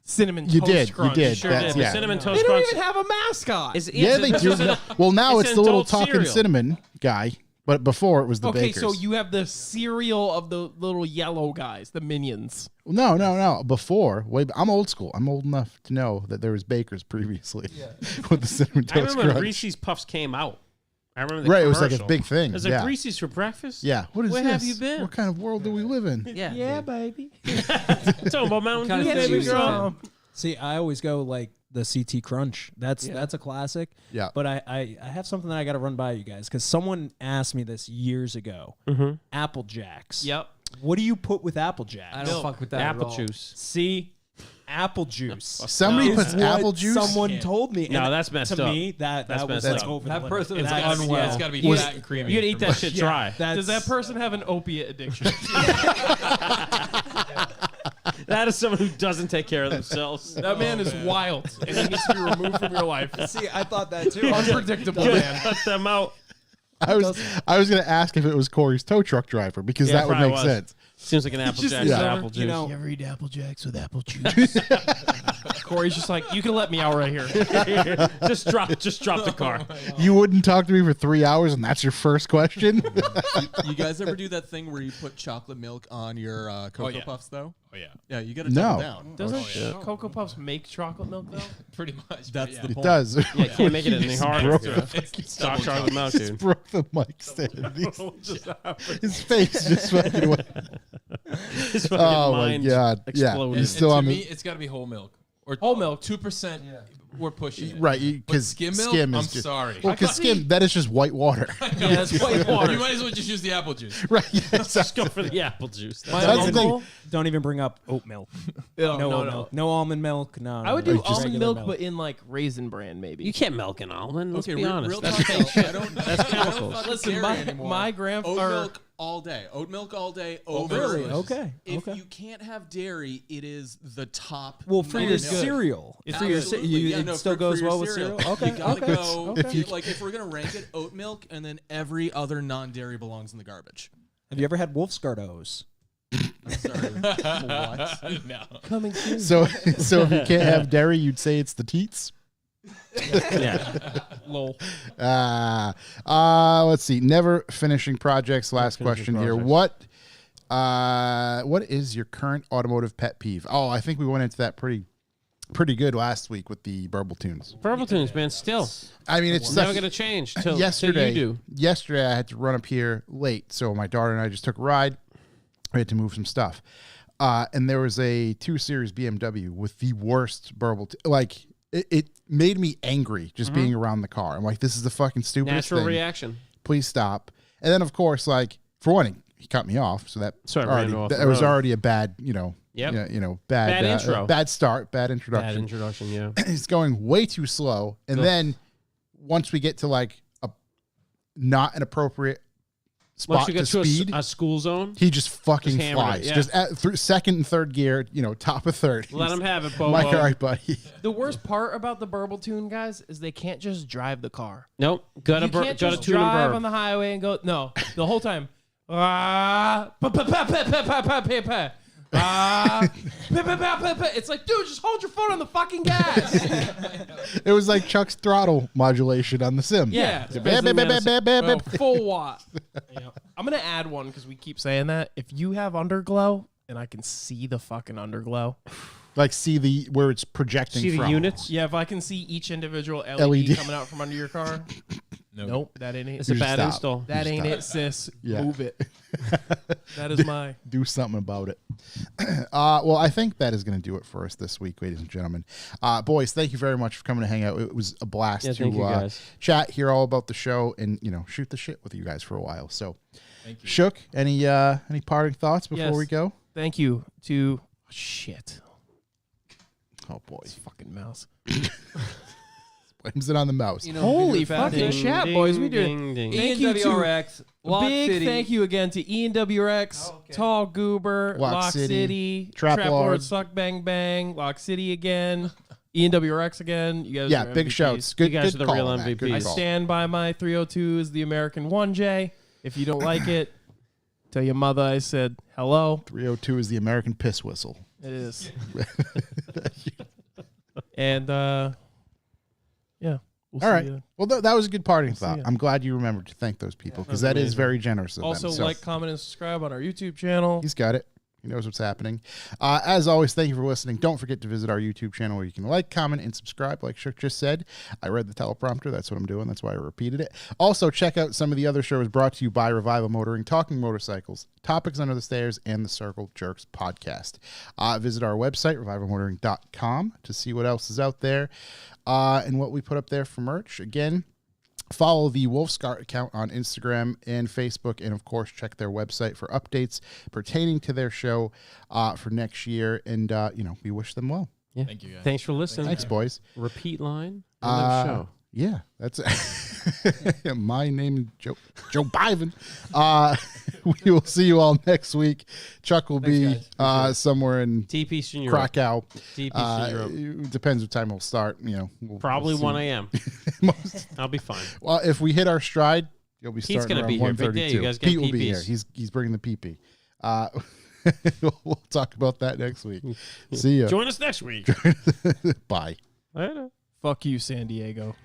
[SPEAKER 4] Cinnamon
[SPEAKER 3] You
[SPEAKER 4] Toast
[SPEAKER 3] did. You
[SPEAKER 4] Crunch.
[SPEAKER 3] did.
[SPEAKER 2] Sure
[SPEAKER 3] That's-
[SPEAKER 2] did.
[SPEAKER 3] yeah.
[SPEAKER 2] Cinnamon
[SPEAKER 4] They
[SPEAKER 2] toast
[SPEAKER 4] don't
[SPEAKER 2] crunch.
[SPEAKER 4] even have a mascot.
[SPEAKER 3] Yeah, they do. Well, now it's
[SPEAKER 2] an
[SPEAKER 3] the little
[SPEAKER 2] adult
[SPEAKER 3] talking
[SPEAKER 2] cereal.
[SPEAKER 3] cinnamon guy, but before it was the
[SPEAKER 4] Okay,
[SPEAKER 3] bakers.
[SPEAKER 4] so you have the cereal of the little yellow guys, the minions.
[SPEAKER 3] No. Before, I'm old school. I'm old enough to know that there was bakers previously with the cinnamon
[SPEAKER 2] I
[SPEAKER 3] toast
[SPEAKER 2] remember when
[SPEAKER 3] crunch.
[SPEAKER 2] Reese's Puffs came out. I remember the
[SPEAKER 3] Right, it was like a
[SPEAKER 2] commercial.
[SPEAKER 3] big thing.
[SPEAKER 2] It was like
[SPEAKER 3] Yeah.
[SPEAKER 2] Reese's for breakfast.
[SPEAKER 3] Yeah. What is
[SPEAKER 2] Where
[SPEAKER 3] this?
[SPEAKER 2] have you been?
[SPEAKER 3] What kind of world do we live in?
[SPEAKER 2] Yeah.
[SPEAKER 4] baby.
[SPEAKER 2] Talking about Mountain
[SPEAKER 1] Kind
[SPEAKER 2] Dew,
[SPEAKER 1] of
[SPEAKER 2] baby
[SPEAKER 1] confused.
[SPEAKER 2] girl.
[SPEAKER 5] See, I always go like the CT Crunch. That's a classic.
[SPEAKER 3] Yeah.
[SPEAKER 5] But I have something that I got to run by you guys because someone asked me this years ago. Apple Jacks.
[SPEAKER 4] Yep.
[SPEAKER 5] What do you put with Apple Jacks?
[SPEAKER 1] I don't fuck with that
[SPEAKER 2] Apple
[SPEAKER 1] at all.
[SPEAKER 2] juice.
[SPEAKER 4] See,
[SPEAKER 5] apple juice.
[SPEAKER 3] Somebody
[SPEAKER 5] Is
[SPEAKER 3] puts
[SPEAKER 5] what
[SPEAKER 3] apple juice.
[SPEAKER 5] Someone told me.
[SPEAKER 2] No,
[SPEAKER 5] and
[SPEAKER 2] that's messed
[SPEAKER 5] to
[SPEAKER 2] up.
[SPEAKER 5] me, that
[SPEAKER 2] That's
[SPEAKER 5] was
[SPEAKER 2] messed
[SPEAKER 5] like
[SPEAKER 2] up.
[SPEAKER 5] over
[SPEAKER 1] That
[SPEAKER 5] the
[SPEAKER 1] person
[SPEAKER 5] limit.
[SPEAKER 1] is
[SPEAKER 5] That's-
[SPEAKER 1] unwell.
[SPEAKER 8] It's got to be
[SPEAKER 3] Was-
[SPEAKER 8] fat and creamy.
[SPEAKER 2] You gotta eat that shit dry.
[SPEAKER 4] Does that person have an opiate addiction?
[SPEAKER 2] That is someone who doesn't take care of themselves.
[SPEAKER 4] That man is wild, and he needs to be removed from your life.
[SPEAKER 5] See, I thought that too.
[SPEAKER 4] Unpredictable,
[SPEAKER 2] Good.
[SPEAKER 4] man.
[SPEAKER 2] Cut them out.
[SPEAKER 3] I was going to ask if it was Corey's tow truck driver because
[SPEAKER 2] Yeah,
[SPEAKER 3] that would
[SPEAKER 2] probably
[SPEAKER 3] make
[SPEAKER 2] was.
[SPEAKER 3] sense.
[SPEAKER 2] Seems like an apple
[SPEAKER 5] Just-
[SPEAKER 2] jack
[SPEAKER 3] yeah.
[SPEAKER 2] with apple juice.
[SPEAKER 5] You know,
[SPEAKER 4] ever eat Apple Jacks with apple juice? Corey's just like, you can let me out right here.
[SPEAKER 2] just drop the car.
[SPEAKER 3] You wouldn't talk to me for 3 hours, and that's your first question.
[SPEAKER 7] You guys ever do that thing where you put chocolate milk on your Cocoa
[SPEAKER 8] yeah.
[SPEAKER 7] Puffs, though?
[SPEAKER 8] Oh yeah,
[SPEAKER 7] Yeah, you got to
[SPEAKER 3] No.
[SPEAKER 7] double down.
[SPEAKER 4] Doesn't Cocoa Puffs make chocolate milk though?
[SPEAKER 8] pretty much.
[SPEAKER 7] That's
[SPEAKER 8] yeah.
[SPEAKER 7] the
[SPEAKER 3] It
[SPEAKER 7] point.
[SPEAKER 3] does.
[SPEAKER 2] Yeah, you can't make it any harder.
[SPEAKER 8] It's
[SPEAKER 2] Stock
[SPEAKER 8] double
[SPEAKER 2] chocolate milk,
[SPEAKER 3] Just
[SPEAKER 2] dude.
[SPEAKER 3] broke the mic stand. His face just fucking went.
[SPEAKER 2] His fucking
[SPEAKER 3] Oh my
[SPEAKER 2] mind
[SPEAKER 3] god! Yeah,
[SPEAKER 2] exploded.
[SPEAKER 3] he's still
[SPEAKER 8] to
[SPEAKER 3] on
[SPEAKER 8] me,
[SPEAKER 3] the
[SPEAKER 8] it's got to be whole milk or
[SPEAKER 4] Whole milk.
[SPEAKER 8] 2%. We're pushing it.
[SPEAKER 3] right
[SPEAKER 8] But
[SPEAKER 3] because
[SPEAKER 8] skim milk.
[SPEAKER 3] skim
[SPEAKER 8] I'm
[SPEAKER 3] is just
[SPEAKER 8] sorry.
[SPEAKER 3] well because skim that is just white water.
[SPEAKER 4] Yeah, that's white water.
[SPEAKER 8] You might as well just use the apple juice.
[SPEAKER 3] Right? Yeah,
[SPEAKER 2] Just
[SPEAKER 3] exactly.
[SPEAKER 2] go for the apple juice.
[SPEAKER 4] My
[SPEAKER 3] That's the
[SPEAKER 4] uncle,
[SPEAKER 5] don't even bring up oat milk.
[SPEAKER 4] no,
[SPEAKER 5] No,
[SPEAKER 4] no,
[SPEAKER 5] oat
[SPEAKER 4] no.
[SPEAKER 5] milk. No almond milk. No,
[SPEAKER 4] I would
[SPEAKER 5] no,
[SPEAKER 4] do
[SPEAKER 5] just
[SPEAKER 4] almond
[SPEAKER 5] regular
[SPEAKER 4] milk, but in like raisin bran, maybe.
[SPEAKER 2] You can't milk an almond. Let's
[SPEAKER 7] Okay,
[SPEAKER 2] be honest.
[SPEAKER 7] real
[SPEAKER 2] That's
[SPEAKER 7] talk,
[SPEAKER 2] fake
[SPEAKER 7] though.
[SPEAKER 2] shit.
[SPEAKER 7] I don't,
[SPEAKER 2] That's
[SPEAKER 7] I don't
[SPEAKER 2] chemicals.
[SPEAKER 7] fucking
[SPEAKER 4] Listen,
[SPEAKER 7] dairy
[SPEAKER 4] my
[SPEAKER 7] anymore.
[SPEAKER 4] my
[SPEAKER 7] Oat
[SPEAKER 4] grandfather.
[SPEAKER 7] milk all day. Oat milk all day. Over.
[SPEAKER 5] really? Okay.
[SPEAKER 7] If
[SPEAKER 5] Okay.
[SPEAKER 7] you can't have dairy, it is the top.
[SPEAKER 5] Well, for your
[SPEAKER 7] milk.
[SPEAKER 5] cereal,
[SPEAKER 7] It's
[SPEAKER 5] for your
[SPEAKER 7] Absolutely.
[SPEAKER 5] you,
[SPEAKER 7] Yeah,
[SPEAKER 5] it
[SPEAKER 7] no,
[SPEAKER 5] still
[SPEAKER 7] for
[SPEAKER 5] goes
[SPEAKER 7] your
[SPEAKER 5] well with cereal. Okay,
[SPEAKER 7] You gotta
[SPEAKER 5] okay.
[SPEAKER 7] go.
[SPEAKER 5] okay.
[SPEAKER 7] Like if we're gonna rank it, oat milk, and then every other non-dairy belongs in the garbage.
[SPEAKER 5] Have you ever had Wolfsgart O's?
[SPEAKER 7] I'm sorry. What?
[SPEAKER 8] No.
[SPEAKER 4] Coming soon.
[SPEAKER 3] So if you can't have dairy, you'd say it's the teats.
[SPEAKER 2] Yeah.
[SPEAKER 4] Lol.
[SPEAKER 3] Let's see. Never finishing projects. Last
[SPEAKER 2] finishing
[SPEAKER 3] question here.
[SPEAKER 2] projects.
[SPEAKER 3] What is your current automotive pet peeve? Oh, I think we went into that pretty good last week with the Burble Tunes.
[SPEAKER 2] Purple tunes, man. Still,
[SPEAKER 3] I mean, it's
[SPEAKER 2] never
[SPEAKER 3] such-
[SPEAKER 2] gonna change till
[SPEAKER 3] yesterday.
[SPEAKER 2] you do.
[SPEAKER 3] Yesterday, I had to run up here late, so my daughter and I just took a ride. We had to move some stuff, and there was a 2 Series BMW with the worst Burble. It made me angry just being around the car. I'm like, this is the fucking stupidest
[SPEAKER 2] Natural
[SPEAKER 3] thing.
[SPEAKER 2] reaction.
[SPEAKER 3] Please stop. And then, of course, like for one, he cut me off, so that
[SPEAKER 2] So I ran
[SPEAKER 3] already,
[SPEAKER 2] him off
[SPEAKER 3] that
[SPEAKER 2] the
[SPEAKER 3] was
[SPEAKER 2] road.
[SPEAKER 3] already a bad, bad
[SPEAKER 2] Bad intro.
[SPEAKER 3] bad start, bad introduction.
[SPEAKER 2] Bad introduction, yeah.
[SPEAKER 3] It's going way too slow, and then once we get to like a not an appropriate spot
[SPEAKER 2] Once you
[SPEAKER 3] to
[SPEAKER 2] get to
[SPEAKER 3] speed,
[SPEAKER 2] a school zone,
[SPEAKER 3] he just fucking
[SPEAKER 2] Just hammered it,
[SPEAKER 3] flies.
[SPEAKER 2] yeah.
[SPEAKER 3] Just at second and third gear, top of third.
[SPEAKER 2] let him have it, Bobo.
[SPEAKER 3] I'm like, all right, buddy.
[SPEAKER 4] The worst part about the Burble Tune guys is they can't just drive the car.
[SPEAKER 2] Nope. Gotta
[SPEAKER 4] You can't
[SPEAKER 2] gotta
[SPEAKER 4] just
[SPEAKER 2] tune and
[SPEAKER 4] drive
[SPEAKER 2] burp.
[SPEAKER 4] on the highway and go. No, the whole time. It's like, dude, just hold your foot on the fucking gas.
[SPEAKER 3] It was like Chuck's throttle modulation on the sim.
[SPEAKER 4] Yeah.
[SPEAKER 3] It's bap, bap, bap, bap, bap,
[SPEAKER 4] Oh,
[SPEAKER 3] bap.
[SPEAKER 4] full watt. I'm gonna add one because we keep saying that. If you have underglow and I can see the fucking underglow,
[SPEAKER 3] Like see where it's projecting
[SPEAKER 2] See the
[SPEAKER 3] from.
[SPEAKER 2] units?
[SPEAKER 4] yeah. If I can see each individual LED,
[SPEAKER 3] LED.
[SPEAKER 4] coming out from under your car, nope, that ain't it.
[SPEAKER 2] It's a
[SPEAKER 3] You just
[SPEAKER 2] bad
[SPEAKER 3] stop.
[SPEAKER 2] install.
[SPEAKER 4] That
[SPEAKER 3] You
[SPEAKER 4] ain't
[SPEAKER 3] stop.
[SPEAKER 4] it, sis.
[SPEAKER 3] Yeah.
[SPEAKER 4] Move it. That is my.
[SPEAKER 3] Do something about it. Well, I think that is going to do it for us this week, ladies and gentlemen. Boys, thank you very much for coming to hang out. It was a blast
[SPEAKER 2] Yeah,
[SPEAKER 3] to
[SPEAKER 2] thank you, guys.
[SPEAKER 3] chat, hear all about the show, and shoot the shit with you guys for a while. So,
[SPEAKER 8] Thank you.
[SPEAKER 3] Shook, any parting thoughts before
[SPEAKER 4] Yes.
[SPEAKER 3] we go?
[SPEAKER 4] Thank you to shit.
[SPEAKER 3] Oh boy,
[SPEAKER 4] Fucking mouse.
[SPEAKER 3] blames it on the mouse.
[SPEAKER 4] Holy fucking chat, boys. We did.
[SPEAKER 2] Ding, ding.
[SPEAKER 4] Thank you to
[SPEAKER 1] WRX, Lock
[SPEAKER 4] big
[SPEAKER 1] City.
[SPEAKER 4] thank you again to Ian WRX, Tall Goober,
[SPEAKER 3] Lock
[SPEAKER 4] Lock
[SPEAKER 3] City,
[SPEAKER 4] City,
[SPEAKER 3] Trap Lord.
[SPEAKER 4] Suck Bang Bang, Lock City again, Ian WRX again. You guys
[SPEAKER 3] Yeah,
[SPEAKER 4] are
[SPEAKER 3] big
[SPEAKER 4] MVPs.
[SPEAKER 3] shouts. Good,
[SPEAKER 2] guys
[SPEAKER 3] good
[SPEAKER 2] are the
[SPEAKER 3] call
[SPEAKER 2] real
[SPEAKER 3] on that. Good
[SPEAKER 4] I
[SPEAKER 2] MVPs.
[SPEAKER 3] call.
[SPEAKER 4] stand by my 302 is the American 1J. If you don't like it, tell your mother I said hello.
[SPEAKER 3] 302 is the American piss whistle.
[SPEAKER 4] It is. And yeah. We'll
[SPEAKER 3] All
[SPEAKER 4] see
[SPEAKER 3] right.
[SPEAKER 4] ya.
[SPEAKER 3] Well, that was a good parting
[SPEAKER 4] see
[SPEAKER 3] thought.
[SPEAKER 4] ya.
[SPEAKER 3] I'm glad you remembered to thank those people because
[SPEAKER 2] That
[SPEAKER 3] that
[SPEAKER 2] was
[SPEAKER 3] is
[SPEAKER 2] amazing.
[SPEAKER 3] very generous of
[SPEAKER 4] Also,
[SPEAKER 3] them. So
[SPEAKER 4] like, comment, and subscribe on our YouTube channel.
[SPEAKER 3] he's got it. He knows what's happening. As always, thank you for listening. Don't forget to visit our YouTube channel where you can like, comment, and subscribe. Like Shook just said, I read the teleprompter. That's what I'm doing. That's why I repeated it. Also, check out some of the other shows brought to you by Revival Motoring, Talking Motorcycles, Topics Under the Stairs, and the Circle Jerks podcast. Visit our website, revivalmotoring.com, to see what else is out there and what we put up there for merch. Again, Follow the Wolfsgart account on Instagram and Facebook, and of course, check their website for updates pertaining to their show for next year. And we wish them well.
[SPEAKER 2] Yeah.
[SPEAKER 8] Thank you, guys.
[SPEAKER 2] Thanks for listening.
[SPEAKER 3] Thanks, boys.
[SPEAKER 2] Repeat line. And then show.
[SPEAKER 3] Yeah, that's my name is Joe Biven. We will see you all next week. Chuck will be somewhere in
[SPEAKER 2] TP Eastern
[SPEAKER 3] Krakow.
[SPEAKER 2] TP Eastern Europe.
[SPEAKER 3] It depends what time we'll start.
[SPEAKER 2] Probably
[SPEAKER 3] we'll
[SPEAKER 2] 1 a.m. I'll be fine.
[SPEAKER 3] Well, if we hit our stride, you'll be
[SPEAKER 2] Pete's
[SPEAKER 3] starting
[SPEAKER 2] gonna
[SPEAKER 3] around
[SPEAKER 2] be here. Big day.
[SPEAKER 3] 1:32.
[SPEAKER 2] You guys get
[SPEAKER 3] Pete will be here.
[SPEAKER 2] PPs.
[SPEAKER 3] He's bringing the PP. We'll talk about that next week. See ya.
[SPEAKER 2] Join us next week.
[SPEAKER 3] Bye.
[SPEAKER 2] Later.
[SPEAKER 4] Fuck you, San Diego.